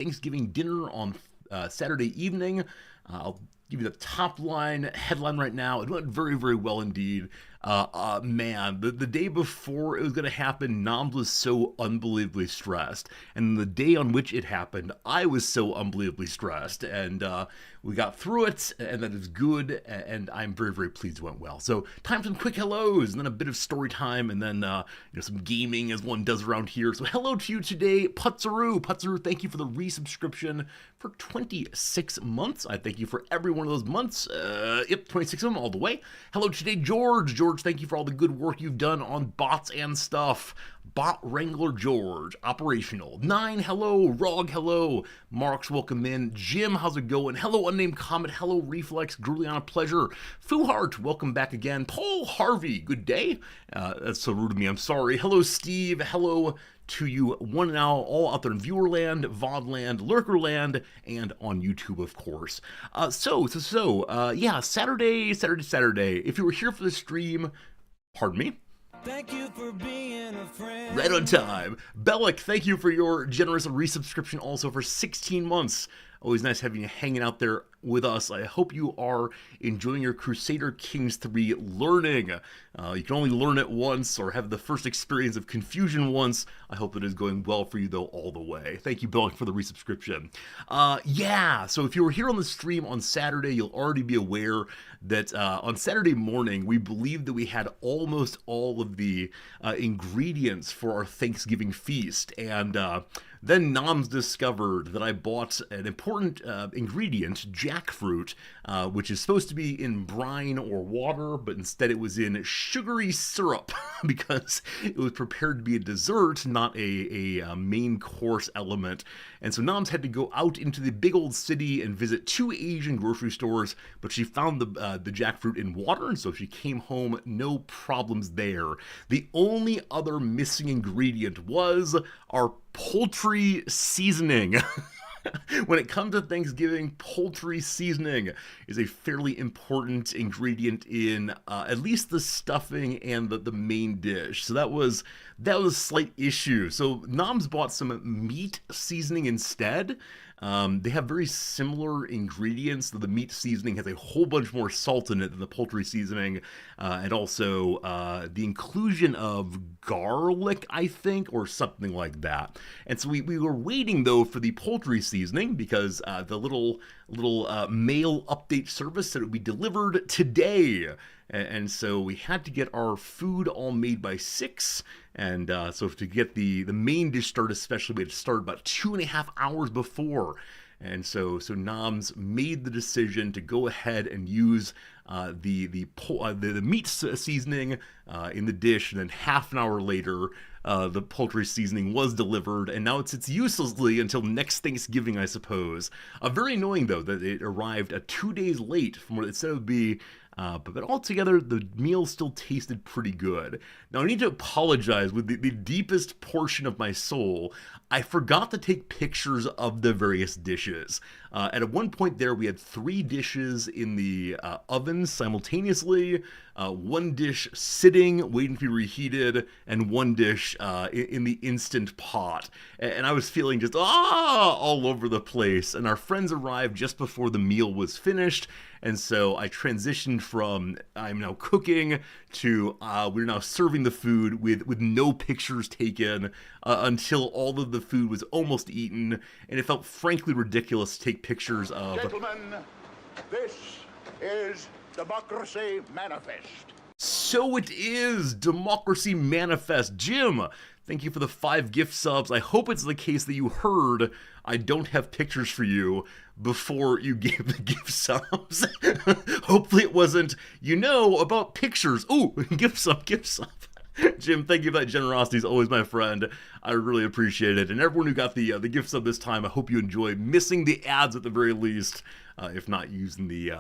Thanksgiving dinner on Saturday evening. I'll give you the top line headline right now. It went very, very well indeed. Man, the day before it was going to happen, Noms was so unbelievably stressed. And the day on which it happened, I was so unbelievably stressed. And we got through it, and that is good. And I'm very, very pleased it went well. So, time for some quick hellos, and then a bit of story time, and then some gaming as one does around here. So, hello to you today, Putzaroo. Putzaroo, thank you for the resubscription for 26 months. I thank you for every one of those months. Yep, 26 of them all the way. Hello today, George. George, thank you for all the good work you've done on bots and stuff. Bot Wrangler George, operational. 9, hello. Rog, hello. Marks, welcome in. Jim, how's it going? Hello, Unnamed Comet. Hello, Reflex. Gruliana, pleasure. Foohart, welcome back again. Paul Harvey, good day. That's so rude of me, I'm sorry. Hello, Steve. Hello to you, one and all out there in Viewerland, VODland, Lurkerland, and on YouTube, of course. Yeah, Saturday. If you were here for the stream, pardon me. Thank you for being a friend. Right on time. Bellic, thank you for your generous resubscription also for 16 months. Always nice having you hanging out there with us. I hope you are enjoying your Crusader Kings 3 learning. You can only learn it once or have the first experience of confusion once. I hope it is going well for you, though, all the way. Thank you, Bellic, for the resubscription. Yeah, so if you were here on the stream on Saturday, you'll already be aware that on Saturday morning, we believed that we had almost all of the ingredients for our Thanksgiving feast. And then Noms discovered that I bought an important ingredient, jackfruit, which is supposed to be in brine or water, but instead it was in sugary syrup because it was prepared to be a dessert, not a main course element. And so Noms had to go out into the big old city and visit 2 Asian grocery stores, but she found the jackfruit in water, and so she came home, no problems there. The only other missing ingredient was our poultry seasoning. When it comes to Thanksgiving, poultry seasoning is a fairly important ingredient in at least the stuffing and the main dish. So that was a slight issue. So Noms bought some meat seasoning instead. They have very similar ingredients. The meat seasoning has a whole bunch more salt in it than the poultry seasoning, and also the inclusion of garlic, I think, or something like that. And so we were waiting, though, for the poultry seasoning because the little mail update service said it would be delivered today. And so we had to get our food all made by 6. And so to get the main dish started, especially, we had to start about 2.5 hours before. And so Noms made the decision to go ahead and use the meat seasoning in the dish, and then half an hour later, the poultry seasoning was delivered, and now it sits uselessly until next Thanksgiving, I suppose. Very annoying, though, that it arrived 2 days late from what it said it would be. But altogether, the meal still tasted pretty good. Now, I need to apologize with the deepest portion of my soul. I forgot to take pictures of the various dishes. At one point there, we had 3 dishes in the oven simultaneously, 1 dish sitting, waiting to be reheated, and 1 dish in the Instant Pot. And I was feeling just all over the place. And our friends arrived just before the meal was finished. And so I transitioned from I'm now cooking to we're now serving the food with no pictures taken until all of the food was almost eaten. And it felt frankly ridiculous to take pictures of... Gentlemen, this is Democracy Manifest. So it is Democracy Manifest. Jim, thank you for the 5 gift subs. I hope it's the case that you heard I don't have pictures for you before you gave the gift subs. Hopefully it wasn't, about pictures. Ooh, gift sub. Jim, thank you for that generosity. Is always my friend. I really appreciate it. And everyone who got the gift sub this time, I hope you enjoy missing the ads at the very least, if not using the...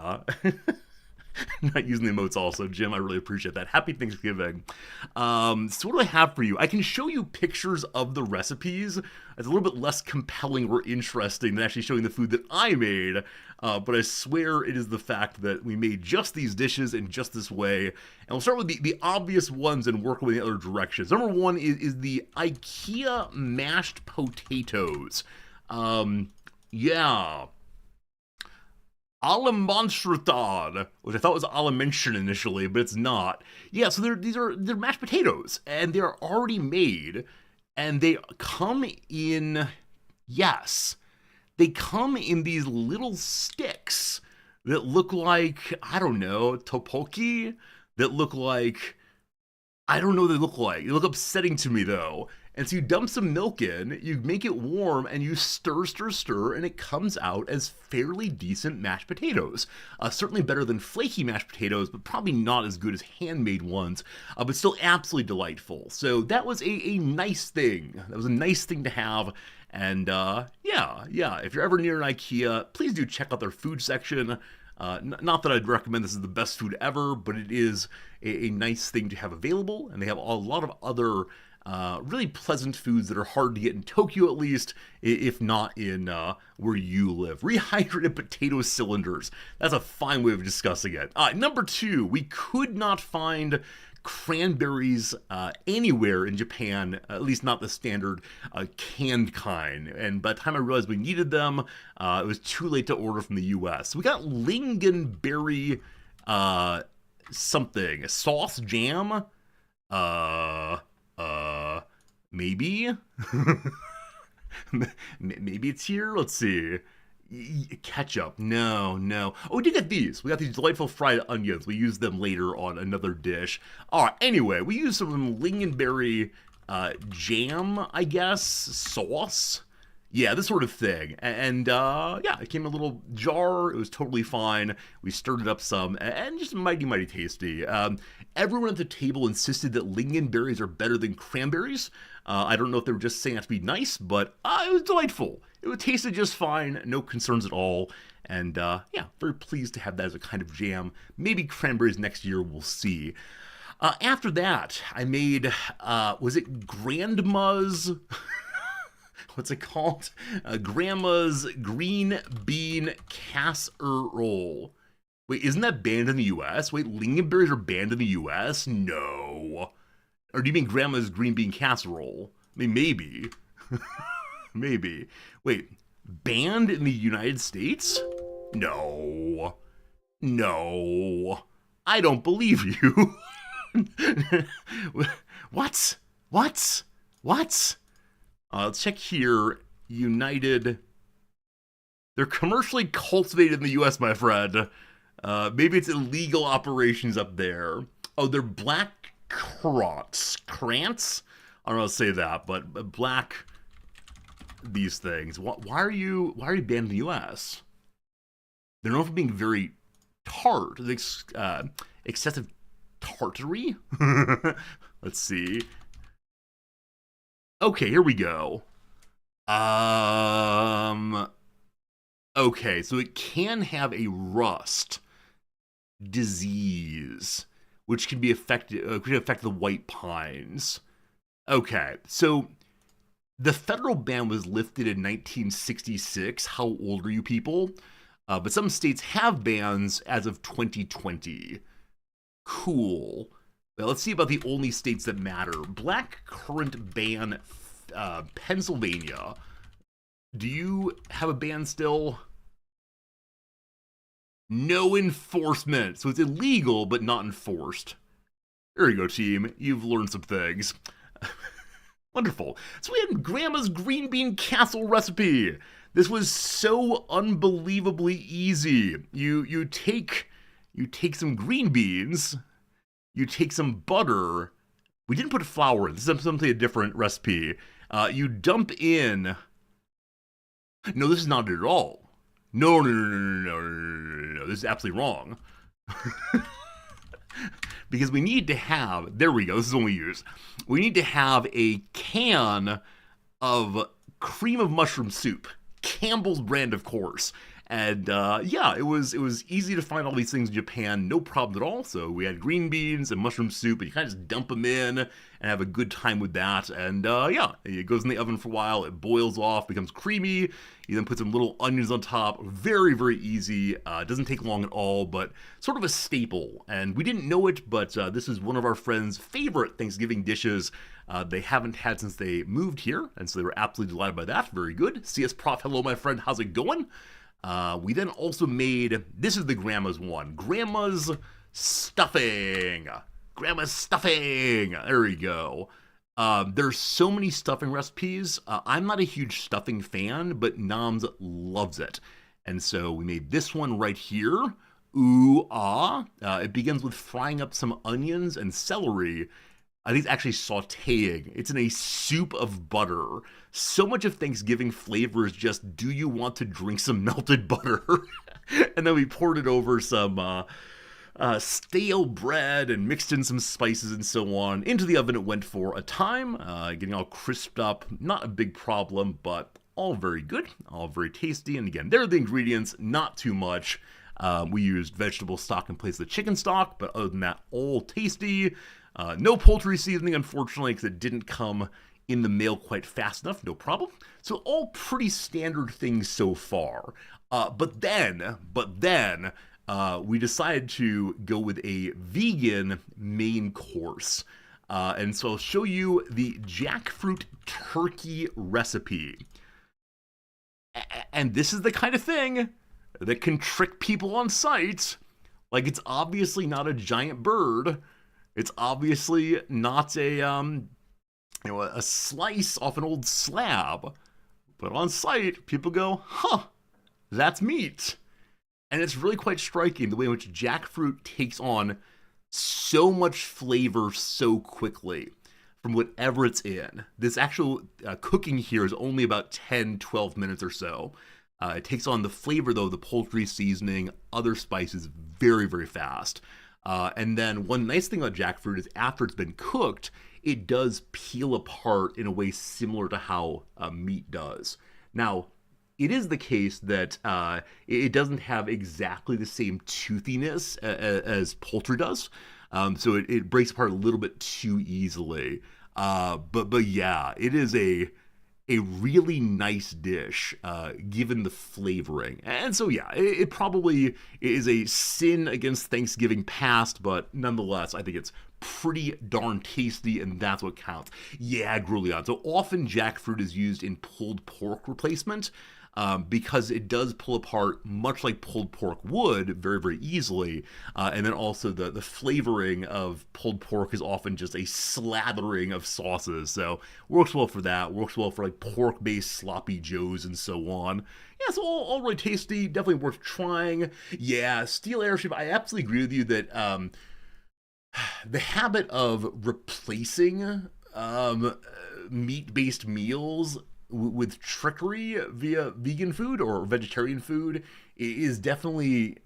Not using the emotes also. Jim, I really appreciate that. Happy Thanksgiving. So what do I have for you? I can show you pictures of the recipes. It's a little bit less compelling or interesting than actually showing the food that I made. But I swear it is the fact that we made just these dishes in just this way. And we'll start with the obvious ones and work with the other directions. Number 1 is the IKEA mashed potatoes. Yeah. Alimenstratad, which I thought was Alimension initially, but it's not. Yeah, so they're mashed potatoes, and they're already made, and they come in, yes, they come in these little sticks that look like, I don't know, tteokbokki, that look like, I don't know what they look like. They look upsetting to me though. And so you dump some milk in, you make it warm, and you stir, stir, stir, and it comes out as fairly decent mashed potatoes. Certainly better than flaky mashed potatoes, but probably not as good as handmade ones, but still absolutely delightful. So that was a nice thing. That was a nice thing to have. And yeah, if you're ever near an IKEA, please do check out their food section. Not that I'd recommend this is the best food ever, but it is a nice thing to have available, and they have a lot of other really pleasant foods that are hard to get in Tokyo, at least, if not in where you live. Rehydrated potato cylinders. That's a fine way of discussing it. Number 2, we could not find cranberries anywhere in Japan, at least not the standard canned kind. And by the time I realized we needed them, it was too late to order from the US. So we got lingonberry something, sauce jam. Maybe? Maybe it's here? Let's see. Ketchup. No. Oh, we did get these. We got these delightful fried onions. We used them later on another dish. Alright, anyway, we used some lingonberry jam, I guess, sauce. Yeah, this sort of thing. And yeah, it came in a little jar. It was totally fine. We stirred it up some, and just mighty, mighty tasty. Everyone at the table insisted that lingonberries are better than cranberries. I don't know if they were just saying that to be nice, but it was delightful. It tasted just fine, no concerns at all. And yeah, very pleased to have that as a kind of jam. Maybe cranberries next year, we'll see. After that, I made, was it Grandma's... What's it called? Grandma's green bean casserole. Wait, isn't that banned in the US? Wait, lingonberries are banned in the US? No. Or do you mean Grandma's green bean casserole? I mean, maybe. Maybe. Wait, banned in the United States? No. I don't believe you. What? Let's check here. United. They're commercially cultivated in the US, my friend. Maybe it's illegal operations up there. Oh, they're black krants. Krants? I don't know how to say that, but black these things. Why are you banned in the US? They're known for being very tart. Excessive tartary? Let's see. Okay, here we go. Okay, so it can have a rust disease, which can be could affect the white pines. Okay, so the federal ban was lifted in 1966. How old are you people? But some states have bans as of 2020. Cool. Well, let's see about the only states that matter. Black currant ban, Pennsylvania. Do you have a ban still? No enforcement. So it's illegal, but not enforced. There you go, team. You've learned some things. Wonderful. So we had Grandma's green bean casserole recipe. This was so unbelievably easy. You take some green beans, you take some butter. We didn't put flour in. This is something a different recipe. You dump in. No, this is not it at all. No. This is absolutely wrong. Because we need to have, there we go, this is what we use. We need to have a can of cream of mushroom soup. Campbell's brand, of course. And yeah, it was easy to find all these things in Japan, no problem at all. So we had green beans and mushroom soup, and you kind of just dump them in and have a good time with that. And yeah, it goes in the oven for a while, it boils off, becomes creamy. You then put some little onions on top. Very, very easy. Doesn't take long at all, but sort of a staple. And we didn't know it, but this is one of our friends' favorite Thanksgiving dishes. They haven't had since they moved here, and so they were absolutely delighted by that. Very good. CS Prof, hello, my friend. How's it going? We then also made, this is the Grandma's one. Grandma's stuffing. Grandma's stuffing. There we go. There's so many stuffing recipes. I'm not a huge stuffing fan, but Noms loves it. And so we made this one right here. Ooh, ah. It begins with frying up some onions and celery. I think it's actually sauteing. It's in a soup of butter. So much of Thanksgiving flavor is just, do you want to drink some melted butter? And then we poured it over some stale bread and mixed in some spices and so on. Into the oven it went for a time, getting all crisped up. Not a big problem, but all very good, all very tasty. And again, there are the ingredients, not too much. We used vegetable stock in place of the chicken stock, but other than that, all tasty. No poultry seasoning, unfortunately, because it didn't come in the mail quite fast enough. No problem. So all pretty standard things so far. But then, we decided to go with a vegan main course. And so I'll show you the jackfruit turkey recipe. And this is the kind of thing that can trick people on sight. Like, it's obviously not a giant bird. It's obviously not a slice off an old slab. But on sight, people go, huh, that's meat. And it's really quite striking the way in which jackfruit takes on so much flavor so quickly from whatever it's in. This actual cooking here is only about 10, 12 minutes or so. It takes on the flavor, though, the poultry seasoning, other spices, very, very fast. And then one nice thing about jackfruit is after it's been cooked, it does peel apart in a way similar to how meat does. Now, it is the case that it doesn't have exactly the same toothiness as poultry does. So it breaks apart a little bit too easily. But yeah, it is a really nice dish given the flavoring. And so yeah, it probably is a sin against Thanksgiving past, but nonetheless, I think it's pretty darn tasty, and that's what counts. Yeah, Grouillon. So often jackfruit is used in pulled pork replacement. Because it does pull apart much like pulled pork would very, very easily. And then also the flavoring of pulled pork is often just a slathering of sauces. So works well for that. Works well for like pork-based sloppy joes and so on. Yeah, so all really tasty. Definitely worth trying. Yeah, steel airship. I absolutely agree with you that the habit of replacing meat-based meals with trickery via vegan food or vegetarian food is definitely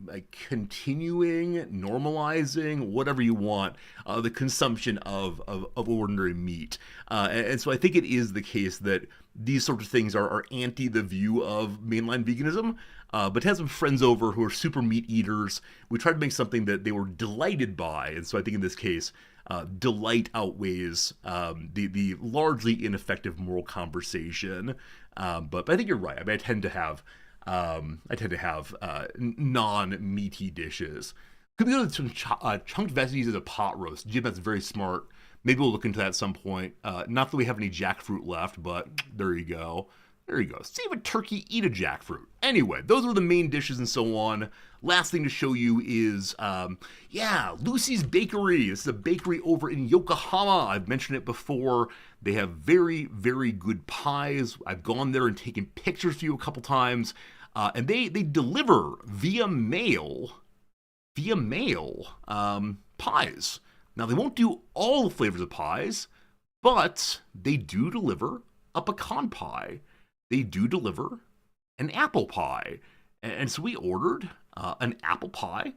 continuing, normalizing, whatever you want, the consumption of ordinary meat. And so I think it is the case that these sorts of things are anti the view of mainline veganism. But to have some friends over who are super meat eaters, we tried to make something that they were delighted by. And so I think in this case, delight outweighs the largely ineffective moral conversation. But I think you're right. I mean, I tend to have non-meaty dishes. Could we go to some chunked veggies as a pot roast? Jim, that's very smart. Maybe we'll look into that at some point. Not that we have any jackfruit left, but there you go. There you go. Save a turkey, eat a jackfruit. Anyway, those were the main dishes and so on. Last thing to show you is, Lucy's Bakery. This is a bakery over in Yokohama. I've mentioned it before. They have very, very good pies. I've gone there and taken pictures for you a couple times. And they deliver via mail, pies. Now, they won't do all the flavors of pies, but they do deliver a pecan pie. They do deliver an apple pie. And so we ordered an apple pie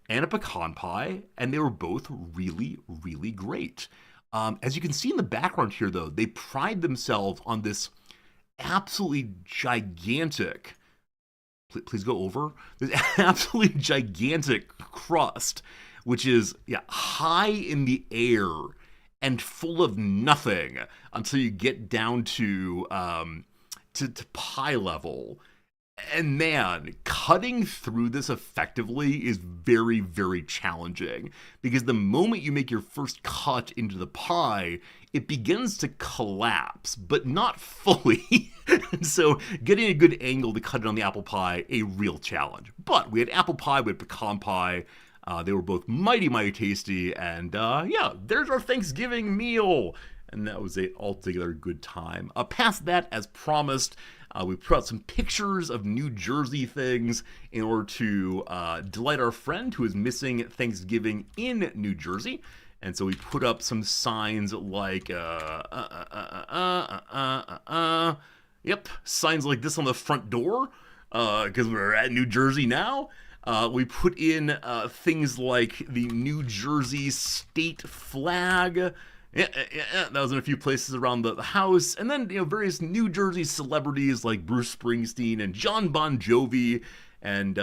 and a pecan pie, and they were both really, really great. As you can see in the background here, though, they pride themselves on this absolutely gigantic, please go over, this absolutely gigantic crust, which is high in the air and full of nothing until you get down to pie level. And man, cutting through this effectively is very, very challenging because the moment you make your first cut into the pie, it begins to collapse, but not fully. So getting a good angle to cut it on the apple pie, a real challenge. But we had apple pie, we had pecan pie. They were both mighty, mighty tasty. And yeah, there's our Thanksgiving meal. And that was a altogether good time. Past that, as promised, we put out some pictures of New Jersey things in order to delight our friend who is missing Thanksgiving in New Jersey. And so we put up some signs like, yep, signs like this on the front door, because we're at New Jersey now. We put in things like the New Jersey state flag. Yeah, that was in a few places around the house. And then, various New Jersey celebrities like Bruce Springsteen and John Bon Jovi. And,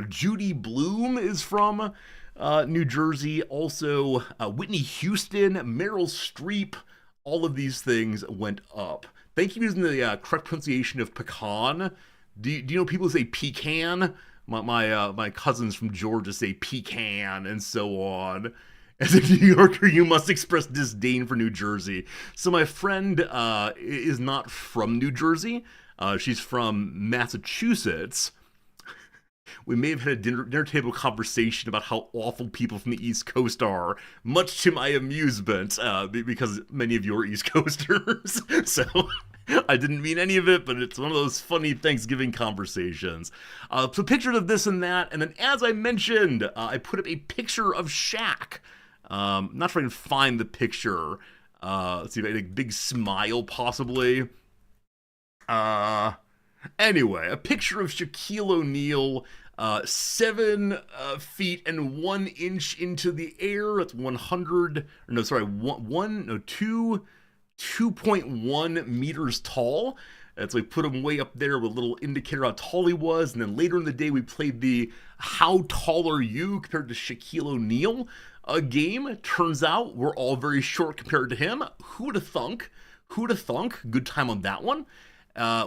Judy Blume is from New Jersey. Also, Whitney Houston, Meryl Streep. All of these things went up. Thank you for using the correct pronunciation of pecan. Do you know people say pecan? My cousins from Georgia say pecan and so on. As a New Yorker, you must express disdain for New Jersey. So my friend is not from New Jersey. She's from Massachusetts. We may have had a dinner table conversation about how awful people from the East Coast are, much to my amusement, because many of you are East Coasters. So I didn't mean any of it, but it's one of those funny Thanksgiving conversations. So pictures of this and that, and then as I mentioned, I put up a picture of Shaq. Not sure I can find the picture. Let's see, a big smile possibly. Anyway, a picture of Shaquille O'Neal, 7 feet and 1 inch into the air. That's 2.1 meters tall. And so we put him way up there with a little indicator how tall he was. And then later in the day, we played the How Tall Are You compared to Shaquille O'Neal game. Turns out we're all very short compared to him. Who'd have thunk? Who'd have thunk? Good time on that one.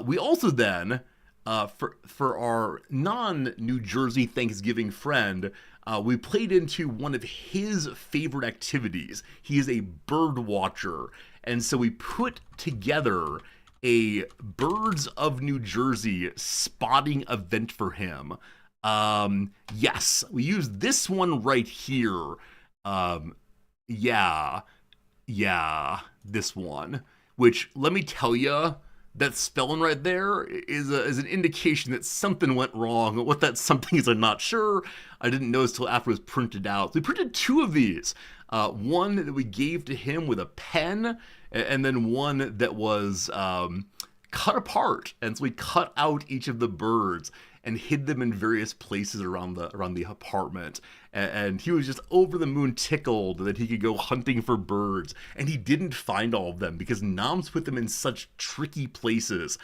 We also then, for our non-New Jersey Thanksgiving friend, we played into one of his favorite activities. He is a bird watcher. And so we put together a Birds of New Jersey spotting event for him. Yes, we used this one right here. This one. Which, let me tell you, that spelling right there is an indication that something went wrong. What that something is, I'm not sure. I didn't notice till after it was printed out. We printed 2 of these. One that we gave to him with a pen, and then one that was cut apart. And so we cut out each of the birds and hid them in various places around the apartment. And he was just over the moon tickled that he could go hunting for birds. And he didn't find all of them because Noms put them in such tricky places.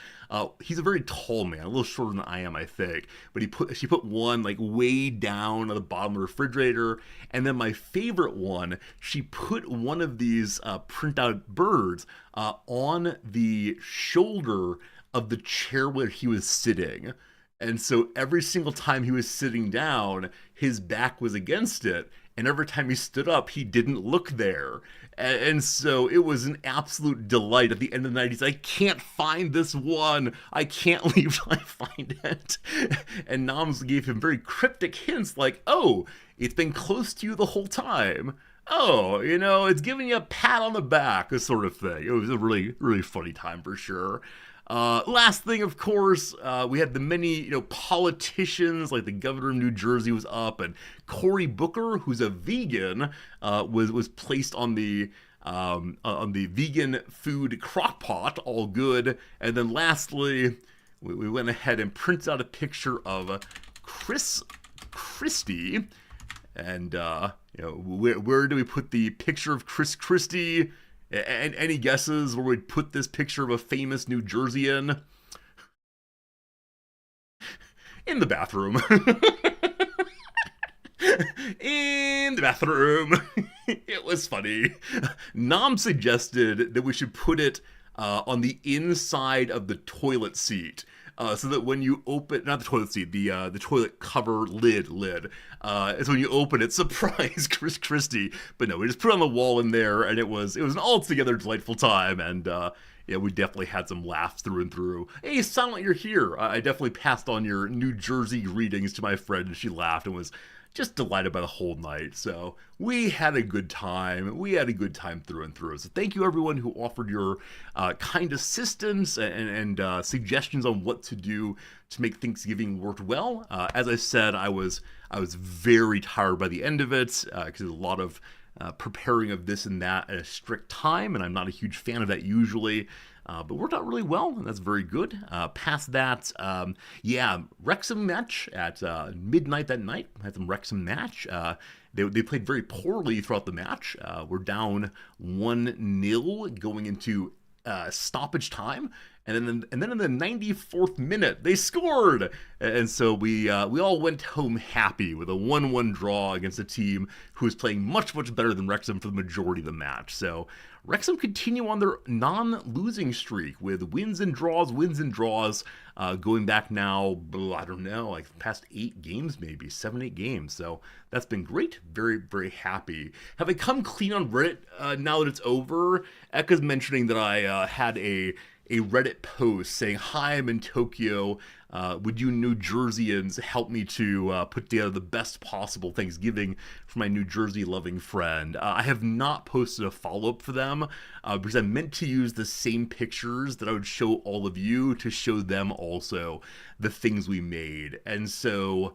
He's a very tall man, a little shorter than I am, I think. But she put one like way down at the bottom of the refrigerator. And then my favorite one, she put one of these printout birds on the shoulder of the chair where he was sitting. And so every single time he was sitting down, his back was against it. And every time he stood up, he didn't look there. And so it was an absolute delight at the end of the night. He's like, I can't find this one. I can't leave till I find it. And Noms gave him very cryptic hints like, oh, it's been close to you the whole time. Oh, it's giving you a pat on the back, this sort of thing. It was a really, really funny time for sure. Last thing, of course, we had the many, politicians, like the governor of New Jersey was up, and Cory Booker, who's a vegan, was placed on the vegan food crock pot, all good. And then lastly, we went ahead and printed out a picture of Chris Christie. And, where do we put the picture of Chris Christie? And any guesses where we'd put this picture of a famous New Jerseyan? In the bathroom. In the bathroom. It was funny. Nom suggested that we should put it on the inside of the toilet seat. so that when you open, not the toilet seat, the toilet cover lid, so when you open it, surprise, Chris Christie. But no, we just put it on the wall in there, and it was an altogether delightful time, and yeah, we definitely had some laughs through and through. Hey, Silent, you're here. I definitely passed on your New Jersey greetings to my friend, and she laughed and was just delighted by the whole night. So we had a good time. We had a good time through and through. So thank you everyone who offered your kind assistance and suggestions on what to do to make Thanksgiving work well. As I said, I was very tired by the end of it because there's a lot of preparing of this and that at a strict time, and I'm not a huge fan of that usually. But worked out really well, and that's very good. Past that, Wrexham match at midnight that night. Had some Wrexham match. They played very poorly throughout the match. We're down 1-0 going into stoppage time, and then in the 94th minute they scored, and so we all went home happy with a 1-1 draw against a team who was playing much better than Wrexham for the majority of the match. So Wrexham continue on their non-losing streak with wins and draws, going back now, I don't know, like past 8 games maybe, 7-8 games. So that's been great. Very, very happy. Have I come clean on Reddit now that it's over? Ekka's mentioning that I had a Reddit post saying, "Hi, I'm in Tokyo. Would you New Jerseyans help me to put together the best possible Thanksgiving for my New Jersey loving friend?" I have not posted a follow-up for them because I meant to use the same pictures that I would show all of you to show them also the things we made. And so,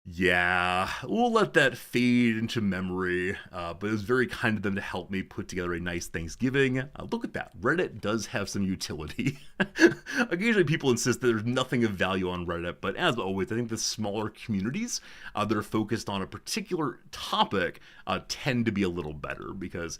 yeah, we'll let that fade into memory, but it was very kind of them to help me put together a nice Thanksgiving. Look at that. Reddit does have some utility. Occasionally people insist that there's nothing of value on Reddit, but as always, I think the smaller communities that are focused on a particular topic tend to be a little better because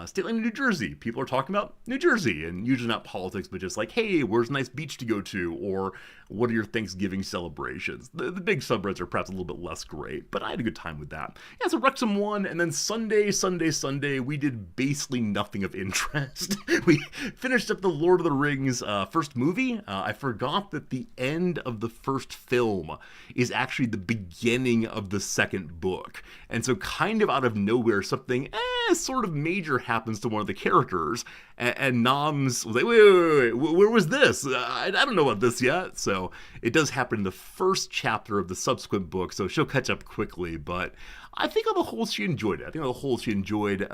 state line in New Jersey, people are talking about New Jersey, and usually not politics, but just like, hey, where's a nice beach to go to, or what are your Thanksgiving celebrations? The big subreddits are perhaps a little bit less great, but I had a good time with that. Yeah, so Wrexham won, and then Sunday, we did basically nothing of interest. We finished up the Lord of the Rings first movie. I forgot that the end of the first film is actually the beginning of the second book, and so kind of out of nowhere, something sort of major happens to one of the characters, and Noms was like, wait, where was this? I don't know about this yet. So it does happen in the first chapter of the subsequent book, so she'll catch up quickly, but I think on the whole she enjoyed it. I think on the whole she enjoyed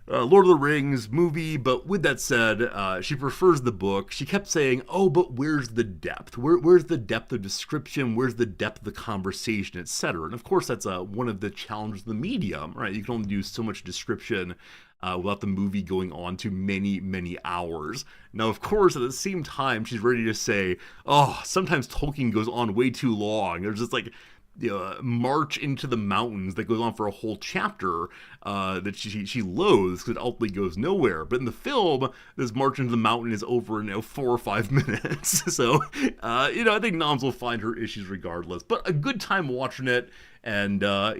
Lord of the Rings movie, but with that said, she prefers the book. She kept saying, oh, but where's the depth? Where's the depth of description? Where's the depth of the conversation, etc.? And of course, that's one of the challenges of the medium, right? You can only do so much description without the movie going on to many hours. Now, of course, at the same time, she's ready to say, oh, sometimes Tolkien goes on way too long. There's just like march into the mountains that goes on for a whole chapter that she loathes because it ultimately goes nowhere. But in the film, this march into the mountain is over in 4 or 5 minutes. So, I think Noms will find her issues regardless. But a good time watching it. And, yeah,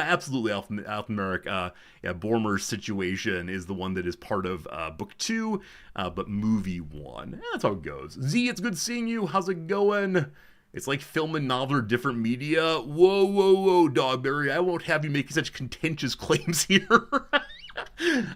absolutely, Alphameric. Bormer's situation is the one that is part of book 2, but movie 1. That's how it goes. Z, it's good seeing you. How's it going? It's like film and novel are different media. Whoa, Dogberry. I won't have you making such contentious claims here.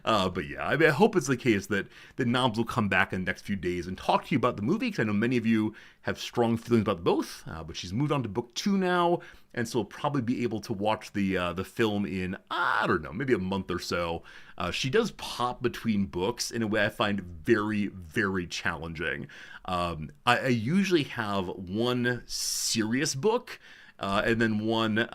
But yeah, I hope it's the case that Noms will come back in the next few days and talk to you about the movie, because I know many of you have strong feelings about both, but she's moved on to book 2 now, and so we'll probably be able to watch the film in, I don't know, maybe a month or so. She does pop between books in a way I find very, very challenging. I usually have one serious book, and then one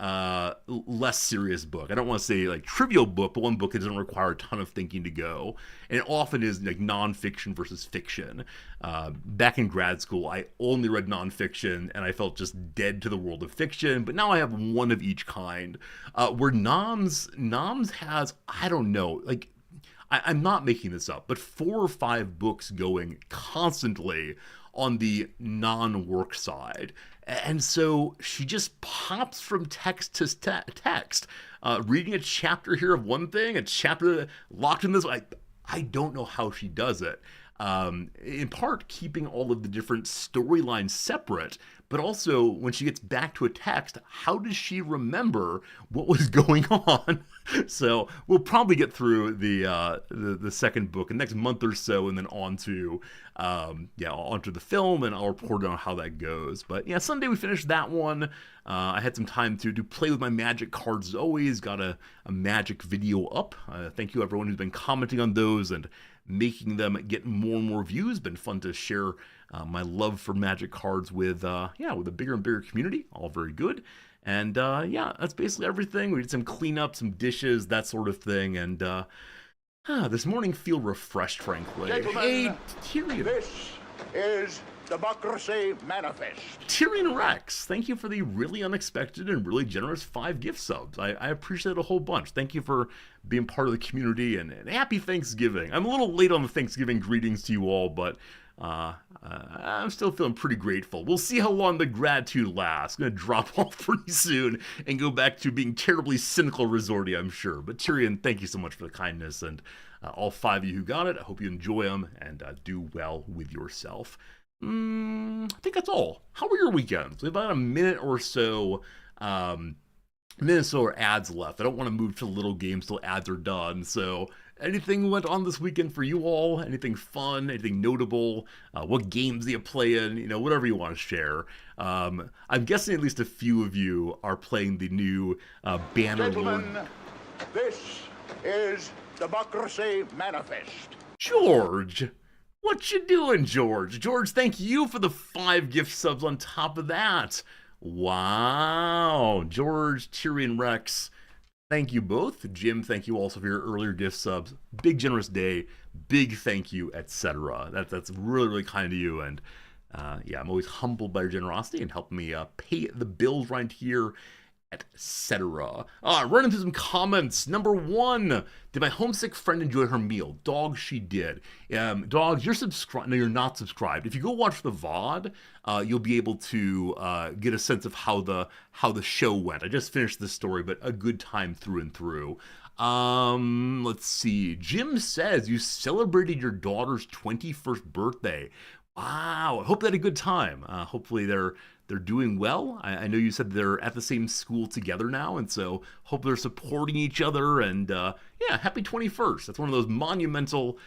less serious book. I don't want to say like trivial book, but one book that doesn't require a ton of thinking to go. And it often is like nonfiction versus fiction. Back in grad school, I only read nonfiction, and I felt just dead to the world of fiction. But now I have one of each kind. Where Noms has, I don't know, like, I'm not making this up, but 4 or 5 books going constantly on the non-work side. And so she just pops from text to text, reading a chapter here of one thing, a chapter locked in this. I don't know how she does it. in part keeping all of the different storylines separate, but also when she gets back to a text, how does she remember what was going on? So we'll probably get through the second book in the next month or so, and then onto onto the film, and I'll report on how that goes. But yeah, Sunday we finished that one. I had some time to play with my magic cards as always. Got a magic video up. Thank you everyone who's been commenting on those and making them get more and more views. Been fun to share my love for magic cards with a bigger and bigger community. All very good. And that's basically everything. We did some cleanup, some dishes, that sort of thing, and this morning feel refreshed, frankly. Gentlemen, hey, Tyrion. This is Democracy Manifest. Tyrion Rex, thank you for the really unexpected and really generous 5 gift subs. I appreciate it a whole bunch. Thank you for being part of the community, and happy Thanksgiving. I'm a little late on the Thanksgiving greetings to you all, but I'm still feeling pretty grateful. We'll see how long the gratitude lasts. I'm going to drop off pretty soon and go back to being terribly cynical resorty, I'm sure. But Tyrion, thank you so much for the kindness, and all 5 of you who got it, I hope you enjoy them and do well with yourself. I think that's all. How were your weekends? We have about a minute or so ads left. I don't want to move to little games till ads are done, so anything went on this weekend for you all? Anything fun? Anything notable? What games do you play in? Whatever you want to share. I'm guessing at least a few of you are playing the new Bannerlord. Gentlemen, this is Democracy Manifest. George! What you doing, George? George, thank you for the 5 gift subs on top of that. Wow. George, Tyrion Rex, thank you both. Jim, thank you also for your earlier gift subs. Big generous day, big thank you, etc. That's really, really kind of you, and I'm always humbled by your generosity and helping me pay the bills right here, etc. Running through some comments. Number 1, did my homesick friend enjoy her meal? Dog, she did. Dogs, you're subscribed. No, you're not subscribed. If you go watch the VOD, you'll be able to get a sense of how the show went. I just finished the story, but a good time through and through. Let's see. Jim says you celebrated your daughter's 21st birthday. Wow, I hope they had a good time. Hopefully they're doing well. I know you said they're at the same school together now, and so hope they're supporting each other, and happy 21st. That's one of those monumental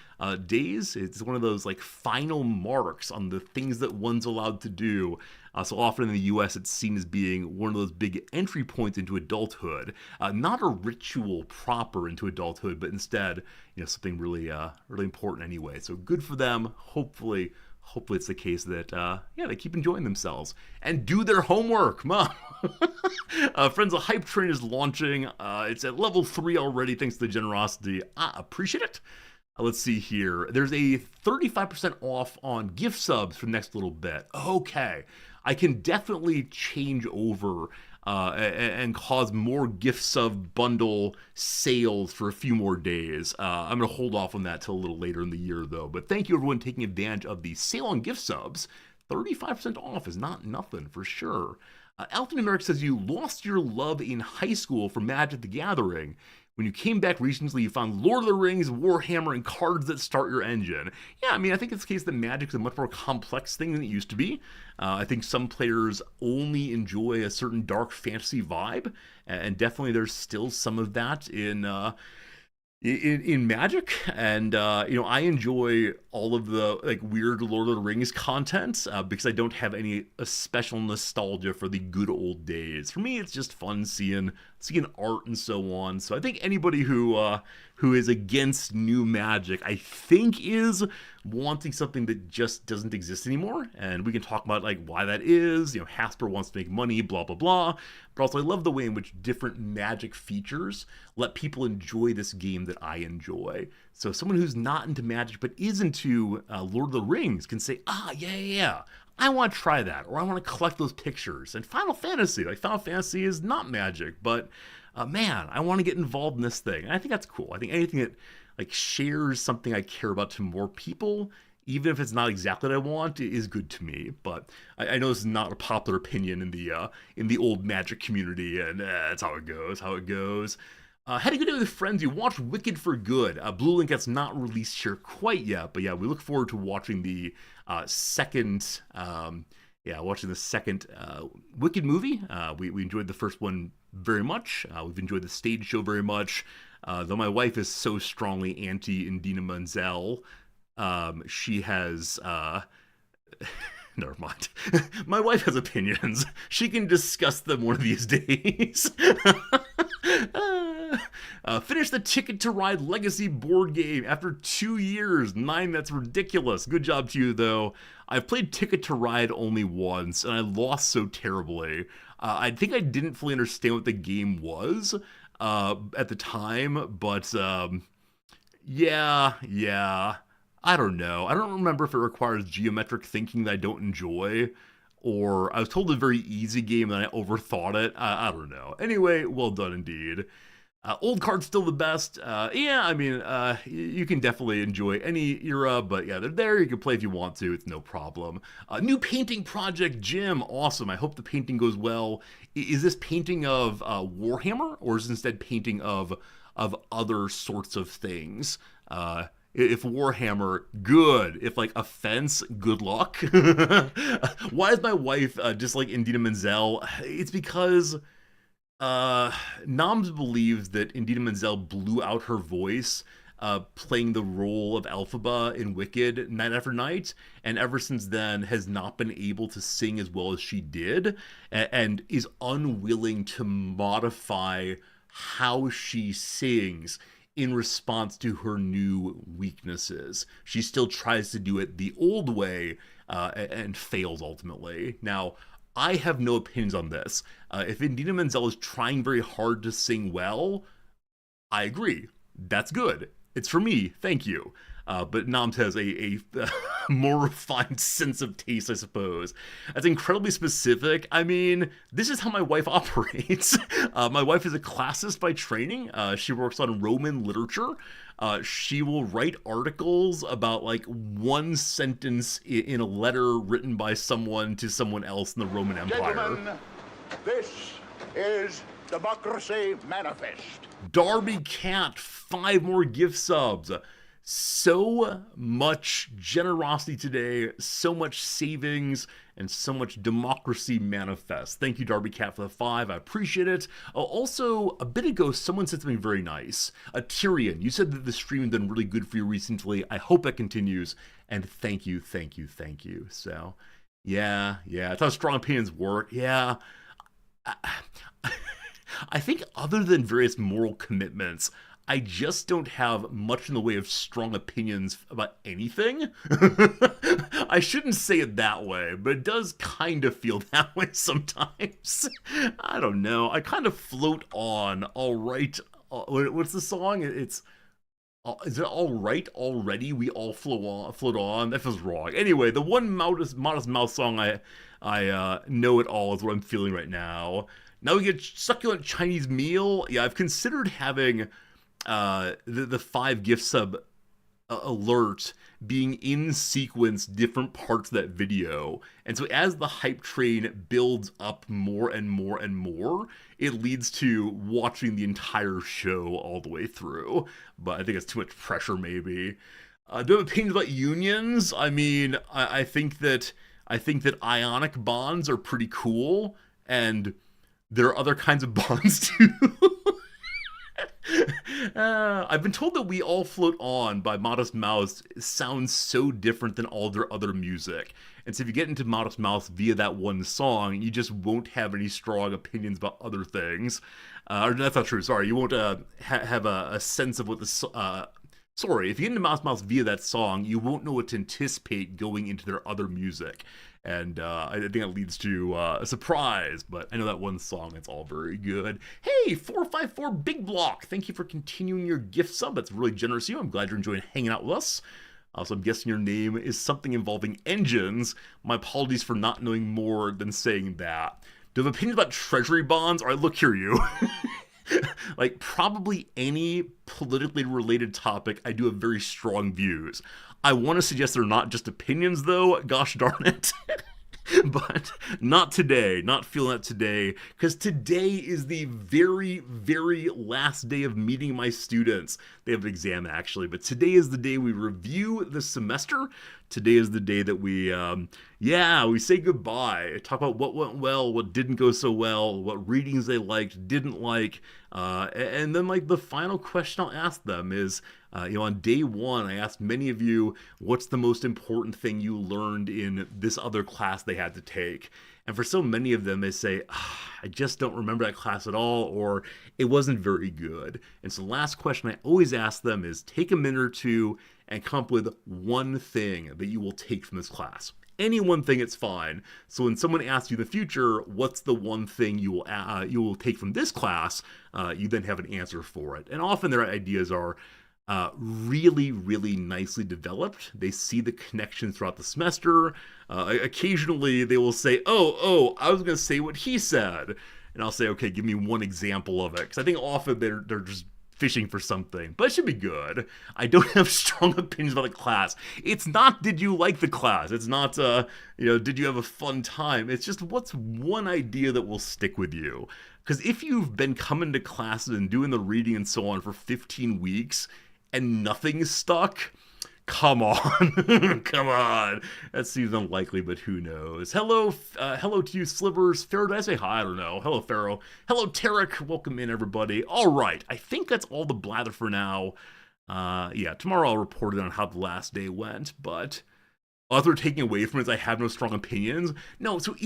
days. It's one of those like final marks on the things that one's allowed to do. So often in the US it's seen as being one of those big entry points into adulthood. Not a ritual proper into adulthood, but instead, something really really important anyway. So good for them. Hopefully it's the case that they keep enjoying themselves and do their homework. Mom. Friends, the hype train is launching. It's at level 3 already, thanks to the generosity. I appreciate it. Let's see here. There's a 35% off on gift subs for the next little bit. Okay, I can definitely change over and cause more gift sub bundle sales for a few more days. I'm going to hold off on that till a little later in the year, though. But thank you, everyone, taking advantage of the sale on gift subs. 35% off is not nothing, for sure. Alton America says you lost your love in high school for Magic the Gathering. When you came back recently, you found Lord of the Rings, Warhammer, and cards that start your engine. Yeah, I mean, I think it's the case that Magic's a much more complex thing than it used to be. I think some players only enjoy a certain dark fantasy vibe, and definitely there's still some of that in Magic, and I enjoy all of the like weird Lord of the Rings content because I don't have any special nostalgia for the good old days. For me, it's just fun seeing art and so on. So I think anybody who is against new Magic, I think, is wanting something that just doesn't exist anymore. And we can talk about like why that is. Hasper wants to make money, blah blah blah. But also, I love the way in which different Magic features let people enjoy this game that I enjoy. So someone who's not into Magic but is into Lord of the Rings can say, yeah, I want to try that, or I want to collect those pictures. And Final Fantasy is not Magic, but man, I want to get involved in this thing. And I think that's cool. I think anything that like shares something I care about to more people, even if it's not exactly what I want, is good to me. But I know this is not a popular opinion in the old Magic community, and that's how it goes. Had a good day with friends. You watched Wicked for Good. Blue Link that's not released here quite yet, but yeah, we look forward to watching the second. Watching the second Wicked movie. We enjoyed the first one very much. We've enjoyed the stage show very much. Though my wife is so strongly anti Indina Menzel, she has. Never mind. My wife has opinions. She can discuss them one of these days. Finish the Ticket to Ride Legacy board game after 2 years. 9, that's ridiculous. Good job to you, though. I've played Ticket to Ride only once, and I lost so terribly. I think I didn't fully understand what the game was at the time, but yeah. I don't know. I don't remember if it requires geometric thinking that I don't enjoy, or I was told a very easy game and I overthought it. I don't know. Anyway, well done indeed. Old card's still the best. You can definitely enjoy any era, but yeah, they're there. You can play if you want to. It's no problem. New painting project, Jim. Awesome. I hope the painting goes well. Is this painting of Warhammer, or is it instead painting of other sorts of things? If Warhammer, good. If like a fence, good luck. Why is my wife just like Indina Menzel? It's because Noms believes that Indina Menzel blew out her voice playing the role of Elphaba in Wicked night after night, and ever since then has not been able to sing as well as she did, and is unwilling to modify how she sings in response to her new weaknesses. She still tries to do it the old way and fails ultimately. Now, I have no opinions on this. If Indina Menzel is trying very hard to sing well, I agree. That's good. It's for me. Thank you. But Noms has a more refined sense of taste, I suppose. That's incredibly specific. I mean, this is how my wife operates. My wife is a classist by training. She works on Roman literature. She will write articles about like one sentence in a letter written by someone to someone else in the Roman Empire. Gentlemen, this is Democracy Manifest. Darby Cat, 5 more gift subs. So much generosity today, so much savings, and so much democracy manifest. Thank you, Darby Cat, for the 5. I appreciate it. Also, a bit ago, someone said something very nice. Tyrion, you said that the stream had done really good for you recently. I hope that continues. And thank you. So, yeah, it's how strong opinions work. Yeah. I think other than various moral commitments, I just don't have much in the way of strong opinions about anything. I shouldn't say it that way, but it does kind of feel that way sometimes. I don't know. I kind of float on, all right. What's the song? Is it all right already? We all float on. That feels wrong. Anyway, the one Modest Mouse song I know it all is what I'm feeling right now. Now we get succulent Chinese meal. Yeah, I've considered having the 5 gift sub alert being in sequence different parts of that video, and so as the hype train builds up more and more and more, it leads to watching the entire show all the way through. But I think it's too much pressure, maybe. Do I have opinions about unions? I mean, I think that ionic bonds are pretty cool, and there are other kinds of bonds too. I've been told that We All Float On by Modest Mouse sounds so different than all their other music. And so if you get into Modest Mouse via that one song, you just won't have any strong opinions about other things. Or that's not true, sorry. You won't have a sense of what the... Sorry, if you get into Modest Mouse via that song, you won't know what to anticipate going into their other music. And I think that leads to a surprise, but I know that one song, it's all very good. Hey, 454 Big Block, thank you for continuing your gift sub. That's really generous of you. I'm glad you're enjoying hanging out with us. So I'm guessing your name is something involving engines. My apologies for not knowing more than saying that. Do you have opinions about treasury bonds? All right, look here, you. Like, probably any politically related topic, I do have very strong views. I want to suggest they're not just opinions, though. Gosh darn it. But not today, not feeling that today, because today is the very, very last day of meeting my students. They have an exam actually, but today is the day we review the semester. Today is the day that we say goodbye, talk about what went well, what didn't go so well, what readings they liked, didn't like, and then like the final question I'll ask them is, on day one, I asked many of you, what's the most important thing you learned in this other class they had to take? And for so many of them, they say, I just don't remember that class at all, or it wasn't very good. And so the last question I always ask them is take a minute or two and come up with one thing that you will take from this class. Any one thing, it's fine. So when someone asks you in the future, what's the one thing you will take from this class, you then have an answer for it. And often their ideas are really, really nicely developed. They see the connections throughout the semester. Occasionally they will say, oh, I was going to say what he said. And I'll say, okay, give me one example of it. Because I think often they're just fishing for something, but it should be good. I don't have strong opinions about the class. It's not, did you like the class? It's not, did you have a fun time? It's just, what's one idea that will stick with you? Because if you've been coming to classes and doing the reading and so on for 15 weeks and nothing is stuck, come on. Come on. That seems unlikely, but who knows. Hello to you, Slivers. Pharaoh, did I say hi? I don't know. Hello, Pharaoh. Hello, Tarek. Welcome in, everybody. All right. I think that's all the blather for now. Tomorrow I'll report it on how the last day went, but other taking away from it is I have no strong opinions. No, so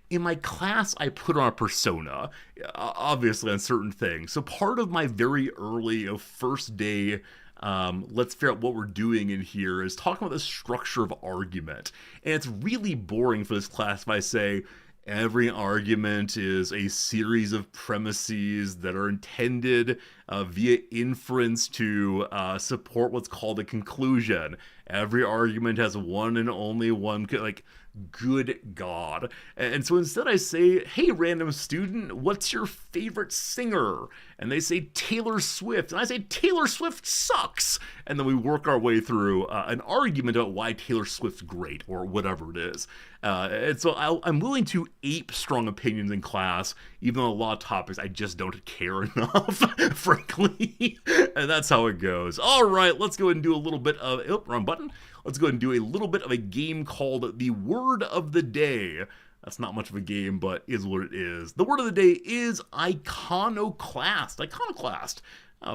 in my class, I put on a persona, obviously on certain things. So part of my very early first day let's figure out what we're doing in here is talking about the structure of argument. And it's really boring for this class if I say every argument is a series of premises that are intended via inference to support what's called a conclusion. Every argument has one and only one, like, good God. And so instead I say, hey, random student, what's your favorite singer? And they say Taylor Swift. And I say, Taylor Swift sucks. And then we work our way through an argument about why Taylor Swift's great, or whatever it is. And so I'm willing to ape strong opinions in class, even on a lot of topics I just don't care enough, frankly. And that's how it goes. All right, let's go ahead and do a little bit of, wrong button. Let's go ahead and do a little bit of a game called the Word of the Day. That's not much of a game, but is what it is. The word of the day is iconoclast. Iconoclast.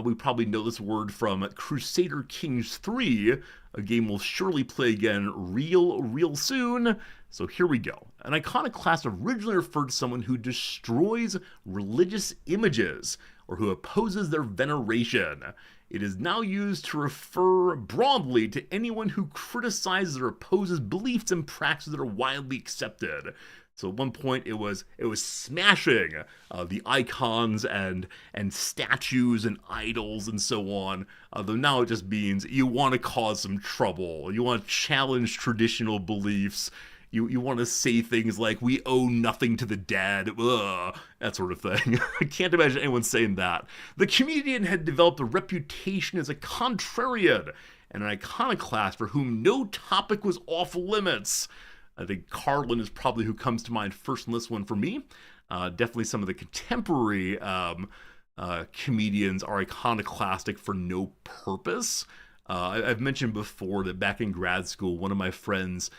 We probably know this word from Crusader Kings 3, a game we'll surely play again real soon. So here we go. An iconoclast originally referred to someone who destroys religious images or who opposes their veneration. It is now used to refer broadly to anyone who criticizes or opposes beliefs and practices that are widely accepted. So at one point it was smashing the icons and statues and idols and so on. Though now it just means you want to cause some trouble. You want to challenge traditional beliefs. You want to say things like, we owe nothing to the dead, that sort of thing. I can't imagine anyone saying that. The comedian had developed a reputation as a contrarian and an iconoclast for whom no topic was off limits. I think Carlin is probably who comes to mind first in this one for me. Definitely some of the contemporary comedians are iconoclastic for no purpose. I've mentioned before that back in grad school, one of my friends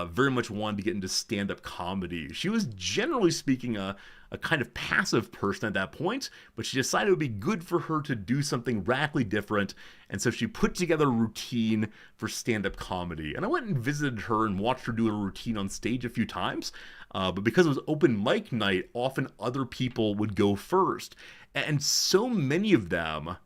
very much wanted to get into stand-up comedy. She was generally speaking a kind of passive person at that point, but she decided it would be good for her to do something radically different, and so she put together a routine for stand-up comedy. And I went and visited her and watched her do a routine on stage a few times, but because it was open mic night, often other people would go first. And so many of them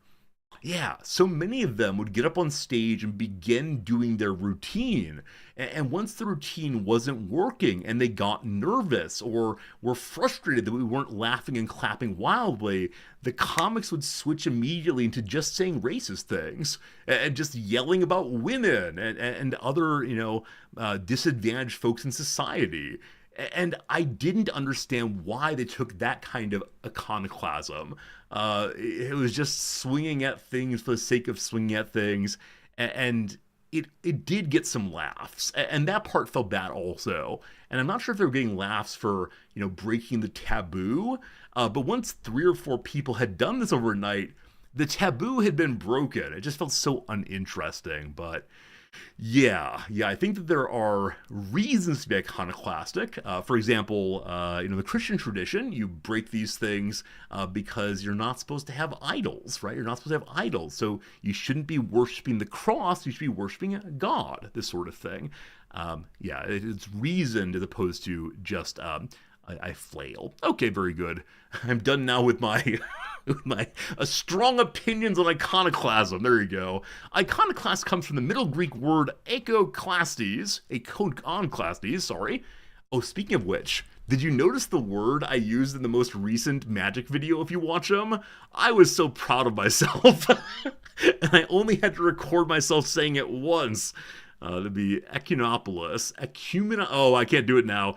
would get up on stage and begin doing their routine. And once the routine wasn't working and they got nervous or were frustrated that we weren't laughing and clapping wildly, the comics would switch immediately into just saying racist things and just yelling about women and other, disadvantaged folks in society. And I didn't understand why they took that kind of iconoclasm. It was just swinging at things for the sake of swinging at things. And it did get some laughs, and that part felt bad also. And I'm not sure if they were getting laughs for, breaking the taboo, but once 3 or 4 people had done this overnight, the taboo had been broken. It just felt so uninteresting. But yeah, I think that there are reasons to be iconoclastic. For example, the Christian tradition, you break these things because you're not supposed to have idols, right? You're not supposed to have idols. So you shouldn't be worshiping the cross. You should be worshiping God, this sort of thing. It's reasoned as opposed to just I flail. Okay, very good. I'm done now with my my strong opinions on iconoclasm. There you go. Iconoclast comes from the Middle Greek word ekoklastes, sorry. Oh, speaking of which, did you notice the word I used in the most recent magic video if you watch them? I was so proud of myself. And I only had to record myself saying it once. To be Ecumenopolis. Oh, I can't do it now.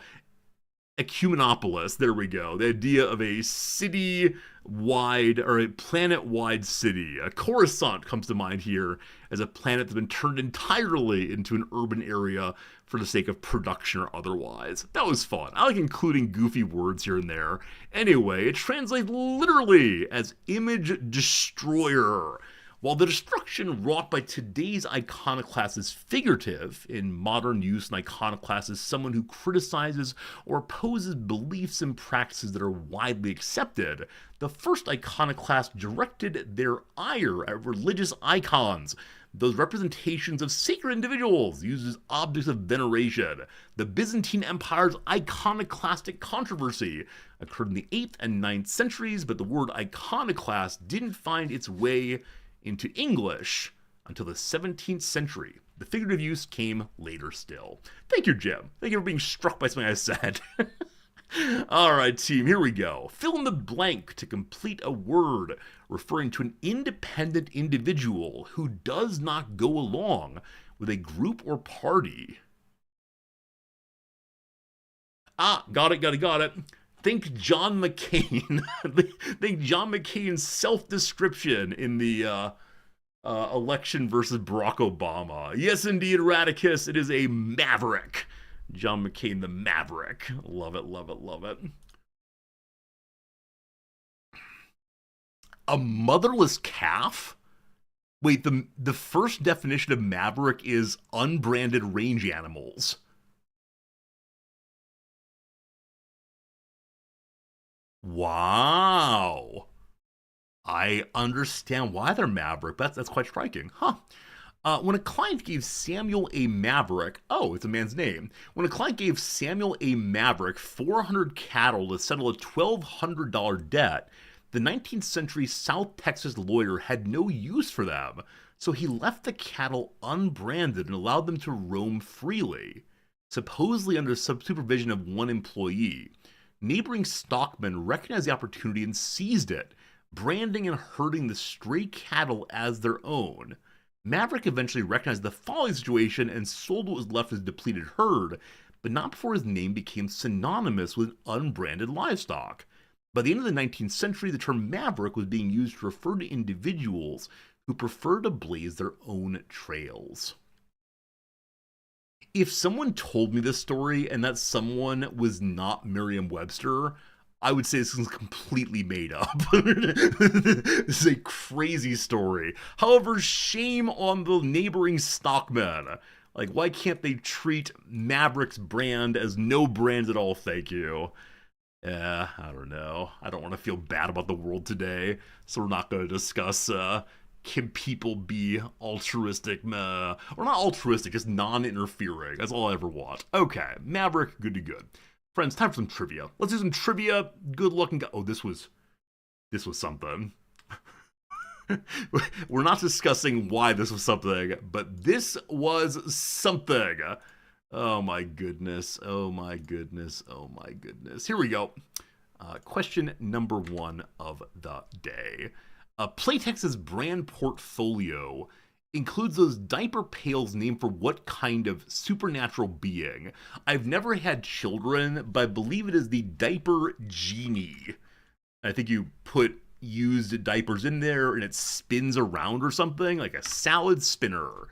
Ecumenopolis, there we go. The idea of a city-wide, or a planet-wide city. Coruscant comes to mind here as a planet that's been turned entirely into an urban area for the sake of production or otherwise. That was fun. I like including goofy words here and there. Anyway, it translates literally as image destroyer. While the destruction wrought by today's iconoclast is figurative, in modern use, an iconoclast is someone who criticizes or opposes beliefs and practices that are widely accepted. The first iconoclast directed their ire at religious icons, those representations of sacred individuals used as objects of veneration. The Byzantine Empire's iconoclastic controversy occurred in the 8th and 9th centuries, but the word iconoclast didn't find its way into English until the 17th century. The figurative use came later still. Thank you, Jim. Thank you for being struck by something I said. All right, team, here we go. Fill in the blank to complete a word referring to an independent individual who does not go along with a group or party. Got it. Think John McCain. Think John McCain's self-description in the election versus Barack Obama. Yes, indeed, Radicus. It is a maverick. John McCain, the maverick. Love it. A motherless calf? Wait, the first definition of maverick is unbranded range animals. Wow. I understand why they're maverick. That's quite striking. Huh. When a client gave Samuel a Maverick, it's a man's name. When a client gave Samuel a Maverick 400 cattle to settle a $1,200 debt, the 19th century South Texas lawyer had no use for them, so he left the cattle unbranded and allowed them to roam freely, supposedly under supervision of one employee. Neighboring stockmen recognized the opportunity and seized it, branding and herding the stray cattle as their own. Maverick eventually recognized the folly situation and sold what was left of his depleted herd, but not before his name became synonymous with unbranded livestock. By the end of the 19th century, the term maverick was being used to refer to individuals who prefer to blaze their own trails. If someone told me this story and that someone was not Merriam-Webster, I would say this is completely made up. This is a crazy story. However, shame on the neighboring stockmen. Like, why can't they treat Maverick's brand as no brand at all, thank you? I don't know. I don't want to feel bad about the world today, so we're not going to discuss can people be altruistic, or not altruistic, just non-interfering. That's all I ever want. Okay, Maverick, good to good. Friends, time for some trivia. Let's do some trivia. Good looking guy. Oh, this was something. We're not discussing why this was something, but this was something. Oh my goodness. Here we go. Question number 1 of the day. Playtex's brand portfolio includes those diaper pails named for what kind of supernatural being? I've never had children, but I believe it is the diaper genie. I think you put used diapers in there and it spins around or something, like a salad spinner.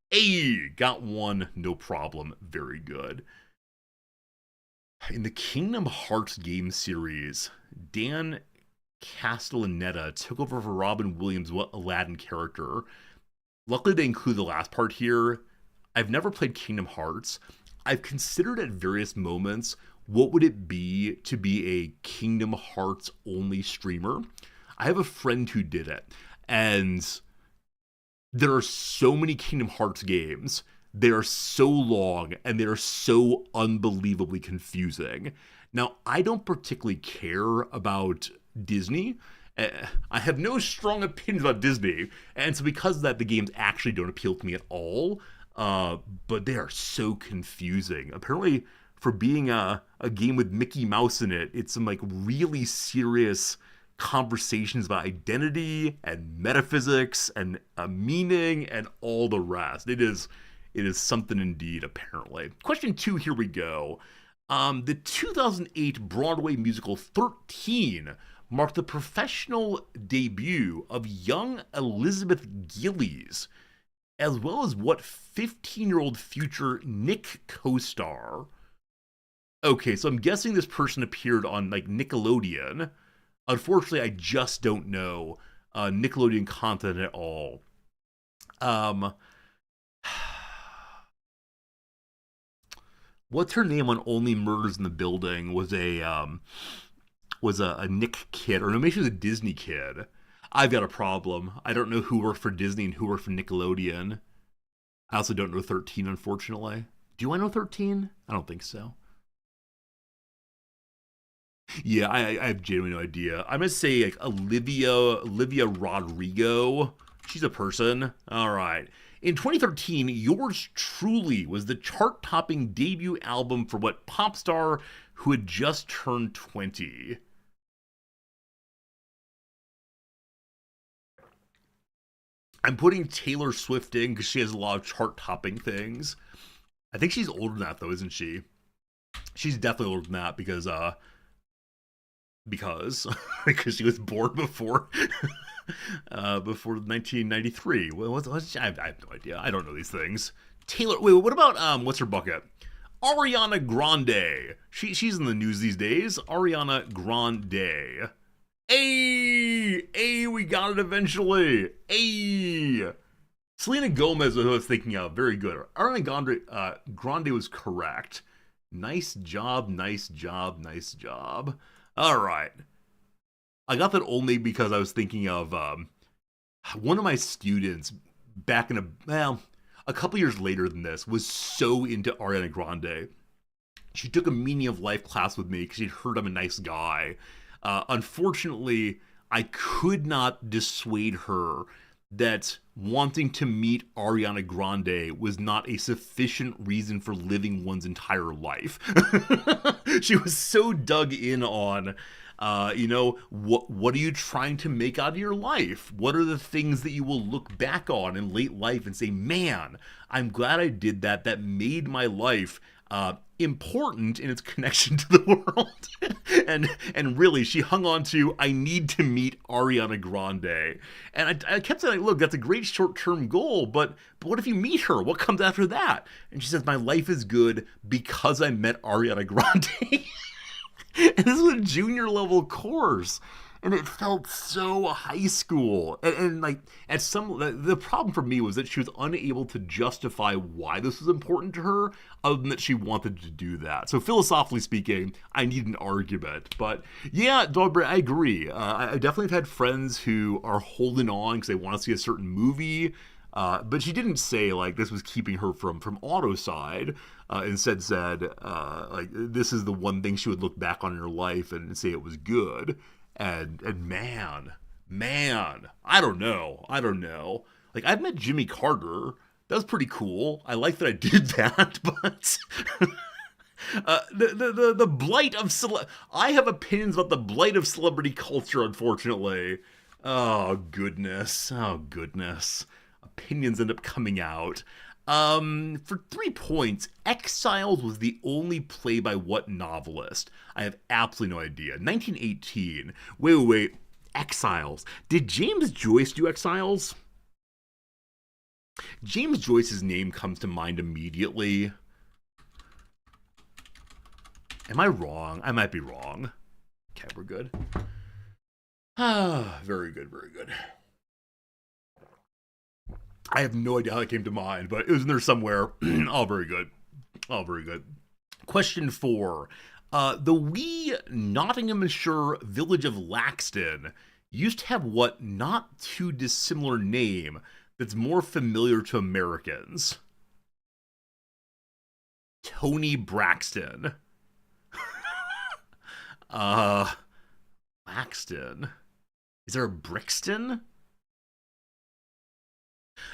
Hey, got one, no problem. Very good. In the Kingdom Hearts game series, Dan Castellaneta took over for Robin Williams' Aladdin character. Luckily, they include the last part here. I've never played Kingdom Hearts. I've considered at various moments what would it be to be a Kingdom Hearts only streamer. I have a friend who did it, and there are so many Kingdom Hearts games. They are so long and they are so unbelievably confusing. Now, I don't particularly care about Disney. I have no strong opinions about Disney, and so because of that, the games actually don't appeal to me at all. But they are so confusing. Apparently, for being a game with Mickey Mouse in it, it's some like really serious conversations about identity and metaphysics and meaning and all the rest. It is something indeed, apparently. Question 2, here we go. The 2008 Broadway musical 13 marked the professional debut of young Elizabeth Gillies, as well as what 15-year-old future Nick co-star? Okay, so I'm guessing this person appeared on like Nickelodeon. Unfortunately, I just don't know Nickelodeon content at all. Um, what's her name on Only Murders in the Building? Was a Nick kid, or no, maybe she was a Disney kid. I've got a problem. I don't know who worked for Disney and who worked for Nickelodeon. I also don't know 13, unfortunately. Do I know 13? I don't think so. Yeah, I have genuinely no idea. I'm gonna say like Olivia Rodrigo. She's a person. All right. In 2013, Yours Truly was the chart-topping debut album for what pop star who had just turned 20? I'm putting Taylor Swift in because she has a lot of chart-topping things. I think she's older than that though, isn't she? She's definitely older than that because because she was born before before 1993. I have no idea. I don't know these things. Taylor. Wait, what about what's her bucket? Ariana Grande. She's in the news these days. Ariana Grande. Hey, we got it eventually. Hey. Selena Gomez was who I was thinking of. Very good. Ariana Grande was correct. Nice job, nice job, nice job. All right. I got that only because I was thinking of one of my students back in a couple years later than this was so into Ariana Grande. She took a meaning of life class with me because she'd heard I'm a nice guy. Unfortunately, I could not dissuade her that wanting to meet Ariana Grande was not a sufficient reason for living one's entire life. She was so dug in on, what are you trying to make out of your life? What are the things that you will look back on in late life and say, man, I'm glad I did that. That made my life important in its connection to the world. and really, she hung on to, I need to meet Ariana Grande. And I kept saying, look, that's a great short-term goal, but what if you meet her? What comes after that? And she says, my life is good because I met Ariana Grande. And this was a junior level course. And it felt so high school. And like, at the problem for me was that she was unable to justify why this was important to her, other than that she wanted to do that. So philosophically speaking, I need an argument. But yeah, Dogberry, I agree. I definitely have had friends who are holding on because they want to see a certain movie. But she didn't say like this was keeping her from auto side. Instead said like this is the one thing she would look back on in her life and say it was good. And man, I don't know. Like I've met Jimmy Carter. That was pretty cool. I like that I did that, but the blight of I have opinions about the blight of celebrity culture. Unfortunately, oh goodness. Opinions end up coming out. For 3 points, Exiles was the only play by what novelist? I have absolutely no idea. 1918. Wait. Exiles. Did James Joyce do Exiles? James Joyce's name comes to mind immediately. Am I wrong? I might be wrong. Okay, we're good. Ah, very good, very good. I have no idea how it came to mind, but it was in there somewhere. All very good. All very good. Question 4. The wee Nottinghamshire village of Laxton used to have what not too dissimilar name that's more familiar to Americans? Tony Braxton. Laxton. Is there a Brixton?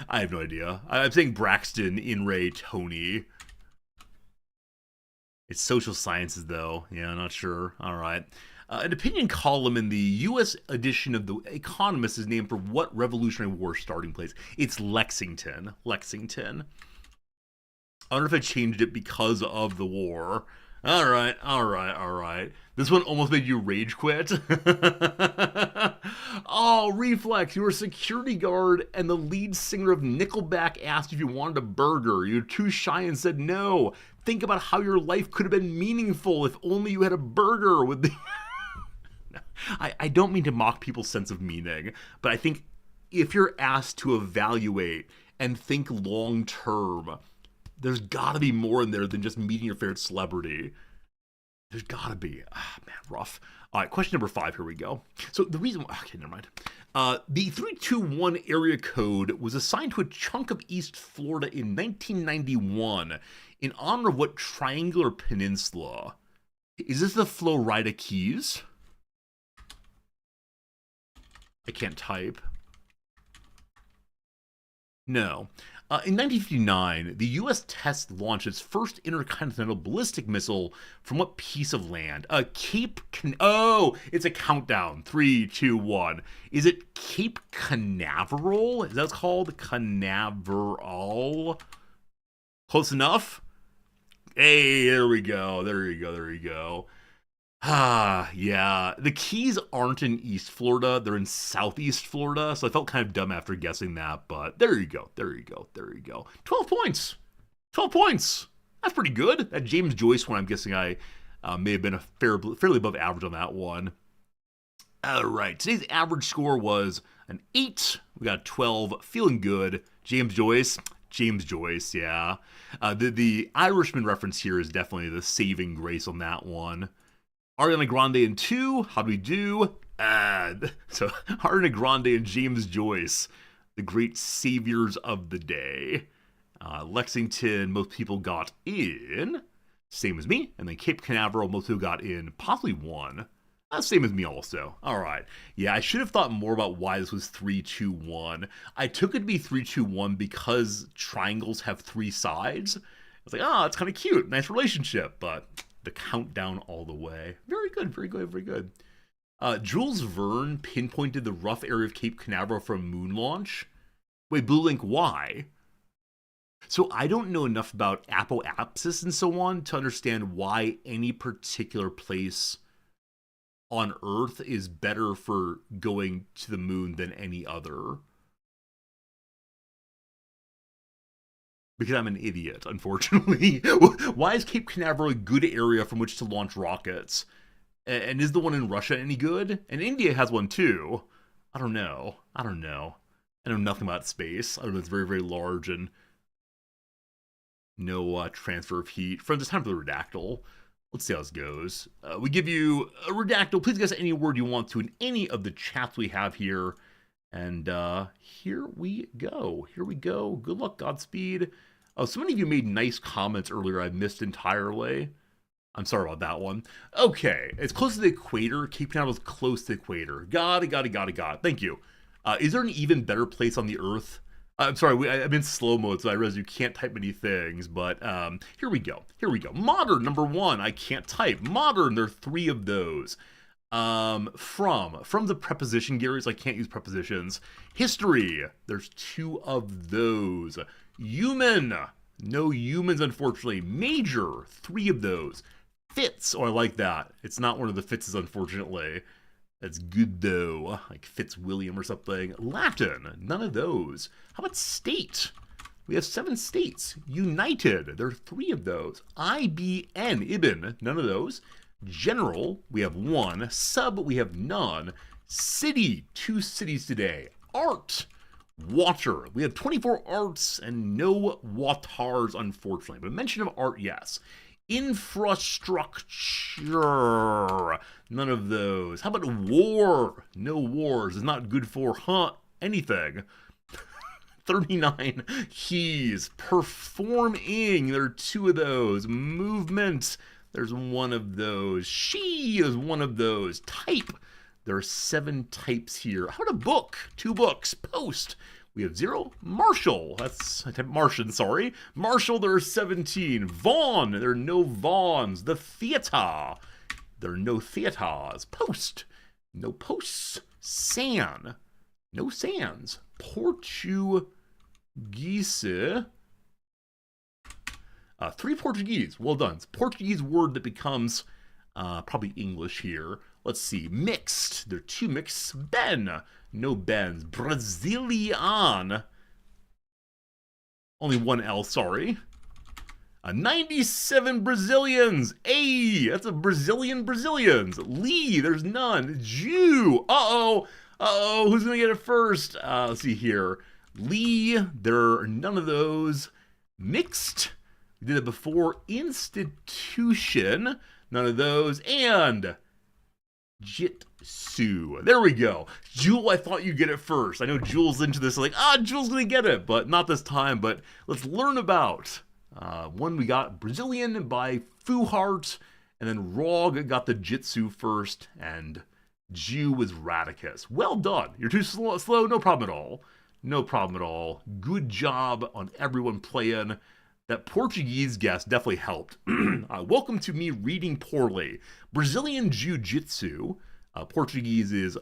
I have no idea. I'm saying Braxton, in Ray, Tony. It's social sciences, though. Yeah, I'm not sure. All right. An opinion column in the U.S. edition of The Economist is named for what Revolutionary War starting place? It's Lexington. Lexington. I wonder if I changed it because of the war. All right, all right, all right. This one almost made you rage quit. Oh, Reflex, you were a security guard and the lead singer of Nickelback asked if you wanted a burger. You were too shy and said no. Think about how your life could have been meaningful if only you had a burger with the... I don't mean to mock people's sense of meaning, but I think if you're asked to evaluate and think long term, there's gotta be more in there than just meeting your favorite celebrity. There's gotta be. Ah, man, rough. All right, question number 5, here we go. So the reason, okay, never mind. The 321 area code was assigned to a chunk of East Florida in 1991 in honor of what triangular peninsula? Is this the Florida Keys? I can't type. No. In 1959, the U.S. test launched its first intercontinental ballistic missile from what piece of land? Oh, it's a countdown. 3, 2, 1. Is it Cape Canaveral? Is that what it's called? Canaveral? Close enough? Hey, there we go. There you go. There you go. Ah, yeah. The Keys aren't in East Florida. They're in Southeast Florida. So I felt kind of dumb after guessing that. But there you go. There you go. There you go. 12 points. 12 points. That's pretty good. That James Joyce one, I'm guessing I may have been a fairly above average on that one. All right. Today's average score was an 8. We got 12. Feeling good. James Joyce. James Joyce, yeah. The Irishman reference here is definitely the saving grace on that one. Ariana Grande in 2. How do we do? So Ariana Grande and James Joyce, the great saviors of the day. Lexington, most people got in. Same as me. And then Cape Canaveral, most people got in possibly 1. Same as me also. All right. Yeah, I should have thought more about why this was 3, 2, 1. I took it to be 3, 2, 1 because triangles have 3 sides. I was like, oh, it's kind of cute. Nice relationship. But the countdown all the way. Very good, very good, very good. Jules Verne pinpointed the rough area of Cape Canaveral for a moon launch. Wait, Blue Link, why? So I don't know enough about apoapsis and so on to understand why any particular place on Earth is better for going to the moon than any other. Because I'm an idiot, unfortunately. Why is Cape Canaveral a good area from which to launch rockets? And is the one in Russia any good? And India has one too. I don't know. I know nothing about space. I know it's very, very large and no transfer of heat. Friends, it's time for the redactyl. Let's see how this goes. We give you a redactyl. Please guess any word you want to in any of the chats we have here. And here we go. Here we go. Good luck, Godspeed. Oh, so many of you made nice comments earlier I missed entirely. I'm sorry about that one. Okay, it's close to the equator. Cape Canaveral is close to the equator. Got it. Thank you. Is there an even better place on the Earth? I'm sorry, I'm in slow mode, so I realize you can't type many things, but here we go. Modern, number 1, I can't type. Modern, there are 3 of those. From the preposition, Gary, so I can't use prepositions. History, there's 2 of those. Human, no humans, unfortunately. Major, 3 of those. Fitz, oh, I like that. It's not one of the Fitzes, unfortunately. That's good, though. Like Fitzwilliam or something. Latin, none of those. How about state? We have 7 states. United, there are 3 of those. IBN, Ibn, none of those. General, we have 1. Sub, we have none. City, 2 cities today. Art, water. We have 24 arts and no watars, unfortunately. But mention of art, yes. Infrastructure, none of those. How about war? No wars. Is not good for, anything. 39 keys. Performing, there are 2 of those. Movement, there's 1 of those. She is 1 of those. Type, there are 7 types here. How about a book? 2 books. Post, we have 0. Marshall, that's Martian, sorry. Marshall, there are 17. Vaughn, there are no Vaughns. The theater, there are no theaters. Post, no posts. San, no sands. Portuguese, 3 Portuguese, well done. It's a Portuguese word that becomes probably English here. Let's see, mixed, there are 2 mixed. Ben, no Bens. Brazilian, only 1 L, sorry. 97 Brazilians. Hey, that's a Brazilians. Lee, there's none. Jew, uh-oh, who's gonna get it first? Let's see here. Lee, there are none of those. Mixed, we did it before. Institution, none of those. And Jitsu, there we go. Jewel, I thought you'd get it first. I know Jewel's into this, like, Jewel's gonna get it, but not this time. But let's learn about one. We got Brazilian by Fuhart, and then Rog got the Jitsu first, and Jew was Radicus. Well done. You're too slow, no problem at all. No problem at all. Good job on everyone playing. That Portuguese guess definitely helped. Welcome to me reading poorly. Brazilian Jiu-Jitsu. Portuguese is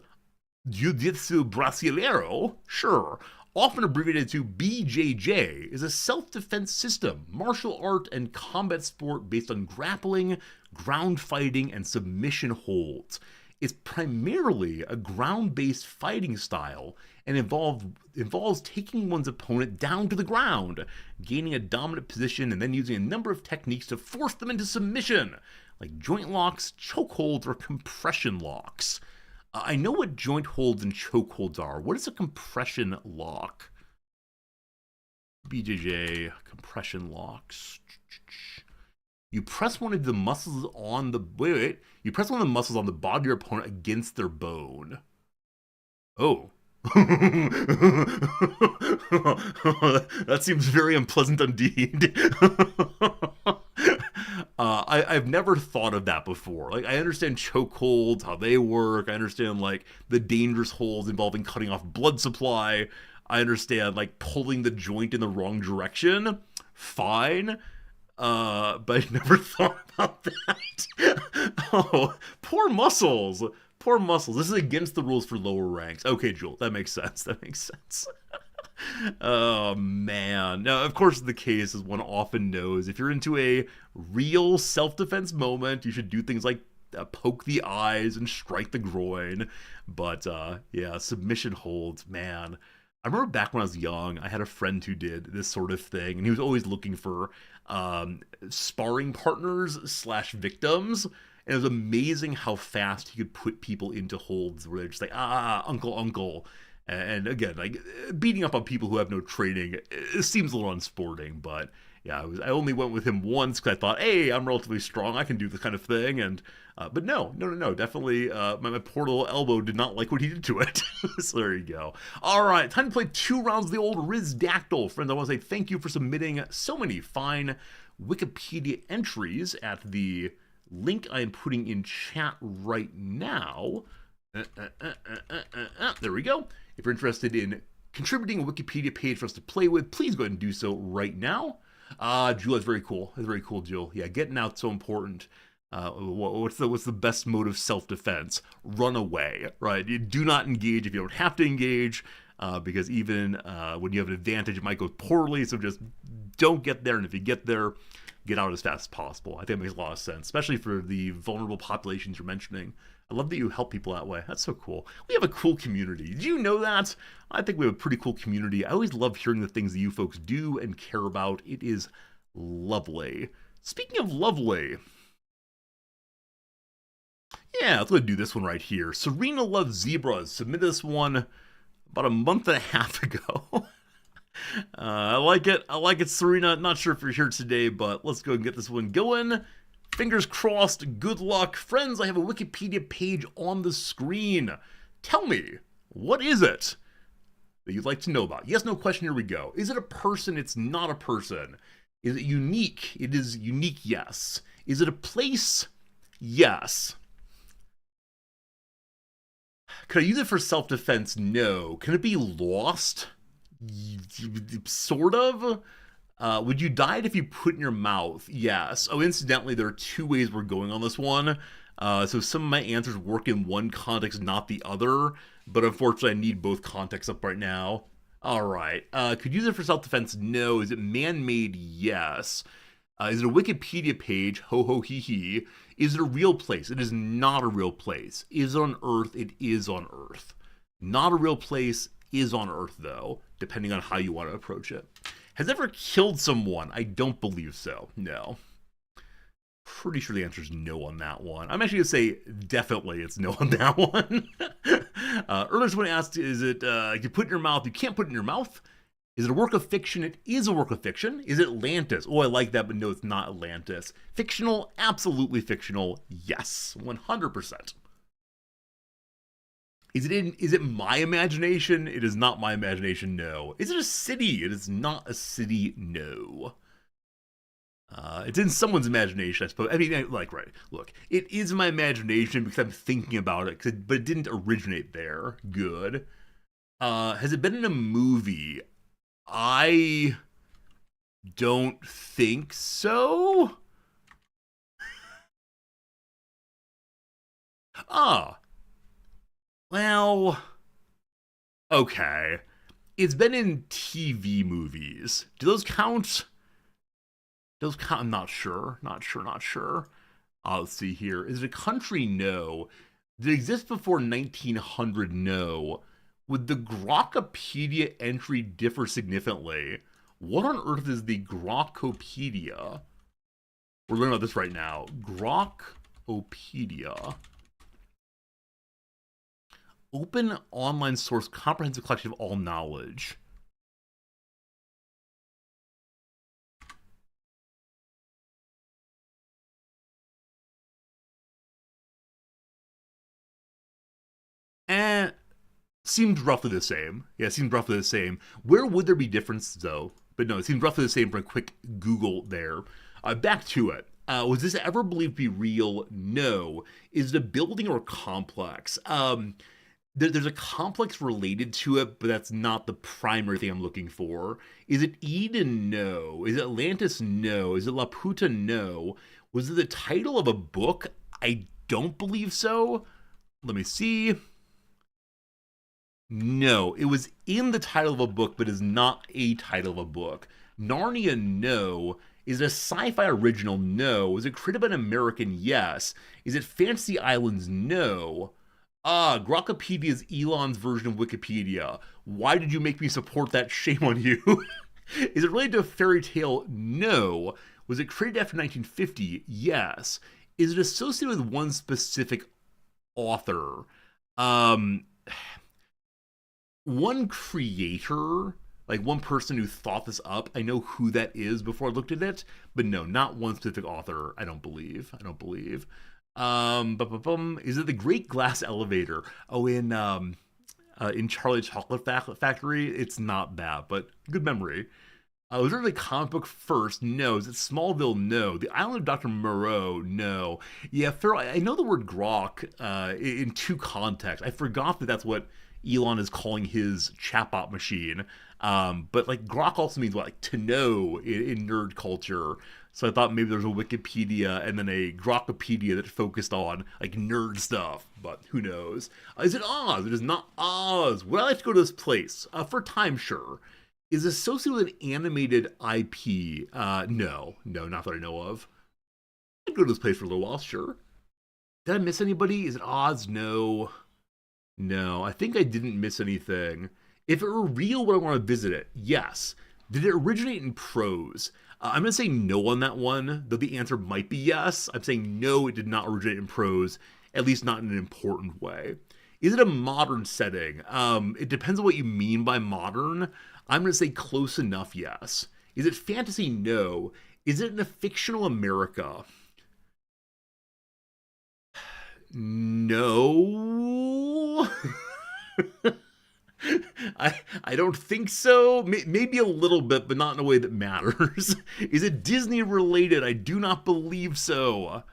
Jiu-Jitsu Brasileiro. Sure. Often abbreviated to BJJ, is a self-defense system, martial art, and combat sport based on grappling, ground fighting, and submission holds. It's primarily a ground-based fighting style and involves taking one's opponent down to the ground, gaining a dominant position, and then using a number of techniques to force them into submission, like joint locks, chokeholds, or compression locks. I know what joint holds and chokeholds are. What is a compression lock? BJJ, compression locks. You press one of the muscles on the You press one of the muscles on the body of your opponent against their bone. Oh. That seems very unpleasant indeed. I've never thought of that before. Like, I understand chokeholds, how they work. I understand, like, the dangerous holds involving cutting off blood supply. I understand, like, pulling the joint in the wrong direction. Fine. But I never thought about that. Oh, poor muscles. Poor muscles. This is against the rules for lower ranks. Okay, Jewel, that makes sense. That makes sense. Oh, man. Now, of course, the case, as one often knows, if you're into a real self-defense moment, you should do things like poke the eyes and strike the groin. But, yeah, submission holds, man. I remember back when I was young, I had a friend who did this sort of thing, and he was always looking for sparring partners / victims. And it was amazing how fast he could put people into holds where they're just like, uncle. And again, like, beating up on people who have no training, it seems a little unsporting, but yeah, I only went with him once because I thought, hey, I'm relatively strong, I can do this kind of thing, and but no, definitely, my poor little elbow did not like what he did to it. So there you go. All right, time to play 2 rounds of the old Rizdactyl. Friends, I want to say thank you for submitting so many fine Wikipedia entries at the link I am putting in chat right now. There we go. If you're interested in contributing a Wikipedia page for us to play with, please go ahead and do so right now. Jewel, that's very cool. That's very cool, Jewel. Yeah, getting out's so important. What's the best mode of self-defense? Run away, right? You do not engage if you don't have to engage, because even when you have an advantage, it might go poorly, so just don't get there, and if you get there, get out as fast as possible. I think it makes a lot of sense, especially for the vulnerable populations you're mentioning. I love that you help people that way. That's so cool. We have a cool community. Did you know that? I think we have a pretty cool community. I always love hearing the things that you folks do and care about. It is lovely. Speaking of lovely, yeah, let's go do this one right here. Serena Loves Zebras submitted this one about a month and a half ago. I like it. I like it, Serena. Not sure if you're here today, but let's go and get this one going. Fingers crossed. Good luck. Friends, I have a Wikipedia page on the screen. Tell me, what is it that you'd like to know about? Yes, no question. Here we go. Is it a person? It's not a person. Is it unique? It is unique, yes. Is it a place? Yes. Could I use it for self-defense? No. Can it be lost? Sort of. Would you die if you put in your mouth? Yes. Oh, incidentally, there are two ways we're going on this one. So some of my answers work in one context, not the other. But unfortunately, I need both contexts up right now. All right. Could use it for self-defense? No. Is it man-made? Yes. Is it a Wikipedia page? Ho ho hee hee. Is it a real place? It is not a real place. Is it on Earth? It is on Earth. Not a real place, is on Earth though, depending on how you want to approach it. Has it ever killed someone? I don't believe so. No. Pretty sure the answer is no on that one. I'm actually going to say definitely it's no on that one. Earlier someone asked, is it you put it in your mouth? You can't put it in your mouth. Is it a work of fiction? It is a work of fiction. Is it Atlantis? Oh, I like that, but no, it's not Atlantis. Fictional? Absolutely fictional. Yes, 100%. Is it my imagination? It is not my imagination, no. Is it a city? It is not a city, no. It's in someone's imagination, I suppose. I mean, like, right, look, it is my imagination because I'm thinking about it, but it didn't originate there. Good. Has it been in a movie? I don't think so. Well, okay. It's been in TV movies. Do those count? Those count? I'm not sure. Not sure. Let's see here. Is it a country? No. Did it exist before 1900? No. Would the Grokkopedia entry differ significantly? What on earth is the Grokkopedia? We're learning about this right now. Grokkopedia. Open online source comprehensive collection of all knowledge. Seems roughly the same. Yeah, it seems roughly the same. Where would there be difference, though? But no, it seems roughly the same for a quick Google there. Back to it. Was this ever believed to be real? No. Is it a building or a complex? There's a complex related to it, but that's not the primary thing I'm looking for. Is it Eden? No. Is it Atlantis? No. Is it Laputa? No. Was it the title of a book? I don't believe so. Let me see. No, it was in the title of a book, but is not a title of a book. Narnia? No. Is it a sci-fi original? No. Is it created by an American? Yes. Is it Fantasy Islands? No. Grokkopedia is Elon's version of Wikipedia. Why did you make me support that? Shame on you. Is it related to a fairy tale? No. Was it created after 1950? Yes. Is it associated with one specific author? One creator, like one person who thought this up. I know who that is before I looked at it, but no, not one specific author. I don't believe. Is it the Great Glass Elevator? Oh, in Charlie Chocolate Factory? It's not that, but good memory. Was it the comic book first? No. Is it Smallville? No. The Island of Dr. Moreau? No. Yeah, Pharaoh, I know the word grok in two contexts. I forgot that that's what Elon is calling his chatbot machine. But like grok also means what? Like to know in nerd culture. So I thought maybe there's a Wikipedia and then a Grokkopedia that focused on like nerd stuff, but who knows? Is it Oz? It is not Oz. Would I like to go to this place? For time, sure. is associated with an animated IP. No, not that I know of. I'd go to this place for a little while, sure. Did I miss anybody? Is it Oz? No. No, I think I didn't miss anything. If it were real, would I want to visit it? Yes. Did it originate in prose? I'm going to say no on that one, though the answer might be yes. I'm saying no, it did not originate in prose, at least not in an important way. Is it a modern setting? It depends on what you mean by modern. I'm going to say close enough, yes. Is it fantasy? No. Is it in a fictional America? No. I don't think so. Maybe a little bit, but not in a way that matters. Is it Disney related? I do not believe so.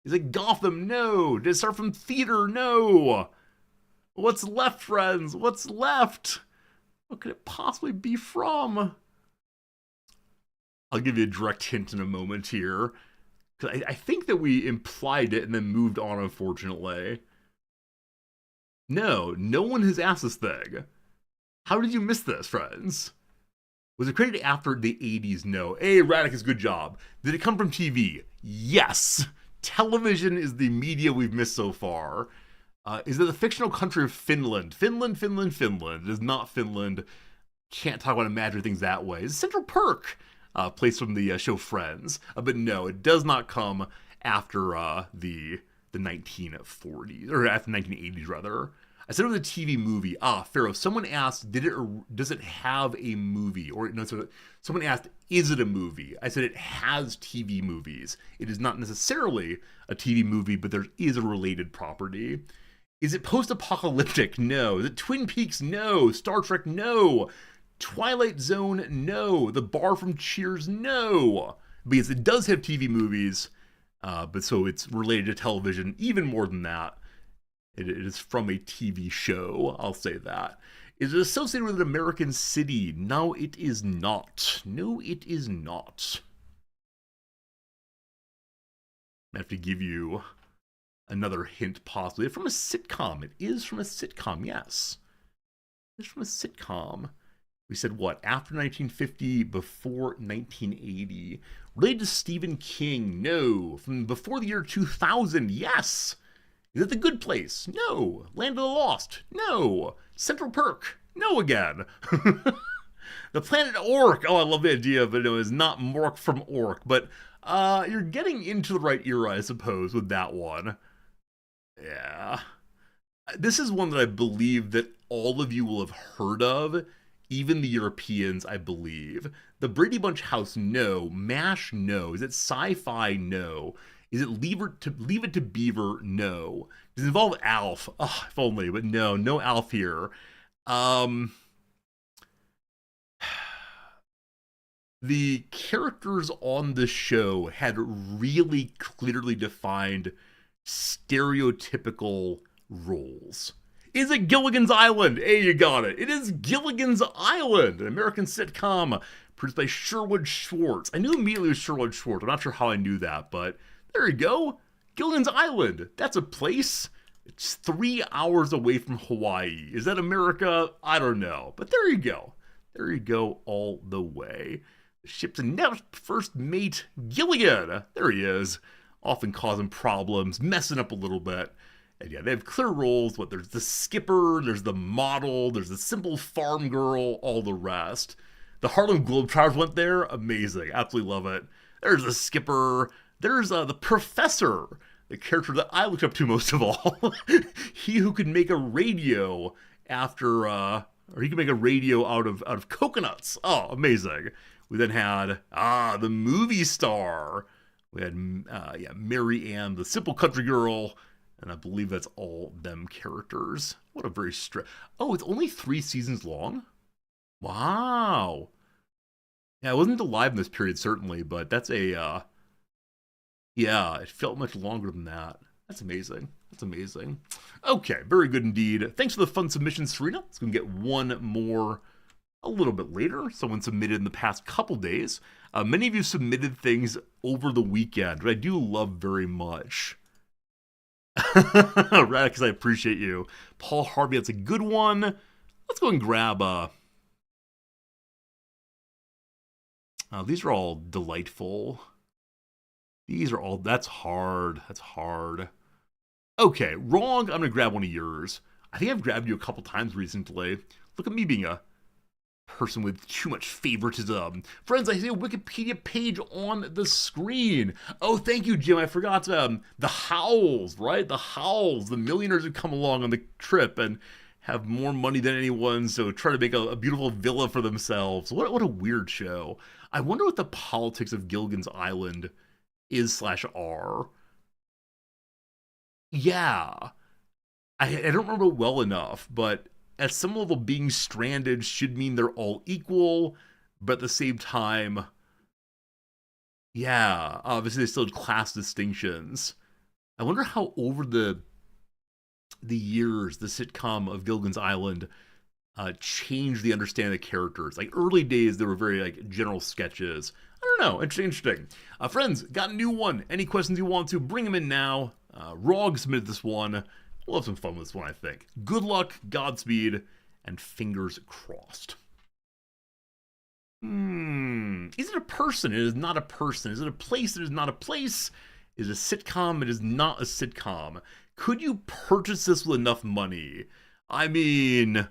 Is it Gotham? No. Did it start from theater? No. What's left, friends? What's left? What could it possibly be from? I'll give you a direct hint in a moment here. Because I think that we implied it and then moved on, unfortunately. No one has asked this thing. How did you miss this, friends? Was it created after the 80s? No. Hey, Radicus, good job. Did it come from TV? Yes. Television is the media we've missed so far. Is it the fictional country of Finland? Finland. It is not Finland. Can't talk about imaginary things that way. It's Central Perk, place from the show Friends. But no, it does not come after the 1940s, or after the 1980s, rather. I said it was a TV movie. Pharaoh, someone asked, does it have a movie? Or no, so someone asked, is it a movie? I said it has TV movies. It is not necessarily a TV movie, but there is a related property. Is it post-apocalyptic? No. Is it Twin Peaks? No. Star Trek? No. Twilight Zone? No. The bar from Cheers? No. Because it does have TV movies, but so it's related to television even more than that. It is from a TV show, I'll say that. Is it associated with an American city? No, it is not. No, it is not. I have to give you another hint, possibly. From a sitcom. It is from a sitcom, yes. It's from a sitcom. We said what? After 1950, before 1980. Related to Stephen King? No. From before the year 2000? Yes. Is it The Good Place? No. Land of the Lost? No. Central Perk? No again. The Planet Orc? Oh, I love the idea, but it was not Mork from Orc. But you're getting into the right era, I suppose, with that one. Yeah. This is one that I believe that all of you will have heard of, even the Europeans, I believe. The Brady Bunch house? No. MASH? No. Is it sci-fi? No. Is it Leave It to Beaver? No. Does it involve Alf? Oh, if only, but no Alf here. The characters on the show had really clearly defined stereotypical roles. Is it Gilligan's Island? Hey, you got it. It is Gilligan's Island, an American sitcom produced by Sherwood Schwartz. I knew immediately it was Sherwood Schwartz. I'm not sure how I knew that, but there you go. Gilligan's Island. That's a place. It's 3 hours away from Hawaii. Is that America? I don't know. But there you go. There you go all the way. The ship's first mate, Gilligan. There he is. Often causing problems, messing up a little bit. And yeah, they have clear roles. There's the skipper, there's the model, there's the simple farm girl, all the rest. The Harlem Globetrotters went there. Amazing. Absolutely love it. There's the skipper. There's the professor, the character that I looked up to most of all. He who could make a radio after, or he could make a radio out of coconuts. Oh, amazing. We then had, the movie star. We had, Mary Ann, the simple country girl. And I believe that's all them characters. What a very Oh, it's only 3 seasons long? Wow. Yeah, I wasn't alive in this period, certainly, but that's a, yeah, it felt much longer than that. That's amazing. That's amazing. Okay, very good indeed. Thanks for the fun submissions, Serena. Let's go and get one more a little bit later. Someone submitted in the past couple days. Many of you submitted things over the weekend, which I do love very much. Radix, I appreciate you. Paul Harvey, that's a good one. Let's go and grab These are all delightful. These are all, that's hard. That's hard. Okay, wrong. I'm going to grab one of yours. I think I've grabbed you a couple times recently. Look at me being a person with too much favoritism. Friends, I see a Wikipedia page on the screen. Oh, thank you, Jim. I forgot the Howls, right? The Howls, the millionaires who come along on the trip and have more money than anyone, so try to make a beautiful villa for themselves. What a weird show. I wonder what the politics of Gilligan's Island is/are. Yeah. I don't remember it well enough, but at some level, being stranded should mean they're all equal, but at the same time, yeah, obviously they still had class distinctions. I wonder how over the years the sitcom of Gilligan's Island changed the understanding of the characters. Like early days, they were very like general sketches. I don't know, interesting. Friends, got a new one. Any questions you want to, bring them in now. Rog submitted this one. We'll have some fun with this one, I think. Good luck, Godspeed, and fingers crossed. Is it a person? It is not a person. Is it a place? It is not a place. Is it a sitcom? It is not a sitcom. Could you purchase this with enough money? I mean...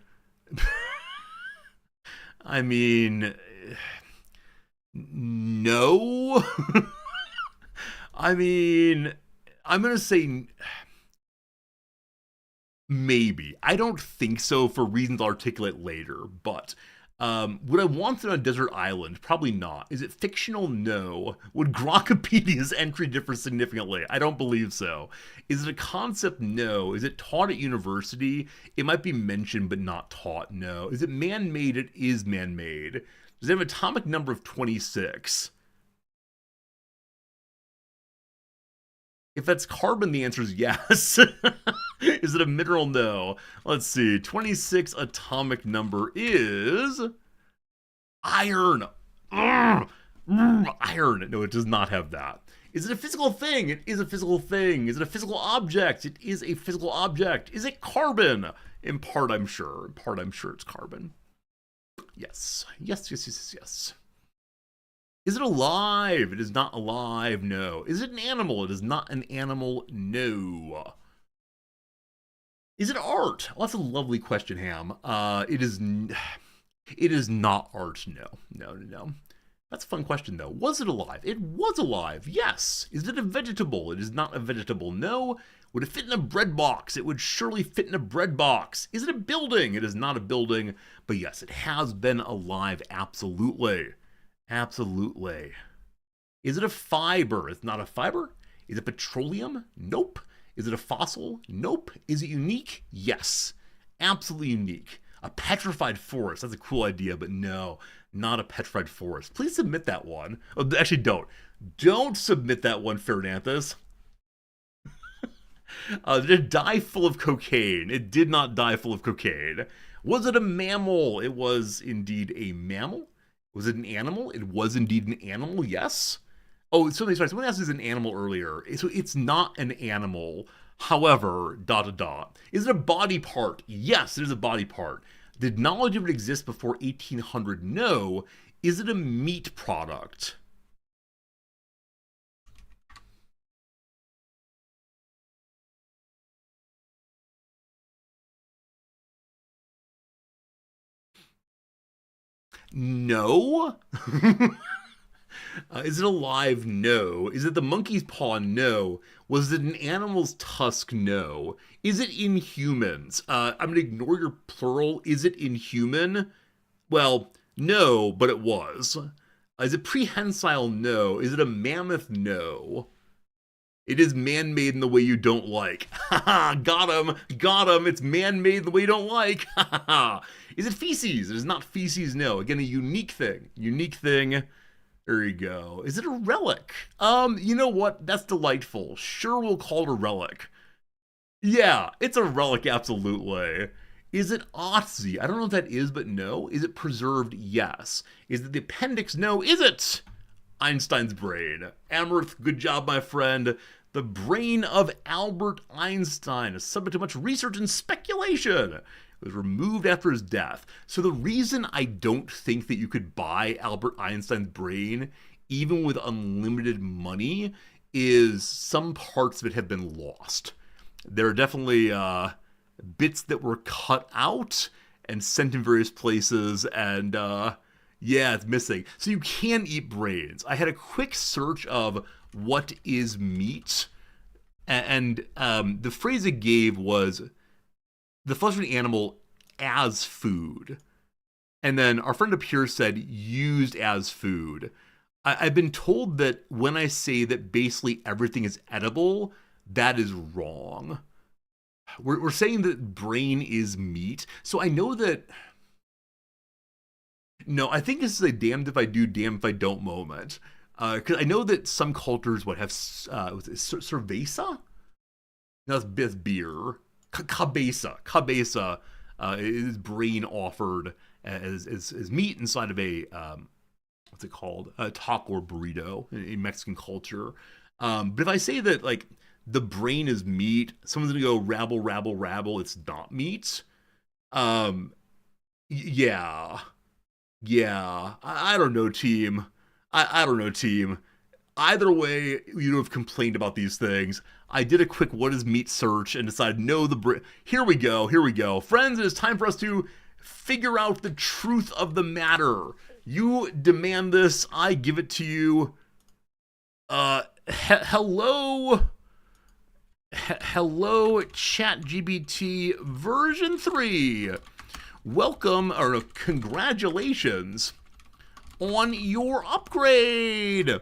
no? I mean, I'm going to say... maybe. I don't think so for reasons I'll articulate later, but would I want it on a desert island? Probably not. Is it fictional? No. Would Gronkopedia's entry differ significantly? I don't believe so. Is it a concept? No. Is it taught at university? It might be mentioned but not taught. No. Is it man-made? It is man-made. Does it have an atomic number of 26? If that's carbon, the answer is yes. Is it a mineral? No. Let's see. 26 atomic number is iron. Iron. No, it does not have that. Is it a physical thing? It is a physical thing. Is it a physical object? It is a physical object. Is it carbon? In part, I'm sure. In part, I'm sure it's carbon. Yes. Yes. Is it alive? It is not alive. No. Is it an animal? It is not an animal. No. Is it art? Well, that's a lovely question, Ham. It is not art. No. That's a fun question, though. Was it alive? It was alive. Yes. Is it a vegetable? It is not a vegetable. No. Would it fit in a bread box? It would surely fit in a bread box. Is it a building? It is not a building. But yes, it has been alive. Absolutely. Absolutely. Is it a fiber? It's not a fiber. Is it petroleum? Nope. Is it a fossil? Nope. Is it unique? Yes. Absolutely unique. A petrified forest. That's a cool idea, but no, not a petrified forest. Please submit that one. Oh, actually, don't. Don't submit that one, Fernanthus. Did it die full of cocaine? It did not die full of cocaine. Was it a mammal? It was indeed a mammal. Was it an animal? It was indeed an animal, yes. Oh, sorry. Someone asked is an animal earlier. So it's not an animal. However, ... Is it a body part? Yes, it is a body part. Did knowledge of it exist before 1800? No. Is it a meat product? No. Is it alive? No. Is it the monkey's paw? No. Was it an animal's tusk? No. Is it inhumans? I'm going to ignore your plural. Is it inhuman? Well, no, but it was. Is it prehensile? No. Is it a mammoth? No. It is man-made in the way you don't like. Ha got him. Got him. It's man-made in the way you don't like. Ha. Is it feces? It is not feces, no. Again, a unique thing. Unique thing. There you go. Is it a relic? You know what? That's delightful. Sure, we'll call it a relic. Yeah, it's a relic, absolutely. Is it Otzi? I don't know what that is, but no. Is it preserved? Yes. Is it the appendix? No. Is it Einstein's brain? Amherst, good job, my friend. The brain of Albert Einstein is subject to much research and speculation. It was removed after his death. So the reason I don't think that you could buy Albert Einstein's brain, even with unlimited money, is some parts of it have been lost. There are definitely bits that were cut out and sent in various places, and yeah, it's missing. So you can eat brains. I had a quick search of what is meat, and the phrase it gave was the flesh of an animal as food. And then our friend up here said used as food. I've been told that when I say that basically everything is edible, that is wrong. We're saying that brain is meat. So I know that... No, I think this is a damned if I do, damned if I don't moment. Because I know that some cultures would have cerveza? No, that's beer. Cabeza is brain offered as meat inside of a what's it called? A taco or burrito in Mexican culture. But if I say that like the brain is meat, someone's gonna go rabble, rabble, rabble. It's not meat. Yeah. I don't know, team. I don't know, team. Either way, you have complained about these things. I did a quick what is meat search and decided no, here we go. Friends, it is time for us to figure out the truth of the matter. You demand this, I give it to you. Hello ChatGPT version 3. Welcome, or no, congratulations on your upgrade.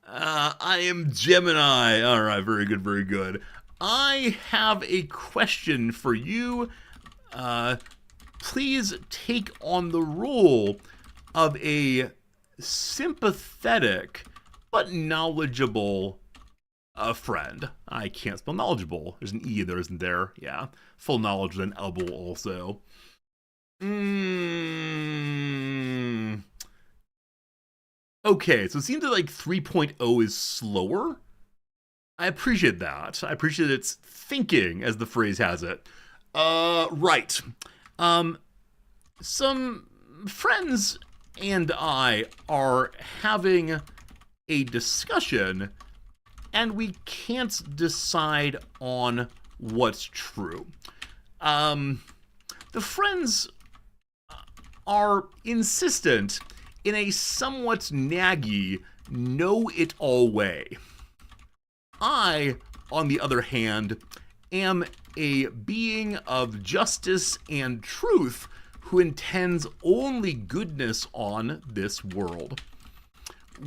I am Gemini. All right, very good, very good. I have a question for you. Please take on the role of a sympathetic but knowledgeable friend. I can't spell knowledgeable. There's an E there, isn't there? Yeah. Full knowledge with an elbow also. Okay, so it seems that like 3.0 is slower. I appreciate that. I appreciate its thinking, as the phrase has it. Right. Some friends and I are having a discussion, and we can't decide on what's true. The friends are insistent in a somewhat naggy, know-it-all way. I, on the other hand, am a being of justice and truth who intends only goodness on this world.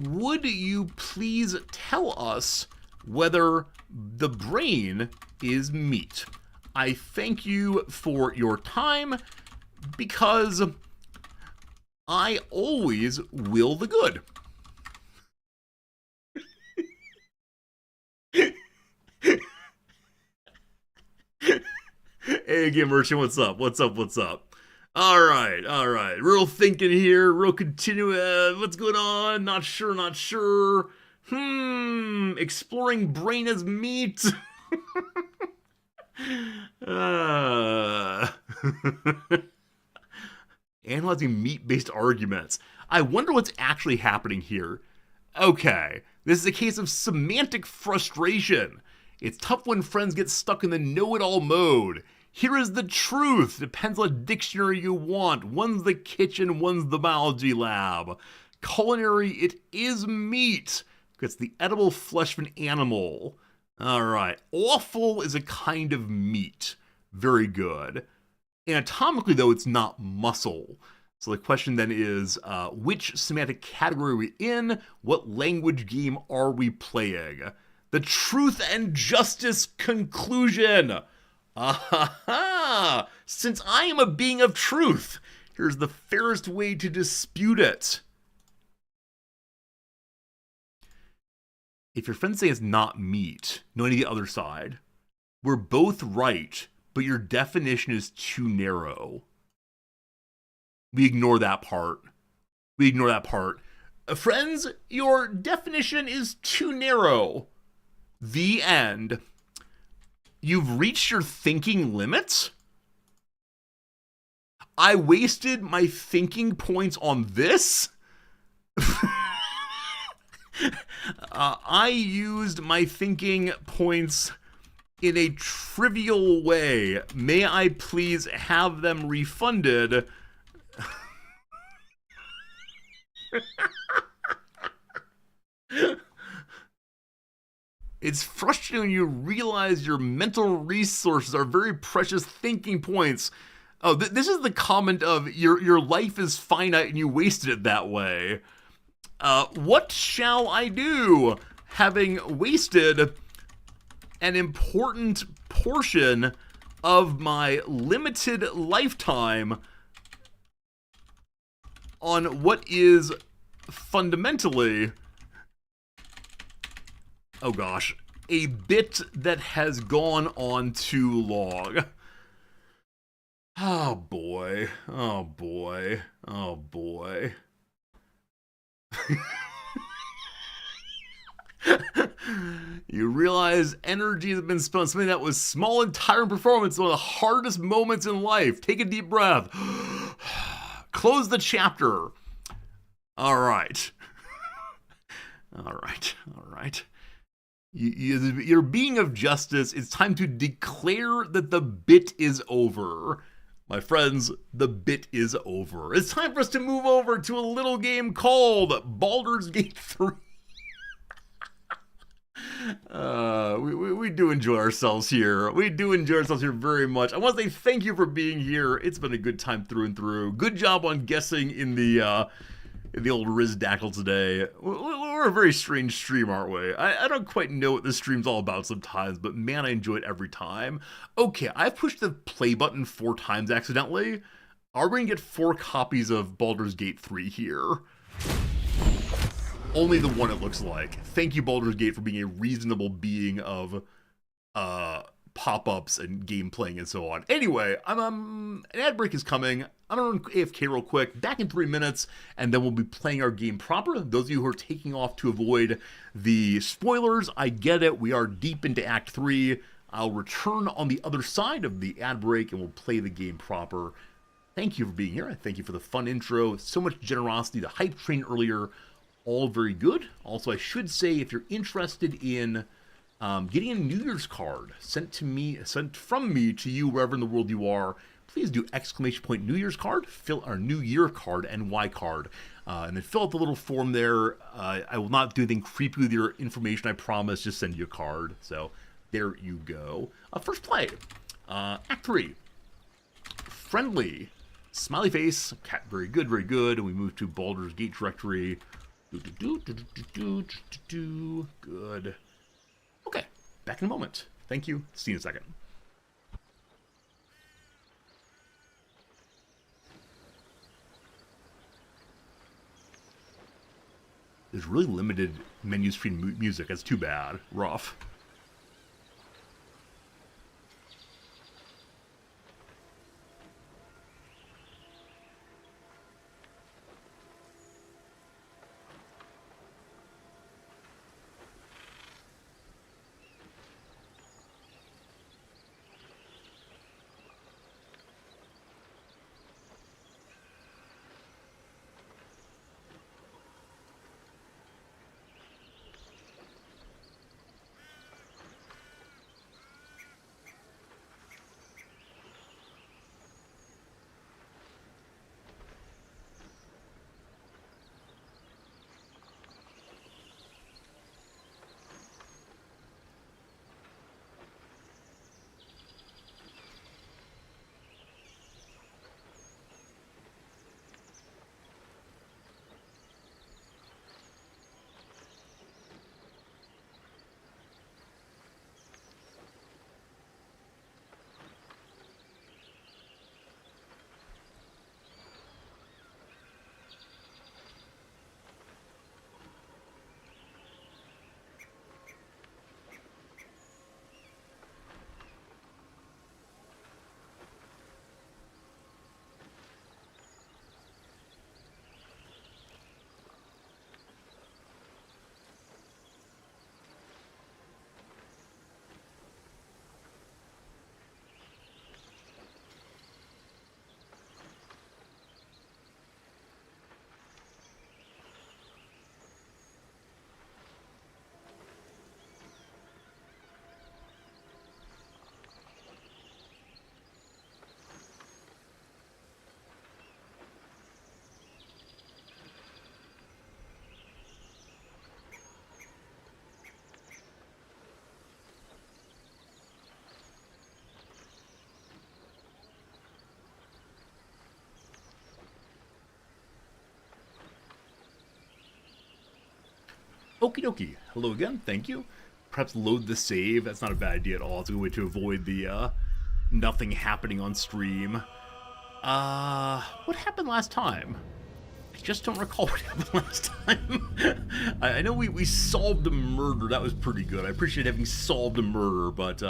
Would you please tell us whether the brain is meat? I thank you for your time, because I always will the good. Hey again, Merchant, what's up? All right. Real thinking here, real continue. What's going on? Not sure. Exploring brain as meat. Analyzing meat-based arguments. I wonder what's actually happening here. Okay, this is a case of semantic frustration. It's tough when friends get stuck in the know-it-all mode. Here is the truth. Depends on what dictionary you want. One's the kitchen, one's the biology lab. Culinary, it is meat. It's the edible flesh of an animal. All right. Offal is a kind of meat. Very good. Anatomically, though, it's not muscle. So the question then is, which semantic category are we in? What language game are we playing? The truth and justice conclusion. Aha! Since I am a being of truth, here's the fairest way to dispute it. If your friends say it's not meat, knowing the other side, we're both right, but your definition is too narrow. We ignore that part. We ignore that part. Friends, your definition is too narrow. The end. You've reached your thinking limits? I wasted my thinking points on this? I used my thinking points in a trivial way. May I please have them refunded? It's frustrating when you realize your mental resources are very precious thinking points. Oh, this is the comment of your life is finite and you wasted it that way. What shall I do, having wasted an important portion of my limited lifetime on what is fundamentally, oh gosh, a bit that has gone on too long. Oh boy, oh boy, oh boy. You realize energy has been spent on something that was small and tiring performance, one of the hardest moments in life. Take a deep breath. Close the chapter. All right. All right. All right. You're being of justice. It's time to declare that the bit is over. My friends, the bit is over. It's time for us to move over to a little game called Baldur's Gate 3. We do enjoy ourselves here. We do enjoy ourselves here very much. I want to say thank you for being here. It's been a good time through and through. Good job on guessing in the old Rizdactyl today. We're a very strange stream, aren't we? I don't quite know what this stream's all about sometimes, but man, I enjoy it every time. Okay, I've pushed the play button 4 times accidentally. Are we gonna get 4 copies of Baldur's Gate 3 here? Only the one, it looks like. Thank you, Baldur's Gate, for being a reasonable being of pop-ups and game playing and so on. Anyway, an ad break is coming. I'm gonna run AFK real quick, back in 3 minutes, and then we'll be playing our game proper. Those of you who are taking off to avoid the spoilers, I get it. We are deep into Act 3. I'll return on the other side of the ad break, and we'll play the game proper. Thank you for being here. I thank you for the fun intro. So much generosity. The hype train earlier, all very good. Also, I should say, if you're interested in getting a New Year's card sent from me to you wherever in the world you are, please do ! New Year's card, fill our New Year card, NY card, and then fill out the little form there. I will not do anything creepy with your information, I promise. Just send you a card. So there you go. First play, Act 3. Friendly, smiley face, cat, very good, very good. And we move to Baldur's Gate directory. Good. Okay, back in a moment. Thank you. See you in a second. There's really limited menu screen music. That's too bad. Rough. Okie dokie. Hello again. Thank you. Perhaps load the save. That's not a bad idea at all. It's a good way to avoid the nothing happening on stream. What happened last time? I just don't recall what happened last time. I know we solved a murder. That was pretty good. I appreciate having solved a murder, but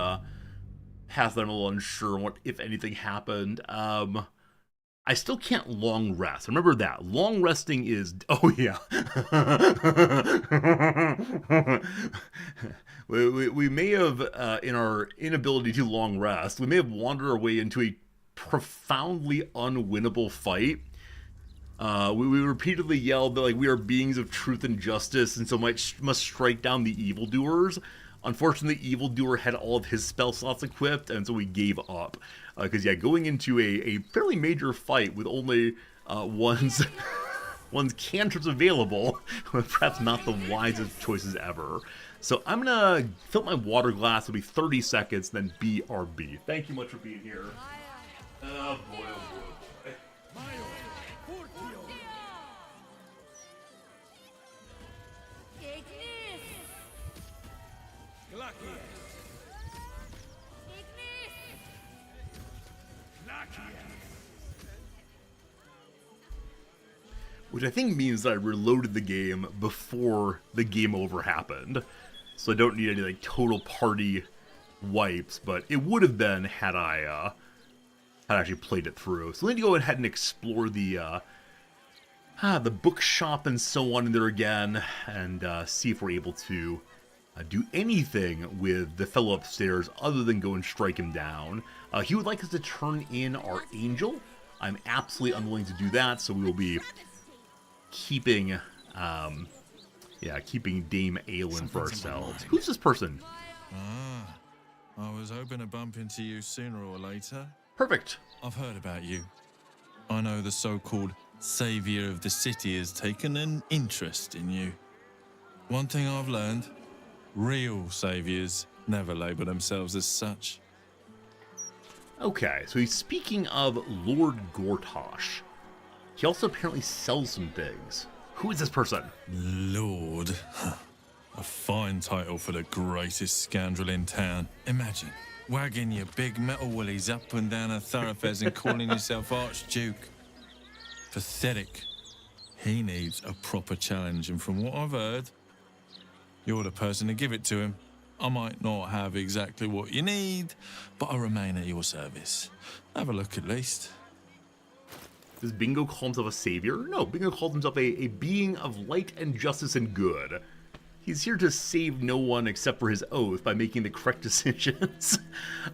past that I'm a little unsure on what, if anything, happened. I still can't long rest. Remember that. Long resting is... Oh, yeah. we may have, in our inability to long rest, we may have wandered our way into a profoundly unwinnable fight. We repeatedly yelled that, like, we are beings of truth and justice, and so must strike down the evildoers. Unfortunately, evildoer had all of his spell slots equipped, and so we gave up. Because, yeah, going into a fairly major fight with only one's cantrips available was perhaps not the wisest choices ever. So I'm going to fill up my water glass. It'll be 30 seconds, then BRB. Thank you much for being here. Oh, boy, oh, boy, oh, boy. Which I think means that I reloaded the game before the game over happened. So I don't need any, like, total party wipes, but it would have been had I actually played it through. So let me go ahead and explore the bookshop and so on in there again, and see if we're able to do anything with the fellow upstairs other than go and strike him down. He would like us to turn in our angel. I'm absolutely unwilling to do that, so we will be keeping Dame Aelin for ourselves. Who's this person? I was hoping to bump into you sooner or later. Perfect. I've heard about you. I know the so-called savior of the city has taken an interest in you. One thing I've learned, real saviors never label themselves as such. Okay, so he's speaking of Lord Gortosh. He also apparently sells some things. Who is this person? Lord. A fine title for the greatest scoundrel in town. Imagine, wagging your big metal willies up and down a thoroughfares and calling yourself Archduke. Pathetic. He needs a proper challenge, and from what I've heard, you're the person to give it to him. I might not have exactly what you need, but I remain at your service. Have a look at least. Does Bingo call himself a savior? No, Bingo calls himself a being of light and justice and good. He's here to save no one except for his oath by making the correct decisions.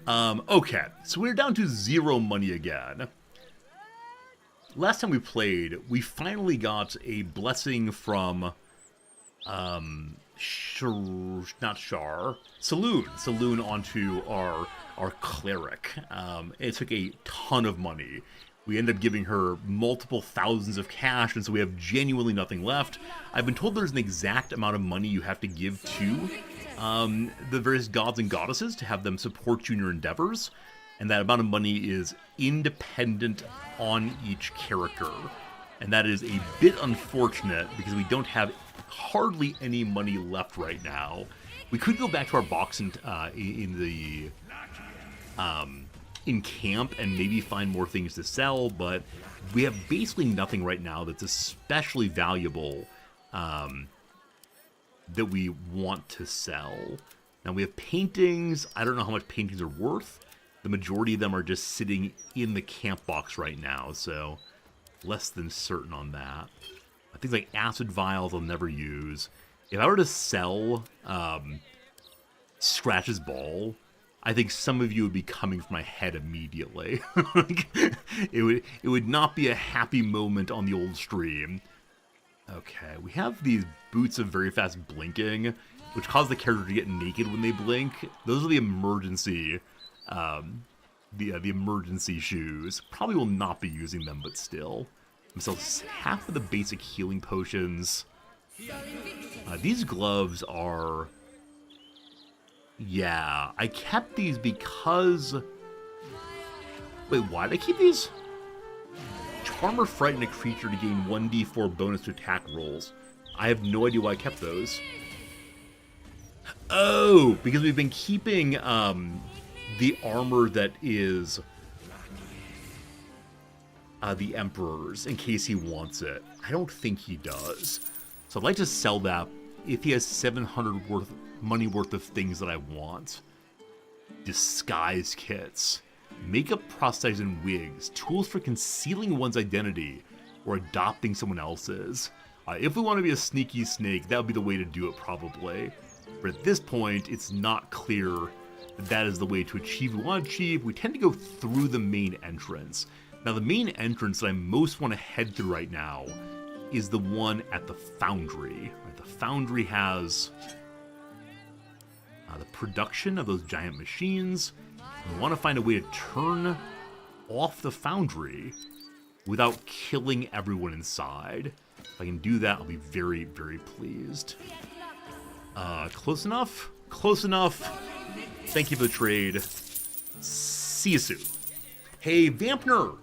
Okay, so we're down to 0 money again. Last time we played, we finally got a blessing from, Saloon onto our cleric. It took a ton of money. We end up giving her multiple thousands of cash, and so we have genuinely nothing left. I've been told there's an exact amount of money you have to give to the various gods and goddesses to have them support you in your endeavors, and that amount of money is independent on each character. And that is a bit unfortunate because we don't have hardly any money left right now. We could go back to our box in camp and maybe find more things to sell, but we have basically nothing right now that's especially valuable that we want to sell. Now we have paintings. I don't know how much paintings are worth. The majority of them are just sitting in the camp box right now, so less than certain on that. Things like acid vials I'll never use. If I were to sell Scratch's Ball, I think some of you would be coming for my head immediately. it would not be a happy moment on the old stream. Okay, we have these boots of very fast blinking, which cause the character to get naked when they blink. Those are the emergency, the emergency shoes. Probably will not be using them, but still. So half of the basic healing potions. These gloves are... Yeah, I kept these because... Wait, why did I keep these? Charm or frighten a creature to gain 1d4 bonus to attack rolls. I have no idea why I kept those. Oh, because we've been keeping the armor that is the Emperor's in case he wants it. I don't think he does. So I'd like to sell that if he has 700 money worth of things that I want. Disguise kits, makeup prosthetics and wigs, tools for concealing one's identity or adopting someone else's. If we want to be a sneaky snake, that would be the way to do it probably. But at this point, it's not clear that that is the way to achieve what we want to achieve. We tend to go through the main entrance. Now, the main entrance that I most want to head through right now is the one at the Foundry. The Foundry has the production of those giant machines. We want to find a way to turn off the Foundry without killing everyone inside. If I can do that, I'll be very, very pleased. Close enough? Close enough. Thank you for the trade. See you soon. Hey, Vampner!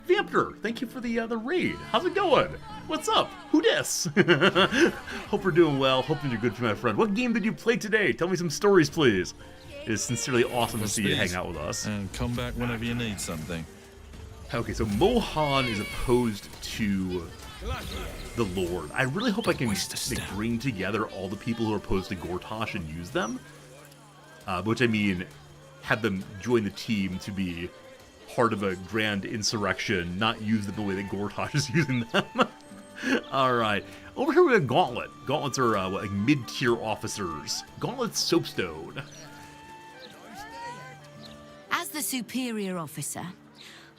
Vampner, thank you for the raid. How's it going? What's up? Who dis? Hope we're doing well. Hope you're good for my friend. What game did you play today? Tell me some stories, please. It is sincerely awesome to see you hang out with us. And come back whenever you need something. Okay, so Mohan is opposed to the Lord. I really hope I can bring together all the people who are opposed to Gortash and use them. Which I mean, have them join the team to be part of a grand insurrection, not use them the way that Gortash is using them. Alright, over here we have Gauntlet. Gauntlets are like mid-tier officers. Gauntlet's Soapstone. As the superior officer,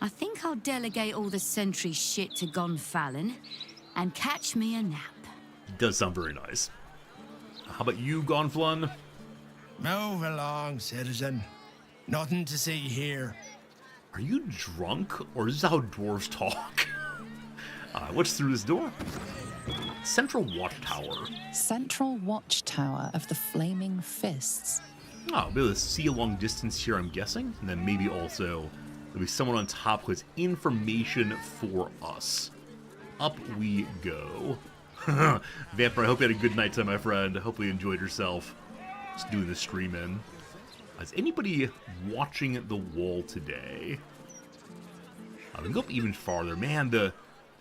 I think I'll delegate all the sentry shit to Gonfalon and catch me a nap. Does sound very nice. How about you, Gonfalon? Move along, citizen. Nothing to see here. Are you drunk, or is this how dwarves talk? What's through this door? Central Watchtower. Central Watchtower of the Flaming Fists. Oh, I'll be able to see a long distance here, I'm guessing. And then maybe also there'll be someone on top who has information for us. Up we go. Vampire, I hope you had a good night time, my friend. Hopefully you enjoyed yourself. Just doing the stream in. Is anybody watching the wall today? I can go up even farther. Man, the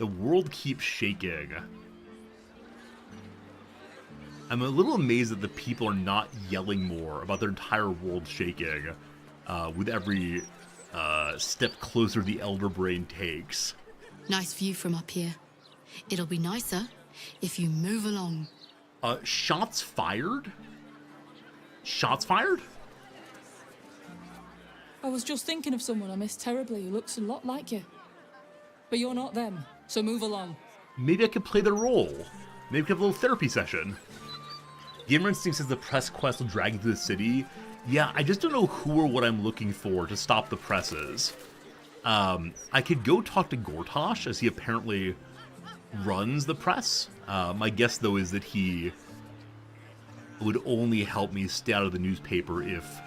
world keeps shaking. I'm a little amazed that the people are not yelling more about their entire world shaking with every step closer the Elder Brain takes. Nice view from up here. It'll be nicer if you move along. Shots fired? Shots fired? I was just thinking of someone I miss terribly who looks a lot like you. But you're not them, so move along. Maybe I could play the role. Maybe we could have a little therapy session. Gamer Instinct says the press quest will drag into the city. Yeah, I just don't know who or what I'm looking for to stop the presses. I could go talk to Gortash, as he apparently runs the press. My guess, though, is that he would only help me stay out of the newspaper if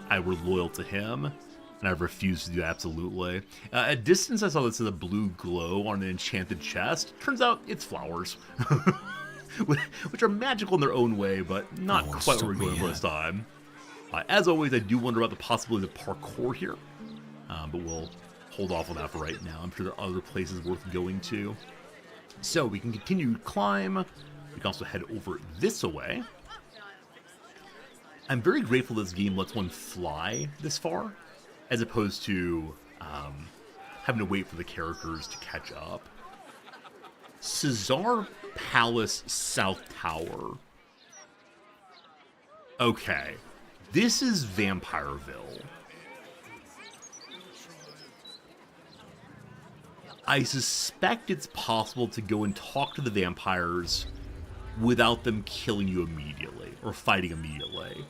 I were loyal to him, and I've refused to do that, absolutely. At distance, I saw this as a blue glow on an enchanted chest. Turns out it's flowers, which are magical in their own way, but not quite what we're going for this time. As always, I do wonder about the possibility of parkour here, but we'll hold off on that for right now. I'm sure there are other places worth going to. So we can continue to climb. We can also head over this way. I'm very grateful this game lets one fly this far, as opposed to having to wait for the characters to catch up. Caesar Palace South Tower. Okay, this is Vampireville. I suspect it's possible to go and talk to the vampires without them killing you immediately, or fighting immediately.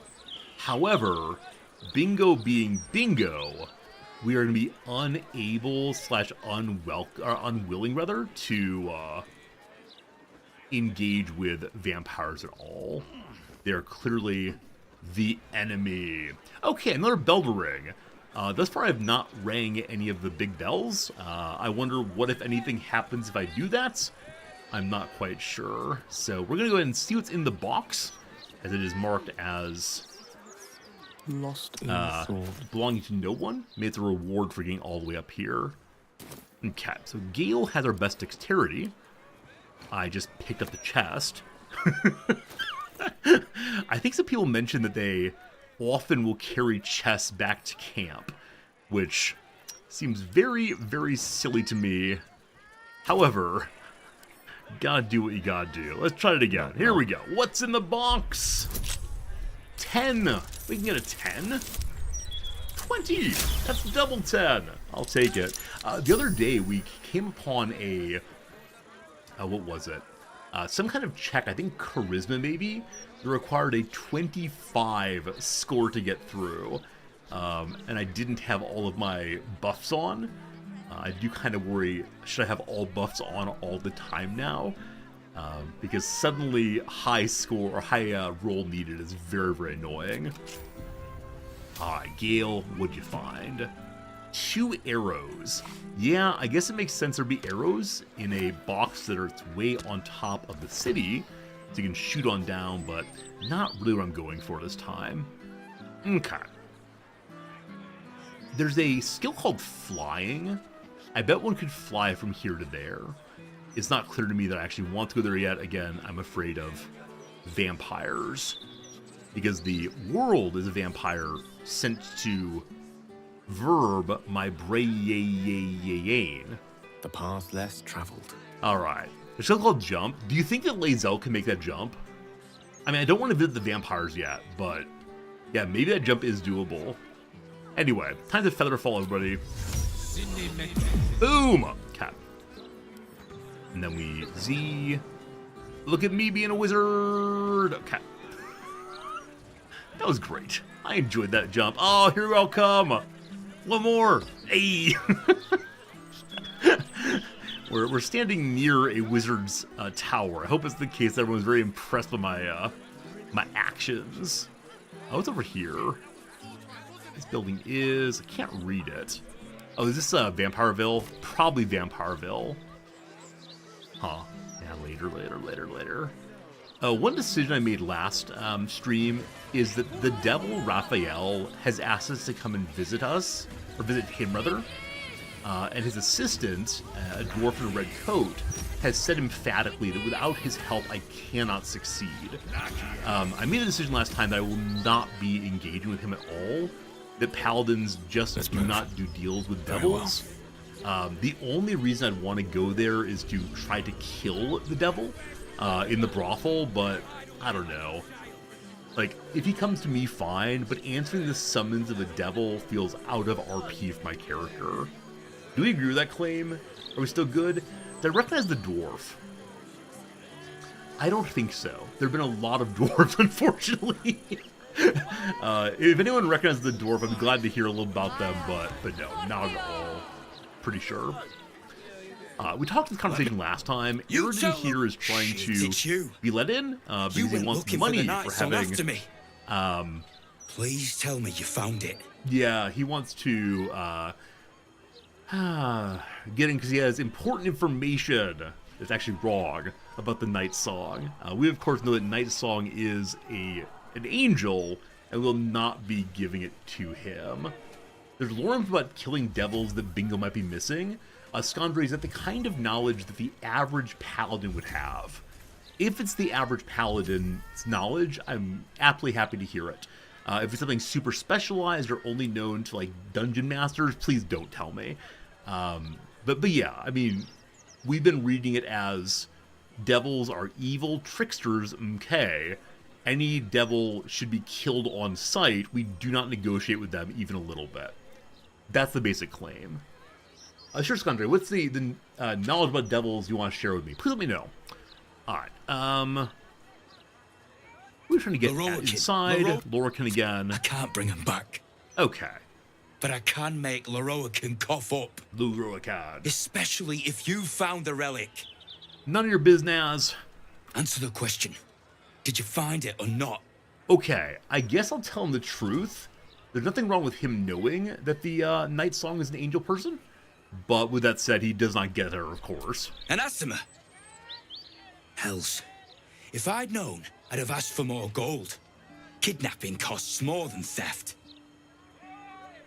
However, bingo being bingo, we are going to be unable / unwilling rather to engage with vampires at all. They're clearly the enemy. Okay, another Baldur ring. Thus far I have not rang any of the big bells. I wonder what, if anything, happens if I do that. I'm not quite sure. So we're going to go ahead and see what's in the box. as it is marked as Lost in thought. belonging to no one. Maybe it's a reward for getting all the way up here. Okay, so Gale has our best dexterity. I just picked up the chest. I think some people mentioned that they often will carry chests back to camp, which seems very, very silly to me. However, gotta do what you gotta do. Let's try it again. Here we go. What's in the box? 10. We can get a 10. 20. That's double 10. I'll take it. The other day, we came upon a... what was it? Some kind of check, I think charisma maybe, that required a 25 score to get through. And I didn't have all of my buffs on. I do kind of worry, should I have all buffs on all the time now? Because suddenly high score or high roll needed is very, very annoying. Alright, Gale, what'd you find? 2 arrows. Yeah, I guess it makes sense there'd be arrows in a box that are way on top of the city, so you can shoot on down, but not really what I'm going for this time. Okay. There's a skill called flying. I bet one could fly from here to there. It's not clear to me that I actually want to go there yet. Again, I'm afraid of vampires, because the world is a vampire sent to verb my brain. The path less traveled. Alright. There's something called jump. Do you think that Lae'zel can make that jump? I mean, I don't want to visit the vampires yet, but yeah, maybe that jump is doable. Anyway, time to Featherfall, everybody. Boom! Cat. And then we Z. Look at me being a wizard! Okay. That was great. I enjoyed that jump. Oh, here we all come! One more! Hey! We're standing near a wizard's tower. I hope it's the case that everyone's very impressed with my my actions. Oh, it's over here. This building is... I can't read it. Oh, is this Vampireville? Probably Vampireville. Huh. Yeah, later. One decision I made last stream is that the devil Raphael has asked us to come and visit us, or visit him rather, and his assistant, a dwarf in a red coat, has said emphatically that without his help I cannot succeed. I made a decision last time that I will not be engaging with him at all, that paladins just do not do deals with devils. The only reason I'd want to go there is to try to kill the devil in the brothel, but I don't know. Like, if he comes to me, fine, but answering the summons of the devil feels out of RP for my character. Do we agree with that claim? Are we still good? Did I recognize the dwarf? I don't think so. There have been a lot of dwarves, unfortunately. If anyone recognizes the dwarf, I'm glad to hear a little about them, but no, not at all. Pretty sure. We talked in the conversation last time. Iridan here is trying to be let in because he wants money for having. Me. Please tell me you found it. Yeah, he wants to get in because he has important information that's actually wrong about the Night Song. We of course know that Night Song is an angel and will not be giving it to him. There's lore about killing devils that Bingo might be missing. Skandre, is that the kind of knowledge that the average paladin would have? If it's the average paladin's knowledge, I'm aptly happy to hear it. If it's something super specialized or only known to like dungeon masters, please don't tell me. But yeah, I mean, we've been reading it as devils are evil tricksters, okay. Any devil should be killed on sight. We do not negotiate with them even a little bit. That's the basic claim. Sure, Skandre, what's the knowledge about devils you want to share with me? Please let me know. Alright, we're trying to get inside. Lorcan again. I can't bring him back. Okay. But I can make Loroakan cough up. Loroakan. Especially if you found the relic. None of your business. Answer the question. Did you find it or not? Okay, I guess I'll tell him the truth. There's nothing wrong with him knowing that the Night Song is an angel person. But with that said, he does not get her, of course. Anathema! Hells. If I'd known I'd have asked for more gold. Kidnapping costs more than theft.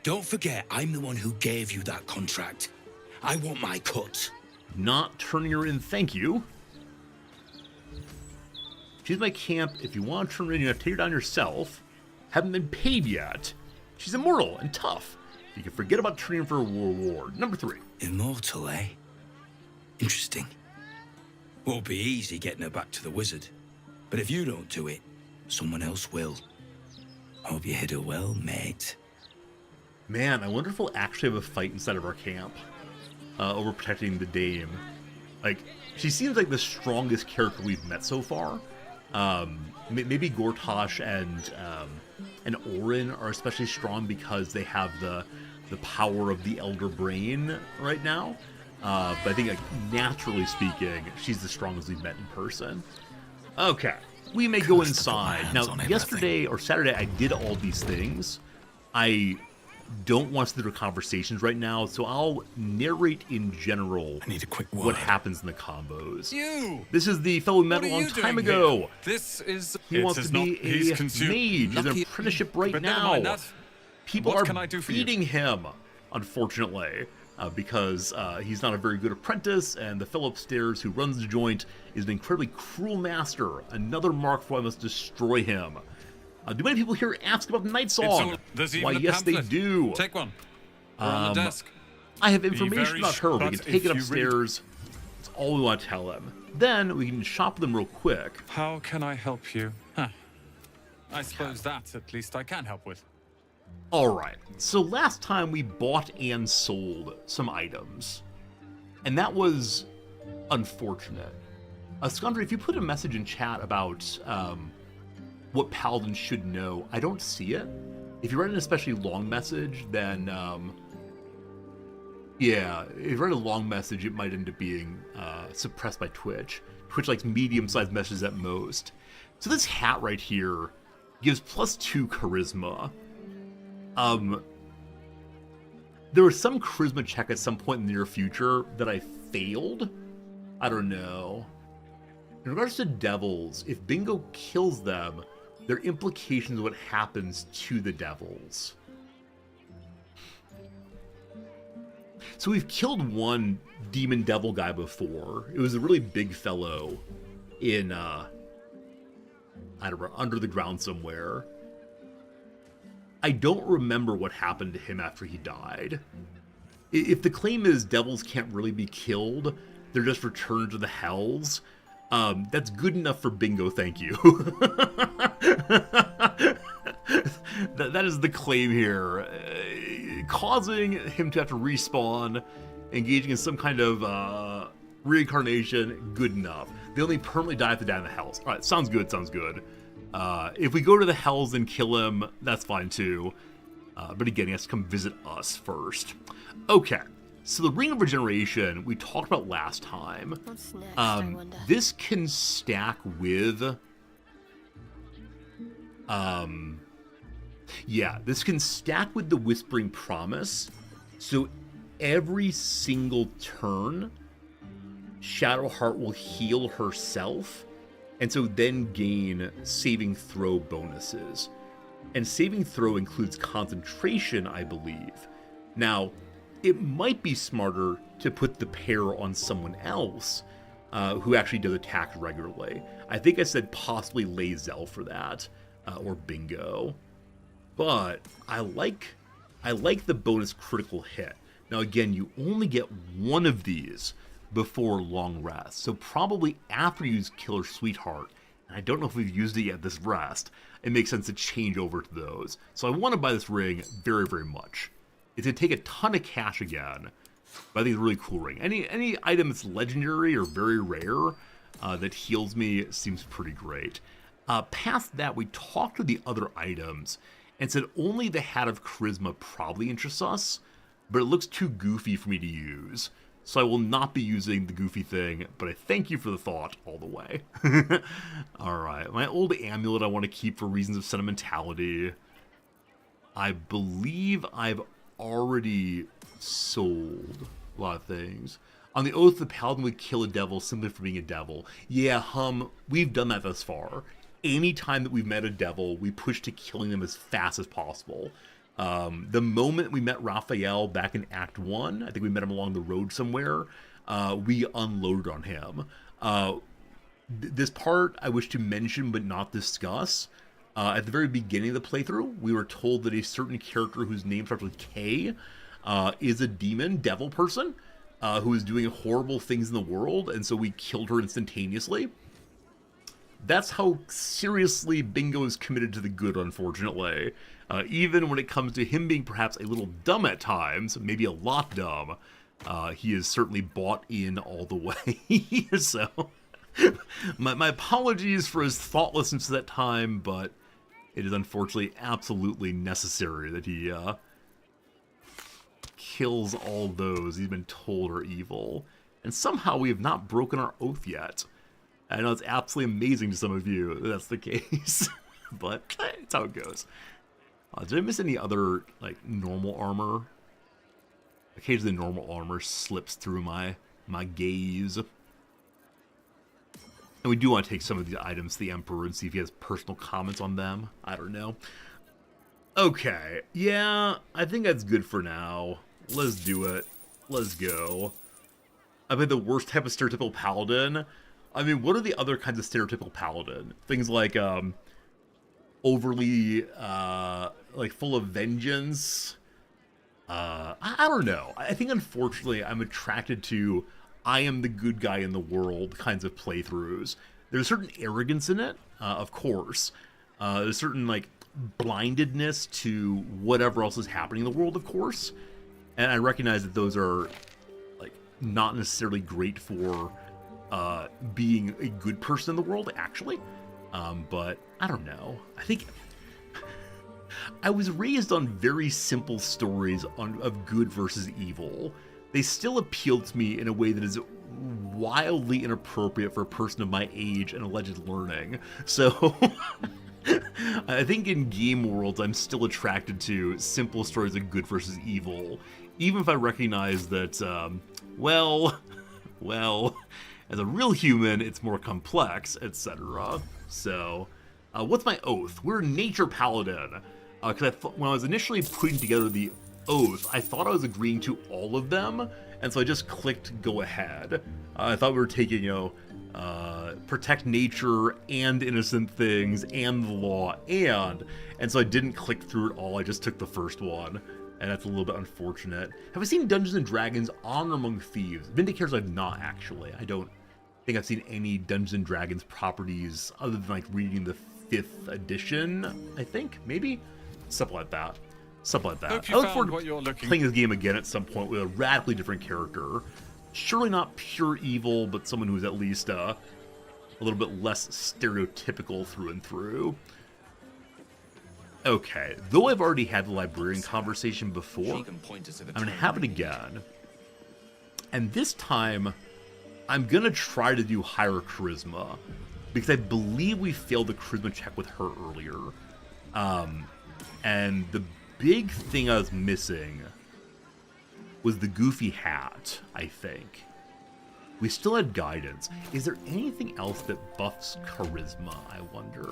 Don't forget, I'm the one who gave you that contract. I want my cut. Not turning her in, thank you. She's my camp. If you want to turn her in, you have to take her down yourself. Haven't been paid yet. She's immortal and tough. You can forget about turning in for a reward. Number 3. Immortal, eh? Interesting. Won't be easy getting her back to the wizard. But if you don't do it, someone else will. Hope you hit her well, mate. Man, I wonder if we'll actually have a fight inside of our camp over protecting the dame. Like, she seems like the strongest character we've met so far. Maybe Gortash and Orin are especially strong because they have the power of the Elder Brain right now. But I think, like, naturally speaking, she's the strongest we've met in person. Okay, we may go inside. Now, yesterday or Saturday, I did all these things. I don't want to sit through conversations right now, so I'll narrate in general I need a quick word. what happens in the combos. You! This is the fellow we met a long time ago. This is... He wants to be a mage. He's an apprenticeship right now. People What are can I do for you? beating him, unfortunately, because he's not a very good apprentice, and the fellow upstairs who runs the joint is an incredibly cruel master. Another mark for I must destroy him. Do many people here ask about the Night Song? There's even Why, a yes, they pamphlet. do. Take one. We're on the desk. I have Be information very about her. We but can if take it you read- upstairs. That's all we want to tell him. Then we can shop them real quick. How can I help you? Huh. I suppose that, at least, I can help with. Alright, so last time we bought and sold some items. And that was unfortunate. Skundry, if you put a message in chat about what Paladins should know, I don't see it. If you write an especially long message, then, yeah, if you write a long message, it might end up being suppressed by Twitch. Twitch likes medium-sized messages at most. So this hat right here gives +2 charisma. There was some charisma check at some point in the near future that I failed. I don't know. In regards to devils, if Bingo kills them, there are implications of what happens to the devils. So we've killed one demon devil guy before. It was a really big fellow in, I don't know, under the ground somewhere. I don't remember what happened to him after he died. If the claim is devils can't really be killed, they're just returned to the hells, that's good enough for Bingo, thank you. that is the claim here. Causing him to have to respawn, engaging in some kind of reincarnation, good enough. They only permanently die if they die in the hells. Alright, sounds good, sounds good. If we go to the hells and kill him, that's fine too. But again, he has to come visit us first. Okay, so the Ring of Regeneration we talked about last time. What's next, I wonder? This can stack with... yeah, this can stack with the Whispering Promise. So every single turn, Shadowheart will heal herself, and so then gain saving throw bonuses. And saving throw includes concentration, I believe. Now, it might be smarter to put the pair on someone else who actually does attacks regularly. I think I said possibly Lae'zel for that, or Bingo. But I like the bonus critical hit. Now again, you only get one of these before long rest. So probably after you use Killer Sweetheart, and I don't know if we've used it yet this rest, it makes sense to change over to those. So I want to buy this ring very, very much. It's going to take a ton of cash again, but I think it's a really cool ring. Any item that's legendary or very rare that heals me seems pretty great. Past that, we talked to the other items and said only the Hat of Charisma probably interests us, but it looks too goofy for me to use. So I will not be using the goofy thing, but I thank you for the thought all the way. Alright, my old amulet I want to keep for reasons of sentimentality. I believe I've already sold a lot of things. On the oath, the paladin would kill a devil simply for being a devil. Yeah, we've done that thus far. any time that we've met a devil, we push to killing them as fast as possible. The moment we met Raphael back in Act 1, I think we met him along the road somewhere, we unloaded on him. This part I wish to mention but not discuss. At the very beginning of the playthrough, we were told that a certain character whose name starts with K is a demon, devil person, who is doing horrible things in the world, and so we killed her instantaneously. That's how seriously Bingo is committed to the good, unfortunately. Even when it comes to him being perhaps a little dumb at times, maybe a lot dumb, he is certainly bought in all the way. So, my apologies for his thoughtlessness at that time, but it is unfortunately absolutely necessary that he kills all those he's been told are evil. And somehow we have not broken our oath yet. I know it's absolutely amazing to some of you that that's the case, but it's how it goes. Did I miss any other, like, normal armor? Occasionally normal armor slips through my gaze. And we do want to take some of these items to the Emperor and see if he has personal comments on them. I don't know. Okay, yeah, I think that's good for now. Let's do it. Let's go. I mean, the worst type of stereotypical paladin. I mean, what are the other kinds of stereotypical paladin? Things like, overly, like, full of vengeance. I don't know. I think, unfortunately, I'm attracted to I am the good guy in the world kinds of playthroughs. There's a certain arrogance in it, of course. There's a certain, like, blindedness to whatever else is happening in the world, of course. And I recognize that those are, like, not necessarily great for being a good person in the world, actually. But I don't know. I think I was raised on very simple stories of good versus evil. They still appeal to me in a way that is wildly inappropriate for a person of my age and alleged learning. So I think in game worlds, I'm still attracted to simple stories of good versus evil, even if I recognize that, well, as a real human, it's more complex, etc. So, what's my oath? We're Nature Paladin. Because when I was initially putting together the oath, I thought I was agreeing to all of them, and so I just clicked go ahead. I thought we were taking, protect nature and innocent things and the law and so I didn't click through it all. I just took the first one, and that's a little bit unfortunate. Have I seen Dungeons and Dragons Honor Among Thieves? Vindicator's I've not, actually. I don't think I've seen any Dungeons and Dragons properties other than, like, reading the 5th edition, I think, maybe? Something like that. Something like that. Hope I you look found forward what to you're looking playing this game again at some point with a radically different character. Surely not pure evil, but someone who's at least a little bit less stereotypical through and through. Okay, though I've already had the librarian conversation before, I'm going to have it again. And this time, I'm going to try to do higher charisma, because I believe we failed the charisma check with her earlier. And the big thing I was missing was the goofy hat, I think. We still had guidance. Is there anything else that buffs charisma, I wonder?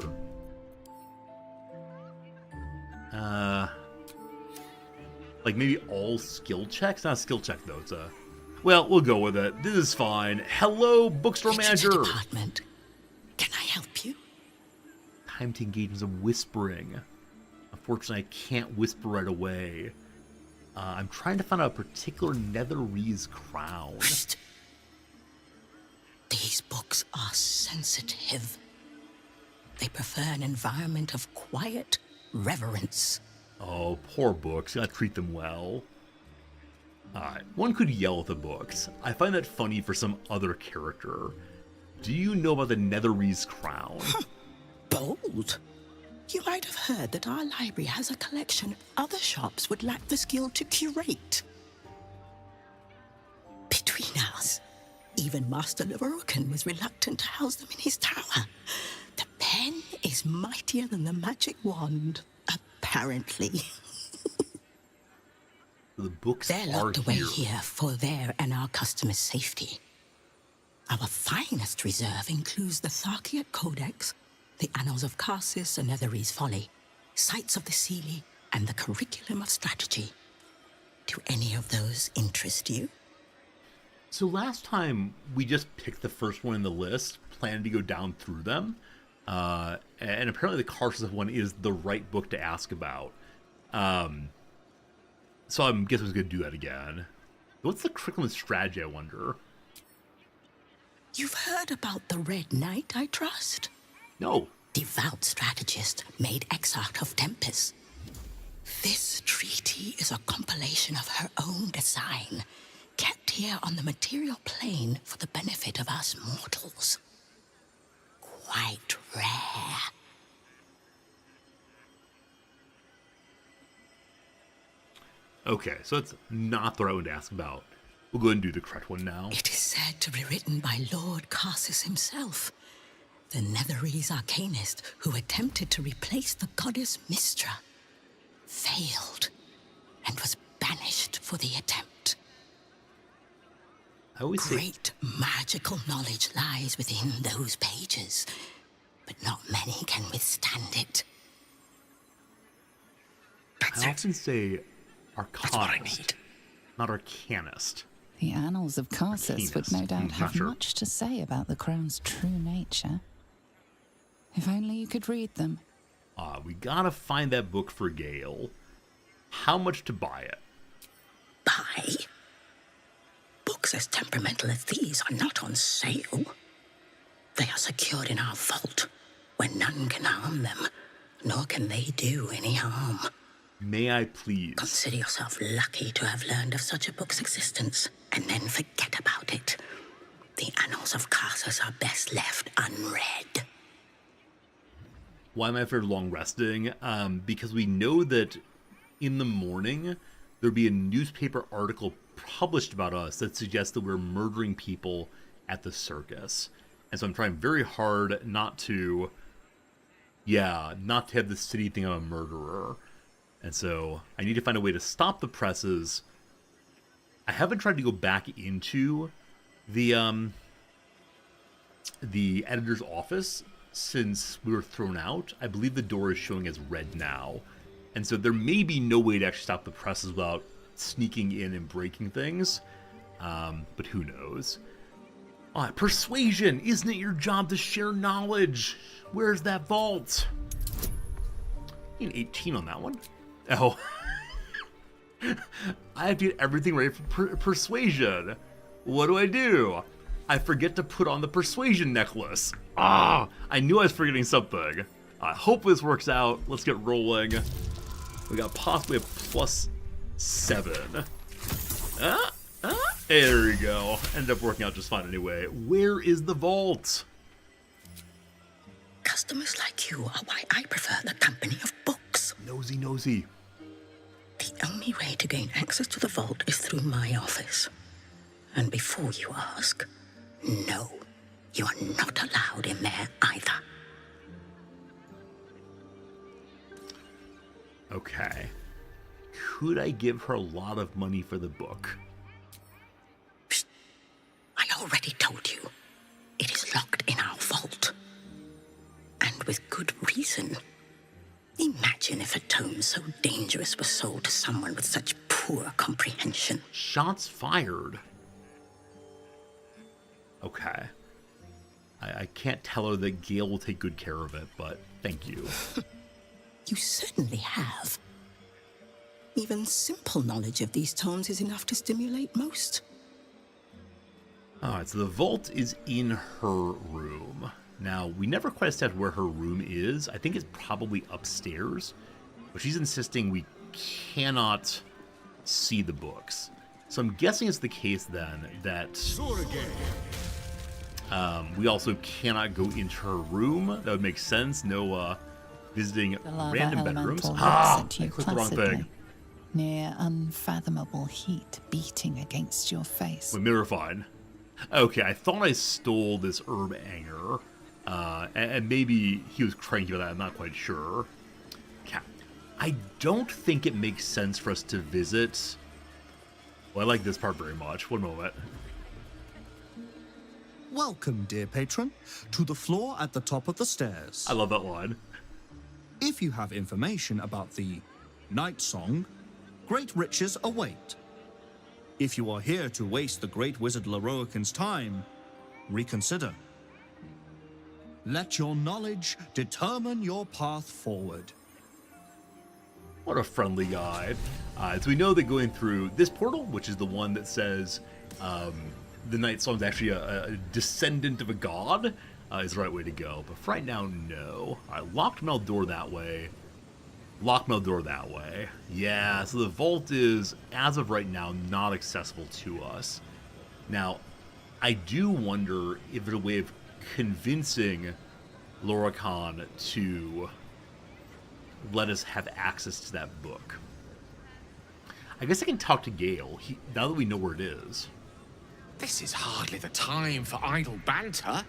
Like maybe all skill checks? Not a skill check, though. It's a... Well, we'll go with it. This is fine. Hello, bookstore manager. Department. Can I help you? Time to engage in some whispering. Unfortunately, I can't whisper right away. I'm trying to find out a particular Netherese crown. Psst. These books are sensitive. They prefer an environment of quiet reverence. Oh, poor books. Gotta treat them well. Alright, one could yell at the books. I find that funny for some other character. Do you know about the Netherese crown? Bold. You might have heard that our library has a collection other shops would lack the skill to curate. Between us, even Master Leverokan was reluctant to house them in his tower. The pen is mightier than the magic wand, apparently. The books They're are locked away here. here for their and our customers' safety. Our finest reserve includes the Tharkiot Codex, The Annals of Carsis and Nethery's Folly, Sights of the Seelie, and the Curriculum of Strategy. Do any of those interest you? So last time, we just picked the first one in the list, planned to go down through them. And apparently the Carsis one is the right book to ask about. So I'm guessing I was going to do that again. What's the curriculum of strategy, I wonder? You've heard about the Red Knight, I trust? No. Devout strategist made exarch of Tempest. This treaty is a compilation of her own design, kept here on the material plane for the benefit of us mortals. Quite rare. Okay, so it's not the right one to ask about. We'll go ahead and do the correct one now. It is said to be written by Lord Carsis himself, the Netherese arcanist who attempted to replace the goddess Mystra, failed, and was banished for the attempt. I always say Great magical knowledge lies within those pages, but not many can withstand it. I often say arcanist, not arcanist. The Annals of Carsis would no doubt have much to say about the crown's true nature. If only you could read them. We gotta find that book for Gale. How much to buy it? Buy? Books as temperamental as these are not on sale. They are secured in our vault, where none can harm them, nor can they do any harm. May I please? Consider yourself lucky to have learned of such a book's existence, and then forget about it. The Annals of Carsis are best left unread. Why am I for long resting? Because we know that in the morning, there'll be a newspaper article published about us that suggests that we're murdering people at the circus. And so I'm trying very hard not to have the city think I'm a murderer. And so I need to find a way to stop the presses. I haven't tried to go back into the editor's office since we were thrown out. I believe the door is showing as red now. And so there may be no way to actually stop the presses without sneaking in and breaking things. But who knows? Persuasion! Isn't it your job to share knowledge? Where's that vault? You need 18 on that one. Oh. I have to get everything ready for persuasion. What do? I forget to put on the persuasion necklace. I knew I was forgetting something. Hope this works out. Let's get rolling. We got possibly a +7. There we go. Ended up working out just fine anyway. Where is the vault? Customers like you are why I prefer the company of books. Nosy. The only way to gain access to the vault is through my office. And before you ask, no, you are not allowed in there either. Okay. Could I give her a lot of money for the book? Psst. I already told you. It is locked in our vault. And with good reason. Imagine if a tome so dangerous was sold to someone with such poor comprehension. Shots fired. Okay. I can't tell her that Gale will take good care of it, but thank you. You certainly have. Even simple knowledge of these tomes is enough to stimulate most. Alright, so the vault is in her room. Now, we never quite established where her room is. I think it's probably upstairs. But she's insisting we cannot see the books. So I'm guessing it's the case then that we also cannot go into her room. That would make sense. No visiting random bedrooms. I clicked the wrong thing. Near unfathomable heat beating against your face. Wait, mirror fine. Okay, I thought I stole this herb anger. And maybe he was cranky about that, I'm not quite sure. Okay. I don't think it makes sense for us to visit. Well, I like this part very much. One moment. Welcome, dear patron, to the floor at the top of the stairs. I love that line. If you have information about the Night Song, great riches await. If you are here to waste the great wizard Leroican's time, reconsider. Let your knowledge determine your path forward. What a friendly guide. So we know that going through this portal, which is the one that says the Night Song is actually a descendant of a god, is the right way to go. But for right now, no. All right, locked Baldur that way. Lock Baldur that way. Yeah, so the vault is, as of right now, not accessible to us. Now, I do wonder if there's a way of convincing Lorikhan to let us have access to that book. I guess I can talk to Gale, now that we know where it is. This is hardly the time for idle banter.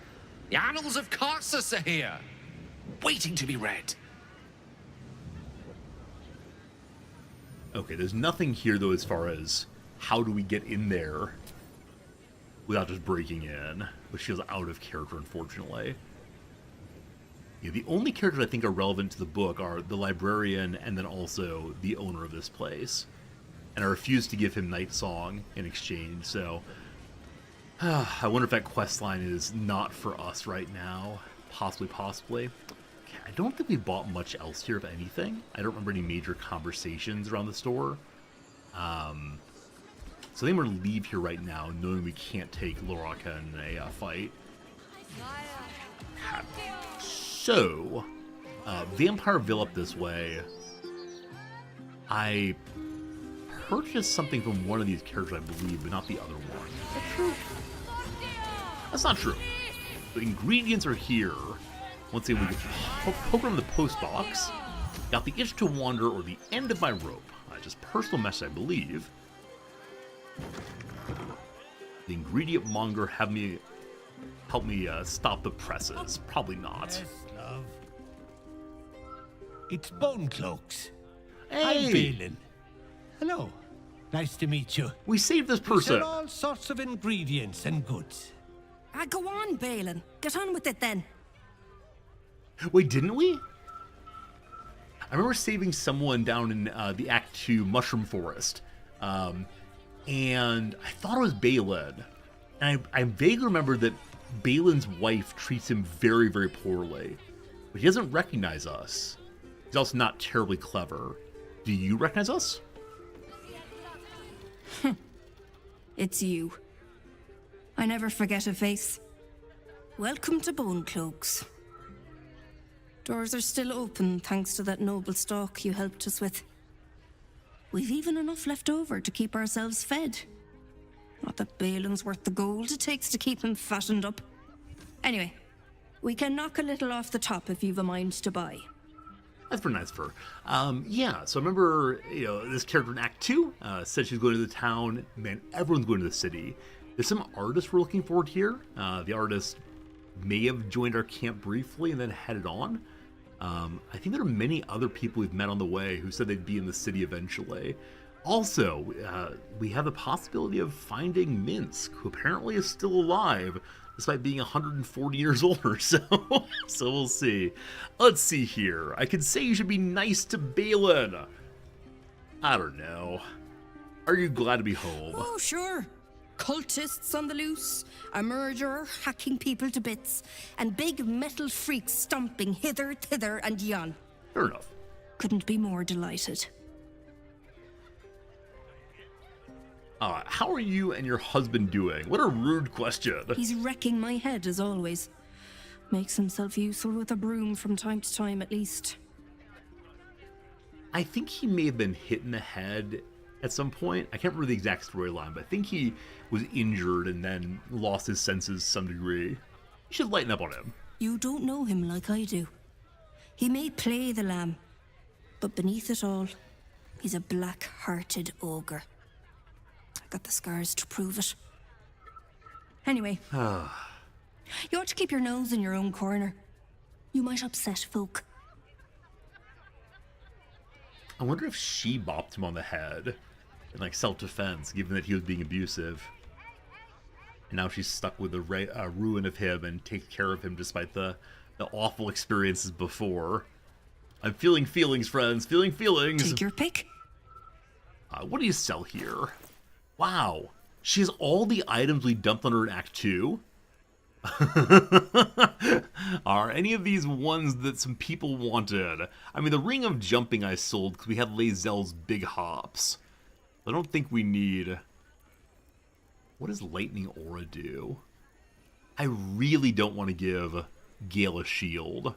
The annals of Carsus are here, waiting to be read. Okay, there's nothing here, though, as far as how do we get in there without just breaking in, which feels out of character, unfortunately. Yeah, the only characters I think are relevant to the book are the librarian and then also the owner of this place. And I refuse to give him Night Song in exchange, so I wonder if that quest line is not for us right now. Possibly. Okay, I don't think we bought much else here, if anything. I don't remember any major conversations around the store. So I think we're going to leave here right now, knowing we can't take Loraka in a fight. So, Vampire Ville up this way. I purchased something from one of these characters, I believe, but not the other one. Is that true? That's not true. The ingredients are here. Once again, we can poke around the post box. Got the itch to wander or the end of my rope. Just personal message, I believe. The ingredient monger help me stop the presses. Probably not. Yes, love. It's Bone Cloaks. Hey! I'm Balin. Hello. Nice to meet you. We saved this We person. sell all sorts of ingredients and goods. Go on, Balin. Get on with it then. Wait, didn't we? I remember saving someone down in the Act 2 Mushroom Forest. And I thought it was Balin. And I vaguely remember that Balin's wife treats him very, very poorly. But he doesn't recognize us. He's also not terribly clever. Do you recognize us? It's you. I never forget a face. Welcome to Bone Cloaks. Doors are still open thanks to that noble stock you helped us with. We've even enough left over to keep ourselves fed. Not that Balin's worth the gold it takes to keep him fattened up. Anyway, we can knock a little off the top if you've a mind to buy. That's pretty nice for her. Yeah, so I remember, this character in Act 2 said she's going to the town. Man, everyone's going to the city. There's some artists we're looking forward here. The artist may have joined our camp briefly and then headed on. I think there are many other people we've met on the way who said they'd be in the city eventually. Also, we have the possibility of finding Minsk, who apparently is still alive, despite being 140 years older, so we'll see. Let's see here. I could say you should be nice to Balin. I don't know. Are you glad to be home? Oh, sure. Cultists on the loose, a murderer hacking people to bits, and big metal freaks stomping hither, thither, and yon. Fair enough. Couldn't be more delighted. How are you and your husband doing? What a rude question. He's wrecking my head as always. Makes himself useful with a broom from time to time at least. I think he may have been hit in the head at some point. I can't remember the exact storyline, but I think he was injured and then lost his senses to some degree. You should lighten up on him. You don't know him like I do. He may play the lamb, but beneath it all, he's a black-hearted ogre. I got the scars to prove it. Anyway, you ought to keep your nose in your own corner. You might upset folk. I wonder if she bopped him on the head in, self-defense, given that he was being abusive. And now she's stuck with the ruin of him and takes care of him despite the awful experiences before. I'm feeling feelings, friends. Feeling feelings. Take your pick. What do you sell here? Wow. She has all the items we dumped on her in Act 2? Are any of these ones that some people wanted? I mean, the Ring of Jumping I sold because we had Lae'zel's Big Hops. I don't think we need... What does Lightning Aura do? I really don't want to give Gale a shield.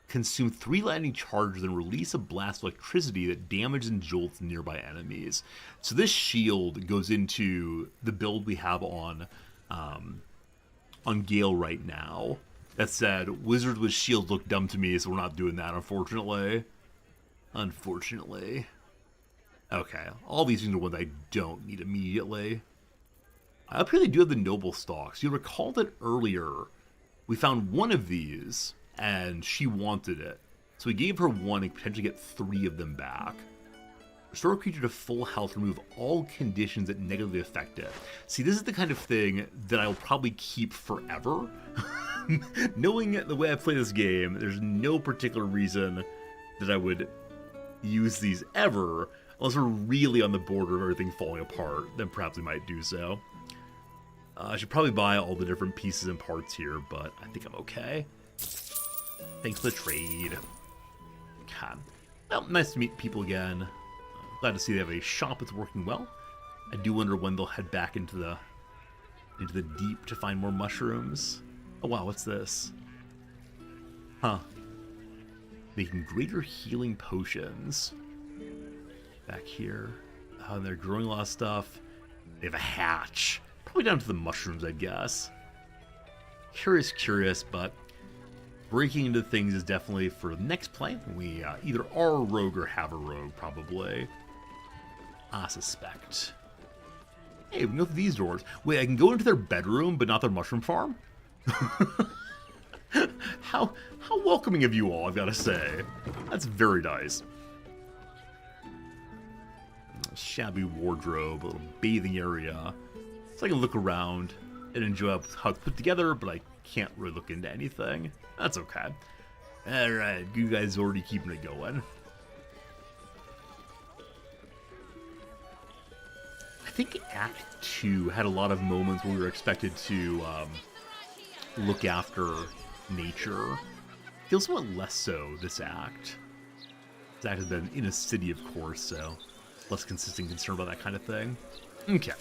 Consume 3 lightning charges and release a blast of electricity that damages and jolts nearby enemies. So this shield goes into the build we have on Gale right now. That said, wizards with shields look dumb to me, so we're not doing that, unfortunately. Okay, all these things are ones I don't need immediately. I apparently do have the Noble Stalks. You recall that earlier we found one of these, and she wanted it. So we gave her one and potentially get 3 of them back. Restore a creature to full health, remove all conditions that negatively affect it. See, this is the kind of thing that I'll probably keep forever. Knowing the way I play this game, there's no particular reason that I would use these ever, unless we're really on the border of everything falling apart, then perhaps we might do so. I should probably buy all the different pieces and parts here, but I think I'm okay. Thanks for the trade. God. Well, nice to meet people again. Glad to see they have a shop that's working well. I do wonder when they'll head back into the deep to find more mushrooms. Oh wow, what's this? Huh. Making greater healing potions. Back here. And they're growing a lot of stuff. They have a hatch. Probably down to the mushrooms, I guess. Curious, but breaking into things is definitely for the next play. We either are a rogue or have a rogue, probably. I suspect. Hey, we can go through these doors. Wait, I can go into their bedroom, but not their mushroom farm? How welcoming of you all, I've got to say. That's very nice. A shabby wardrobe, a little bathing area. So I can look around and enjoy how it's put together, but I can't really look into anything. That's okay. Alright, you guys already keeping it going. I think Act 2 had a lot of moments where we were expected to look after nature. Feels somewhat less so this act. This act has been in a city, of course, so less consistent concern about that kind of thing. Okay.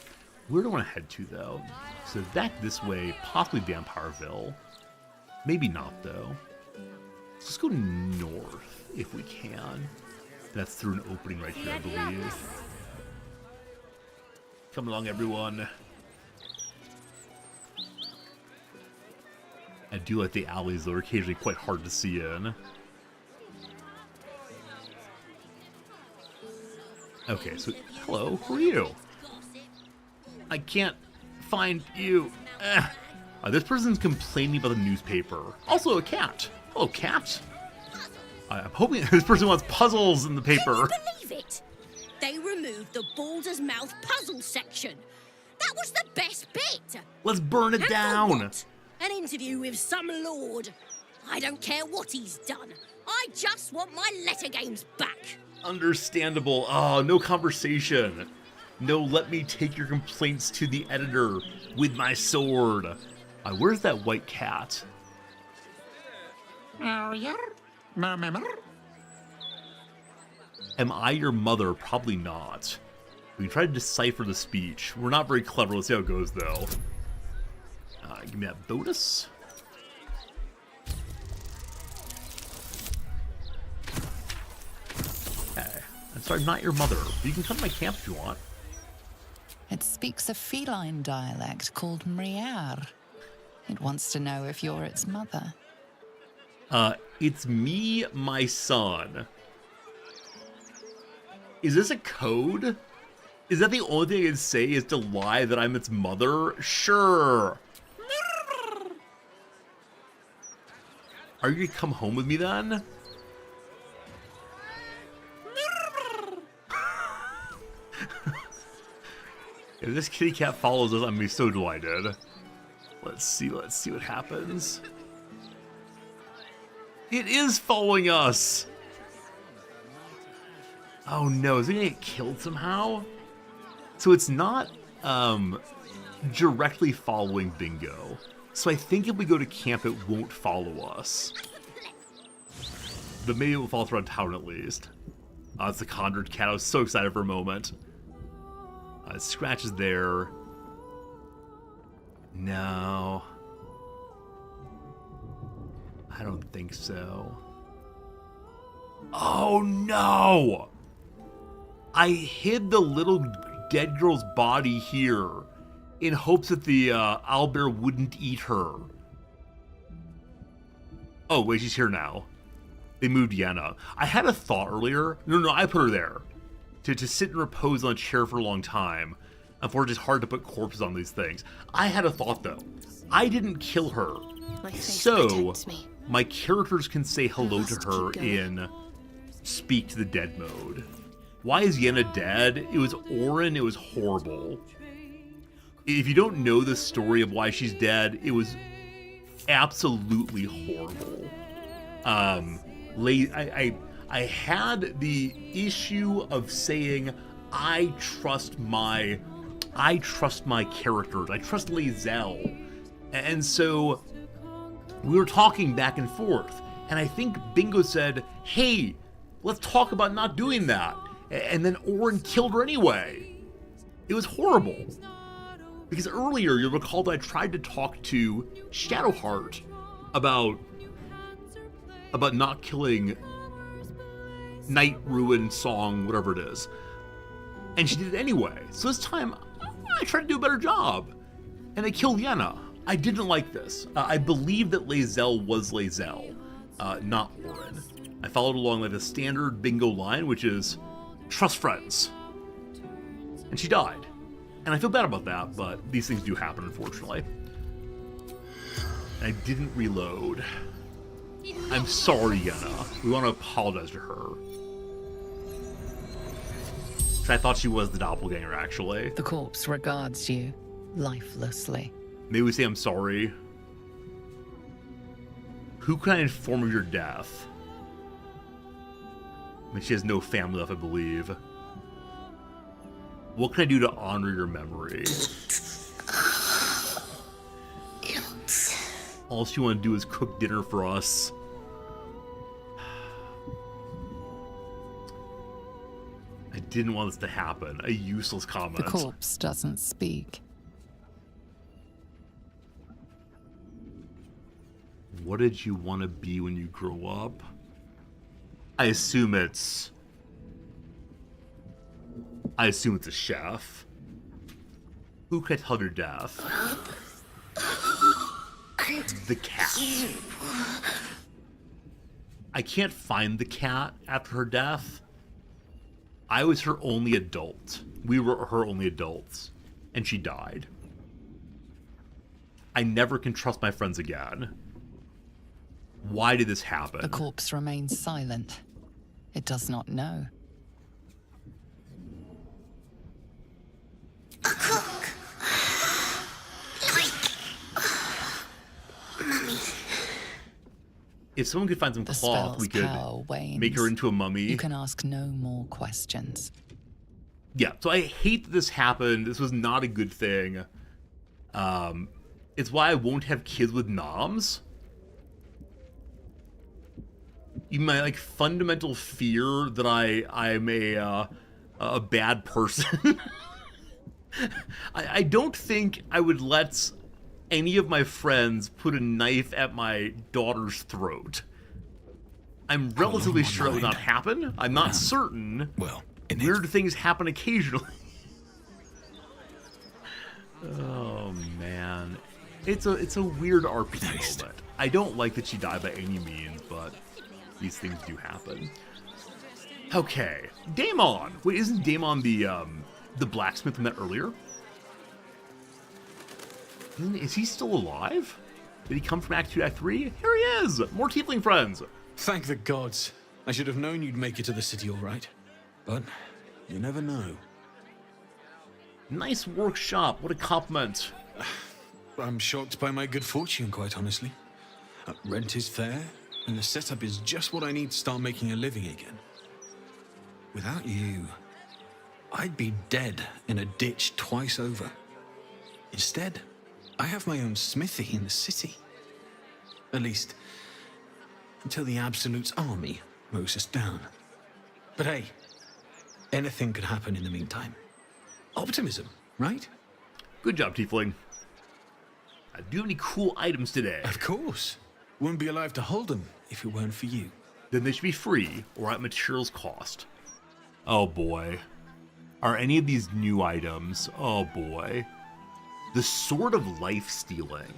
Where do I want to head to, though? So back this way, possibly Vampireville. Maybe not, though. Let's go north, if we can. That's through an opening right here, I believe. Come along, everyone. I do like the alleys, though, are occasionally quite hard to see in. Okay, so, hello, who are you? I can't find you. This person's complaining about the newspaper. Also a cat. Hello, cat. I'm hoping this person wants puzzles in the paper. Can you believe it? They removed the Baldur's Mouth puzzle section. That was the best bit. Let's burn it down. What? An interview with some lord. I don't care what he's done. I just want my letter games back. Understandable. Oh, no conversation. No, let me take your complaints to the editor with my sword. Where's that white cat? Am I your mother? Probably not. We can try to decipher the speech. We're not very clever. Let's see how it goes, though. Give me that bonus. Okay. I'm sorry, I'm not your mother. You can come to my camp if you want. It speaks a feline dialect called Mriar. It wants to know if you're its mother. It's me, my son. Is this a code? Is that the only thing I can say is to lie that I'm its mother? Sure. Are you gonna come home with me then? If this kitty cat follows us, I'm gonna be so delighted. Let's see what happens. It is following us! Oh no, is it gonna get killed somehow? So it's not directly following Bingo. So I think if we go to camp, it won't follow us. But maybe it will follow us around town at least. It's the conjured cat. I was so excited for a moment. Scratch is there. No. I don't think so. Oh no! I hid the little dead girl's body here in hopes that the owlbear wouldn't eat her. Oh wait, she's here now. They moved Yenna. I had a thought earlier. No, I put her there. To sit and repose on a chair for a long time. Unfortunately, it's hard to put corpses on these things. I had a thought though. I didn't kill her. So my characters can say hello to her in Speak to the Dead mode. Why is Yenna dead? It was Orin, it was horrible. If you don't know the story of why she's dead, it was absolutely horrible. I had the issue of saying I trust my characters. I trust Lae'zel. And so we were talking back and forth, and I think Bingo said, "Hey, let's talk about not doing that." And then Orin killed her anyway. It was horrible. Because earlier, you'll recall that I tried to talk to Shadowheart about not killing Night Ruin Song, whatever it is. And she did it anyway. So this time, I tried to do a better job. And I killed Yenna. I didn't like this. I believe that Lae'zel was Lae'zel, not Orin. I followed along like the standard Bingo line, which is, trust friends. And she died. And I feel bad about that, but these things do happen, unfortunately. I didn't reload. I'm sorry, Yenna. We want to apologize to her. I thought she was the doppelganger, actually. The corpse regards you lifelessly. Maybe we say I'm sorry. Who can I inform of your death? I mean, she has no family left, I believe. What can I do to honor your memory? All she want to do is cook dinner for us. I didn't want this to happen. A useless comment. The corpse doesn't speak. What did you want to be when you grow up? I assume it's a chef. Who can I tell your death? The cat. I can't find the cat after her death. I was her only adult. We were her only adults. And she died. I never can trust my friends again. Why did this happen? The corpse remains silent. It does not know. A cook. Like... Mummy. If someone could find some cloth, we could make her into a mummy. You can ask no more questions. Yeah, so I hate that this happened. This was not a good thing. It's why I won't have kids with noms. My fundamental fear that I'm a bad person. I don't think I would let any of my friends put a knife at my daughter's throat. I'm relatively sure that would not happen. I'm not certain. Well, weird things happen occasionally. Oh man, it's a weird RP moment. I don't like that she died by any means, but these things do happen. Okay, Daemon. Wait, isn't Daemon the blacksmith we met earlier? Is he still alive? Did he come from Act 2, Act 3? Here he is! More tiefling friends! Thank the gods. I should have known you'd make it to the city all right. But you never know. Nice workshop. What a compliment. I'm shocked by my good fortune, quite honestly. Rent is fair, and the setup is just what I need to start making a living again. Without you, I'd be dead in a ditch twice over. Instead, I have my own smithy in the city. At least, until the Absolute's army mows us down. But hey, anything could happen in the meantime. Optimism, right? Good job, Tiefling. Do you have any cool items today? Of course. Wouldn't be alive to hold them if it weren't for you. Then they should be free or at materials cost. Oh boy. Are any of these new items? Oh boy. The Sword of Life Stealing.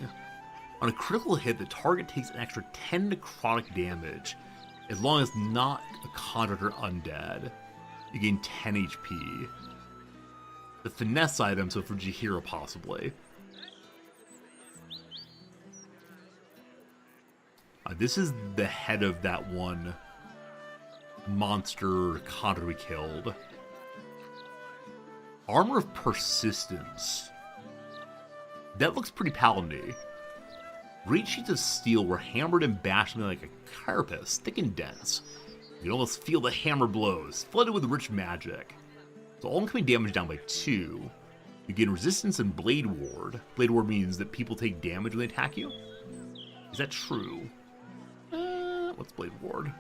On a critical hit, the target takes an extra 10 necrotic damage as long as not a conjured or undead. You gain 10 HP. The finesse item, so for Jaheira possibly. This is the head of that one monster conjured we killed. Armor of Persistence. That looks pretty paladin-y. Great sheets of steel were hammered and bashed me like a carapace, thick and dense. You can almost feel the hammer blows, flooded with rich magic. So all incoming damage down by 2. You gain resistance and Blade Ward. Blade Ward means that people take damage when they attack you? Is that true? What's Blade Ward?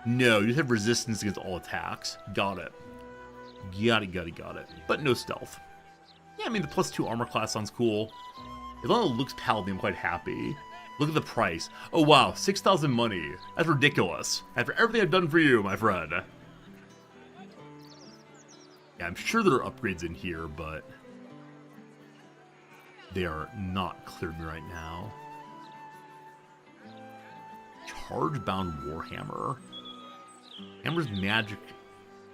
No, you just have resistance against all attacks. Got it. Got it. But no stealth. Yeah, I mean, the +2 armor class sounds cool. As long as it looks paladin, I'm quite happy. Look at the price. Oh wow, 6,000 money. That's ridiculous. After everything I've done for you, my friend. Yeah, I'm sure there are upgrades in here, but they are not clear to me right now. Charge-bound Warhammer. Hammer's magic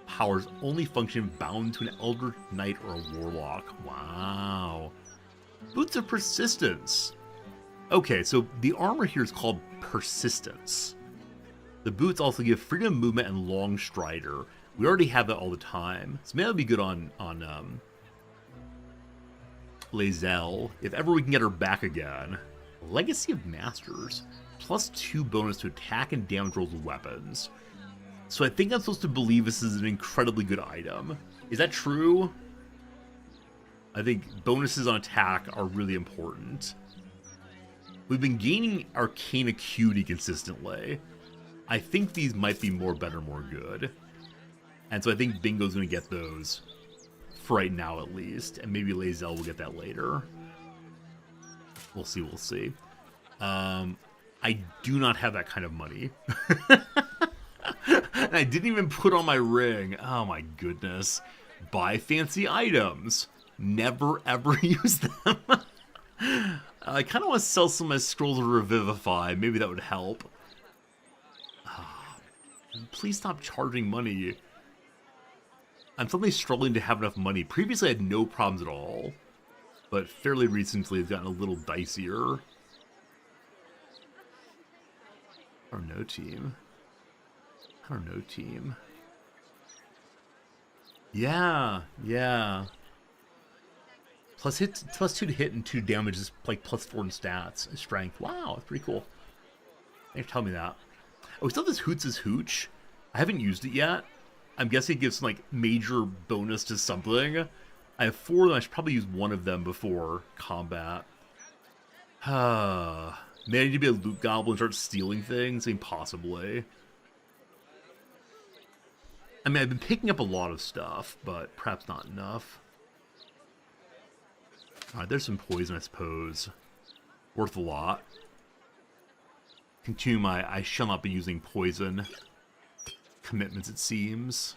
powers only function bound to an Elder Knight or a Warlock. Wow. Boots of Persistence. Okay, so the armor here is called Persistence. The boots also give freedom of movement and long strider. We already have that all the time. So maybe that'll be good on Lae'zel, if ever we can get her back again. Legacy of Masters. +2 bonus to attack and damage rolls with weapons. So I think I'm supposed to believe this is an incredibly good item. Is that true? I think bonuses on attack are really important. We've been gaining Arcane Acuity consistently. I think these might be more better, more good. And so I think Bingo's going to get those for right now at least. And maybe Lae'zel will get that later. We'll see. I do not have that kind of money. And I didn't even put on my ring. Oh my goodness. Buy fancy items. Never ever use them. I kind of want to sell some of my Scrolls of Revivify. Maybe that would help. Please stop charging money. I'm suddenly struggling to have enough money. Previously I had no problems at all. But fairly recently it's gotten a little dicier. Or no team. Yeah. +2 to hit and 2 damage is like +4 in stats and strength. Wow, that's pretty cool. Thanks for telling me that. Oh, we still have this Hoots' Hooch. I haven't used it yet. I'm guessing it gives some like major bonus to something. I have 4 of them. I should probably use one of them before combat. Maybe I need to be a loot goblin and start stealing things? I mean, possibly. I mean, I've been picking up a lot of stuff, but perhaps not enough. Alright, there's some poison, I suppose. Worth a lot. Continue my I shall not be using poison commitments, it seems.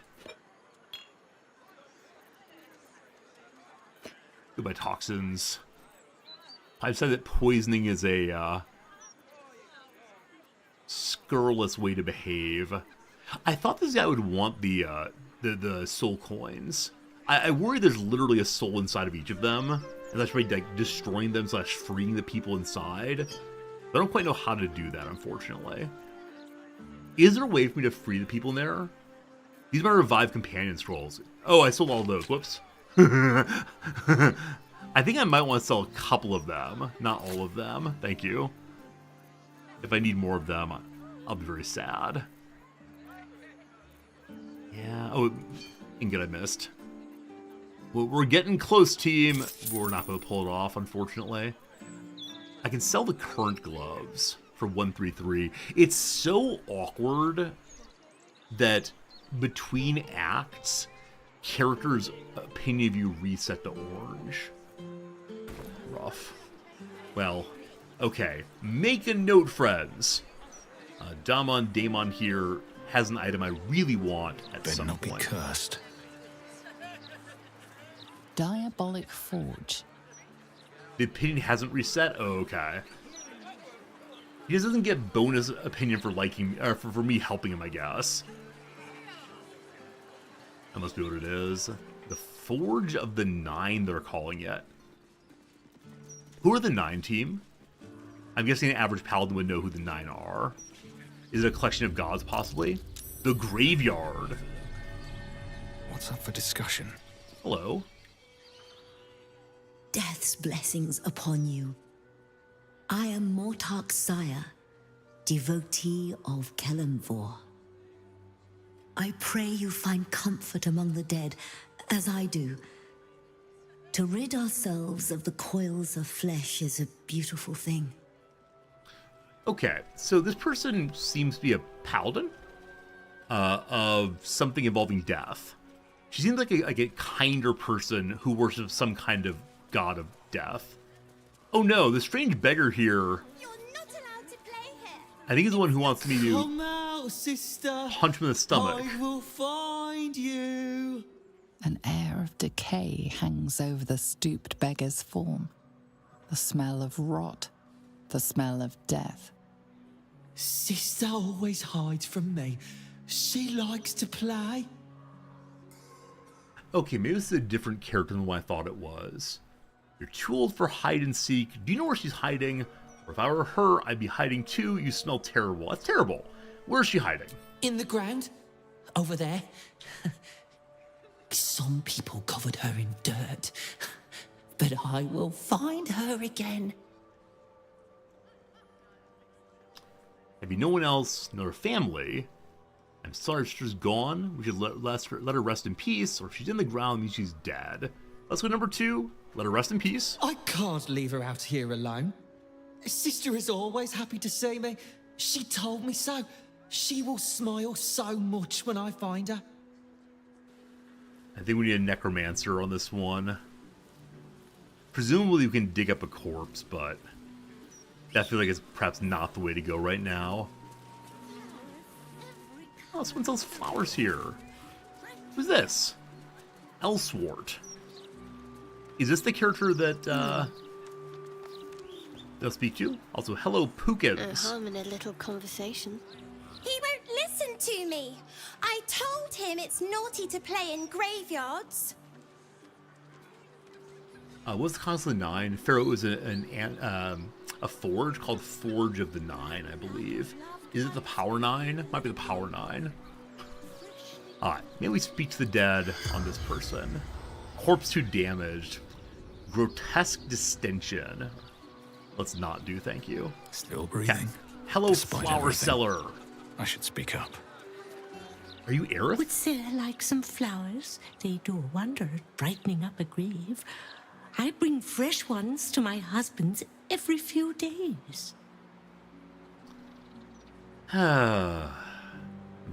Goodbye, toxins. I've said that poisoning is a scurrilous way to behave. I thought this guy would want the soul coins. I worry there's literally a soul inside of each of them, and that's really like destroying them / freeing the people inside. But I don't quite know how to do that, unfortunately. Is there a way for me to free the people in there? These are my revived companion scrolls. Oh, I sold all those. Whoops. I think I might want to sell a couple of them, not all of them. Thank you. If I need more of them, I'll be very sad. Yeah. Oh, ingot I missed. Well, we're getting close, team. We're not going to pull it off, unfortunately. I can sell the current gloves for 133. It's so awkward that between acts, characters' opinion of you reset to orange. Rough. Well, okay. Make a note, friends. Damon here has an item I really want at some point. Better not be cursed. Diabolic Forge. The opinion hasn't reset? Oh, okay. He just doesn't get bonus opinion for liking, or for me helping him, I guess. That must be what it is. The Forge of the Nine, they're calling it. Who are the Nine, team? I'm guessing an average paladin would know who the Nine are. Is it a collection of gods, possibly? The Graveyard. What's up for discussion? Hello. Death's blessings upon you. I am Mortark's sire, devotee of Kelemvor. I pray you find comfort among the dead, as I do. To rid ourselves of the coils of flesh is a beautiful thing. Okay, so this person seems to be a paladin of something involving death. She seems like a kinder person who worships some kind of god of death. Oh no, the strange beggar here. You're not allowed to play here. I think he's the one who wants me to Come out, sister. punch him in the stomach. I will find you. An air of decay hangs over the stooped beggar's form. The smell of rot, the smell of death. Sister always hides from me. She likes to play. Okay, maybe this is a different character than what I thought it was. You're too old for hide and seek. Do you know where she's hiding? Or if I were her, I'd be hiding too. You smell terrible. That's terrible. Where is she hiding? In the ground. Over there. Some people covered her in dirt. But I will find her again. Maybe no one else, nor her family. I'm sorry if she's gone. We should let her rest in peace. Or if she's in the ground, it means she's dead. Let's go number 2. Let her rest in peace. I can't leave her out here alone. Sister is always happy to see me. She told me so. She will smile so much when I find her. I think we need a necromancer on this one. Presumably we can dig up a corpse, but that feels like it's perhaps not the way to go right now. Oh, someone sells flowers here. Who's this? Elswart. Is this the character that they'll speak to? Also, hello, Pookins. I'm in a little conversation. He won't listen to me. I told him it's naughty to play in graveyards. What's the Council of Nine? Pharaoh was a forge called Forge of the Nine, I believe. Is it the Power Nine? Might be the Power Nine. Alright, maybe we speak to the dead on this person. Corpse 2 damaged. Grotesque distension. Let's not do, thank you. Still breathing. Okay. Hello, Despite flower everything. seller. I should speak up. Are you Aerith? Would Sarah like some flowers? They do a wonder at brightening up a grave. I bring fresh ones to my husband's every few days. I'm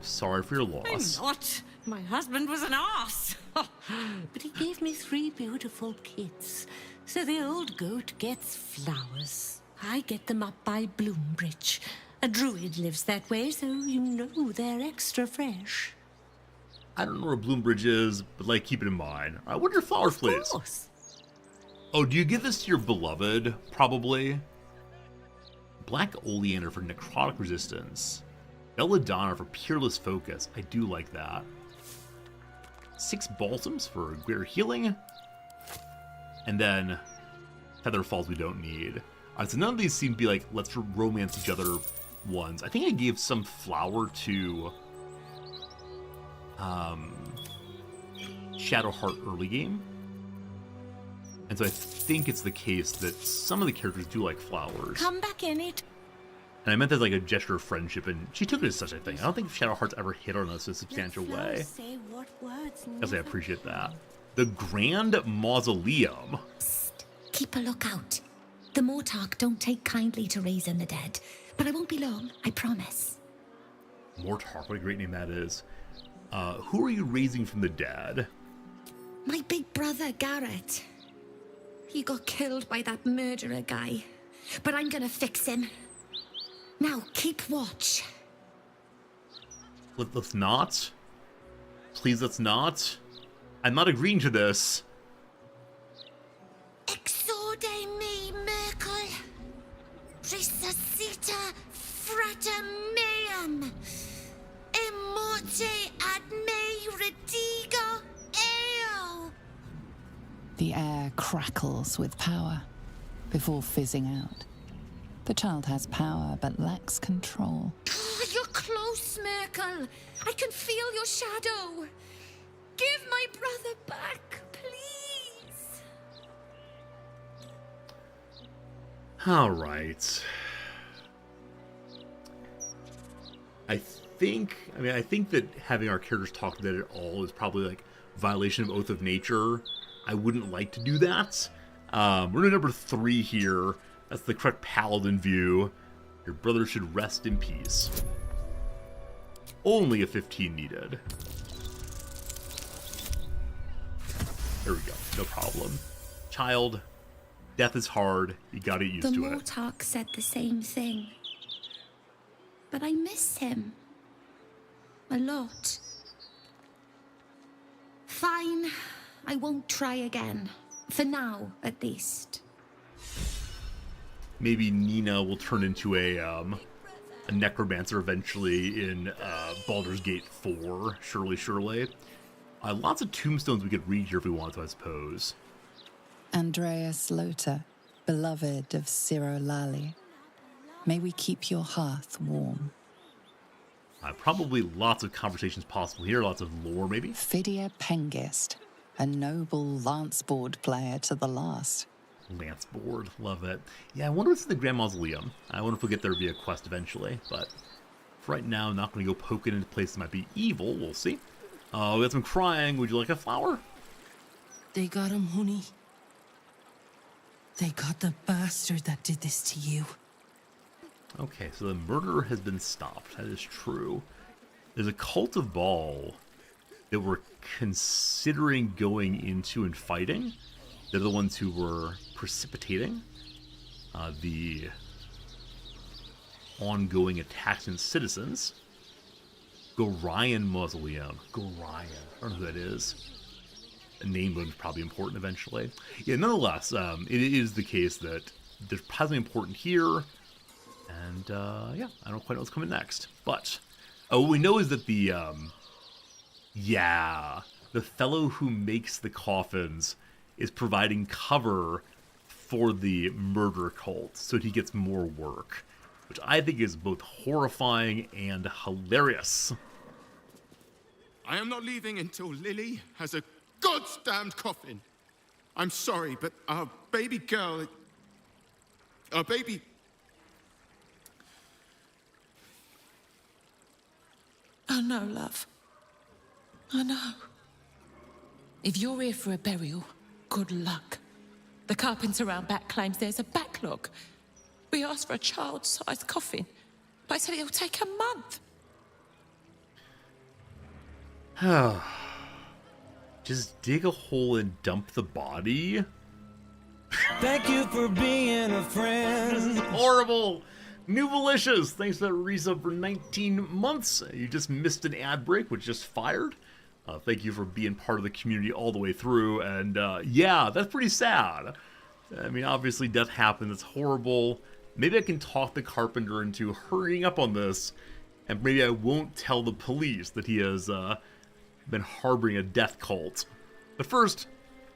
sorry for your loss. I'm not. My husband was an arse. But he gave me 3 beautiful kids. So the old goat gets flowers. I get them up by Bloombridge. A druid lives that way, so you know they're extra fresh. I don't know where Bloombridge is, but like, keep it in mind. All right, what are your flowers, please? Of course. Oh, do you give this to your beloved? Probably. Black Oleander for necrotic resistance. Belladonna for peerless focus. I do like that. 6 balsams for greater healing. And then Feather Falls we don't need. Alright, so none of these seem to be like, let's romance each other ones. I think I gave some flower to Shadowheart early game. And so I think it's the case that some of the characters do like flowers. Come back in it. And I meant that as like a gesture of friendship, and she took it as such a thing. I don't think Shadowheart's ever hit on us in a substantial way. Say what words Because I appreciate that. The Grand Mausoleum. Keep a lookout. The Mortark don't take kindly to raising the dead, but I won't be long, I promise. Mortark, what a great name that is. Who are you raising from the dead? My big brother, Garrett. He got killed by that murderer guy, but I'm gonna fix him. Now, keep watch. Let's not. Please, let's not. I'm not agreeing to this. Exorde me, Merkel. Resuscita frater meum. Immorte ad me redigo eo. The air crackles with power before fizzing out. The child has power but lacks control. Oh, you're close, Merkel. I can feel your shadow. Give my brother back, please. All right. I think that having our characters talk to that at all is probably like violation of Oath of Nature. I wouldn't like to do that. We're to number 3 here. That's the correct paladin view. Your brother should rest in peace. Only a 15 needed. There we go. No problem. Child, death is hard. You gotta get used to it. The Mortark said the same thing. But I miss him. A lot. Fine. I won't try again. For now, at least. Maybe Nina will turn into a necromancer eventually in Baldur's Gate 4. Surely. Lots of tombstones we could read here if we want to, I suppose. Andreas Lothar, beloved of Ciro Lali, may we keep your hearth warm. Probably lots of conversations possible here, lots of lore maybe. Fidia Pengist, a noble lance board player to the last. Lance board, love it. Yeah, I wonder what's in the Grand Mausoleum. I wonder if we'll get there via quest eventually, but for right now, I'm not going to go poking into places that might be evil. We'll see. We got some crying. Would you like a flower? They got him, honey. They got the bastard that did this to you. Okay, so the murderer has been stopped. That is true. There's a cult of Baal that we're considering going into and fighting. They're the ones who were precipitating the ongoing attacks on citizens. Gorion Mausoleum. Gorion. I don't know who that is. A name is probably important eventually. Yeah, nonetheless, it is the case that there's probably important here. And, yeah, I don't quite know what's coming next. But, what we know is that the fellow who makes the coffins is providing cover for the murder cult, so he gets more work, which I think is both horrifying and hilarious. I am not leaving until Lily has a goddamned coffin. I'm sorry, but our baby girl... Our baby... I know, love. I know. If you're here for a burial, good luck. The carpenter around back claims there's a backlog. We asked for a child-sized coffin, but I said it'll take a month. Just dig a hole and dump the body? Thank you for being a friend. This is horrible. New Malicious, thanks for that resub for 19 months. You just missed an ad break, which just fired. Thank you for being part of the community all the way through. And yeah, that's pretty sad. I mean, obviously death happened. It's horrible. Maybe I can talk the carpenter into hurrying up on this. And maybe I won't tell the police that he has been harboring a death cult. But first,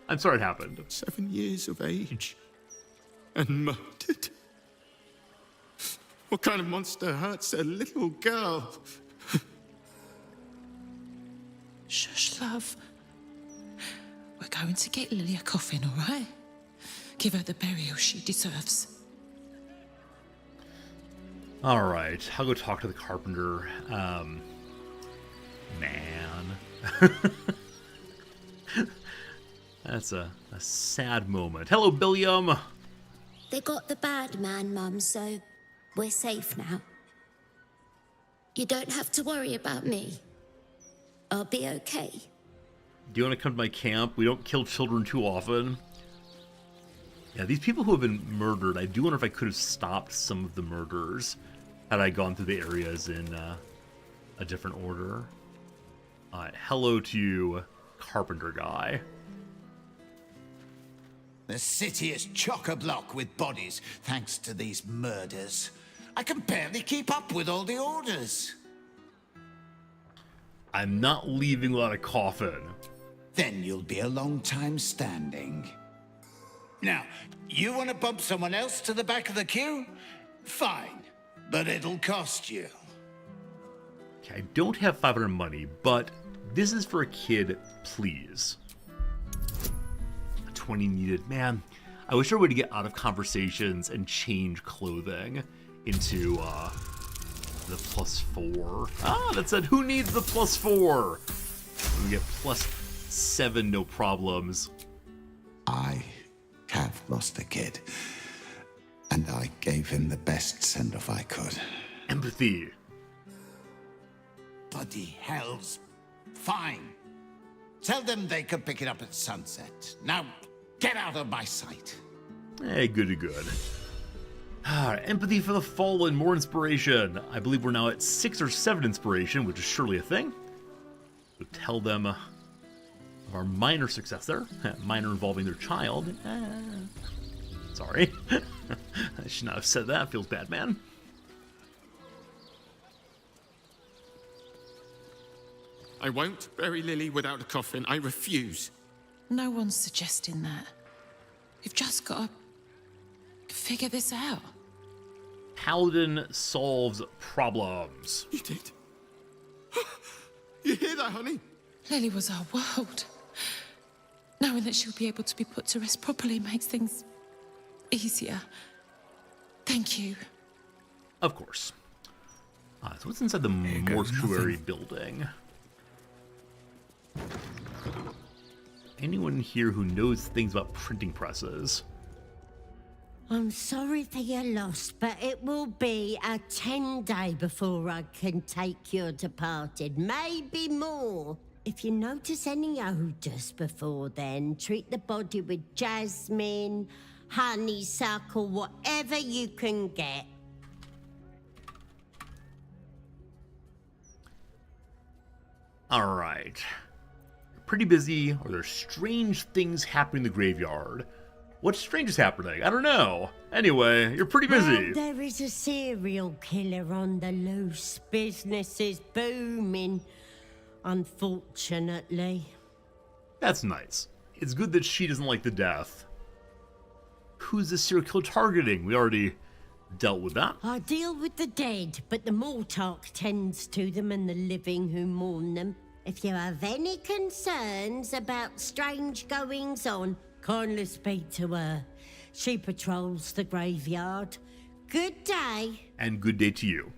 I'm sorry it happened. 7 years of age and murdered. What kind of monster hurts a little girl? love. We're going to get Lily a coffin, all right? Give her the burial she deserves. All right, I'll go talk to the carpenter. Man. That's a sad moment. Hello, Billiam. They got the bad man, Mum, so we're safe now. You don't have to worry about me. I'll be okay. Do you want to come to my camp? We don't kill children too often. Yeah, these people who have been murdered, I do wonder if I could have stopped some of the murders had I gone through the areas in a different order. Hello to you, carpenter guy. The city is chock-a-block with bodies, thanks to these murders. I can barely keep up with all the orders. I'm not leaving without a coffin. Then you'll be a long time standing. Now, you want to bump someone else to the back of the queue? Fine, but it'll cost you. Okay, I don't have 500 money, but this is for a kid, please. 20 needed. Man, I wish there were a way to get out of conversations and change clothing into the +4. Ah, that said, who needs the +4? We get +7, no problems. I have lost a kid, and I gave him the best send-off I could. Empathy. Bloody hells. Fine. Tell them they could pick it up at sunset. Now, get out of my sight. Hey, goody good. Empathy for the fallen, more inspiration. I believe we're now at 6 or 7 inspiration, which is surely a thing. So tell them of our minor success there. Minor involving their child. Sorry. I should not have said that. Feels bad, man. I won't bury Lily without a coffin. I refuse. No one's suggesting that. You've just got to figure this out. Paladin solves problems. You did? You hear that, honey? Lily was our world. Knowing that she'll be able to be put to rest properly makes things easier. Thank you. Of course. So what's inside the mortuary building? Anyone here who knows things about printing presses? I'm sorry for your loss, but it will be a 10-day before I can take your departed. Maybe more. If you notice any odours before then, treat the body with jasmine, honeysuckle, whatever you can get. All right. Pretty busy, or there's strange things happening in the graveyard. What's strange is happening? I don't know. Anyway, you're pretty busy. Well, there is a serial killer on the loose. Business is booming, unfortunately. That's nice. It's good that she doesn't like the death. Who's this serial killer targeting? We already dealt with that. I deal with the dead, but the Mortarch tends to them and the living who mourn them. If you have any concerns about strange goings-on, kindly speak to her. She patrols the graveyard. Good day. And good day to you.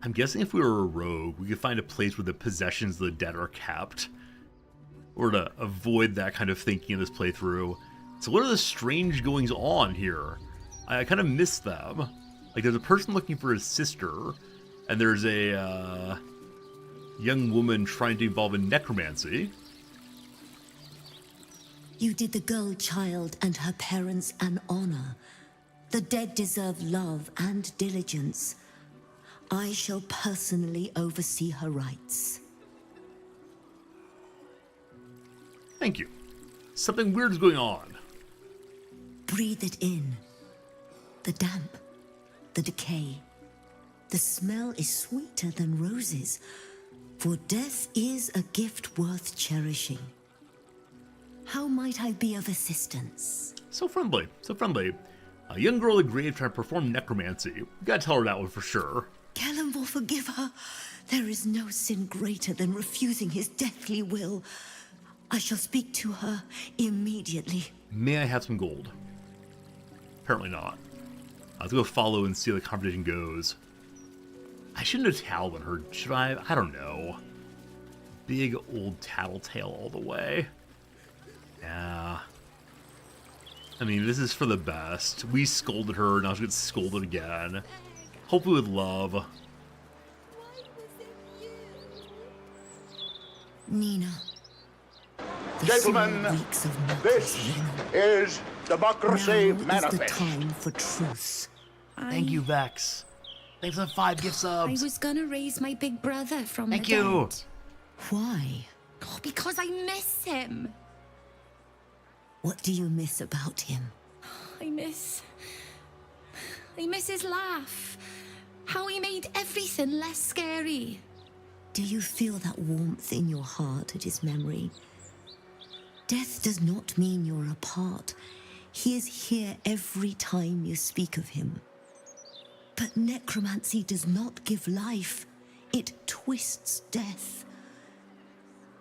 I'm guessing if we were a rogue, we could find a place where the possessions of the dead are kept. Or to avoid that kind of thinking in this playthrough. So what are the strange goings-on here? I kind of miss them. Like, there's a person looking for his sister, and there's a young woman trying to involve in necromancy. You did the girl child and her parents an honor. The dead deserve love and diligence. I shall personally oversee her rights. Thank you. Something weird is going on. Breathe it in. The damp, the decay. The smell is sweeter than roses, for death is a gift worth cherishing. How might I be of assistance? So friendly, so friendly. A young girl at the grave trying to perform necromancy. You gotta tell her that one for sure. Kelemvor Therefore forgive her. There is no sin greater than refusing his deathly will. I shall speak to her immediately. May I have some gold? Apparently not. Let's go follow and see how the conversation goes. I shouldn't have tattled on her, should I? I don't know. Big old tattletale all the way. Yeah. I mean, this is for the best. We scolded her, now she gets scolded again. Hopefully with love. Nina. Gentlemen, this is Democracy Now Manifest. is the time for truth. Thank you, Vex. Thanks for the 5 gift subs. I was gonna raise my big brother from Thank the you. dead. Why? Oh, because I miss him. What do you miss about him? I miss his laugh. How he made everything less scary. Do you feel that warmth in your heart at his memory? Death does not mean you're apart. He is here every time you speak of him. But necromancy does not give life. It twists death.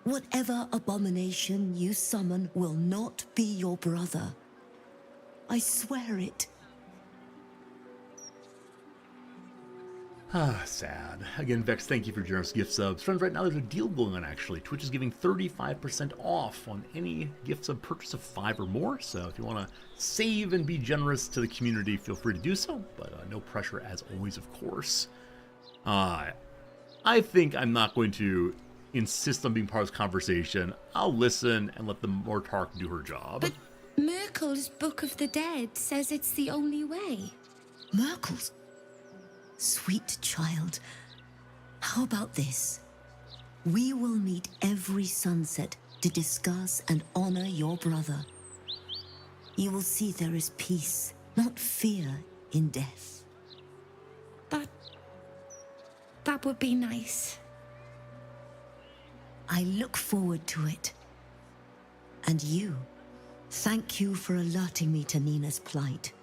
Whatever abomination you summon will not be your brother. I swear it. Sad. Again, Vex, thank you for generous gift subs. Friends, right now there's a deal going on, actually. Twitch is giving 35% off on any gift sub purchase of 5 or more. So if you want to save and be generous to the community, feel free to do so. But no pressure, as always, of course. I think I'm not going to insist on being part of this conversation. I'll listen and let the Mortark do her job. But Merkel's Book of the Dead says it's the only way. Merkel's? Sweet child, how about this? We will meet every sunset to discuss and honor your brother. You will see there is peace, not fear, in death. That would be nice. I look forward to it. And you, thank you for alerting me to Nina's plight.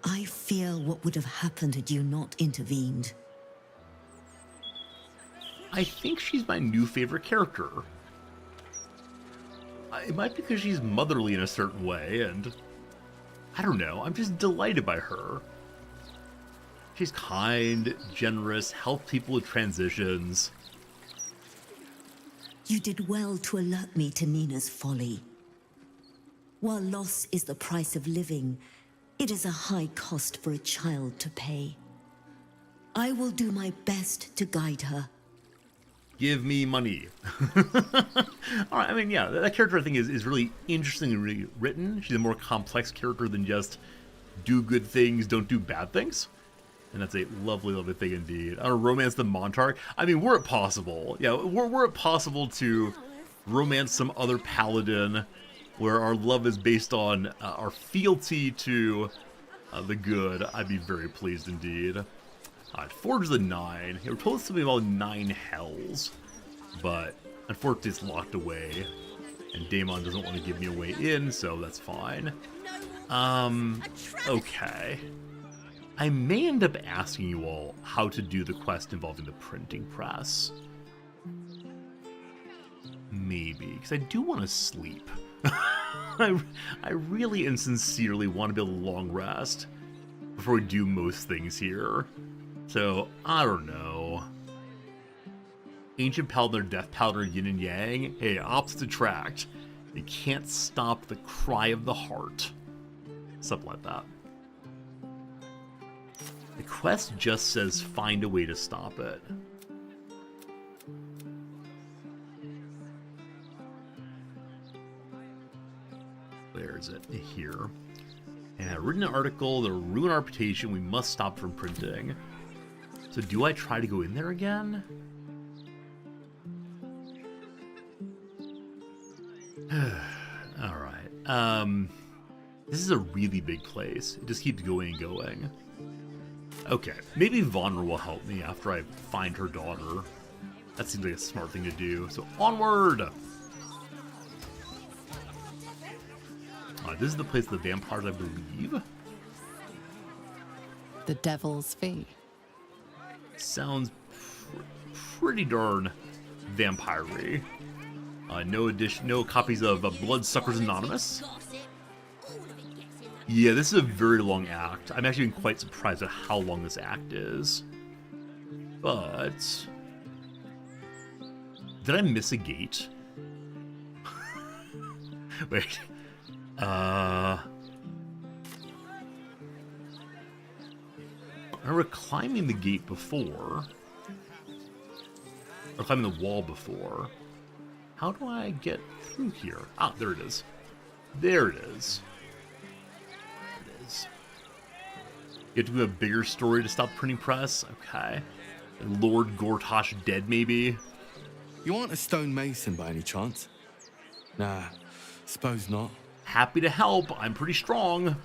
I fear what would have happened had you not intervened. I think she's my new favorite character. It might be because she's motherly in a certain way, and I don't know, I'm just delighted by her. She's kind, generous, helps people with transitions. You did well to alert me to Nina's folly. While loss is the price of living, it is a high cost for a child to pay. I will do my best to guide her. Give me money. All right, I mean, yeah, that character I think is really interestingly written. She's a more complex character than just do good things, don't do bad things. And that's a lovely, lovely thing indeed. Romance the Montarch. I mean, were it possible, yeah, were it possible to romance some other paladin where our love is based on our fealty to the good, I'd be very pleased indeed. Forge the 9. We're told something about 9 hells, but unfortunately it's locked away, and Daemon doesn't want to give me a way in, so that's fine. Okay. I may end up asking you all how to do the quest involving the printing press. Maybe, because I do want to sleep. I really and sincerely want to be able to long rest before we do most things here. So, I don't know. Ancient Paladin or Death Paladin, Yin and Yang? Hey, opposites attract. They can't stop the cry of the heart. Something like that. The quest just says find a way to stop it. Where is it? Here. And written an article, the ruin our reputation, we must stop from printing. So do I try to go in there again? Alright. This is a really big place. It just keeps going and going. Okay, maybe Vonra will help me after I find her daughter. That seems like a smart thing to do. So onward! This is the place of the vampires, I believe. The Devil's Fee. Sounds pretty darn vampire-y. No copies of Bloodsuckers Anonymous. Yeah, this is a very long act. I'm actually quite surprised at how long this act is. But... did I miss a gate? Wait. I remember climbing the gate before. Or climbing the wall before. How do I get through here? Ah, there it is. There it is. There it is. You have to do a bigger story to stop printing press? Okay. Lord Gortosh dead, maybe? You aren't a stone mason by any chance? Nah, suppose not. Happy to help. I'm pretty strong.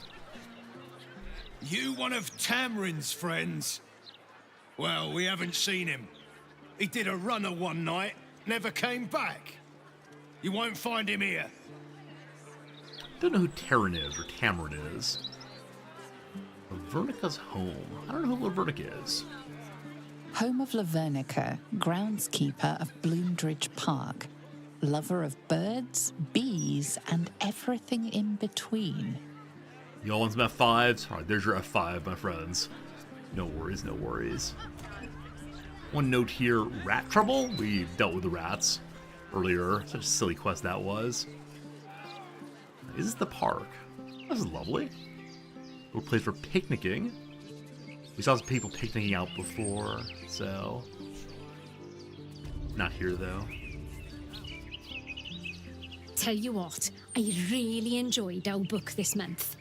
You one of Tamrin's friends? Well, we haven't seen him. He did a runner one night, never came back. You won't find him here. Don't know who Terran is or Tamarin is. Lavernica's home. I don't know who Lavernica is. Home of Lavernica, groundskeeper of Bloomdridge Park, lover of birds, bees, and everything in between. Y'all want some F5s? Alright, there's your F5, my friends. No worries, no worries. One note here, rat trouble? We dealt with the rats earlier. Such a silly quest that was. Is this the park? This is lovely. A little place for picnicking. We saw some people picnicking out before, so... not here, though. Tell you what, I really enjoyed our book this month.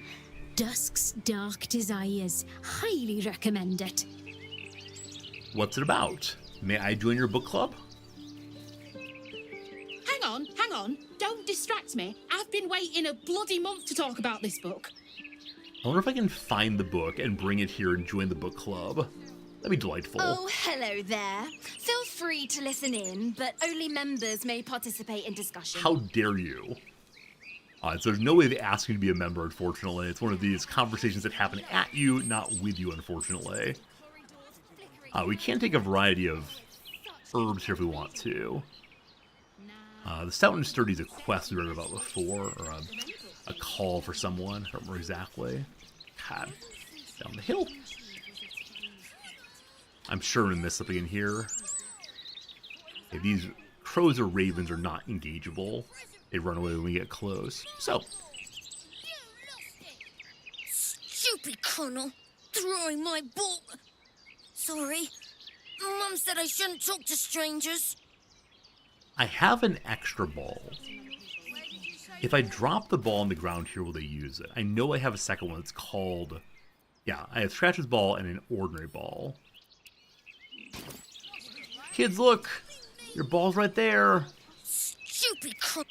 Dusk's Dark Desires. Highly recommend it. What's it about? May I join your book club? Hang on. Don't distract me. I've been waiting a bloody month to talk about this book. I wonder if I can find the book and bring it here and join the book club. That'd be delightful. Oh, hello there. Feel free to listen in, but only members may participate in discussion. How dare you? So there's no way they ask you to be a member, unfortunately. It's one of these conversations that happen at you, not with you, unfortunately. We can take a variety of herbs here if we want to. The Stout and Sturdy is a quest we read about before, or a call for someone. I don't remember exactly. God, down the hill. I'm sure I'm gonna miss something in here. Okay, these crows or ravens are not engageable. They run away when we get close. So. Stupid Colonel. Throwing my ball. Sorry. Mum said I shouldn't talk to strangers. I have an extra ball. If I drop the ball on the ground here, will they use it? I know I have a second one. It's called... yeah, I have Scratch's ball and an ordinary ball. Kids, look! Your ball's right there. Stupid Colonel.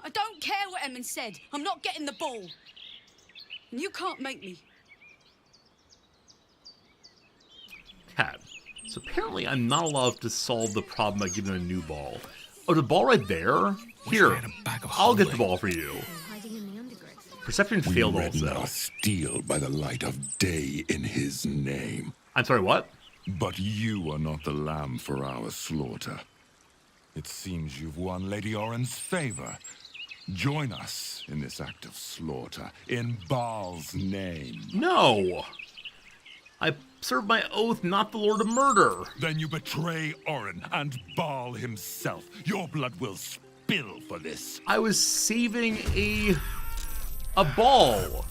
I don't care what Emmon said. I'm not getting the ball. And you can't make me. Cat. So apparently I'm not allowed to solve the problem by giving them a new ball. Oh, the ball right there? Here, I'll get the ball for you. Perception failed also. Our steel by the light of day in his name. I'm sorry, what? But you are not the lamb for our slaughter. It seems you've won Lady Oren's favor. Join us in this act of slaughter, in Baal's name. No! I serve my oath, not the Lord of Murder. Then you betray Oren and Baal himself. Your blood will spill for this. I was saving a ball.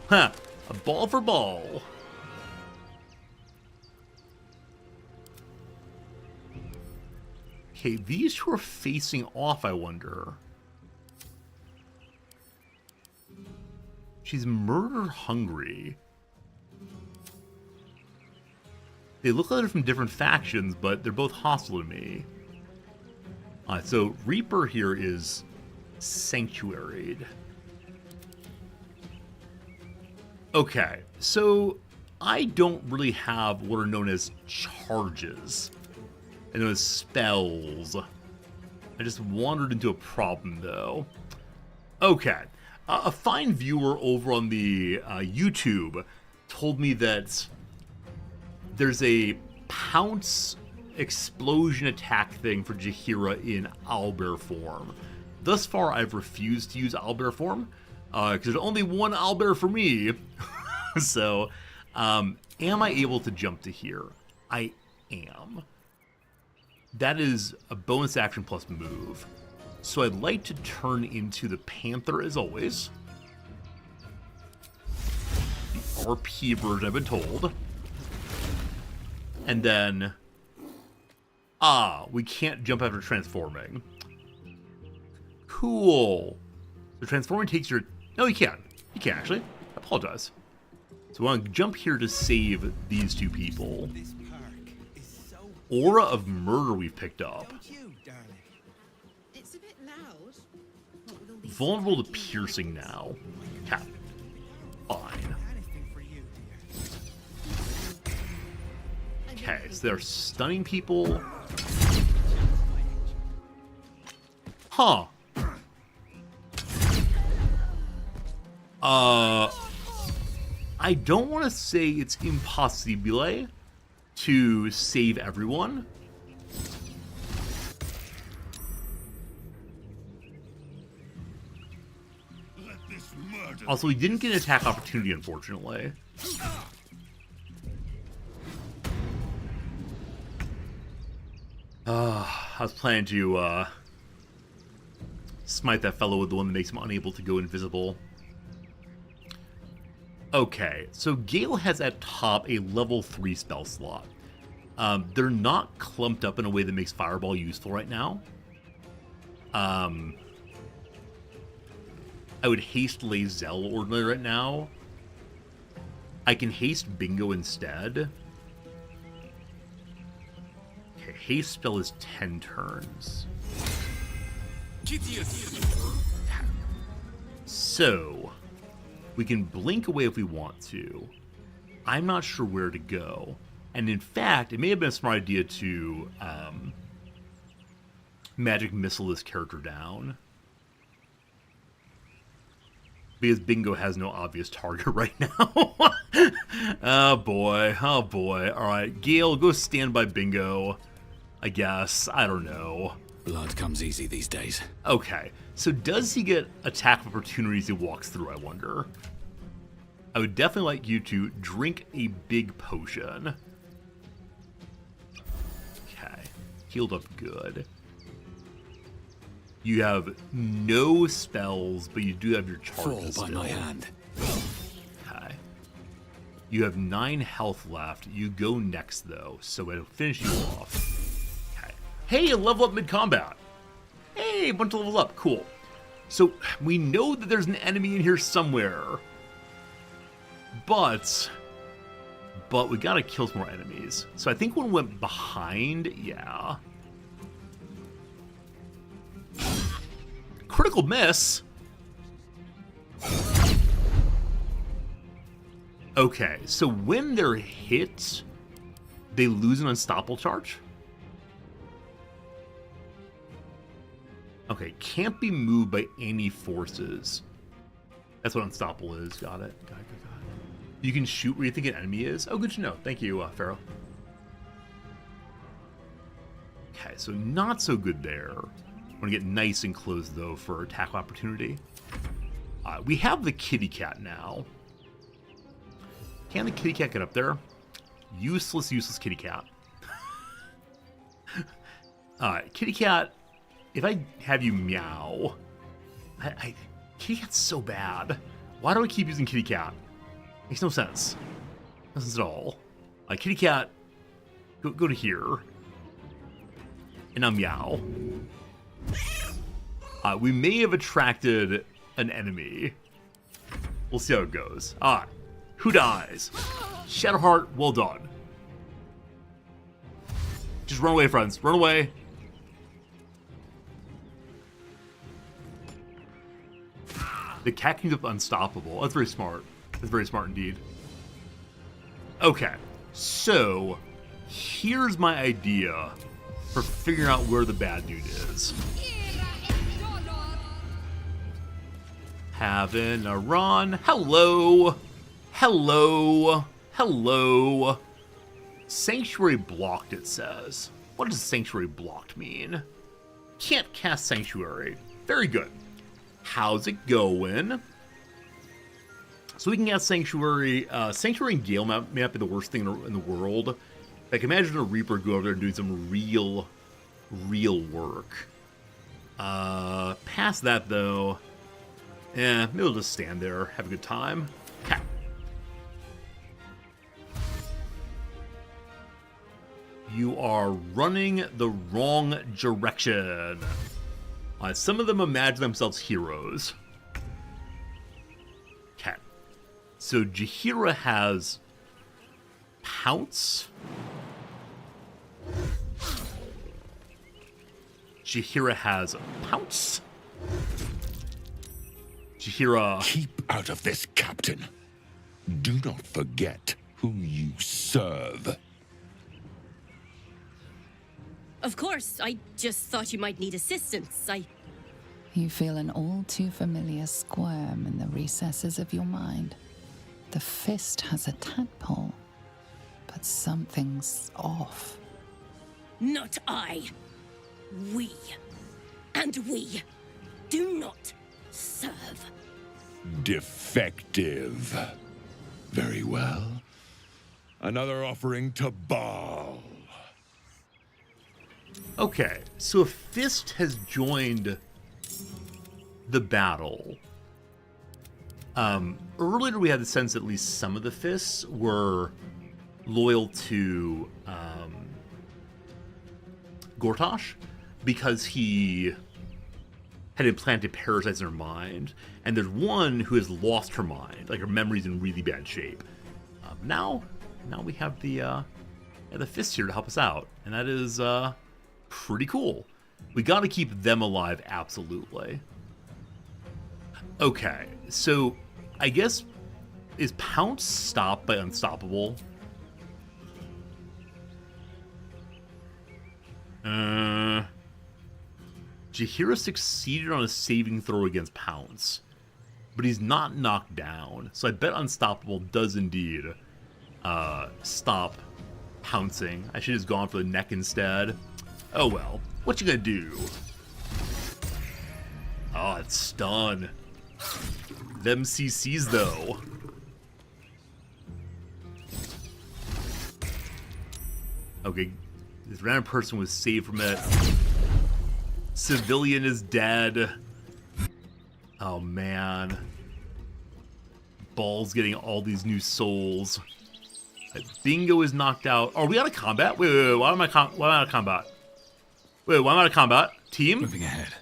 Huh. A ball for Baal. Okay, these two are facing off, I wonder. She's murder hungry. They look like they're from different factions, but they're both hostile to me. So Reaper here is sanctuaried. Okay, so I don't really have what are known as charges. I know as spells. I just wandered into a problem, though. Okay, A fine viewer over on the YouTube told me that there's a pounce explosion attack thing for Jaheira in owlbear form. Thus far, I've refused to use owlbear form because there's only one owlbear for me. So, am I able to jump to here? I am. That is a bonus action plus move. So I'd like to turn into the Panther as always. The RP version I've been told. And then... we can't jump after transforming. Cool. So transforming takes your... No, you can. You can, actually. I apologize. So I want to jump here to save these two people. Aura of Murder we've picked up. Vulnerable to piercing now. Okay. Fine. Okay, so they're stunning people. Huh. I don't want to say it's impossible to save everyone. Also, we didn't get an attack opportunity, unfortunately. I was planning to smite that fellow with the one that makes him unable to go invisible. Okay, so Gale has at top a level 3 spell slot. They're not clumped up in a way that makes Fireball useful right now. I would haste Lae'zel ordinarily right now. I can haste Bingo instead. Okay, haste spell is 10 turns. So, we can blink away if we want to. I'm not sure where to go. And in fact, it may have been a smart idea to magic missile this character down. Because Bingo has no obvious target right now. Oh boy, oh boy. Alright, Gale, go stand by Bingo. I guess, I don't know. Blood comes easy these days. Okay, so does he get attack opportunities he walks through, I wonder? I would definitely like you to drink a big potion. Okay, healed up good. You have no spells, but you do have your charges Fall by my hand. Okay. You have 9 health left. You go next, though, so it'll finish you off. Okay. Hey, a level up mid-combat. Hey, a bunch of levels up. Cool. So, we know that there's an enemy in here somewhere. But we gotta kill some more enemies. So I think one went behind, yeah. Critical miss? Okay, so when they're hit, they lose an unstoppable charge? Okay, can't be moved by any forces. That's what unstoppable is. Got it. Got it. You can shoot where you think an enemy is? Oh, good to know. Thank you, Pharaoh. Okay, so not so good there. I want to get nice and close, though, for attack opportunity. We have the kitty cat now. Can the kitty cat get up there? Useless kitty cat. Alright, kitty cat, if I have you meow... kitty cat's so bad. Why do I keep using kitty cat? Makes no sense. No sense at all. Kitty cat, go to here. And now meow. We may have attracted an enemy. We'll see how it goes. Alright. Who dies? Shadowheart, well done. Just run away, friends. Run away. The cat can get unstoppable. That's very smart. That's very smart indeed. Okay. So, here's my idea for figuring out where the bad dude is. having a run. Hello. Hello. Hello. Sanctuary blocked, it says. What does sanctuary blocked mean? Can't cast sanctuary. Very good. How's it going? So we can cast sanctuary. Sanctuary and Gale may not be the worst thing in the world. Like, imagine a Reaper go over there and doing some real work. Past that, though, maybe we'll just stand there, have a good time. Okay. You are running the wrong direction. Some of them imagine themselves heroes. Okay. So Jaheira has Pounce. Jaheira has Pounce. Jaheira... Keep out of this, Captain. Do not forget whom you serve. Of course, I just thought you might need assistance. You feel an all too familiar squirm in the recesses of your mind. The fist has a tadpole, but something's off. Not I. We. And we do not serve. Defective. Very well. Another offering to Baal. Okay, so a fist has joined the battle. Earlier we had the sense at least some of the fists were loyal to Gortash because he had implanted parasites in her mind, and there's one who has lost her mind, like her memory's in really bad shape. Now we have the fists here to help us out, and that is pretty cool. We got to keep them alive, absolutely. Okay, so I guess is Pounce stopped by Unstoppable? Jaheira succeeded on a saving throw against Pounce, but he's not knocked down. So I bet Unstoppable does indeed stop pouncing. I should have just gone for the neck instead. Oh well, what you gonna do? Oh, it's stun. Them CCs though. Okay, this random person was saved from it. Civilian is dead. Oh man. Ball's getting all these new souls. Bingo is knocked out. Are we out of combat? Wait, why am I out of combat? Wait, why am I out of combat? Team? Moving ahead.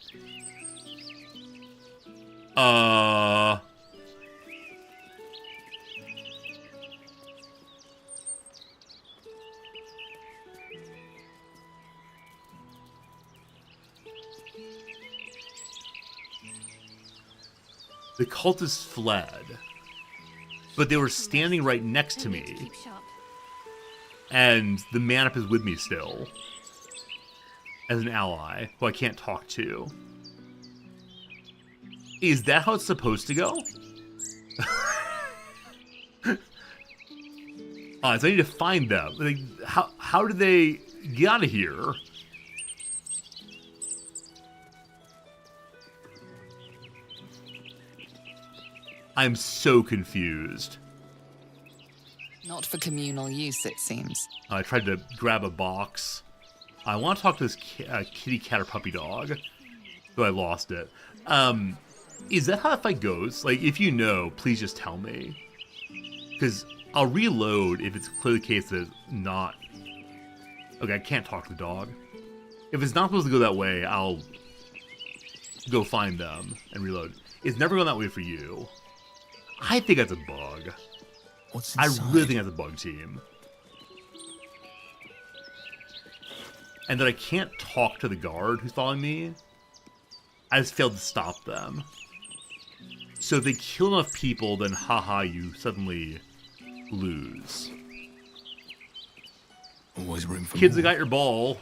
The cultists fled, but they were standing right next to me, and the Manip is with me still, as an ally, who I can't talk to. Is that how it's supposed to go? So I need to find them. Like, how do they get out of here? I'm so confused. Not for communal use, it seems. I tried to grab a box. I want to talk to this kitty cat or puppy dog, though I lost it. Is that how that fight goes? Like, if you know, please just tell me. Because I'll reload if it's clearly the case that it's not... Okay, I can't talk to the dog. If it's not supposed to go that way, I'll go find them and reload. It's never gone that way for you. I think that's a bug. What's inside? I really think that's a bug, team. And that I can't talk to the guard who's following me. I just failed to stop them. So if they kill enough people, then haha, you suddenly lose. Always room for Kids more. that got your ball.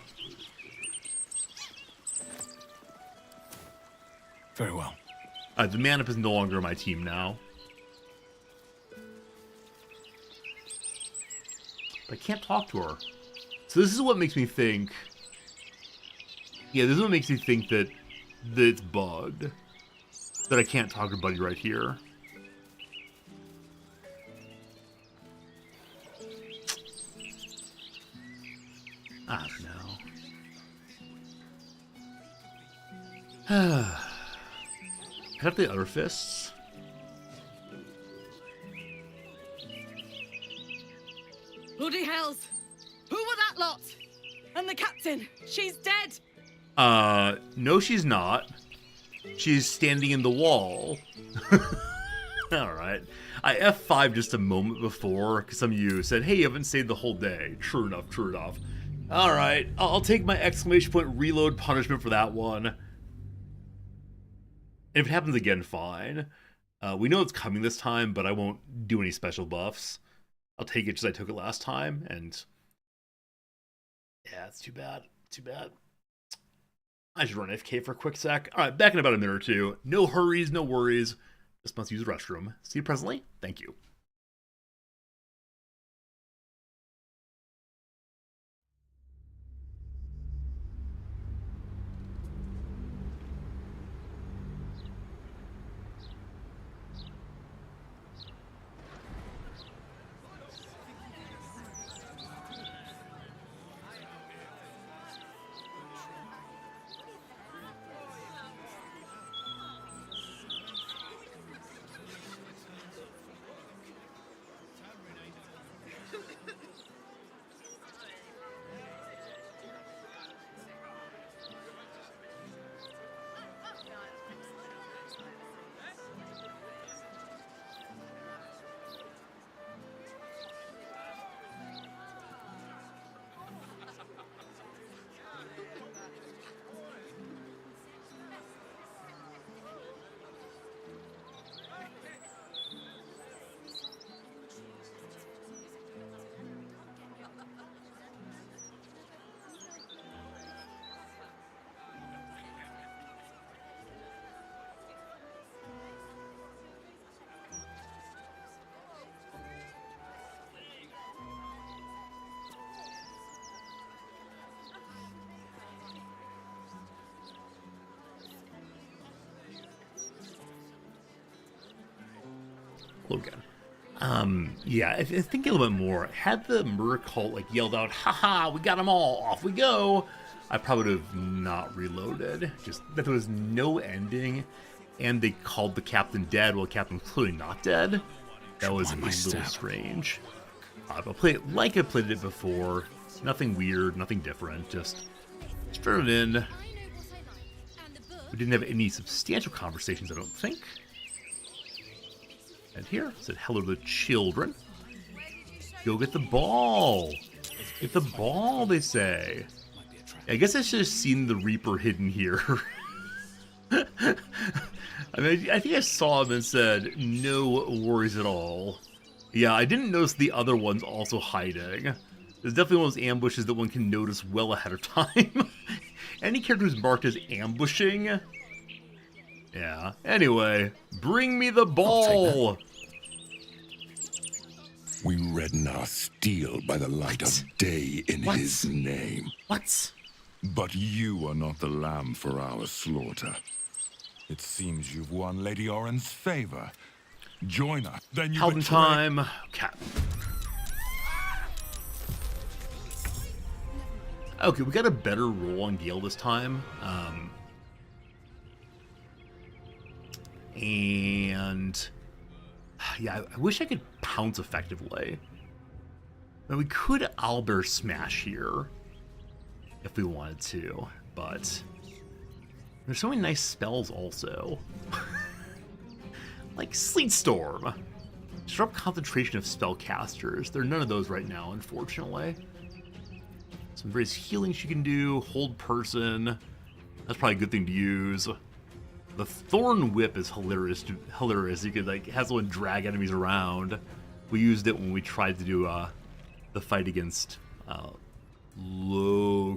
Very well. The Manip is no longer on my team now. But I can't talk to her. So this is what makes me think... Yeah, this is what makes me think that it's bugged. That I can't talk to Buddy right here. I don't know. Pick up the other fists. Bloody hells! Who were that lot? And the captain? She's dead! No she's not. She's standing in the wall. Alright. I F5 just a moment before, because some of you said, hey, you haven't stayed the whole day. True enough, true enough. Alright, I'll take my exclamation point reload punishment for that one. And if it happens again, fine. We know it's coming this time, but I won't do any special buffs. I'll take it just as I took it last time, and... yeah, it's too bad. Too bad. I should run AFK for a quick sec. Alright, back in about a minute or two. No hurries, no worries. Just must use the restroom. See you presently. Thank you. Logan. Yeah, if thinking a little bit more, had the murder cult like yelled out, haha, we got them all, off we go, I probably would have not reloaded. Just that there was no ending, and they called the captain dead while the captain was clearly not dead. That was a little strange. But play it like I played it before. Nothing weird, nothing different, just turn it in. We didn't have any substantial conversations, I don't think. And here, said hello to the children. Go get the ball. Get the ball, they say. I guess I should have seen the Reaper hidden here. I mean, I think I saw him and said, no worries at all. Yeah, I didn't notice the other ones also hiding. There's definitely one of those ambushes that one can notice well ahead of time. Any character who's marked as ambushing... yeah. Anyway, bring me the ball! We redden our steel by the light of day in his name. What? But you are not the lamb for our slaughter. It seems you've won Lady Oren's favor. Join us, then you Paladin time. Okay. Okay, we got a better roll on Gale this time. And yeah, I wish I could pounce effectively. I mean, we could Owlbear Smash here if we wanted to, but there's so many nice spells also. Like Sleet Storm. Disrupt concentration of spellcasters. There are none of those right now, unfortunately. Some various healings you can do. Hold person. That's probably a good thing to use. The Thorn Whip is hilarious. You could like have someone drag enemies around. We used it when we tried to do the fight against Lokandr,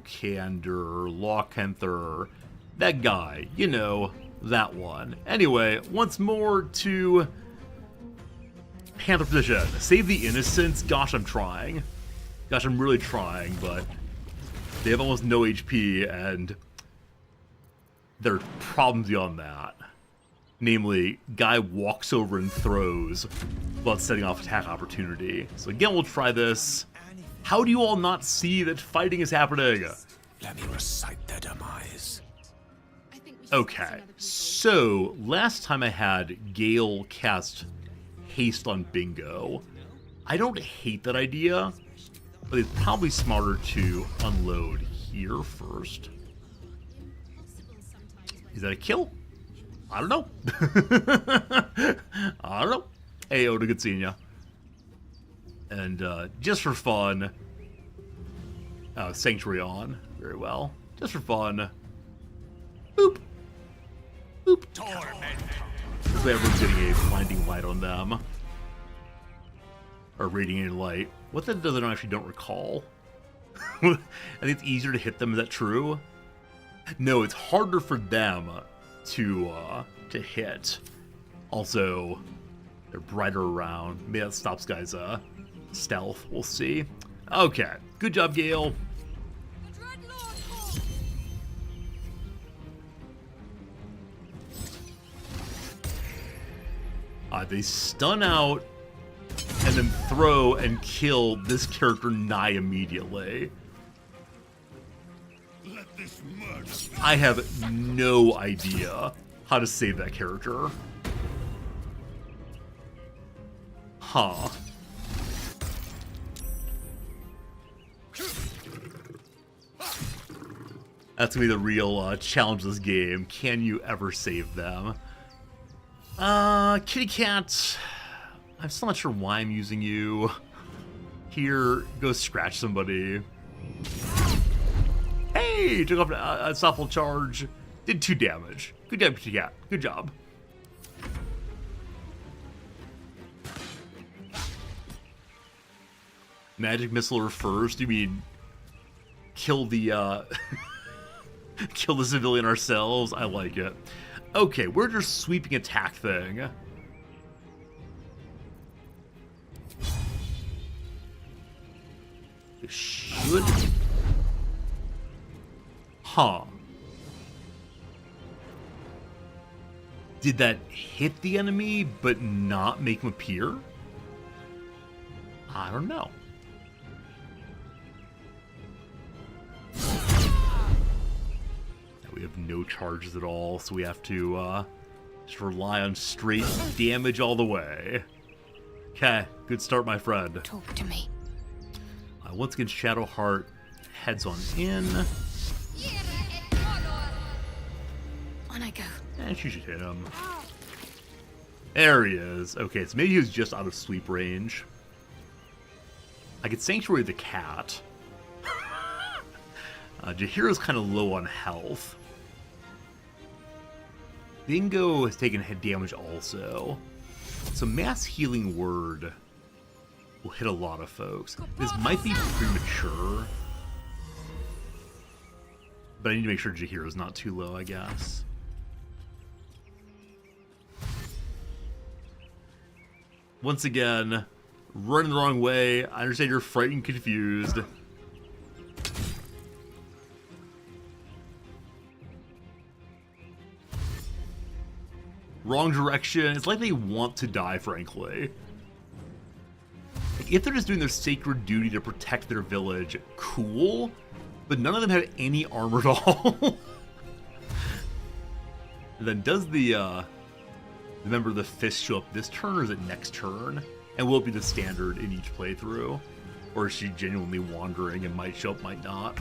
that guy. You know, that one. Anyway, once more to Panther position. Save the innocents. Gosh, I'm trying. Gosh, I'm really trying, but they have almost no HP, and there are problems beyond that. Namely, guy walks over and throws without setting off attack opportunity. So again, we'll try this. How do you all not see that fighting is happening? Let me recite their demise. Okay, so last time I had Gale cast haste on Bingo. I don't hate that idea, but it's probably smarter to unload here first. Is that a kill? I don't know. I don't know. Hey, Oda, good seeing ya. And just for fun, Sanctuary on. Very well. Just for fun. Boop. Boop. This way everyone's getting a blinding light on them. Or radiating light. What that does I actually don't recall. I think it's easier to hit them. Is that true? No, it's harder for them to hit. Also, they're brighter around. Maybe that stops guys' stealth. We'll see. Okay, good job, Gale. They stun out and then throw and kill this character nigh immediately. I have no idea how to save that character. Huh. That's gonna be the real challenge of this game. Can you ever save them? Kitty Cat. I'm still not sure why I'm using you. Here, go scratch somebody. Hey! Took off a softball charge. Did 2 damage. Good job, Kitty Cat. Good job. Magic missile her first? You mean kill the kill the civilian ourselves? I like it. Okay, we're just sweeping attack thing. It should. Huh. Did that hit the enemy but not make him appear? I don't know. We have no charges at all, so we have to just rely on straight damage all the way. Okay, good start, my friend. Talk to me. Once again, Shadowheart heads on in. On I go. And she should hit him. There he is. Okay, so maybe he was just out of sweep range. I could Sanctuary the cat. Jaheira's kind of low on health. Bingo has taken head damage also. So Mass Healing Word will hit a lot of folks. This might be premature. But I need to make sure Jaheira's not too low, I guess. Once again, running the wrong way. I understand you're frightened, confused. Wrong direction. It's like they want to die, frankly. Like, if they're just doing their sacred duty to protect their village, cool. But none of them have any armor at all. And then does the member of the fist show up this turn, or is it next turn? And will it be the standard in each playthrough? Or is she genuinely wandering and might show up, might not?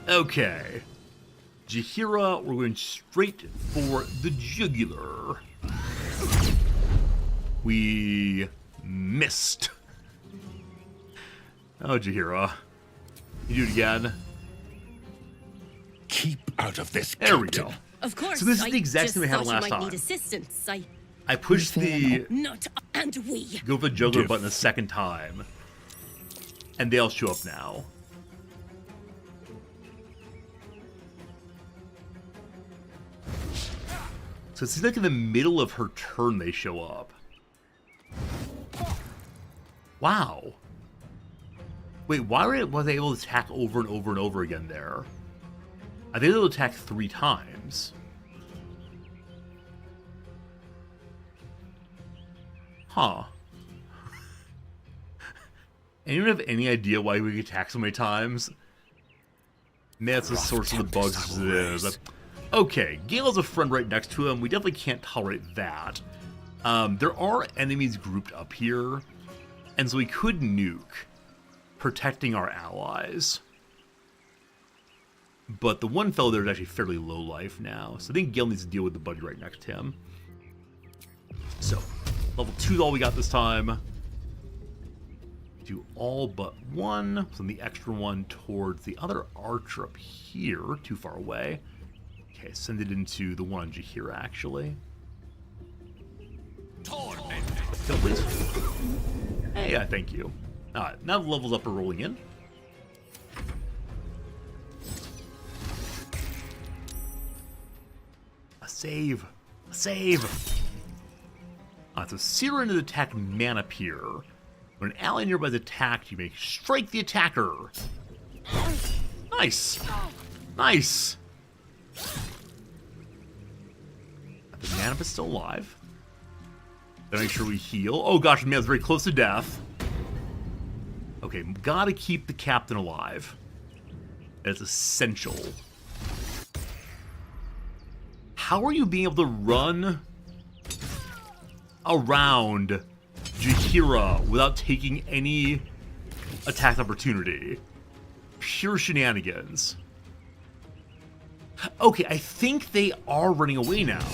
Okay. Jaheira, we're going straight for the jugular. We missed. Oh, Jaheira. You do it again. Keep out of this, There we go. Of course. So this is the exact thing we had last might time. Need assistance. I pushed the Not and we. go for the jugular button a second time. And they all show up now. So it seems like in the middle of her turn they show up. Wow. Wait, why was they able to attack over and over and over again there? I think they'll attack 3 times. Huh. Anyone have any idea why we attack so many times? Man, that's the source of the bugs as it is. Okay, Gale has a friend right next to him. We definitely can't tolerate that. There are enemies grouped up here, and so we could nuke, protecting our allies. But the one fellow there is actually fairly low life now, so I think Gale needs to deal with the buddy right next to him. So, level 2 is all we got this time. Do all but one. Send the extra one towards the other archer up here, too far away. Okay, send it into the one on Jaheira, actually. Go, please. Hey, yeah, thank you. Alright, now the levels up are rolling in. A save. A save. So Siren is attack mana peer. When an ally nearby is attacked, you may strike the attacker. Nice. Nice. The Manip is still alive. Gotta make sure we heal. Oh gosh, the man's very close to death. Okay, gotta keep the captain alive. That's essential. How are you being able to run around Jaheira without taking any attack opportunity? Pure shenanigans. Okay, I think they are running away now.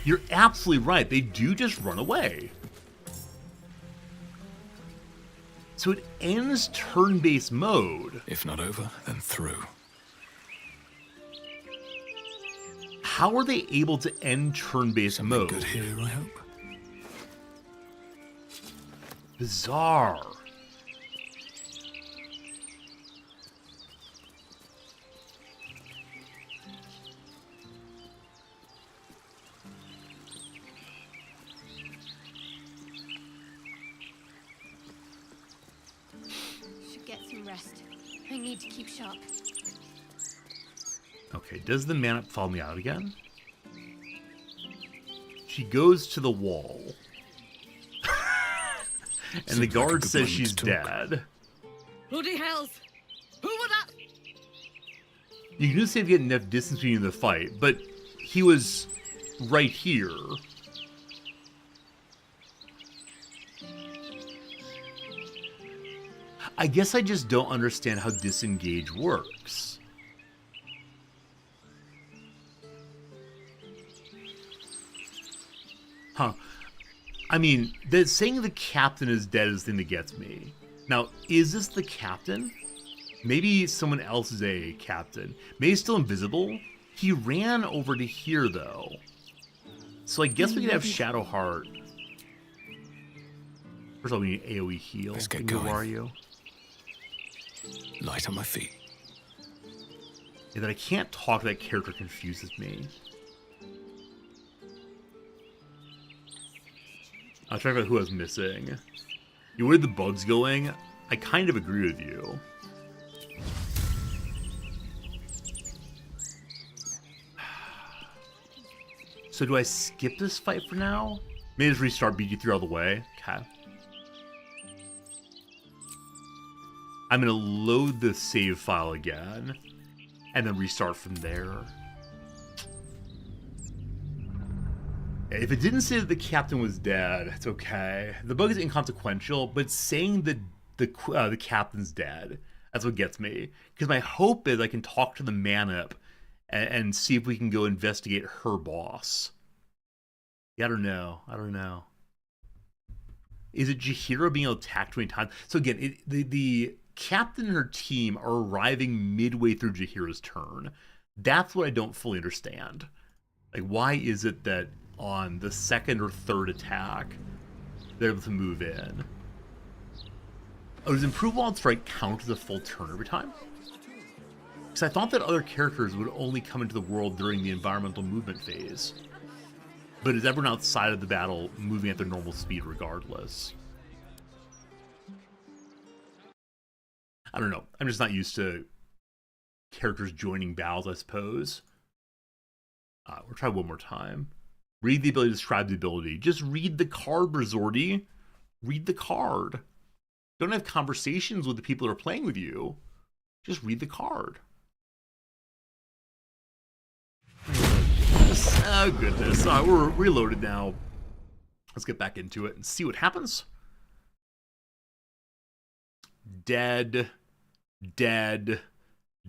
You're absolutely right. They do just run away. So it ends turn-based mode. If not over, then through. How are they able to end turn-based mode? Good here, I hope. Bizarre. Should get some rest. I need to keep sharp. Okay, does the Manip follow me out again? She goes to the wall. And the guard says she's dead. Bloody hells! Who was that? You can just say if you get enough distance between the fight, but he was right here. I guess I just don't understand how disengage works. Huh. I mean, saying the captain is dead is the thing that gets me. Now, is this the captain? Maybe someone else is a captain. Maybe he's still invisible? He ran over to here, though. So I guess we could have Shadowheart. First of all, we need AoE heal. Let's get Bingo, going. Where are you? Light on my feet. Yeah, that I can't talk to that character confuses me. I was trying to figure out who I was missing. You where the bugs going? I kind of agree with you. So do I skip this fight for now? Maybe just restart BG3 all the way. Okay. I'm gonna load the save file again and then restart from there. If it didn't say that the captain was dead, it's okay. The bug is inconsequential, but saying that the captain's dead, that's what gets me. Because my hope is I can talk to the Manip and see if we can go investigate her boss. Yeah, I don't know. I don't know. Is it Jaheira being attacked 20 times? So again, the captain and her team are arriving midway through Jaheira's turn. That's what I don't fully understand. Like, why is it that on the second or third attack, they're able to move in? Oh, does improve on strike count as a full turn every time? Because I thought that other characters would only come into the world during the environmental movement phase. But is everyone outside of the battle moving at their normal speed regardless? I don't know. I'm just not used to characters joining battles, I suppose. We'll try one more time. Read the ability, describe the ability. Just read the card, Resorty. Read the card. Don't have conversations with the people that are playing with you. Just read the card. Oh, goodness. All right, we're reloaded now. Let's get back into it and see what happens. Dead. Dead.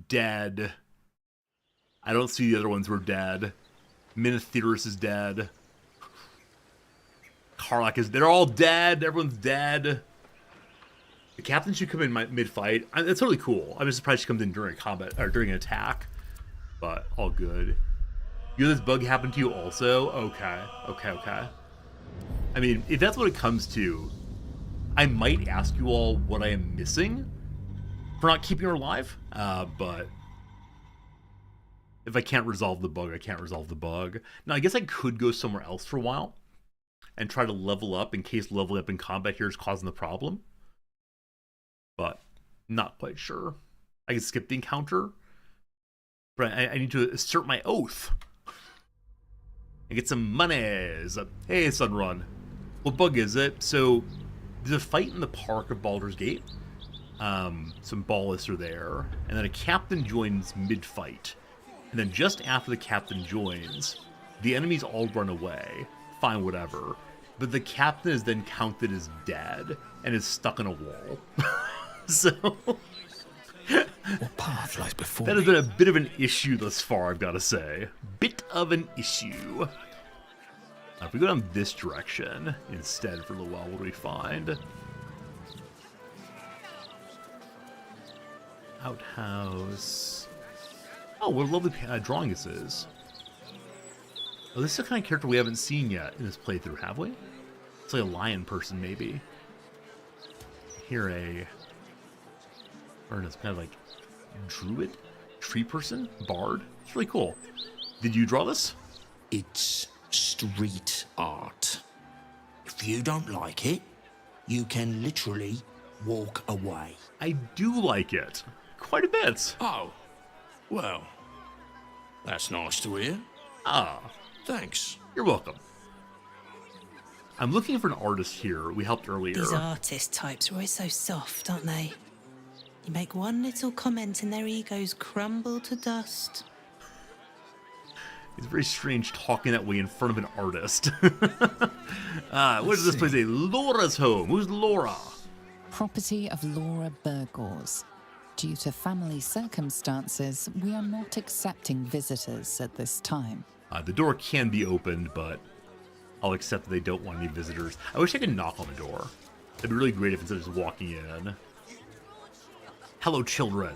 Dead. I don't see the other ones who are dead. Minotherus is dead. Karlach is... They're all dead. Everyone's dead. The captain should come in mid-fight. That's really cool. I'm just surprised she comes in during a combat or during an attack. But all good. You know this bug happened to you also? Okay. Okay. I mean, if that's what it comes to, I might ask you all what I am missing for not keeping her alive. But if I can't resolve the bug, I can't resolve the bug. Now, I guess I could go somewhere else for a while and try to level up in case leveling up in combat here is causing the problem. But not quite sure. I can skip the encounter, but I need to assert my oath and get some monies. Hey, Sunrun. What bug is it? So, there's a fight in the park of Baldur's Gate. Some ballists are there, and then a captain joins mid-fight. And then just after the captain joins, the enemies all run away. Fine, whatever. But the captain is then counted as dead and is stuck in a wall. So... What path lies before that has been a bit of an issue thus far, I've got to say. Bit of an issue. If we go down this direction instead for a little while, what do we find? Outhouse. Oh, what a lovely drawing this is. Oh, this is the kind of character we haven't seen yet in this playthrough, have we? It's like a lion person, maybe. Here, or it's kind of like druid, tree person, bard. It's really cool. Did you draw this? It's street art. If you don't like it, you can literally walk away. I do like it. Quite a bit. Oh, well, that's nice to hear. Ah. Thanks. You're welcome. I'm looking for an artist here. We helped earlier. These artist types are always so soft, aren't they? You make one little comment and their egos crumble to dust. It's very strange talking that way in front of an artist. What is this place? Laura's home. Who's Laura? Property of Laura Burgors. Due to family circumstances, we are not accepting visitors at this time. The door can be opened, but I'll accept that they don't want any visitors. I wish I could knock on the door. It'd be really great if instead of just walking in. Hello, children.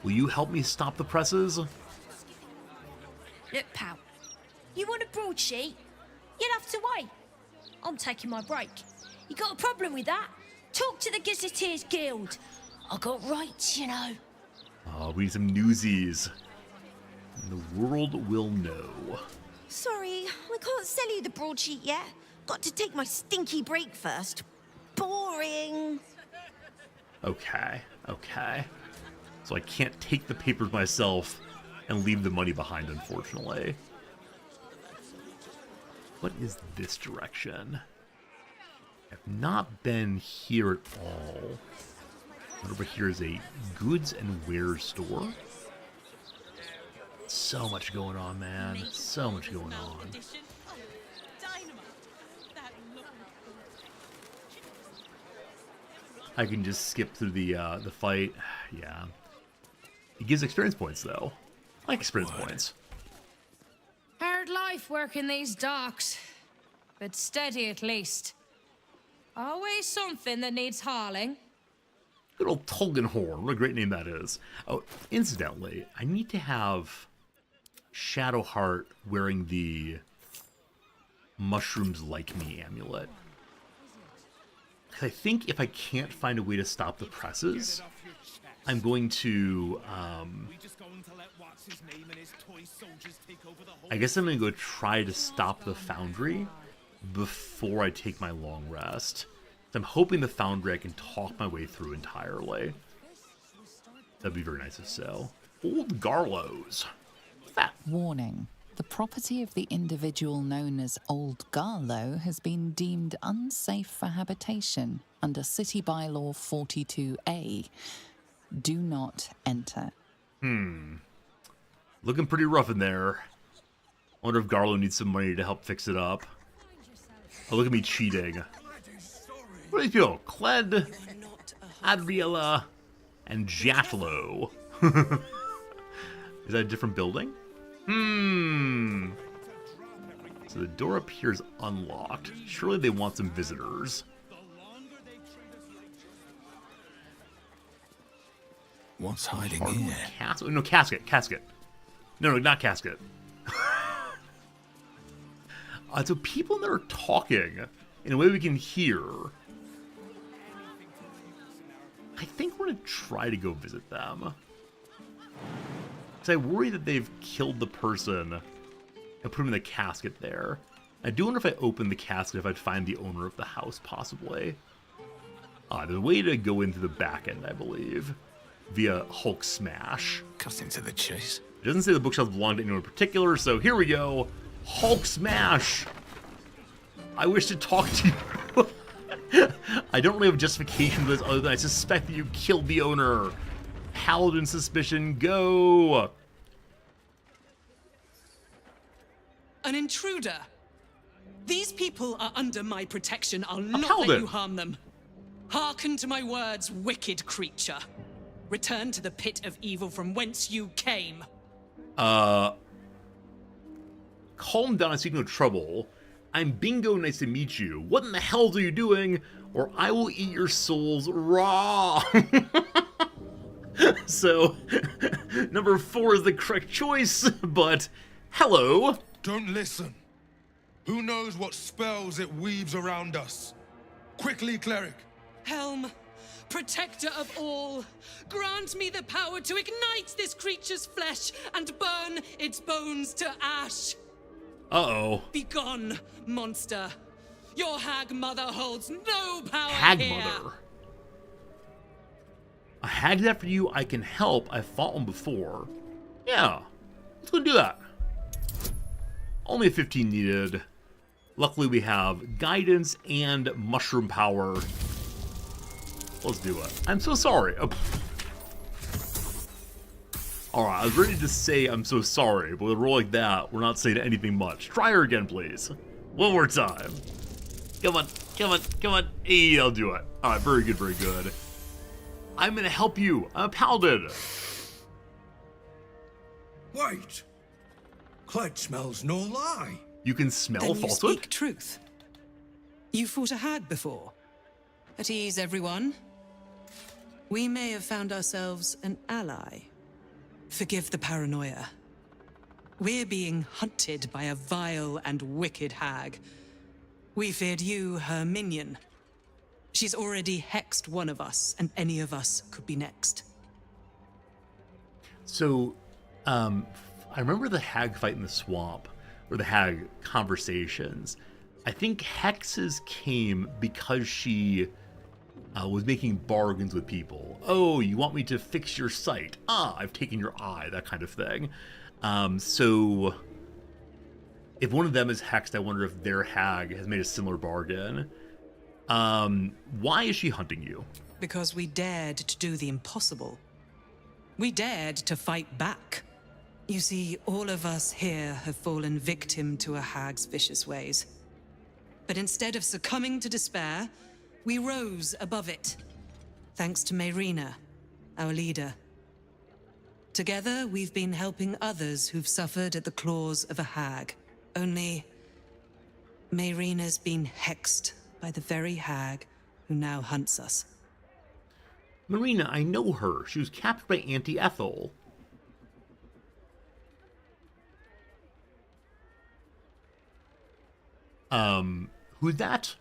Will you help me stop the presses? Look, pal. You want a broadsheet? You'll have to wait. I'm taking my break. You got a problem with that? Talk to the Gazetteers Guild. I got rights, you know. We need some newsies. And the world will know. Sorry, I can't sell you the broadsheet yet. Got to take my stinky break first. Boring. Okay. So I can't take the papers myself and leave the money behind, unfortunately. What is this direction? I've not been here at all. Over here is a goods and wares store. So much going on, man. So much going on. I can just skip through the fight. Yeah. It gives experience points, though. I like experience points. Hard life working these docks, but steady at least. Always something that needs hauling. Good old Tulgenhorn. What a great name that is. Oh, incidentally, I need to have Shadowheart wearing the Mushrooms Like Me amulet. I think if I can't find a way to stop the presses, I'm going to, I guess I'm going to go try to stop the Foundry before I take my long rest. I'm hoping the Foundry I can talk my way through entirely. That'd be very nice if so. Old Garlows. What's that? Warning. The property of the individual known as Old Garlow has been deemed unsafe for habitation under City Bylaw 42A. Do not enter. Looking pretty rough in there. Wonder if Garlow needs some money to help fix it up. Oh, look at me cheating. What do you feel? Cled, Adriela, and Jatlo. Is that a different building? So the door up here is unlocked. Surely they want some visitors. What's hiding here? No, casket. No, not casket. So people in there are talking in a way we can hear. I think we're going to try to go visit them. Because I worry that they've killed the person and put him in the casket there. I do wonder if I open the casket if I'd find the owner of the house, possibly. There's a way to go into the back end, I believe, via Hulk Smash. Cutting to the chase. It doesn't say the bookshelves belong to anyone in particular, so here we go. Hulk Smash! I wish to talk to you. I don't really have a justification for this other than I suspect that you killed the owner. Paladin suspicion, go! An intruder. These people are under my protection. I'll not let you harm them. Hearken to my words, wicked creature. Return to the pit of evil from whence you came. Calm down, I seek no trouble. I'm Bingo, nice to meet you. What in the hell are you doing? Or I will eat your souls raw. So, number 4 is the correct choice, but hello. Don't listen. Who knows what spells it weaves around us? Quickly, cleric. Helm, protector of all, grant me the power to ignite this creature's flesh and burn its bones to ash. Uh-oh. Begone, monster. Your hag mother holds no power Hag here. mother. A hag that for you, I can help. I've fought one before. Yeah, let's go do that. Only 15 needed. Luckily we have guidance and mushroom power. Let's do it. I'm so sorry. Oh. Alright, I was ready to say I'm so sorry, but with a roll like that, we're not saying anything much. Try her again, please. One more time. Come on, come on, come on. Hey, I'll do it. Alright, very good, very good. I'm gonna help you. I'm a paladin. Wait. Cled smells no lie. You can smell Then falsehood? You speak truth. You fought a hag before. At ease, everyone. We may have found ourselves an ally. Forgive the paranoia. We're being hunted by a vile and wicked hag. We feared you, her minion. She's already hexed one of us, and any of us could be next. So, I remember the hag fight in the swamp, or the hag conversations. I think hexes came because she was making bargains with people. Oh, you want me to fix your sight? Ah, I've taken your eye, that kind of thing. So, if one of them is hexed, I wonder if their hag has made a similar bargain. Why is she hunting you? Because we dared to do the impossible. We dared to fight back. You see, all of us here have fallen victim to a hag's vicious ways. But instead of succumbing to despair, we rose above it. Thanks to Mayrina, our leader. Together, we've been helping others who've suffered at the claws of a hag. Only, Mayrina's been hexed by the very hag who now hunts us. Marina, I know her. She was captured by Auntie Ethel. Who's that?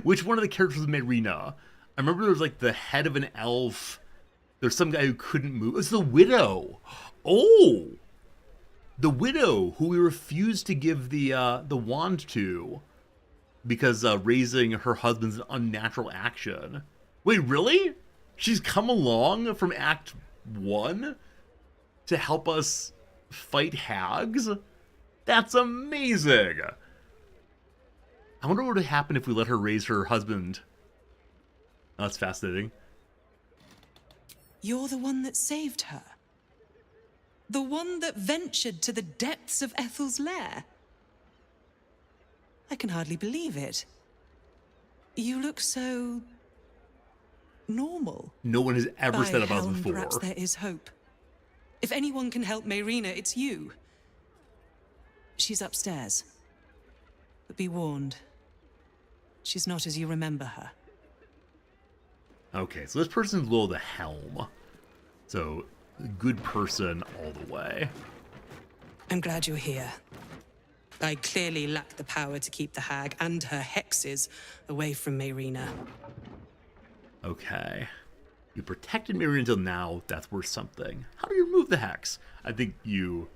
Which one of the characters was Marina? I remember there was like the head of an elf. There's some guy who couldn't move. It's the widow. Oh! The widow who we refused to give the wand to because raising her husband's an unnatural action. Wait, really? She's come along from Act 1 to help us fight hags? That's amazing! I wonder what would happen if we let her raise her husband. Oh, that's fascinating. You're the one that saved her. The one that ventured to the depths of Ethel's lair. I can hardly believe it. You look so... normal. No one has ever By said about us Helm, before. Perhaps there is hope. If anyone can help Mayrina, it's you. She's upstairs. But be warned. She's not as you remember her. Okay, so this person's below the helm. So, good person all the way. I'm glad you're here. I clearly lack the power to keep the hag and her hexes away from Mayrina. Okay. You protected Miri until now, that's worth something. How do you remove the hex? I think you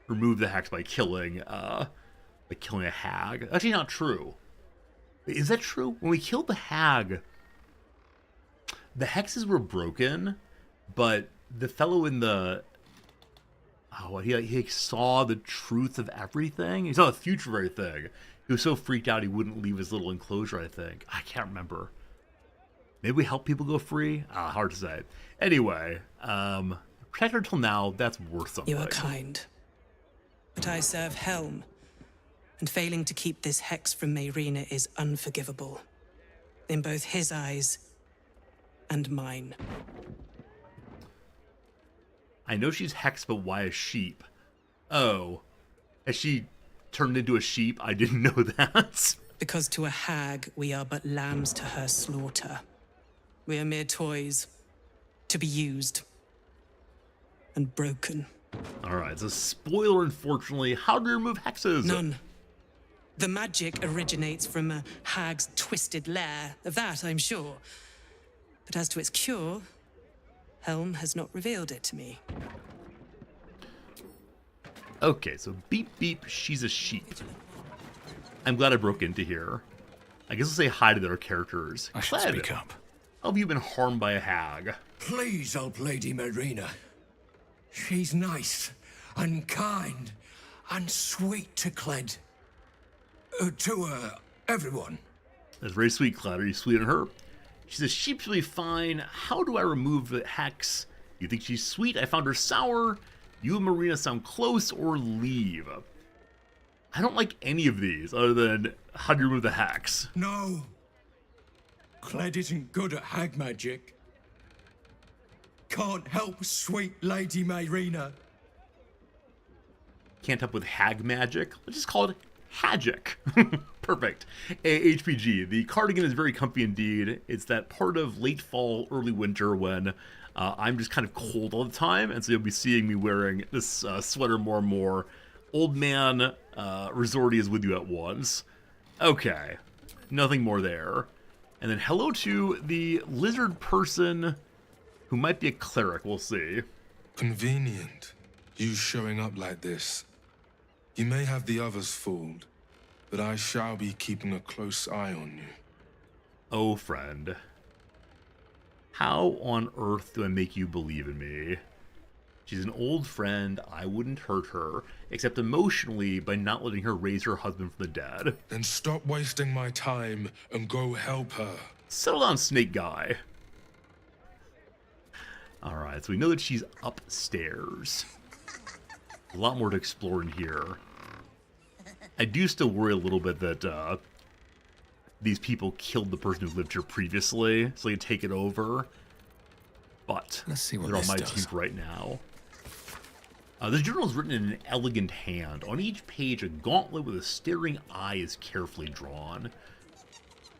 remove the hex by killing a hag. Actually not true. Is that true? When we killed the hag, the hexes were broken, but the fellow in the... Oh, he saw the truth of everything? He saw the future of everything. He was so freaked out he wouldn't leave his little enclosure, I think. I can't remember. Maybe we help people go free? Hard to say. Anyway, protect her until now, that's worth something. You are kind. But I serve Helm, and failing to keep this hex from Mayrina is unforgivable. In both his eyes and mine. I know she's hexed, but why a sheep? Oh. Has she turned into a sheep? I didn't know that. Because to a hag, we are but lambs to her slaughter. We are mere toys, to be used and broken. Alright, so spoiler, unfortunately. How do we remove hexes? None. The magic originates from a hag's twisted lair. Of that, I'm sure. But as to its cure, Helm has not revealed it to me. Okay, so beep beep, she's a sheep. I'm glad I broke into here. I guess I'll say hi to their characters. I should speak up. How have you been harmed by a hag? Please help Lady Mayrina. She's nice and kind and sweet to Cled. To everyone. That's very sweet, Cled. Are you sweet on her? She says, sheep should be fine. How do I remove the hex? You think she's sweet? I found her sour. You and Marina sound close, or leave. I don't like any of these other than how do you remove the hex? No. Cled isn't good at hag magic. Can't help sweet Lady Mayrina. Can't help with hag magic? Let's just call it Hagic. Perfect. HPG. The cardigan is very comfy indeed. It's that part of late fall, early winter when I'm just kind of cold all the time, and so you'll be seeing me wearing this sweater more and more. Old man Resorti is with you at once. Okay. Nothing more there. And then hello to the lizard person who might be a cleric. We'll see. Convenient. You showing up like this. You may have the others fooled, but I shall be keeping a close eye on you. Oh, friend. How on earth do I make you believe in me? She's an old friend. I wouldn't hurt her, except emotionally by not letting her raise her husband from the dead. Then stop wasting my time and go help her. Settle down, snake guy. Alright, so we know that she's upstairs. A lot more to explore in here. I do still worry a little bit that these people killed the person who lived here previously, so they can take it over. But let's see what they're on this my does. team right now. The journal is written in an elegant hand. On each page, a gauntlet with a staring eye is carefully drawn.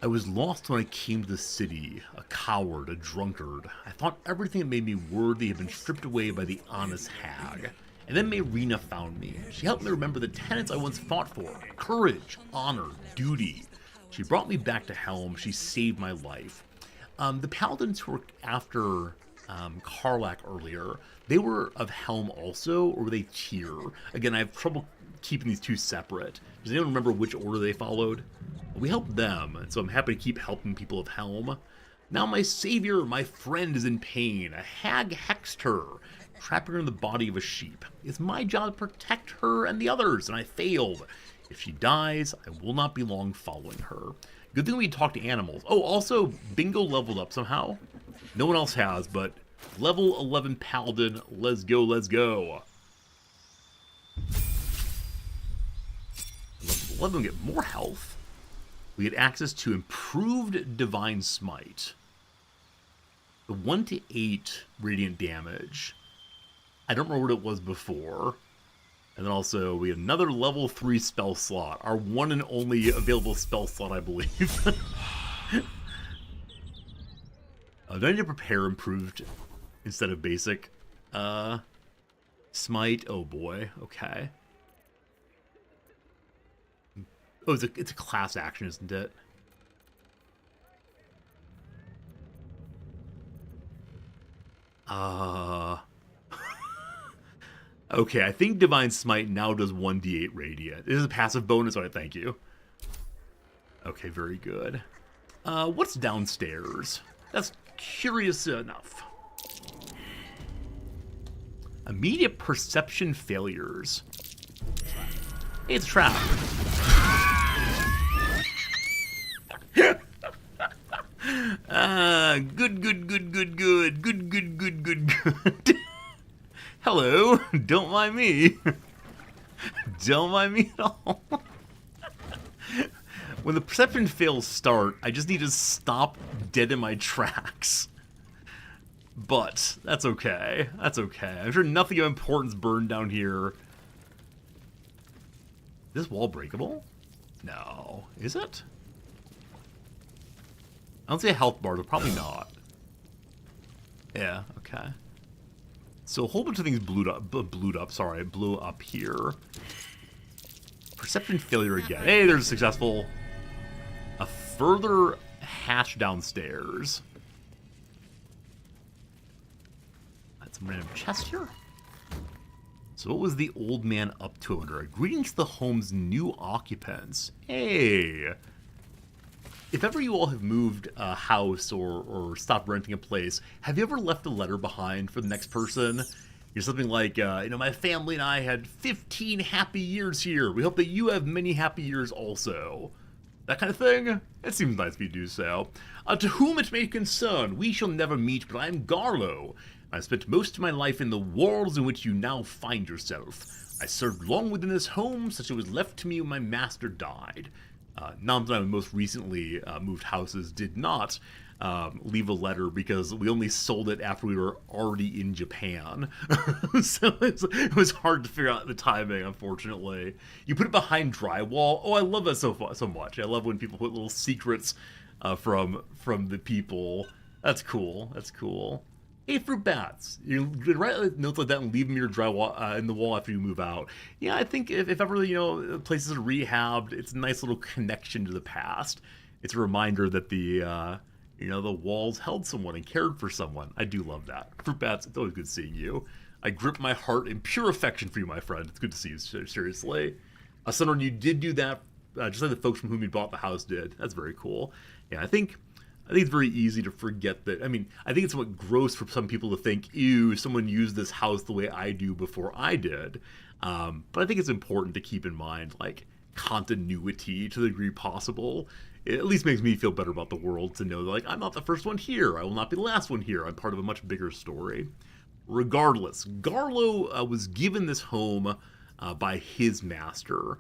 I was lost when I came to the city, a coward, a drunkard. I thought everything that made me worthy had been stripped away by the honest hag. And then Mayrina found me. She helped me remember the tenets I once fought for. Courage, honor, duty. She brought me back to Helm. She saved my life. The paladins who were after Karlach earlier. They were of Helm also, or were they Tyr? Again, I have trouble keeping these two separate. Does anyone remember which order they followed? We helped them, and so I'm happy to keep helping people of Helm. Now my savior, my friend, is in pain. A hag hexed her, trapping her in the body of a sheep. It's my job to protect her and the others, and I failed. If she dies, I will not be long following her. Good thing we talk to animals. Oh, also, Bingo leveled up somehow. No one else has, but level 11 Paladin. Let's go, let's go. Level 11 get more health. We get access to improved Divine Smite. The 1 to 8 radiant damage. I don't remember what it was before. And then also, we have another level 3 spell slot. Our one and only available spell slot, I believe. Do I need to prepare improved instead of basic? Smite, oh boy, okay. Oh, it's a class action, isn't it? Okay, I think Divine Smite now does 1d8 radiant. This is a passive bonus, alright, thank you. Okay, very good. What's downstairs? That's curious enough. Immediate perception failures. Hey, it's a trap. Good. Hello, don't mind me. Don't mind me at all. When the perception fails start, I just need to stop dead in my tracks. But that's okay. That's okay. I'm sure nothing of importance burned down here. Is this wall breakable? No. Is it? I don't see a health bar, but probably not. Yeah, okay. So a whole bunch of things blew up here. Perception failure again. Hey, there's a successful. A further hatch downstairs. That's some random chest here. So what was the old man up to? I wonder. Greetings to the home's new occupants. Hey. If ever you all have moved a house or stopped renting a place, have you ever left a letter behind for the next person? You're something like, my family and I had 15 happy years here. We hope that you have many happy years also. That kind of thing? It seems nice if you do so. To whom it may concern, we shall never meet, but I am Garlo. I spent most of my life in the worlds in which you now find yourself. I served long within this home, such it was left to me when my master died. Not that I most recently moved houses did not leave a letter because we only sold it after we were already in Japan. So it was hard to figure out the timing, unfortunately. You put it behind drywall. Oh, I love that so much. I love when people put little secrets from the people. That's cool. That's cool. Hey, fruit bats. You write notes like that and leave them in your drywall in the wall after you move out. Yeah, I think if ever places are rehabbed, it's a nice little connection to the past. It's a reminder that the walls held someone and cared for someone. I do love that. Fruit bats, it's always good seeing you. I grip my heart in pure affection for you, my friend. It's good to see you, seriously. Sunrun, you did do that, just like the folks from whom you bought the house did. That's very cool. Yeah, I think it's very easy to forget that. I mean, I think it's somewhat gross for some people to think, ew, someone used this house the way I do before I did. But I think it's important to keep in mind, like, continuity to the degree possible. It at least makes me feel better about the world to know that, like, I'm not the first one here. I will not be the last one here. I'm part of a much bigger story. Regardless, Garlo was given this home by his master.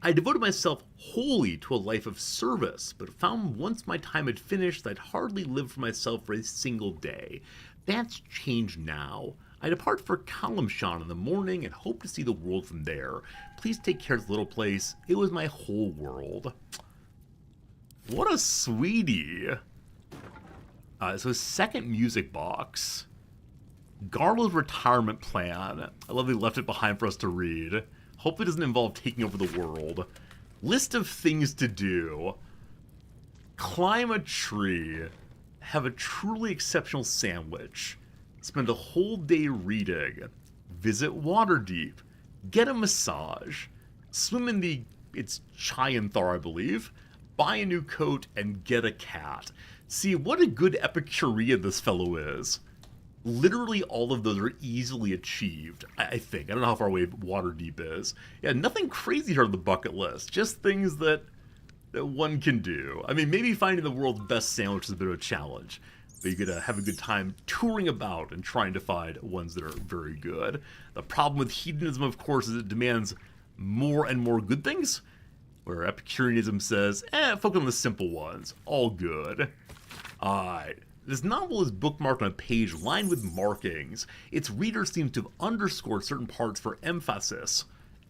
I devoted myself wholly to a life of service, but found once my time had finished that I'd hardly lived for myself for a single day. That's changed now. I depart for Kalimshan in the morning and hope to see the world from there. Please take care of this little place. It was my whole world. What a sweetie. So his second music box. Garlo's retirement plan. I love they left it behind for us to read. Hope it doesn't involve taking over the world. List of things to do. Climb a tree. Have a truly exceptional sandwich. spend a whole day reading, visit Waterdeep, get a massage, swim in it's Chyanthar, I believe, buy a new coat, and get a cat. See, what a good Epicurean this fellow is. Literally all of those are easily achieved, I think. I don't know how far away Waterdeep is. Yeah, nothing crazy here on the bucket list. Just things that one can do. I mean, maybe finding the world's best sandwich is a bit of a challenge. But you could have a good time touring about and trying to find ones that are very good. The problem with hedonism, of course, is it demands more and more good things. Where Epicureanism says, focus on the simple ones. All good. Alright. This novel is bookmarked on a page lined with markings. Its reader seems to have underscored certain parts for emphasis.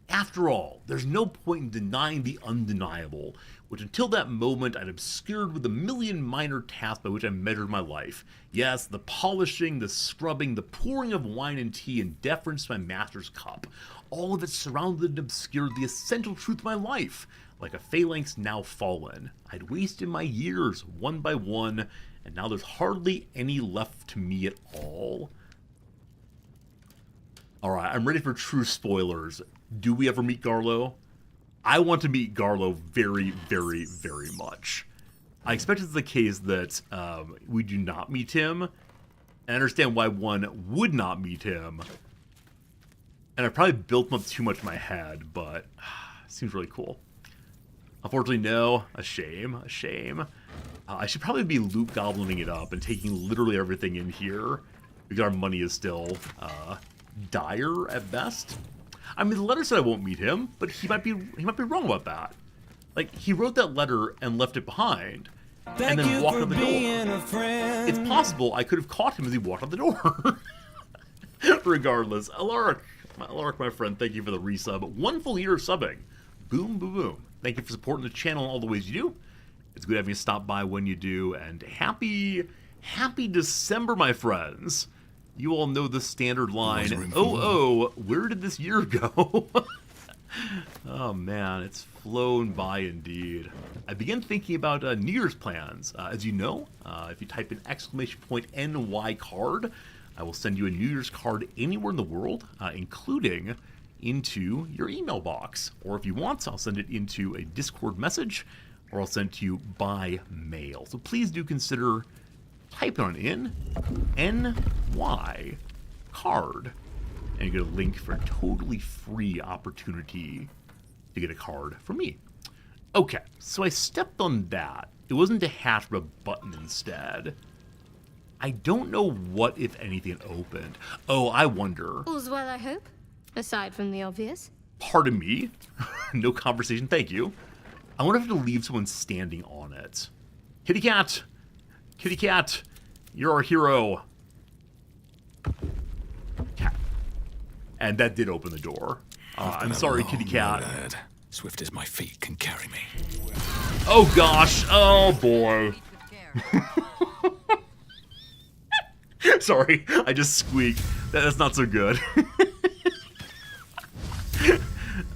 After all, there's no point in denying the undeniable, which until that moment I'd obscured with a million minor tasks by which I measured my life. Yes, the polishing, the scrubbing, the pouring of wine and tea in deference to my master's cup. All of it surrounded and obscured the essential truth of my life. Like a phalanx now fallen, I'd wasted my years one by one, and now there's hardly any left to me at all. Alright, I'm ready for true spoilers. Do we ever meet Garlo? I want to meet Garlo very, very, very much. I expect it's the case that we do not meet him. I understand why one would not meet him. And I probably built him up too much in my head, but seems really cool. Unfortunately, no. A shame. A shame. I should probably be loot goblining it up and taking literally everything in here, because our money is still dire at best. I mean, the letter said I won't meet him, but he might be wrong about that. Like, he wrote that letter and left it behind, and then walked out the door. It's possible I could have caught him as he walked out the door. Regardless, Alaric, my friend, thank you for the resub. 1 full year of subbing. Boom, boom, boom. Thank you for supporting the channel in all the ways you do. It's good having you stop by when you do, and happy December, my friends. You all know the standard line, oh, where did this year go? Oh man, it's flown by indeed. I began thinking about New Year's plans. As you know, if you type in !NY card, I will send you a New Year's card anywhere in the world, including into your email box. Or if you want, I'll send it into a Discord message, or I'll send it to you by mail. So please do consider typing on in NY card, and you get a link for a totally free opportunity to get a card from me. Okay, so I stepped on that. It wasn't a hash, but a button instead. I don't know what, if anything, opened. Oh, I wonder. All's well, I hope, aside from the obvious. Pardon me? No conversation, thank you. I wonder if I have to leave someone standing on it. Kitty cat! Kitty cat! You're our hero! Cat. And that did open the door. I'm sorry, kitty cat. Swift as my feet can carry me. Oh gosh! Oh boy! Sorry, I just squeaked. That's not so good.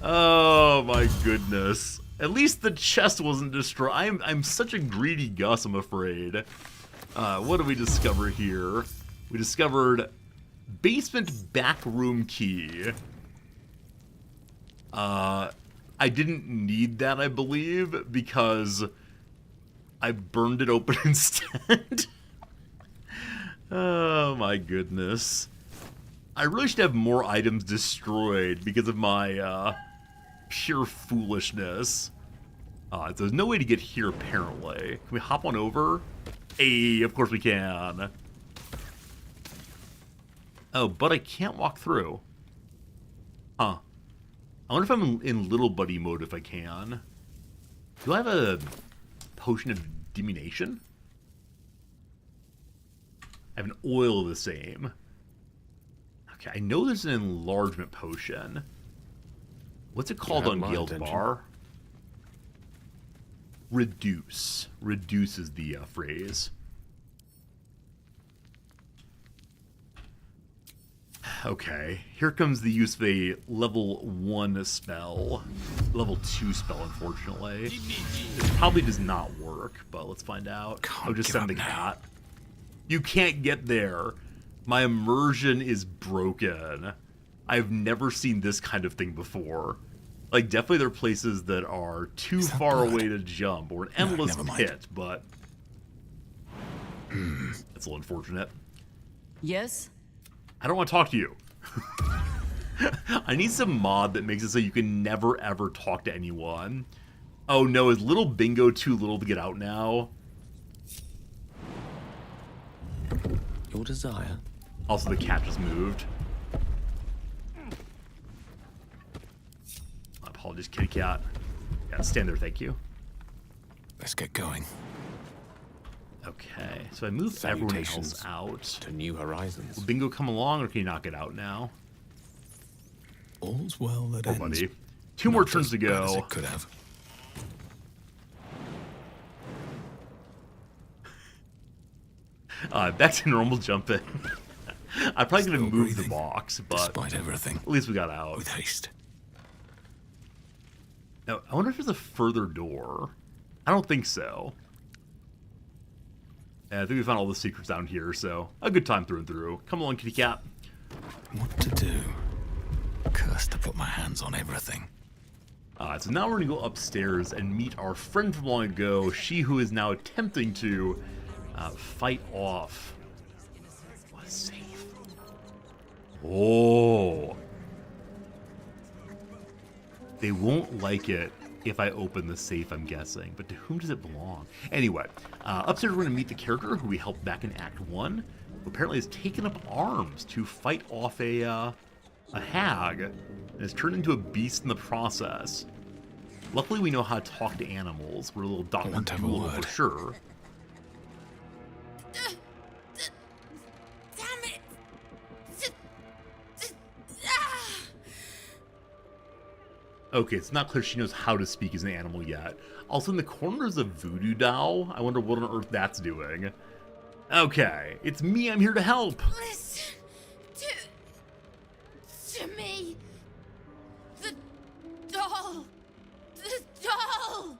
Oh my goodness. At least the chest wasn't destroyed. I'm such a greedy Gus, I'm afraid. What did we discover here? We discovered basement back room key. I didn't need that, I believe, because I burned it open instead. Oh my goodness. I really should have more items destroyed because of my pure foolishness. There's no way to get here, apparently. Can we hop on over? Hey, of course we can. Oh, but I can't walk through. Huh. I wonder if I'm in little buddy mode if I can. Do I have a potion of diminution? I have an oil of the same. Okay, I know there's an enlargement potion. What's it called on Guild Bar? Reduce. Reduce is the phrase. Okay, here comes the use of a level 1 spell. Level 2 spell, unfortunately. It probably does not work, but let's find out. Oh, just send the cat. You can't get there. My immersion is broken. I've never seen this kind of thing before. Like, definitely there are places that are too far away to jump, or an endless pit, but... That's a little unfortunate. Yes? I don't want to talk to you. I need some mod that makes it so you can never, ever talk to anyone. Oh no, is little Bingo too little to get out now? Your desire. Also, the cat just moved. My apologies, kitty cat. Yeah, stand there, thank you. Let's get going. Okay, so I moved everyone else out. To new horizons. Will Bingo come along, or can you knock it out now? All's well that ends. Buddy. Two more turns to go. As it could have. Back to normal jumping. I probably could have moved the box, but despite everything, at least we got out. With haste. Now, I wonder if there's a further door. I don't think so. Yeah, I think we found all the secrets down here, so a good time through and through. Come along, kitty cat. What to do? Cursed to put my hands on everything. So now we're going to go upstairs and meet our friend from long ago, she who is now attempting to fight off a safe. Oh. They won't like it if I open the safe, I'm guessing. But to whom does it belong? Anyway, upstairs we're going to meet the character who we helped back in Act 1, who apparently has taken up arms to fight off a hag, and has turned into a beast in the process. Luckily, we know how to talk to animals. We're a little Dr. Doolittle for sure. Damn it! Okay, it's not clear she knows how to speak as an animal yet. Also, in the corner is a voodoo doll. I wonder what on earth that's doing. Okay, it's me. I'm here to help. Listen to me. The doll. The doll.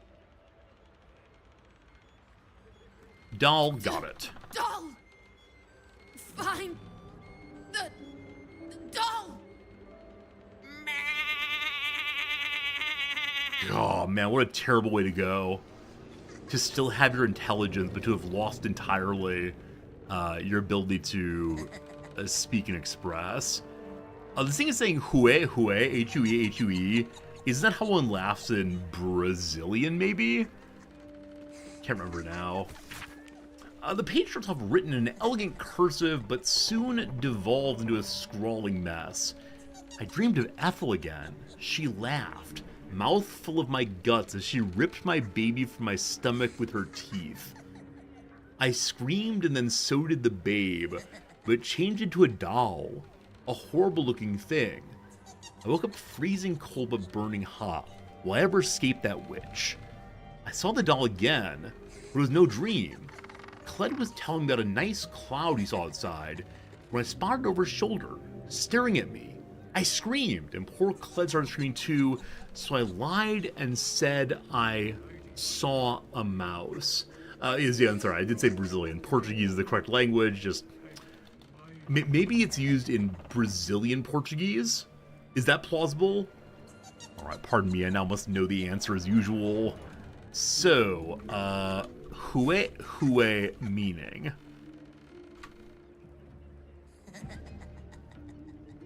Doll, got it. Doll. Find the doll. Oh man, what a terrible way to go. To still have your intelligence, but to have lost entirely your ability to speak and express. This thing is saying hue, hue, H-U-E, H-U-E. Is that how one laughs in Brazilian, maybe? Can't remember now. The page starts off written in an elegant cursive, but soon devolved into a scrawling mess. I dreamed of Ethel again. She laughed, mouth full of my guts, as she ripped my baby from my stomach with her teeth. I screamed, and then so did the babe, but it changed into a doll, a horrible-looking thing. I woke up freezing cold but burning hot. Will I ever escape that witch? I saw the doll again, but it was no dream. Cled was telling me about a nice cloud he saw outside when I spotted over his shoulder, staring at me. I screamed, and poor Cled started screaming too, so I lied and said I saw a mouse. Yeah, I'm sorry, I did say Brazilian. Portuguese is the correct language, just... Maybe it's used in Brazilian Portuguese? Is that plausible? Alright, pardon me, I now must know the answer as usual. So, hue meaning.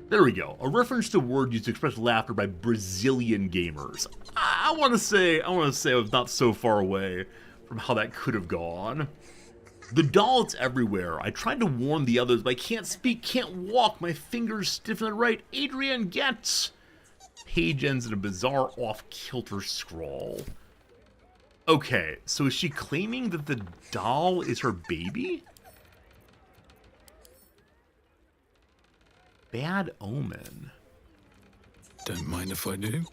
There we go. A reference to a word used to express laughter by Brazilian gamers. I want to say I was not so far away from how that could have gone. The doll is everywhere. I tried to warn the others, but I can't speak, can't walk. My fingers stiffen at right. Adrian gets. Page ends in a bizarre off-kilter scrawl. Okay, so is she claiming that the doll is her baby? Bad omen. Don't mind if I do.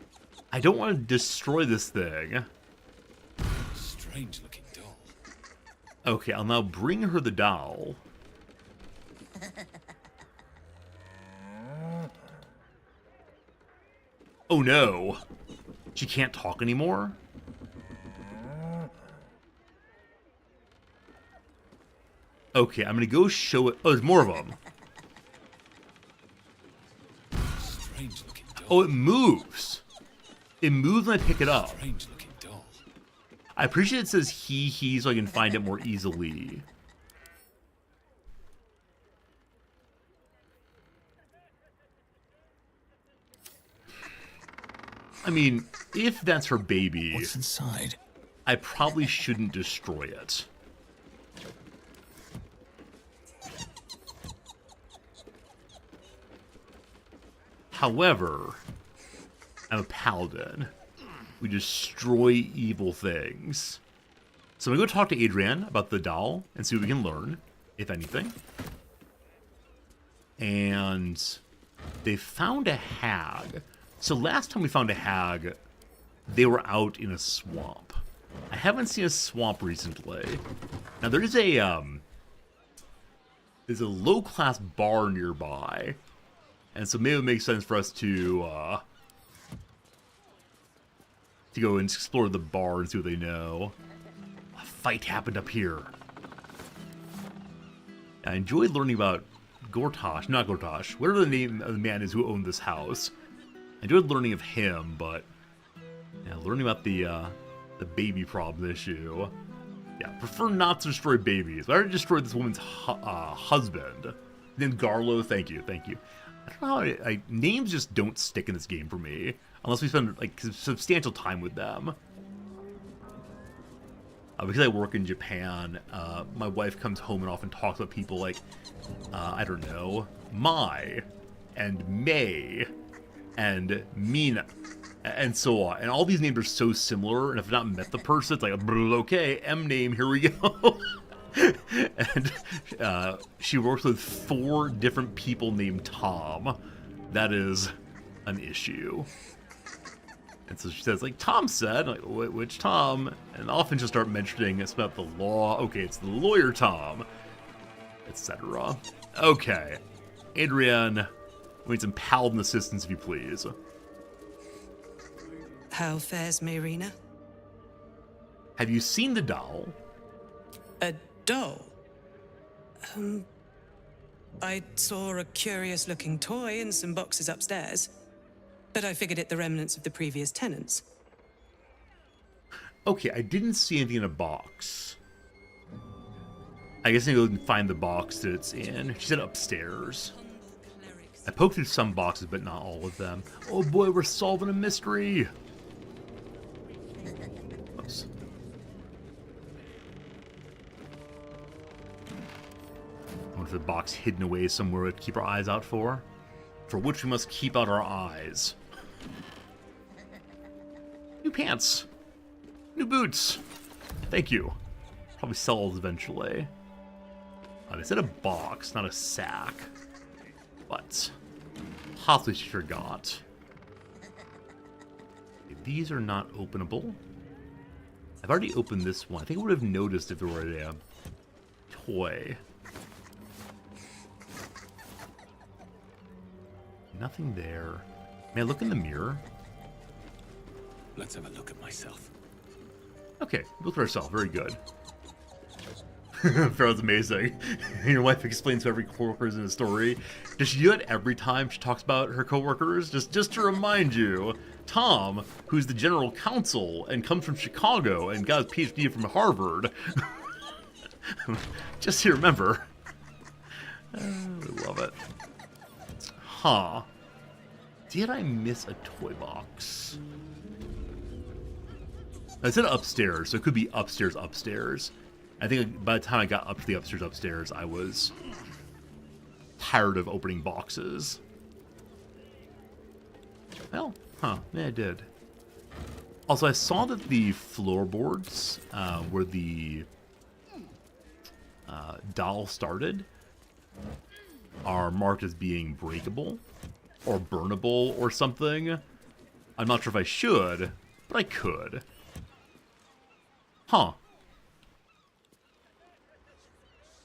I don't want to destroy this thing. Strange looking doll. Okay, I'll now bring her the doll. Oh no. She can't talk anymore? Okay, I'm gonna go show it. Oh, there's more of them. Oh, it moves. It moves when I pick it up. Strange looking doll. I appreciate it says he, so I can find it more easily. I mean, if that's her baby... What's inside? I probably shouldn't destroy it. However, I'm a paladin. We destroy evil things. So I'm going to go talk to Adrian about the doll and see what we can learn, if anything. And they found a hag. So last time we found a hag, they were out in a swamp. I haven't seen a swamp recently. Now there's a low-class bar nearby, and so maybe it makes sense for us to go and explore the bar and see what they know. A fight happened up here. I enjoyed learning about not Gortash, whatever the name of the man is who owned this house. I enjoyed learning of him, but yeah, learning about the baby problem issue. Yeah, prefer not to destroy babies. But I already destroyed this woman's husband. Named Garlo, thank you. I don't know how names just don't stick in this game for me. Unless we spend, like, substantial time with them. Because I work in Japan, my wife comes home and often talks about people like, I don't know, Mai, and May, and Mina, and so on. And all these names are so similar, and if I've not met the person, it's like, okay, M name, here we go. And she works with 4 different people named Tom. That is an issue. And so she says, like, Tom said, like, which Tom? And often she'll start mentioning it's about the law. Okay, it's the lawyer Tom, etc. Okay, Adrian, we need some paladin assistance, if you please. How fares Marina? Have you seen the doll? A doll? I saw a curious-looking toy and some boxes upstairs, but I figured it the remnants of the previous tenants. Okay, I didn't see anything in a box. I guess I go and find the box that it's in. She said upstairs. I poked through some boxes, but not all of them. Oh boy, we're solving a mystery! Oops. I wonder if the box hidden away somewhere to keep our eyes out for which we must keep out our eyes. New pants. New boots. Thank you. Probably sell those eventually. They said a box, not a sack. But possibly she forgot. Okay, these are not openable. I've already opened this one. I think I would have noticed if there were a toy. Nothing there. May I look in the mirror? Let's have a look at myself. Okay, look at herself. Very good. Farrell's amazing. Your wife explains to every coworkers in the story. Does she do it every time she talks about her coworkers? Just to remind you, Tom, who's the general counsel and comes from Chicago and got his PhD from Harvard. Just to remember. I love it. Huh. Did I miss a toy box? I said upstairs, so it could be upstairs. I think by the time I got up to the upstairs, I was tired of opening boxes. Well, yeah, I did. Also, I saw that the floorboards where the doll started are marked as being breakable or burnable or something. I'm not sure if I should, but I could. Huh.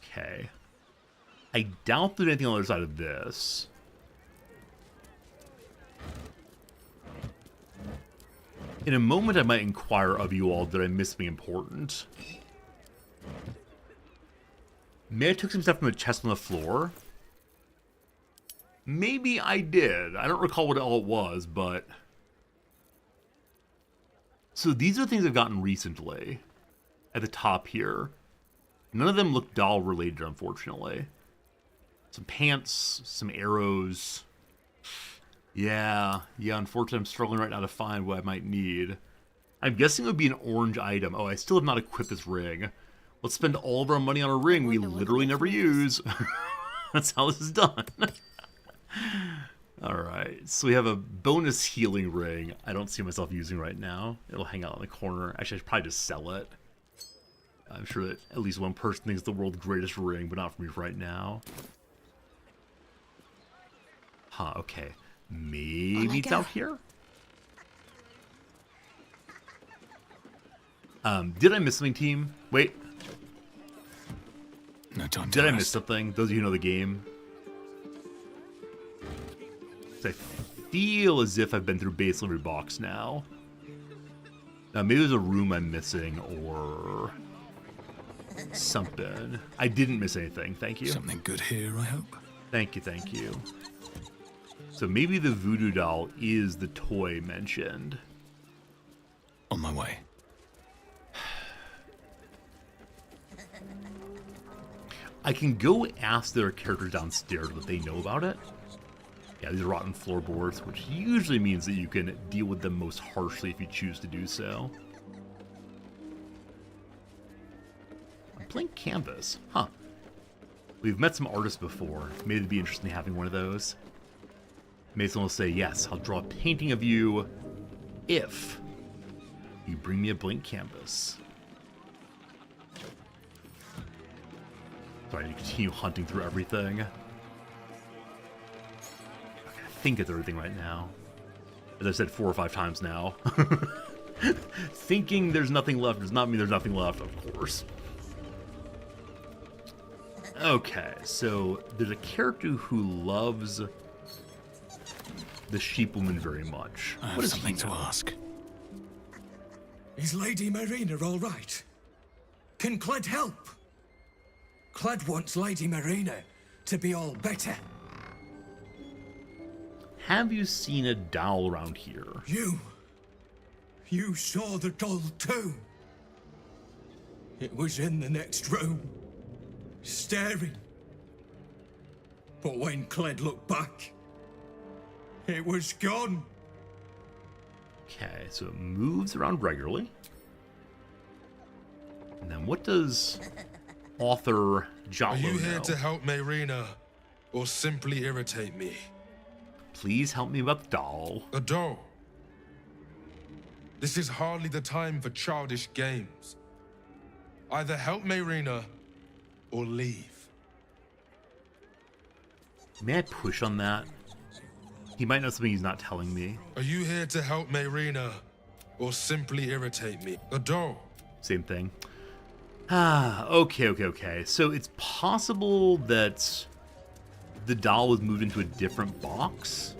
Okay. I doubt there's anything on the other side of this. In a moment, I might inquire of you all, did I miss something important? May I took some stuff from the chest on the floor? Maybe I did. I don't recall what all it was, but... So these are things I've gotten recently. At the top here. None of them look doll related, unfortunately. Some pants, some arrows. Yeah, unfortunately I'm struggling right now to find what I might need. I'm guessing it would be an orange item. Oh, I still have not equipped this ring. Let's spend all of our money on a ring we literally never use. That's how this is done. Alright, so we have a bonus healing ring I don't see myself using right now. It'll hang out in the corner. Actually, I should probably just sell it. I'm sure that at least one person thinks it's the world's greatest ring, but not for me right now. Huh, okay. Maybe it's out here? Did I miss something, team? Wait. No time to Did I rest. miss something? Those of you who know the game. I feel as if I've been through basically every box now. Maybe there's a room I'm missing or something. I didn't miss anything. Thank you. Something good here, I hope. Thank you, thank you. So maybe the voodoo doll is the toy mentioned. On my way. I can go ask their characters downstairs what they know about it. Yeah, these are rotten floorboards, which usually means that you can deal with them most harshly if you choose to do so. A blank canvas. Huh. We've met some artists before. Maybe it'd be interesting having one of those. Maybe someone will say, yes, I'll draw a painting of you if you bring me a blank canvas. Sorry, I need to continue hunting through everything. I think it's everything right now. As I've said 4 or 5 times now. Thinking there's nothing left does not mean there's nothing left, of course. Okay, so there's a character who loves the sheep woman very much. I have something to ask. Is Lady Marina all right? Can Cled help? Cled wants Lady Marina to be all better. Have you seen a doll around here? You saw the doll too. It was in the next room, staring. But when Cled looked back, it was gone. Okay, so it moves around regularly. And then what does author Jalo Are you here know? to help Marina, or simply irritate me? Please help me about the doll. A doll? This is hardly the time for childish games. Either help Marina, or leave. May I push on that? He might know something he's not telling me. Are you here to help Marina, or simply irritate me? A doll? Same thing. Okay. So it's possible that the doll was moved into a different box.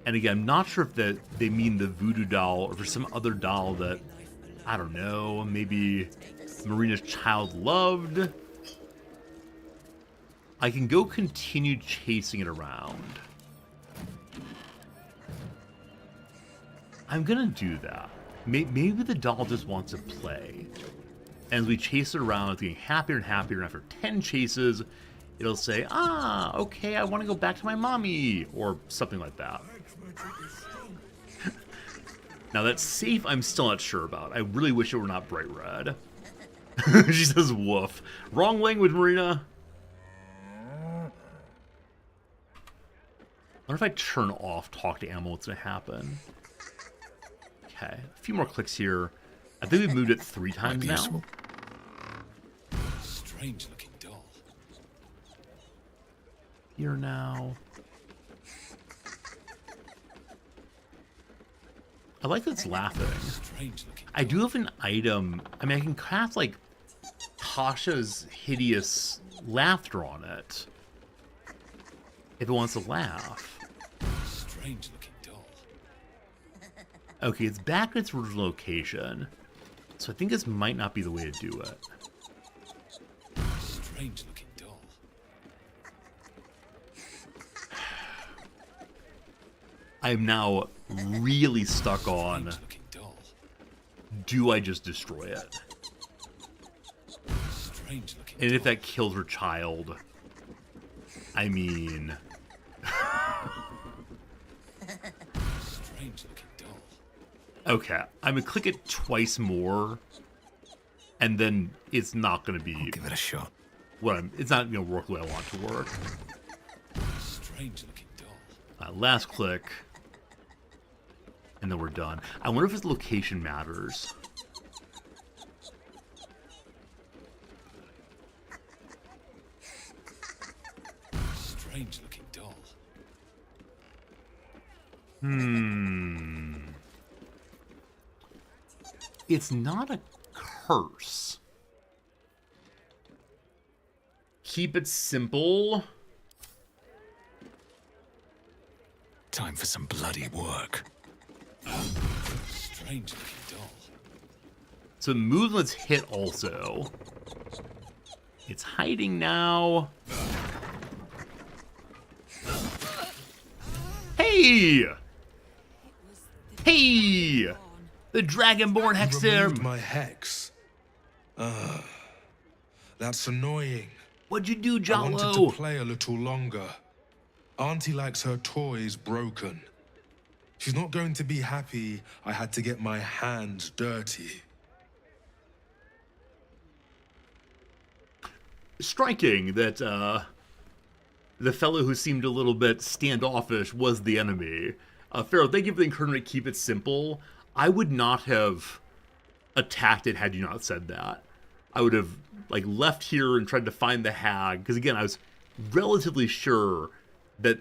And again, I'm not sure if that they mean the voodoo doll or for some other doll that, I don't know, maybe Marina's child loved. I can go continue chasing it around. I'm gonna do that. Maybe the doll just wants to play. And as we chase it around, it's getting happier and happier, and after 10 chases, it'll say, okay, I want to go back to my mommy, or something like that. Now that's safe, I'm still not sure about. I really wish it were not bright red. She says woof. Wrong language, Marina. I wonder if I turn off talk to animal, what's going to happen? Okay, a few more clicks here. I think we've moved it 3 times now. Useful. Strange looking doll. Here now. I like that it's laughing. I do have an item. I mean, I can craft like Tasha's hideous laughter on it. If it wants to laugh. Strange looking doll. Okay, it's back in its original location. So I think this might not be the way to do it. Strange looking doll. I'm now really stuck on, do I just destroy it? And if that kills her child, I mean... Okay, I'm gonna click it twice more, and then it's not gonna be... I'll give it a shot. It's not gonna work the way I want it to work. Strange-looking doll. Last click, and then we're done. I wonder if his location matters. Strange-looking doll. It's not a curse. Keep it simple. Time for some bloody work. Strange-looking doll. So movement's hit also. It's hiding now. Hey! Hey! The Dragonborn hex Removed my hex. That's annoying. What'd you do, I wanted Jalo? to play a little longer. Auntie likes her toys broken. She's not going to be happy I had to get my hands dirty. Striking that the fellow who seemed a little bit standoffish was the enemy. Pharaoh, thank you for the encouragement to keep it simple. I would not have attacked it had you not said that. I would have left here and tried to find the hag, because again, I was relatively sure that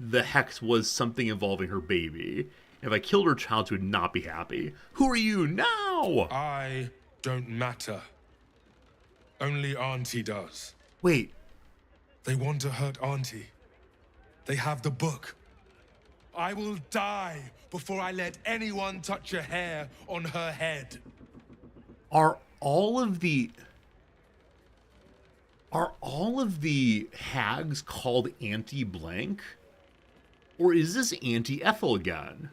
the hex was something involving her baby. If I killed her child, she would not be happy. Who are you now? I don't matter. Only Auntie does. Wait. They want to hurt Auntie. They have the book. I will die before I let anyone touch a hair on her head. Are all of the hags called Auntie Blank? Or is this Auntie Ethel again?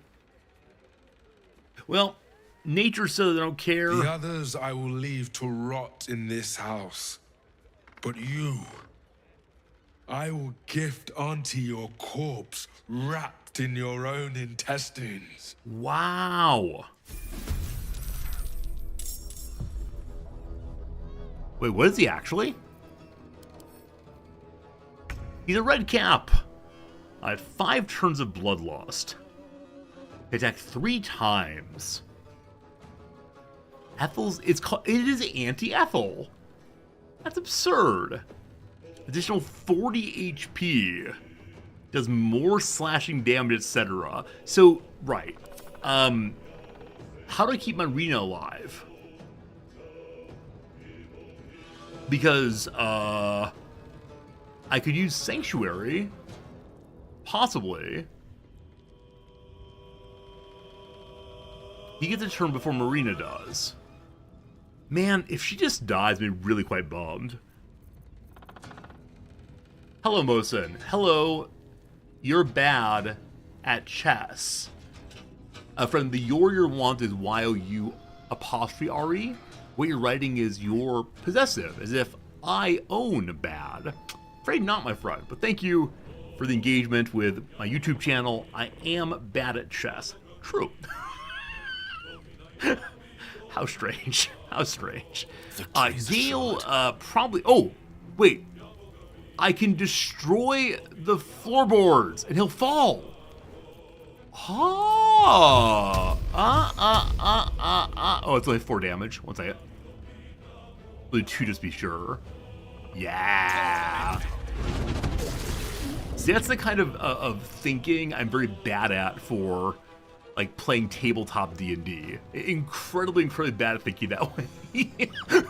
Well, nature says I don't care. The others I will leave to rot in this house. But you, I will gift Auntie your corpse wrapped in your own intestines. Wow. Wait, what is he actually? He's a red cap. I had 5 turns of bloodlust. Attack 3 times. It is Anti-Ethel. That's absurd. Additional 40 HP. Does more slashing damage, etc. So, right. How do I keep my Rena alive? Because, I could use Sanctuary. Possibly. He gets a turn before Marina does. Man, if she just dies, I'd be really quite bummed. Hello, Mosin. Hello. You're bad at chess. From the your want is YOU apostrophe RE. What you're writing is you're possessive, as if I own bad. Afraid not, my friend, but thank you for the engagement with my YouTube channel. I am bad at chess. True. How strange. How strange. Gale, probably... Oh, wait. I can destroy the floorboards, and he'll fall. Oh, it's only 4 damage. One second. Only 2 just be sure. Yeah. See, that's the kind of thinking I'm very bad at for playing tabletop D&D. Incredibly bad at thinking that way.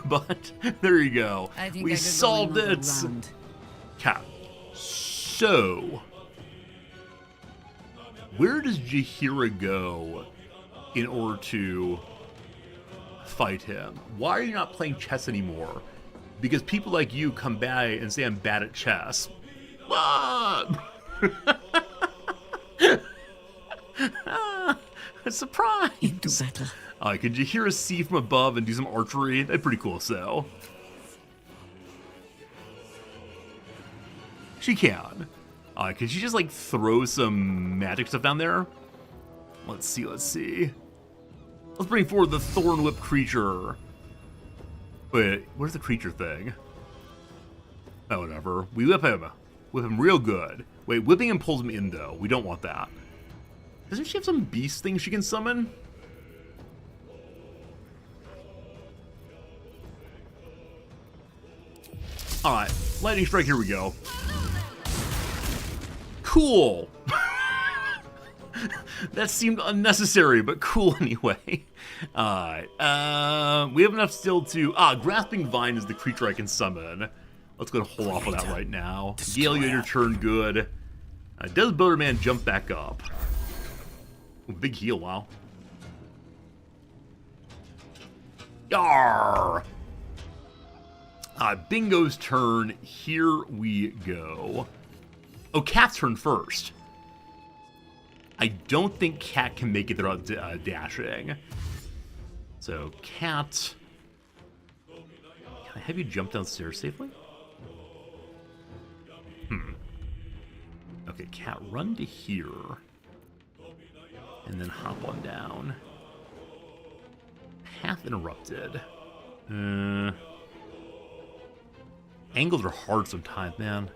But there you go. We solved it. Okay. So, where does Jaheira go in order to fight him? Why are you not playing chess anymore? Because people like you come by and say I'm bad at chess. Surprise! Into battle. Could you hear us see from above and do some archery? That'd pretty cool, so. She can. Could she just, like, throw some magic stuff down there? Let's see. Let's bring forward the Thorn Whip creature. Wait, where's the creature thing? Oh, whatever. We whip him. Whip him real good. Wait, whipping him pulls him in, though. We don't want that. Doesn't she have some beast thing she can summon? Alright, lightning strike, here we go. Cool! That seemed unnecessary, but cool anyway. Alright, we have enough still to... Grasping Vine is the creature I can summon. Let's go and hold off on that right now. Gale, you had your turn, good. Does Baldur Man jump back up? Ooh, big heal, wow. Yarr! Bingo's turn. Here we go. Oh, Cat's turn first. I don't think Cat can make it without dashing. So, Cat... Can I have you jump downstairs safely? Okay, Cat, run to here. And then hop on down. Path interrupted. Angles are hard sometimes, man.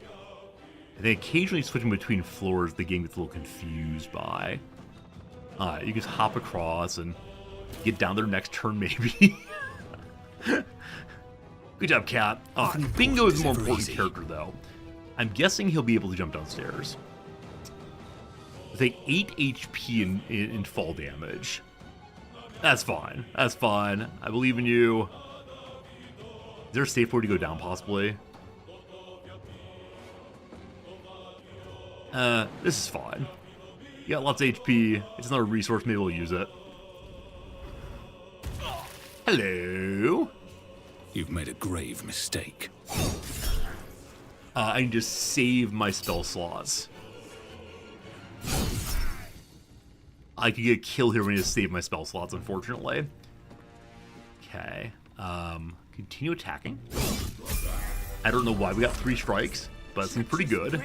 And they occasionally switching between floors, the game gets a little confused by. You just hop across and get down there next turn, maybe. Good job, Cat. Bingo is a more important character, though. I'm guessing he'll be able to jump downstairs. Take 8 HP in fall damage. That's fine. That's fine. I believe in you. Is there a safe way to go down, possibly? This is fine. You got lots of HP. It's another resource. Maybe we'll use it. Hello. You've made a grave mistake. I need to save my spell slots. I could get a kill here when I need to save my spell slots, unfortunately. Okay. Continue attacking. I don't know why we got 3 strikes, but it seems pretty good.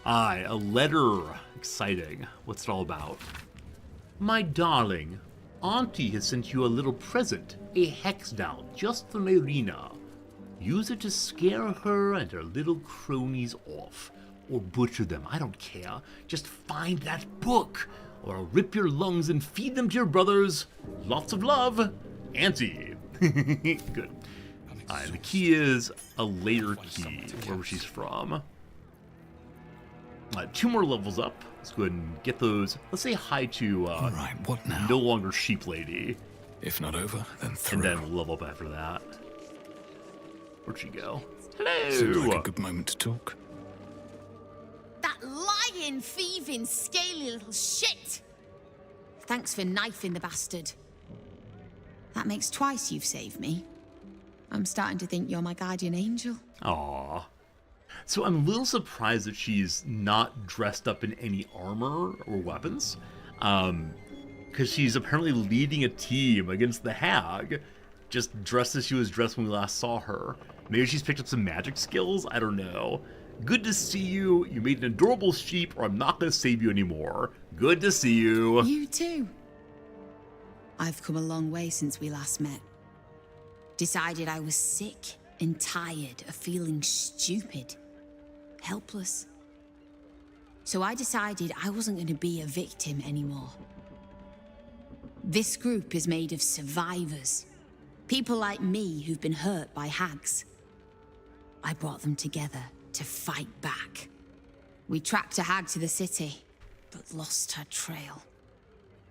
A letter. Exciting. What's it all about? My darling, Auntie has sent you a little present. A hex doll just from Irina. Use it to scare her and her little cronies off. Or butcher them, I don't care. Just find that book, or I'll rip your lungs and feed them to your brothers. Lots of love, Auntie. Good. The key is a later key, wherever she's from. 2 more levels up. Let's go ahead and get those. Let's say hi to Alright, what now? No Longer Sheep Lady. If not over, then through. And then we'll level up after that. Where'd she go? Hello! Seems like a good moment to talk. That lying, thieving, scaly little shit! Thanks for knifing the bastard. That makes twice you've saved me. I'm starting to think you're my guardian angel. Aww. So I'm a little surprised that she's not dressed up in any armor or weapons. Because she's apparently leading a team against the hag. Just dressed as she was dressed when we last saw her. Maybe she's picked up some magic skills? I don't know. Good to see you. You made an adorable sheep, or I'm not going to save you anymore. Good to see you. You too. I've come a long way since we last met. Decided I was sick and tired of feeling stupid, helpless. So I decided I wasn't going to be a victim anymore. This group is made of survivors. People like me who've been hurt by hags. I brought them together to fight back. We tracked a hag to the city, but lost her trail.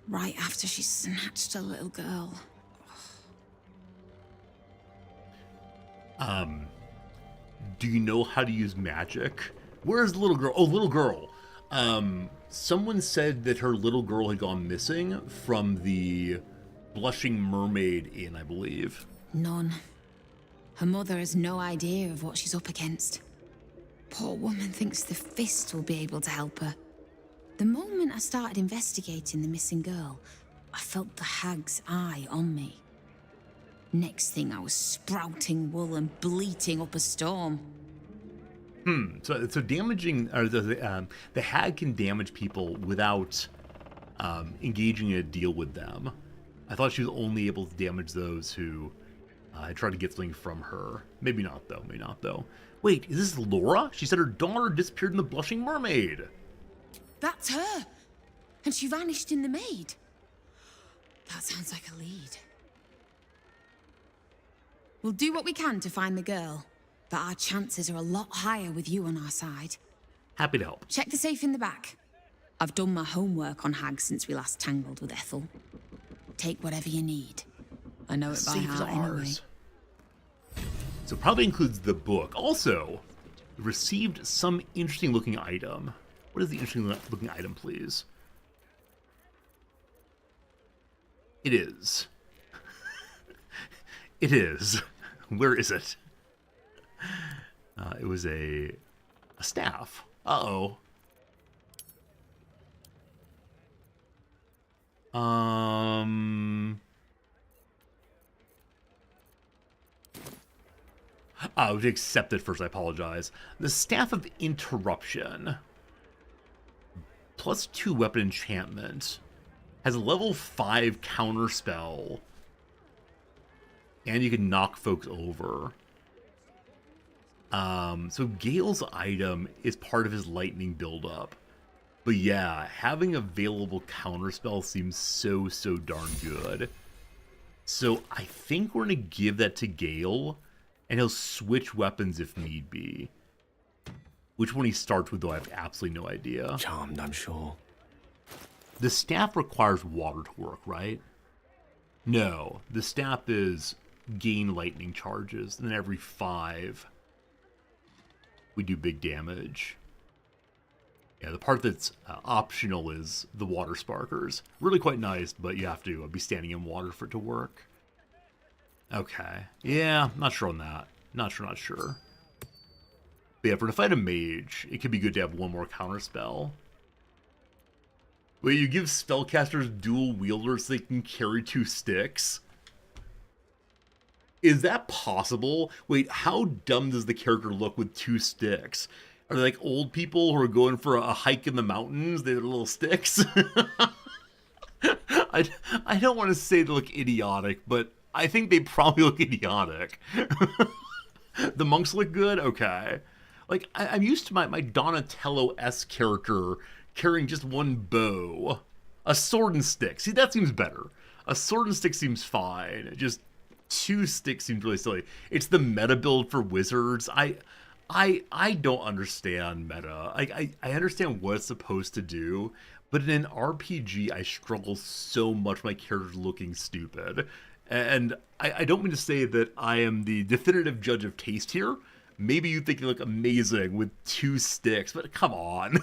Right after she snatched a little girl. Do you know how to use magic? Where's the little girl? Oh, little girl. Someone said that her little girl had gone missing from the Blushing Mermaid Inn, I believe. None. Her mother has no idea of what she's up against. Poor woman thinks the Fist will be able to help her. The moment I started investigating the missing girl, I felt the hag's eye on me. Next thing, I was sprouting wool and bleating up a storm. So damaging, or the hag can damage people without engaging in a deal with them. I thought she was only able to damage those who had tried to get something from her. Maybe not, though. Maybe not, though. Wait, is this Laura? She said her daughter disappeared in the Blushing Mermaid. That's her! And she vanished in the maid. That sounds like a lead. We'll do what we can to find the girl, but our chances are a lot higher with you on our side. Happy to help. Check the safe in the back. I've done my homework on hags since we last tangled with Ethel. Take whatever you need. I know it by Safe is heart anyway. ours. So probably includes the book. Also, received some interesting looking item. What is the interesting looking item, please? It is. It is. Where is it? It was a staff. Uh-oh. I would accept it first, I apologize. The Staff of Interruption. +2 weapon enchantment. Has a level 5 counter spell. And you can knock folks over. So Gale's item is part of his lightning buildup. But yeah, having available counterspell seems so darn good. So I think we're going to give that to Gale, and he'll switch weapons if need be. Which one he starts with, though, I have absolutely no idea. Charmed, I'm sure. The staff requires water to work, right? No, the staff is gain lightning charges, and then every 5, we do big damage. Yeah, the part that's optional is the water sparkers. Really quite nice, but you have to be standing in water for it to work. Okay. Yeah, not sure on that. Not sure. But yeah, for to fight a mage, it could be good to have one more counter spell. Wait, you give spellcasters dual wielders so they can carry 2 sticks? Is that possible? Wait, how dumb does the character look with 2 sticks? Are they like old people who are going for a hike in the mountains? They have little sticks? I don't want to say they look idiotic, but I think they probably look idiotic. The monks look good? Okay. Like, I'm used to my Donatello-esque character carrying just one bow. A sword and stick. See, that seems better. A sword and stick seems fine. Just 2 sticks seems really silly. It's the meta build for wizards. I don't understand meta. I understand what it's supposed to do, but in an RPG, I struggle so much with my characters looking stupid. And I don't mean to say that I am the definitive judge of taste here. Maybe you think you look amazing with 2 sticks, but come on.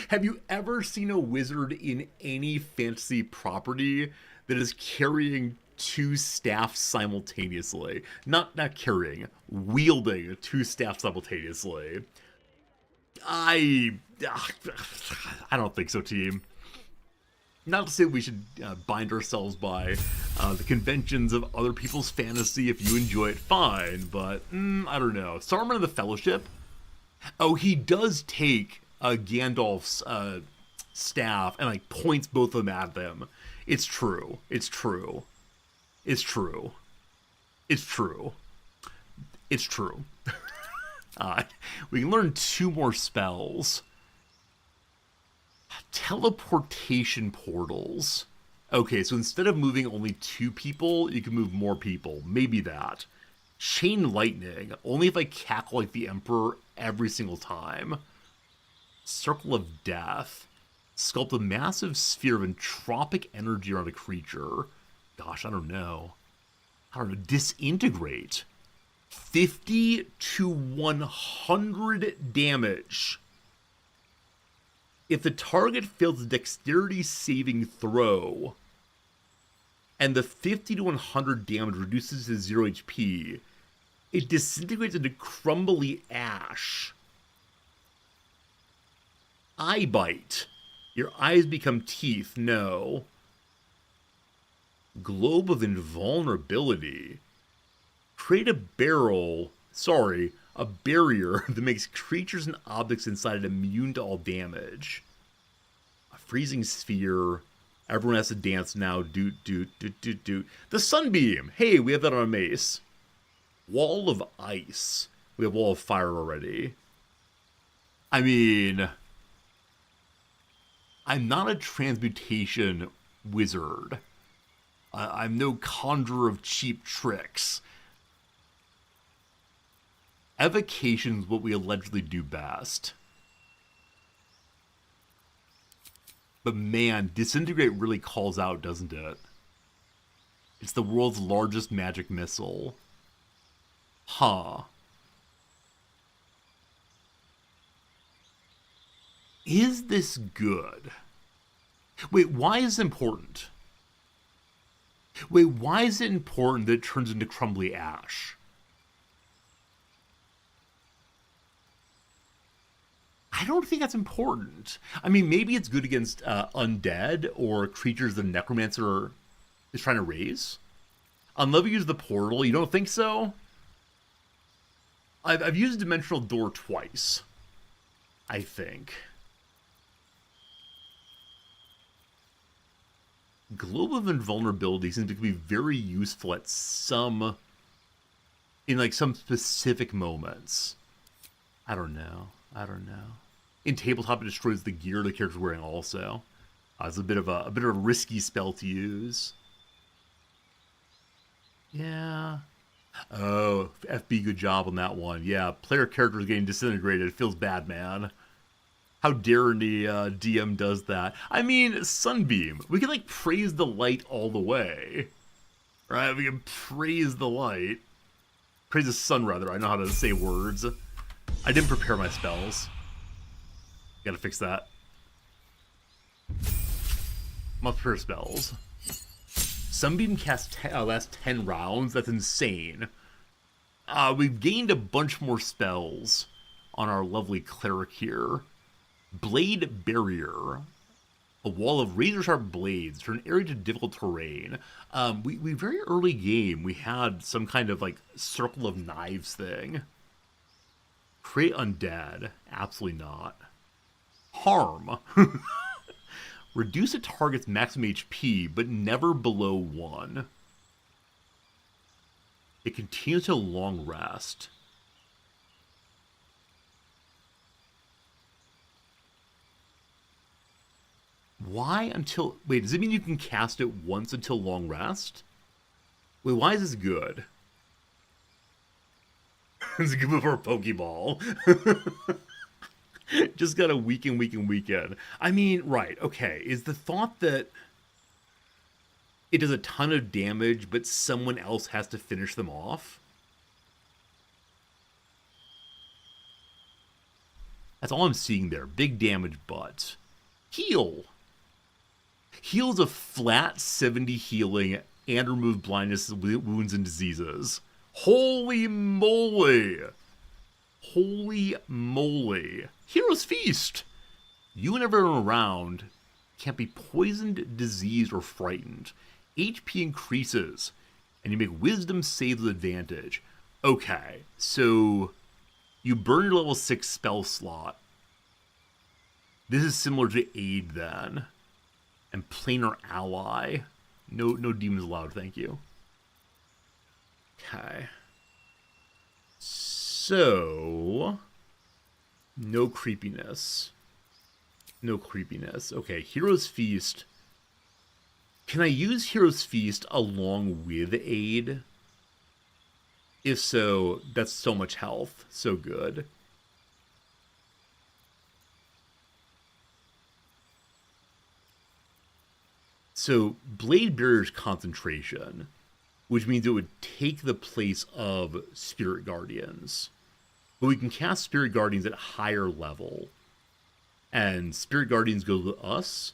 Have you ever seen a wizard in any fantasy property that is carrying 2 staffs simultaneously? Not carrying, wielding 2 staffs simultaneously. I don't think so, team. Not to say we should bind ourselves by the conventions of other people's fantasy. If you enjoy it, fine, but I don't know. Saruman of the Fellowship? Oh, he does take Gandalf's staff and like points both of them at them. It's true. It's true. It's true. It's true. It's true. We can learn 2 more spells. Teleportation portals. Okay, so instead of moving only 2 people, you can move more people. Maybe that. Chain lightning. Only if I cackle like the Emperor every single time. Circle of Death. Sculpt a massive sphere of entropic energy around a creature. Gosh, I don't know. Disintegrate. 50 to 100 damage. If the target fails a dexterity saving throw, and the 50 to 100 damage reduces to 0 HP, it disintegrates into crumbly ash. Eye bite. Your eyes become teeth. No. Globe of invulnerability. Create a barrier that makes creatures and objects inside it immune to all damage. A freezing sphere. Everyone has to dance now. Doot, doot, doot, doot, doot. The sunbeam. Hey, we have that on a mace. Wall of ice. We have wall of fire already. I mean, I'm not a transmutation wizard. I'm no conjurer of cheap tricks. Evocation is what we allegedly do best. But man, Disintegrate really calls out, doesn't it? It's the world's largest magic missile. Huh. Is this good? Wait, why is it important? Wait, why is it important that it turns into crumbly ash? I don't think that's important. I mean, maybe it's good against undead or creatures the necromancer is trying to raise. Unless you use the portal, you don't think so? I've used Dimensional Door twice, I think. Globe of Invulnerability seems to be very useful at some specific moments. I don't know. In tabletop, it destroys the gear the character's wearing also. It's a bit of a risky spell to use. Yeah. Oh, FB, good job on that one. Yeah, player character is getting disintegrated. It feels bad, man. How dare any DM does that? I mean, Sunbeam. We can, praise the light all the way. Right? We can praise the light. Praise the sun, rather. I know how to say words. I didn't prepare my spells. Gotta fix that. Must prepare spells. Sunbeam casts lasts 10 rounds. That's insane. We've gained a bunch more spells on our lovely cleric here. Blade Barrier. A wall of razor-sharp blades. Turn area to difficult terrain. We very early game, we had some kind of, circle of knives thing. Create undead. Absolutely not. Harm. Reduce a target's maximum HP, but never below 1. It continues to long rest. Why until... Wait, does it mean you can cast it once until long rest? Wait, why is this good? It's good before a Pokeball. Just got a weekend. I mean, right, okay. Is the thought that it does a ton of damage, but someone else has to finish them off? That's all I'm seeing there. Big damage, but... Heal! Heals a flat 70 healing and remove blindness, wounds, and diseases. Holy moly! Holy moly. Hero's Feast! You and everyone around can't be poisoned, diseased, or frightened. HP increases, and you make wisdom saves with advantage. Okay, so you burn your level 6 spell slot. This is similar to Aid then. And Planar Ally. No demons allowed, thank you. Okay. So... No creepiness. Okay, Hero's Feast. Can I use Hero's Feast along with Aid? If so, that's so much health. So good. So, Blade Barrier's concentration, which means it would take the place of Spirit Guardians. But we can cast Spirit Guardians at higher level. And Spirit Guardians go to us,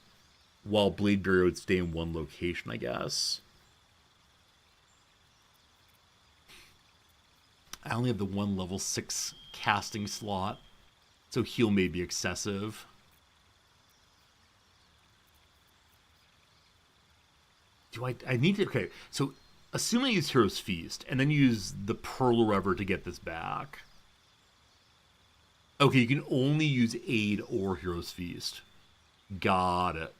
while Blade Barrier would stay in one location, I guess. I only have the one level 6 casting slot, so heal may be excessive. I need to... Okay, so assume I use Hero's Feast, and then use the Pearl or whatever to get this back. Okay, you can only use Aid or Hero's Feast. Got it.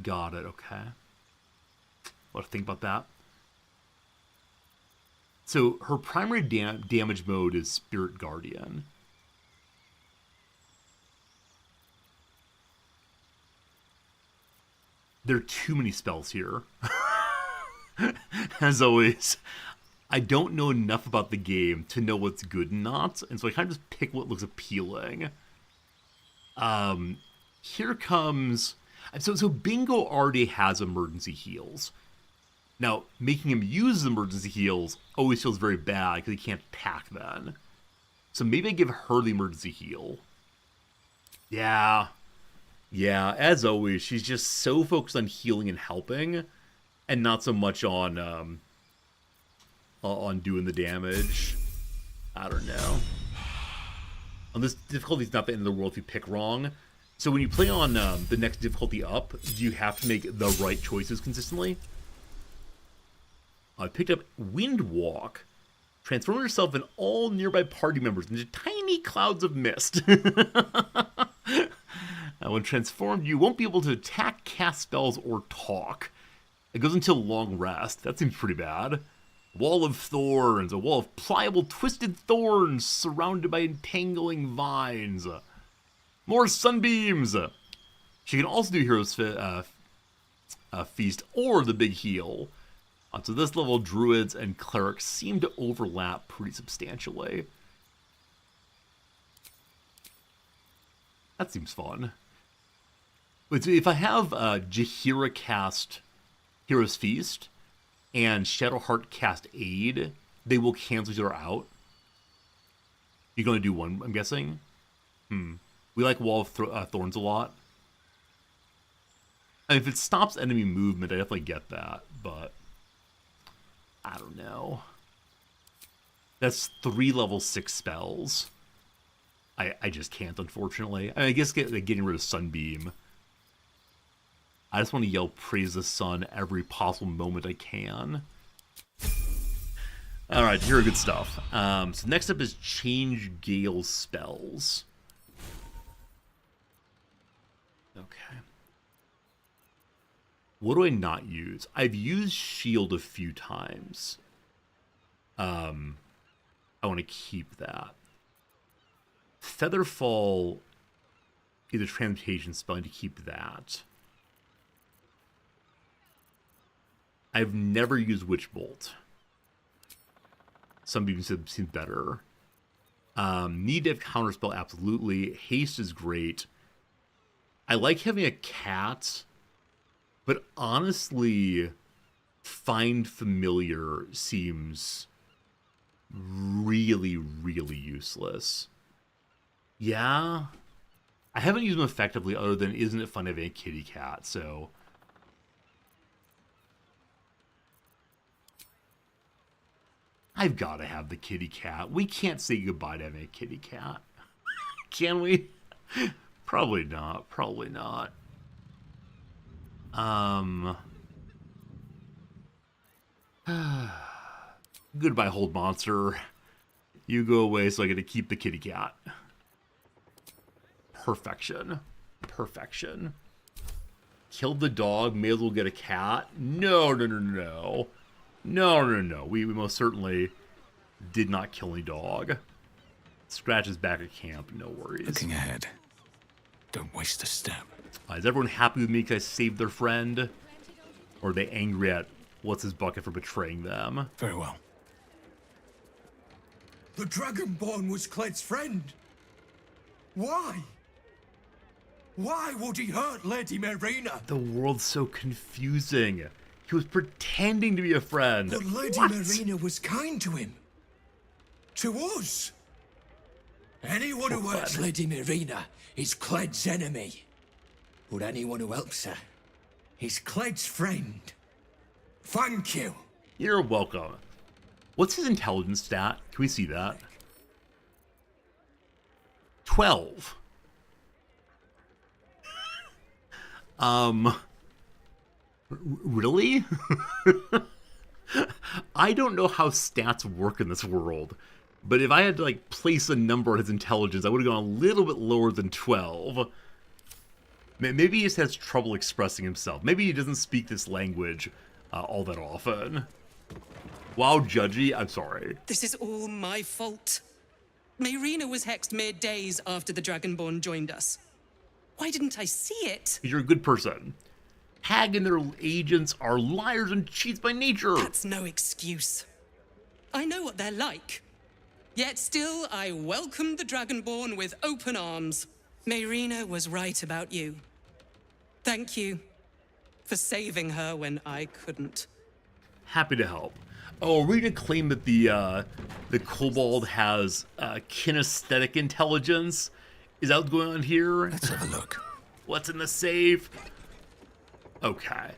Got it, okay. What to think about that? So her primary damage mode is Spirit Guardian. There are too many spells here. As always, I don't know enough about the game to know what's good and not, and so I kind of just pick what looks appealing. Here comes... So Bingo already has emergency heals. Now, making him use emergency heals always feels very bad because he can't attack then. So maybe I give her the emergency heal. Yeah, as always, she's just so focused on healing and helping, and not so much on doing the damage. I don't know. On this difficulty, it's not the end of the world if you pick wrong. So when you play on the next difficulty up, do you have to make the right choices consistently? I picked up Wind Walk. Transform yourself and all nearby party members into tiny clouds of mist. When transformed, you won't be able to attack, cast spells, or talk. It goes until long rest. That seems pretty bad. Wall of thorns. A wall of pliable, twisted thorns surrounded by entangling vines. More sunbeams. She can also do Hero's Feast or the Big Heal. So this level, druids and clerics seem to overlap pretty substantially. That seems fun. Wait, so if I have Jaheira cast Hero's Feast and Shadowheart cast Aid, they will cancel each other out? You're going to do one, I'm guessing? We like Wall of Thorns a lot. And if it stops enemy movement, I definitely get that, but I don't know. That's 3 level 6 spells. I just can't, unfortunately. I guess getting rid of Sunbeam. I just want to yell praise the sun every possible moment I can. Alright, here are good stuff. So next up is Change Gale spells. Okay. What do I not use? I've used Shield a few times. I want to keep that. Featherfall, either transmutation spell, I need to keep that. I've never used Witch Bolt. Some people seem better. Need to have counterspell, absolutely. Haste is great. I like having a cat, but honestly, Find Familiar seems really, really useless. Yeah, I haven't used them effectively other than isn't it fun having a kitty cat, so... I've got to have the kitty cat. We can't say goodbye to having a kitty cat. Can we? Probably not. Probably not. Goodbye, Hold Monster. You go away so I get to keep the kitty cat. Perfection. Perfection. Killed the dog, may as well get a cat. No. No. We most certainly did not kill any dog. Scratch is back at camp, no worries. Looking ahead. Don't waste a step. Is everyone happy with me because I saved their friend? Or are they angry at what's his bucket for betraying them? Very well. The Dragonborn was Cled's friend. Why? Why would he hurt Lady Marina? The world's so confusing. He was pretending to be a friend. But Lady Marina was kind to him. To us. Anyone who hurts Lady Marina is Cled's enemy. But anyone who helps her is Cled's friend. Thank you. You're welcome. What's his intelligence stat? Can we see that? 12. Really? I don't know how stats work in this world, but if I had to like place a number on his intelligence, I would have gone a little bit lower than 12. Maybe he just has trouble expressing himself. Maybe he doesn't speak this language all that often. Wow, Judgy, I'm sorry. This is all my fault. Mayrina was hexed mere days after the Dragonborn joined us. Why didn't I see it? You're a good person. Hag and their agents are liars and cheats by nature. That's no excuse. I know what they're like. Yet still, I welcomed the Dragonborn with open arms. Mayrina was right about you. Thank you for saving her when I couldn't. Happy to help. Oh, are we gonna claim that the kobold has kinesthetic intelligence? Is that what's going on here? Let's have a look. What's in the safe? Okay.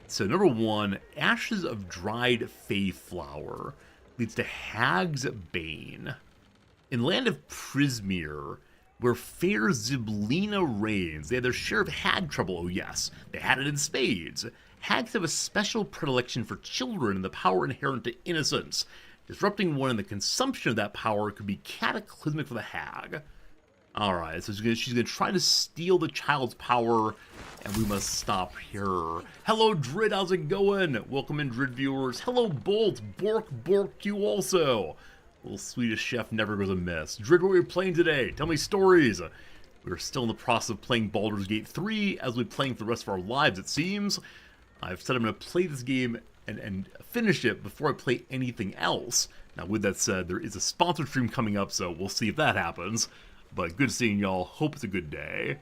So number 1, ashes of dried fey flower leads to Hag's Bane. In land of Prismere, where fair Zyblina reigns, they had their share of hag trouble, oh yes, they had it in spades. Hags have a special predilection for children and the power inherent to innocence. Disrupting one in the consumption of that power could be cataclysmic for the hag. Alright, so she's gonna try to steal the child's power, and we must stop her. Hello, Drid, how's it going? Welcome in, Drid viewers. Hello, Bolt. Bork to you also. Little Swedish chef never goes amiss. Drid, what are we playing today? Tell me stories. We're still in the process of playing Baldur's Gate 3, as we're playing for the rest of our lives, it seems. I've said I'm going to play this game and finish it before I play anything else. Now, with that said, there is a sponsored stream coming up, so we'll see if that happens. But good seeing y'all. Hope it's a good day.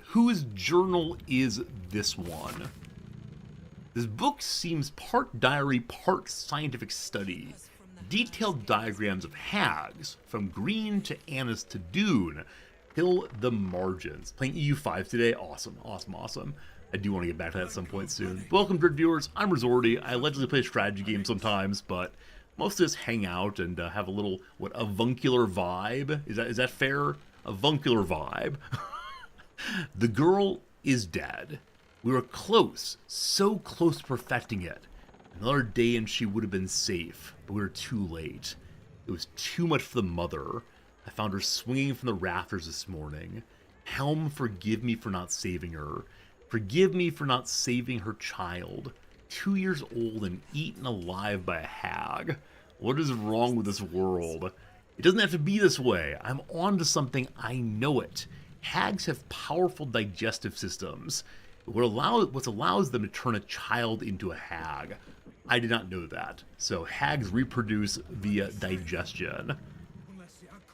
Whose journal is this one? This book seems part diary, part scientific study. Detailed diagrams of hags, from Green to Annis to Dune, fill the margins. Playing EU5 today? Awesome. I do want to get back to that at some point soon. Welcome, Drid viewers. I'm Resorty. I allegedly play a strategy game sometimes, but mostly just hang out and have a little, avuncular vibe. Is that fair? Avuncular vibe. The girl is dead. We were close, so close to perfecting it. Another day and she would have been safe, but we were too late. It was too much for the mother. I found her swinging from the rafters this morning. Helm, forgive me for not saving her. Forgive me for not saving her child. 2 years old and eaten alive by a hag. What is wrong with this world? It doesn't have to be this way. I'm on to something, I know it. Hags have powerful digestive systems. What allows them to turn a child into a hag. I did not know that. So hags reproduce via digestion.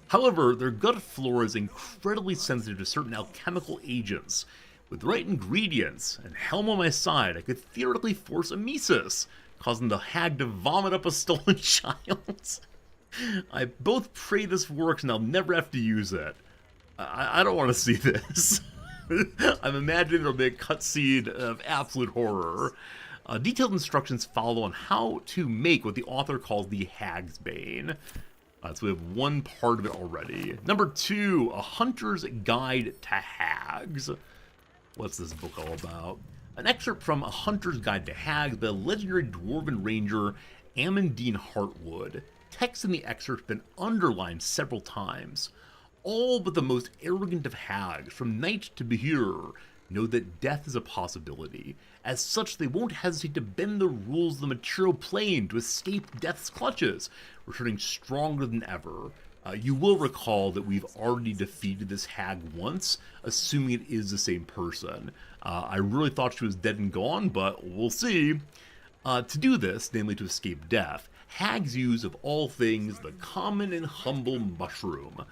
However, their gut flora is incredibly sensitive to certain alchemical agents. With the right ingredients and Helm on my side, I could theoretically force emesis, causing the hag to vomit up a stolen child. I both pray this works and I'll never have to use it. I don't want to see this. I'm imagining there'll be a cutscene of absolute horror. Detailed instructions follow on how to make what the author calls the Hag's Bane. So we have one part of it already. Number 2, A Hunter's Guide to Hags. What's this book all about? An excerpt from A Hunter's Guide to Hags, the legendary dwarven ranger Amandine Heartwood. Text in the excerpt has been underlined several times. All but the most arrogant of hags, from knight to behir, know that death is a possibility. As such, they won't hesitate to bend the rules of the material plane to escape death's clutches, returning stronger than ever. You will recall that we've already defeated this hag once, assuming it is the same person. I really thought she was dead and gone, but we'll see. To do this, namely to escape death, hags use, of all things, the common and humble mushroom.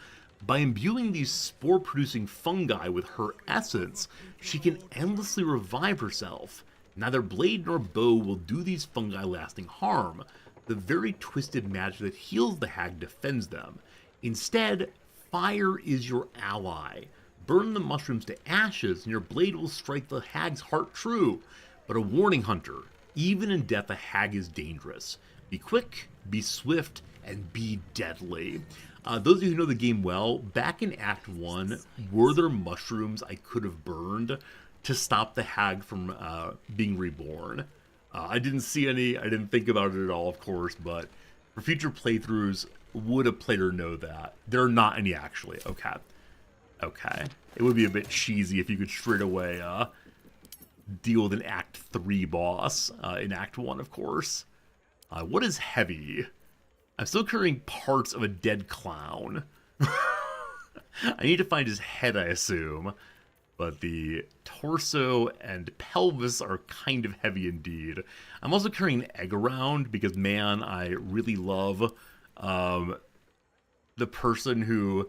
By imbuing these spore-producing fungi with her essence, she can endlessly revive herself. Neither blade nor bow will do these fungi lasting harm. The very twisted magic that heals the hag defends them. Instead, fire is your ally. Burn the mushrooms to ashes and your blade will strike the hag's heart true. But a warning, hunter, even in death a hag is dangerous. Be quick, be swift, and be deadly. Those of you who know the game well, back in Act 1, were there mushrooms I could have burned to stop the hag from being reborn. I didn't see any. I didn't think about it at all, of course, but for future playthroughs, would a player know that? There are not any, actually. Okay. Okay. It would be a bit cheesy if you could straight away deal with an Act 3 boss in Act 1, of course. What is heavy? I'm still carrying parts of a dead clown. I need to find his head, I assume. But the torso and pelvis are kind of heavy indeed. I'm also carrying an egg around because, man, I really love the person who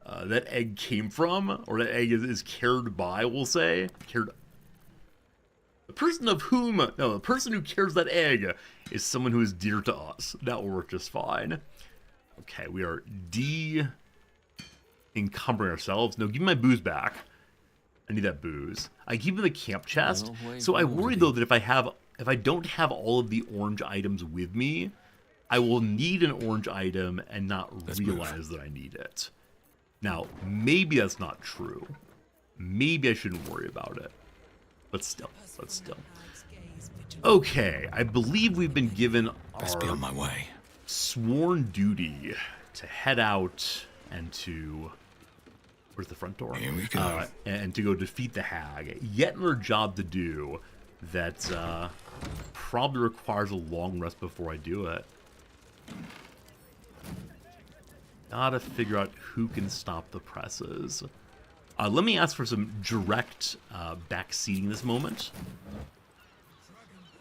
that egg came from, or that egg is cared by, we'll say. The person who carries that egg is someone who is dear to us. That will work just fine. Okay, we are encumbering ourselves. No, give me my booze back. I need that booze. I keep it in the camp chest. So I worry though that if I don't have all of the orange items with me, I will need an orange item and not realize that I need it. Now, maybe that's not true. Maybe I shouldn't worry about it. But still. Okay, I believe we've been given Best be on my way. Sworn duty to head out and to... Where's the front door? Here we go. And to go defeat the hag. Yet another job to do that probably requires a long rest before I do it. Gotta figure out who can stop the presses. Let me ask for some direct backseating this moment.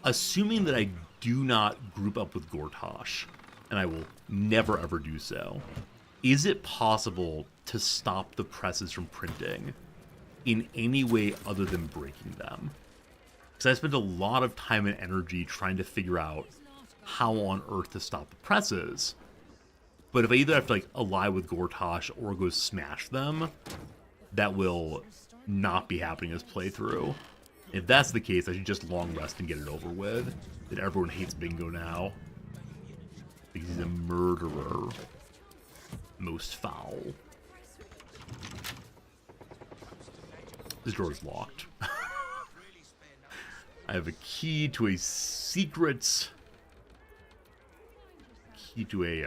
Assuming that I do not group up with Gortash, and I will never ever do so, is it possible to stop the presses from printing in any way other than breaking them? Because I spent a lot of time and energy trying to figure out how on earth to stop the presses. But if I either have to like ally with Gortash or go smash them, that will not be happening this playthrough. If that's the case, I should just long rest and get it over with. That everyone hates Bingo now. Because he's a murderer. Most foul. This door is locked. I have a key to a secret...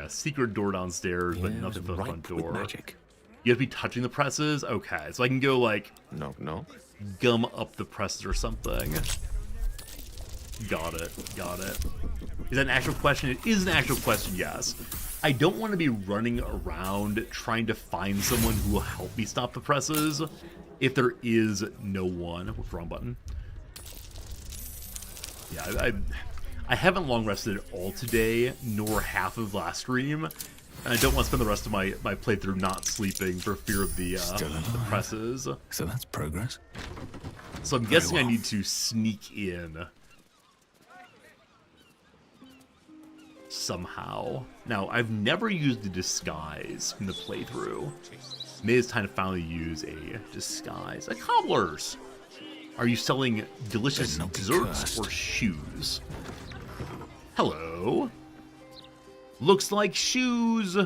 secret door downstairs, but nothing for the front door. Magic. You have to be touching the presses? Okay, so I can go, like... No. Gum up the presses or something. Got it. Is that an actual question? It is an actual question, yes. I don't want to be running around trying to find someone who will help me stop the presses if there is no one. What's the wrong button? Yeah, I haven't long rested at all today, nor half of last stream. And I don't want to spend the rest of my playthrough not sleeping for fear of the presses. So that's progress. So I'm guessing I need to sneak in somehow. Now, I've never used a disguise in the playthrough. Maybe it's time to finally use a disguise. Cobblers! Are you selling delicious desserts or shoes? Hello. Looks like shoes.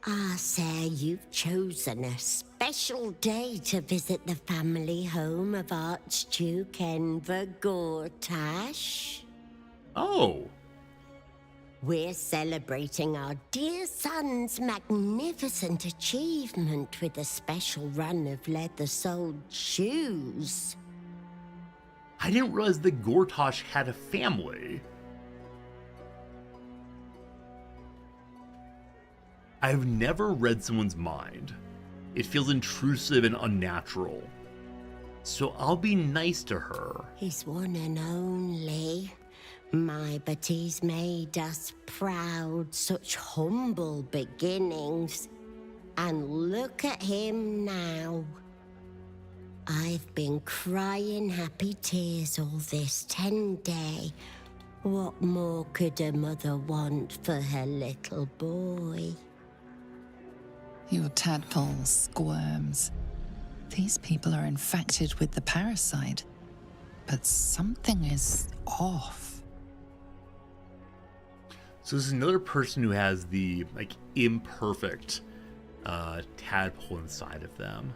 Ah, sir, you've chosen a special day to visit the family home of Archduke Enver Gortash. Oh. We're celebrating our dear son's magnificent achievement with a special run of leather-soled shoes. I didn't realize that Gortash had a family. I've never read someone's mind. It feels intrusive and unnatural. So I'll be nice to her. His one and only. My, but he's made us proud, such humble beginnings. And look at him now. I've been crying happy tears all this 10 day. What more could a mother want for her little boy? Your tadpole squirms. These people are infected with the parasite, but something is off. So this is another person who has the, like, imperfect tadpole inside of them.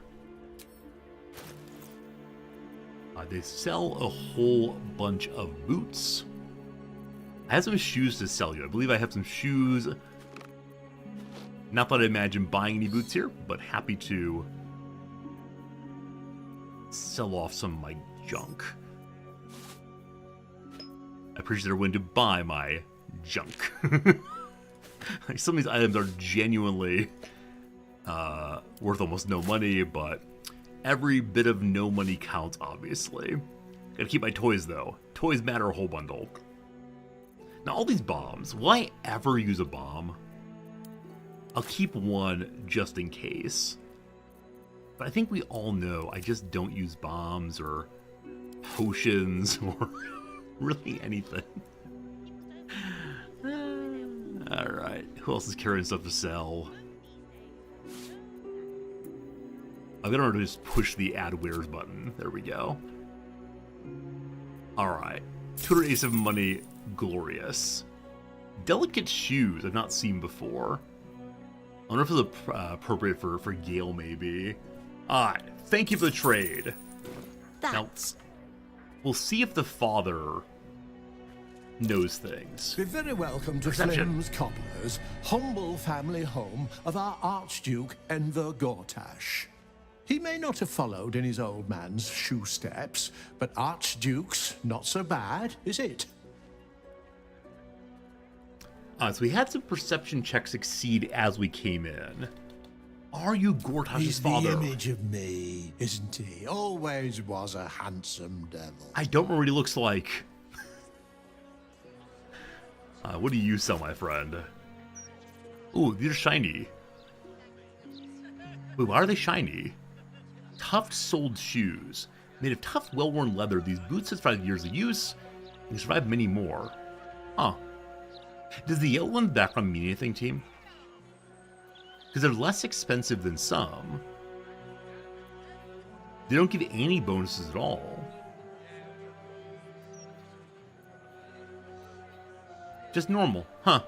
They sell a whole bunch of boots. I have some shoes to sell you. I believe I have some shoes. Not that I imagine buying any boots here, but happy to sell off some of my junk. I appreciate they're willing to buy my junk. Like, some of these items are genuinely worth almost no money, but every bit of no money counts, obviously. Gotta keep my toys, though. Toys matter a whole bundle. Now, all these bombs, will I ever use a bomb? I'll keep one just in case. But I think we all know I just don't use bombs or potions or really anything. Alright, who else is carrying stuff to sell? I'm gonna just push the add wares button. There we go. Alright. 287 money, glorious. Delicate shoes I've not seen before. I wonder if it's appropriate for Gale, maybe. Alright, thank you for the trade. Now, we'll see if the father knows things. Be very welcome to Perception. Flame's Cobblers, humble family home of our Archduke Enver Gortash. He may not have followed in his old man's shoe steps, but Archduke's not so bad, is it? So we had some perception checks succeed as we came in. Are you Gortash's He's father? the image of me, isn't he? Always was a handsome devil. I don't know what he looks like. What do you sell, my friend? Ooh, these are shiny. Wait, why are they shiny? Tuft-soled shoes. Made of tough, well-worn leather, these boots have survived years of use and can survive many more. Huh. Does the yellow one background mean anything, team? Because they're less expensive than some. They don't give any bonuses at all. Just normal. Huh.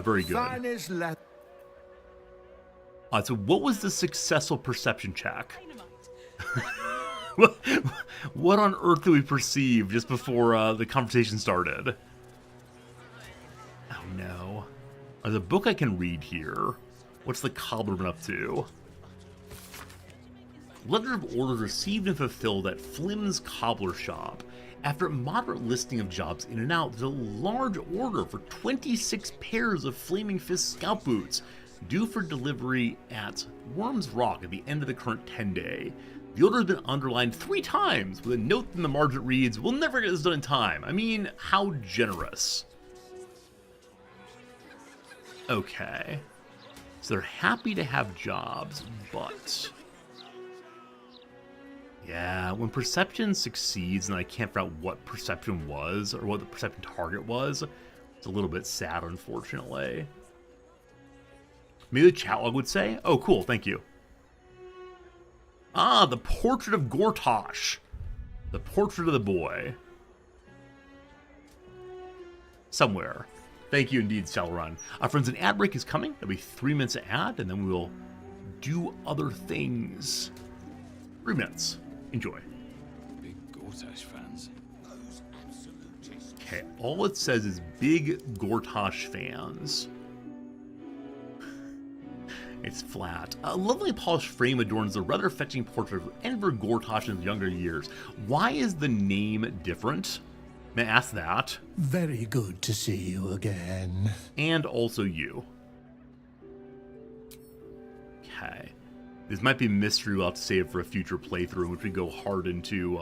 Very good. Finest So what was the successful perception check? What on earth did we perceive just before the conversation started? Oh no. There's a book I can read here. What's the cobbler been up to? Letter of orders received and fulfilled at Flim's cobbler shop. After a moderate listing of jobs in and out, there's a large order for 26 pairs of Flaming Fist scout boots, due for delivery at Worms Rock at the end of the current 10-day. The order has been underlined 3 times with a note in the margin that reads, "We'll never get this done in time." I mean, how generous. Okay. So they're happy to have jobs, but... yeah, when perception succeeds and I can't figure out what perception was, or what the perception target was, it's a little bit sad, unfortunately. Maybe the chat log would say, "Oh, cool, thank you." Ah, the portrait of Gortash. The portrait of the boy. Somewhere. Thank you indeed, Celeron. Friends, an ad break is coming. There'll be 3 minutes of ad, and then we will do other things. 3 minutes. Enjoy. Big Gortash fans. Okay, all it says is big Gortash fans. It's flat. A lovely polished frame adorns the rather fetching portrait of Enver Gortash in his younger years. Why is the name different? May I ask that? Very good to see you again. And also you. Okay. This might be a mystery we'll have to save for a future playthrough in which we go hard into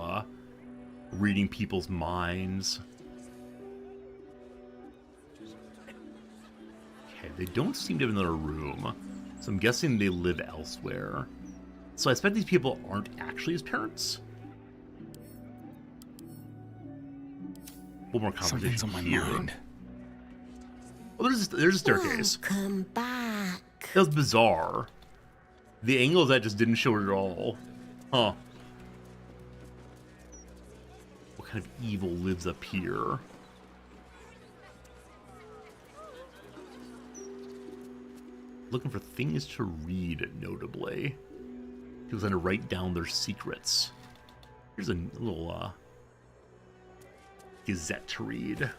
reading people's minds. Okay, they don't seem to have another room. So I'm guessing they live elsewhere. So I expect these people aren't actually his parents. One more conversation. Something's on my here. mind. Well, there's a staircase. Come back. That was bizarre. The angle of that just didn't show it at all. Huh. What kind of evil lives up here? Looking for things to read, notably. People trying to write down their secrets. Here's a little gazette to read.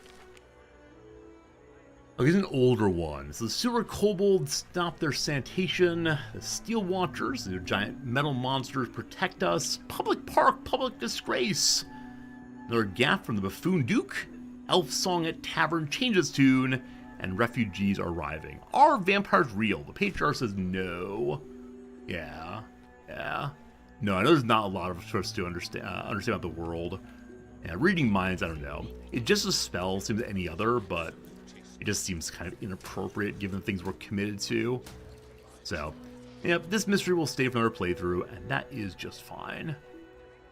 Oh, he's an older one. So the sewer kobolds stop their sanitation. The steel watchers, their giant metal monsters, protect us. Public park, public disgrace. Another gaff from the buffoon duke. Elf song at tavern changes tune. And refugees are arriving. Are vampires real? The patriarch says no. Yeah. No, I know there's not a lot of us to understand about the world. Yeah, reading minds, I don't know. It's just a spell, seems any other, but it just seems kind of inappropriate given the things we're committed to. So, yeah, this mystery will stay for another playthrough, and that is just fine.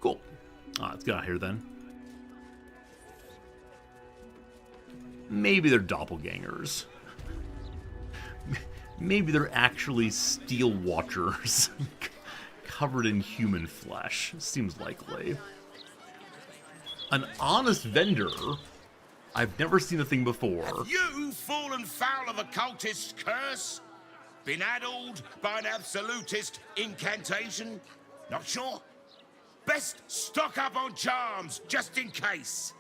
Cool. Let's get out of here then. Maybe they're doppelgangers. Maybe they're actually steel watchers covered in human flesh. Seems likely. An honest vendor? I've never seen the thing before. Have you fallen foul of a cultist's curse? Been addled by an absolutist incantation? Not sure? Best stock up on charms, just in case.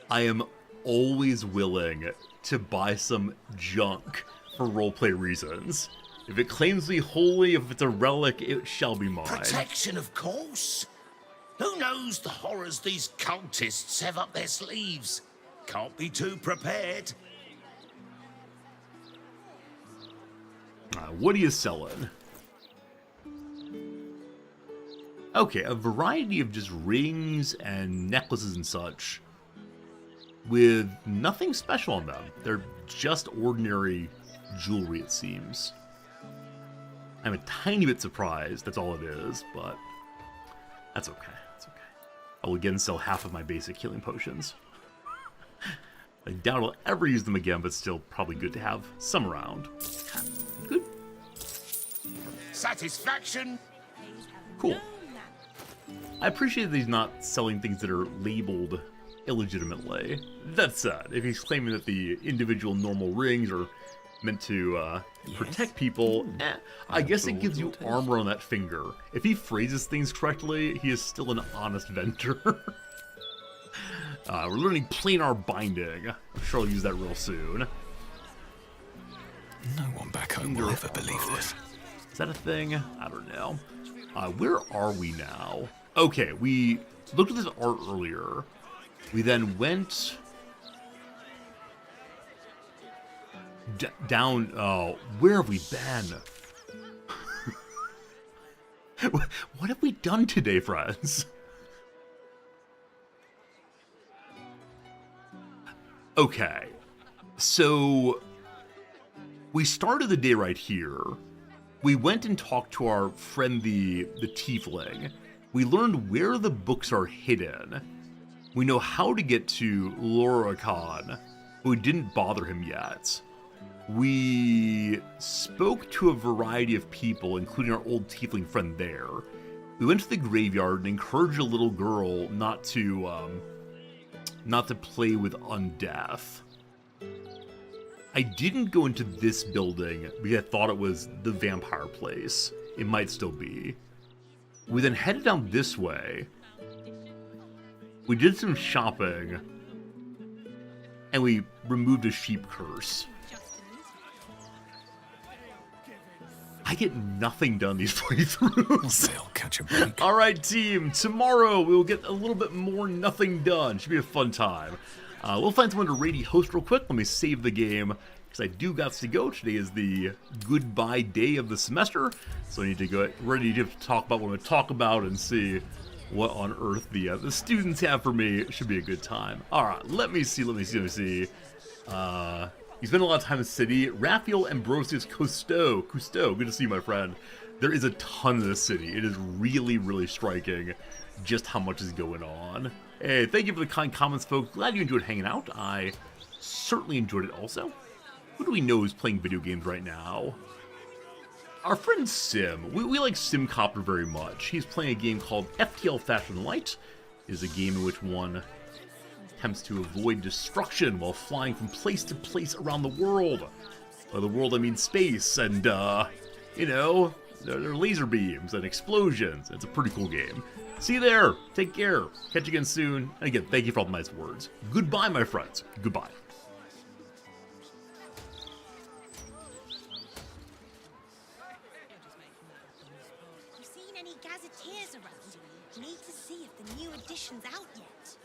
I am always willing to buy some junk for roleplay reasons. If it claims to be holy, if it's a relic, it shall be mine. Protection, of course. Who knows the horrors these cultists have up their sleeves? Can't be too prepared. What are you selling? Okay, a variety of just rings and necklaces and such, with nothing special on them. They're just ordinary jewelry, it seems. I'm a tiny bit surprised, that's all it is, but that's okay. I will again sell half of my basic healing potions. I doubt I'll ever use them again, but still probably good to have some around. Good. Satisfaction? Cool. I appreciate that he's not selling things that are labeled illegitimately. That said, if he's claiming that the individual normal rings are meant to protect people, I guess it gives you armor on that finger. If he phrases things correctly, he is still an honest vendor. We're learning planar binding. I'm sure I'll use that real soon. No one back home will ever believe this. Is that a thing? I don't know. Where are we now? Okay, we looked at this art earlier. We then went down. Oh, where have we been? What have we done today, friends? Okay, so we started the day right here. We went and talked to our friend the tiefling. We learned where the books are hidden. We know how to get to Loracon, but we didn't bother him yet. We spoke to a variety of people, including our old tiefling friend there. We went to the graveyard and encouraged a little girl not to play with undeath. I didn't go into this building because I thought it was the vampire place. It might still be. We then headed down this way. We did some shopping. And we removed a sheep curse. I get nothing done these playthroughs. They'll catch a break. All right, team. Tomorrow we'll get a little bit more nothing done. Should be a fun time. We'll find someone to raid host real quick. Let me save the game because I do got to go. Today is the goodbye day of the semester, so I need to get ready to talk about what I'm going to talk about and see what on earth the students have for me. It should be a good time. All right, let me see. You spend a lot of time in the city. Raphael Ambrosius Cousteau, good to see you, my friend. There is a ton of this city. It is really, really striking just how much is going on. Hey, thank you for the kind comments, folks. Glad you enjoyed hanging out. I certainly enjoyed it also. Who do we know is playing video games right now? Our friend Sim. We like Simcopter very much. He's playing a game called FTL Fashion Light. It is a game in which one attempts to avoid destruction while flying from place to place around the world. By the world, I mean space, and, you know, There are laser beams and explosions. It's a pretty cool game. See you there. Take care. Catch you again soon. And again, thank you for all the nice words. Goodbye, my friends. Goodbye. You seen any gazetteers around? Need to see if the new edition's out yet.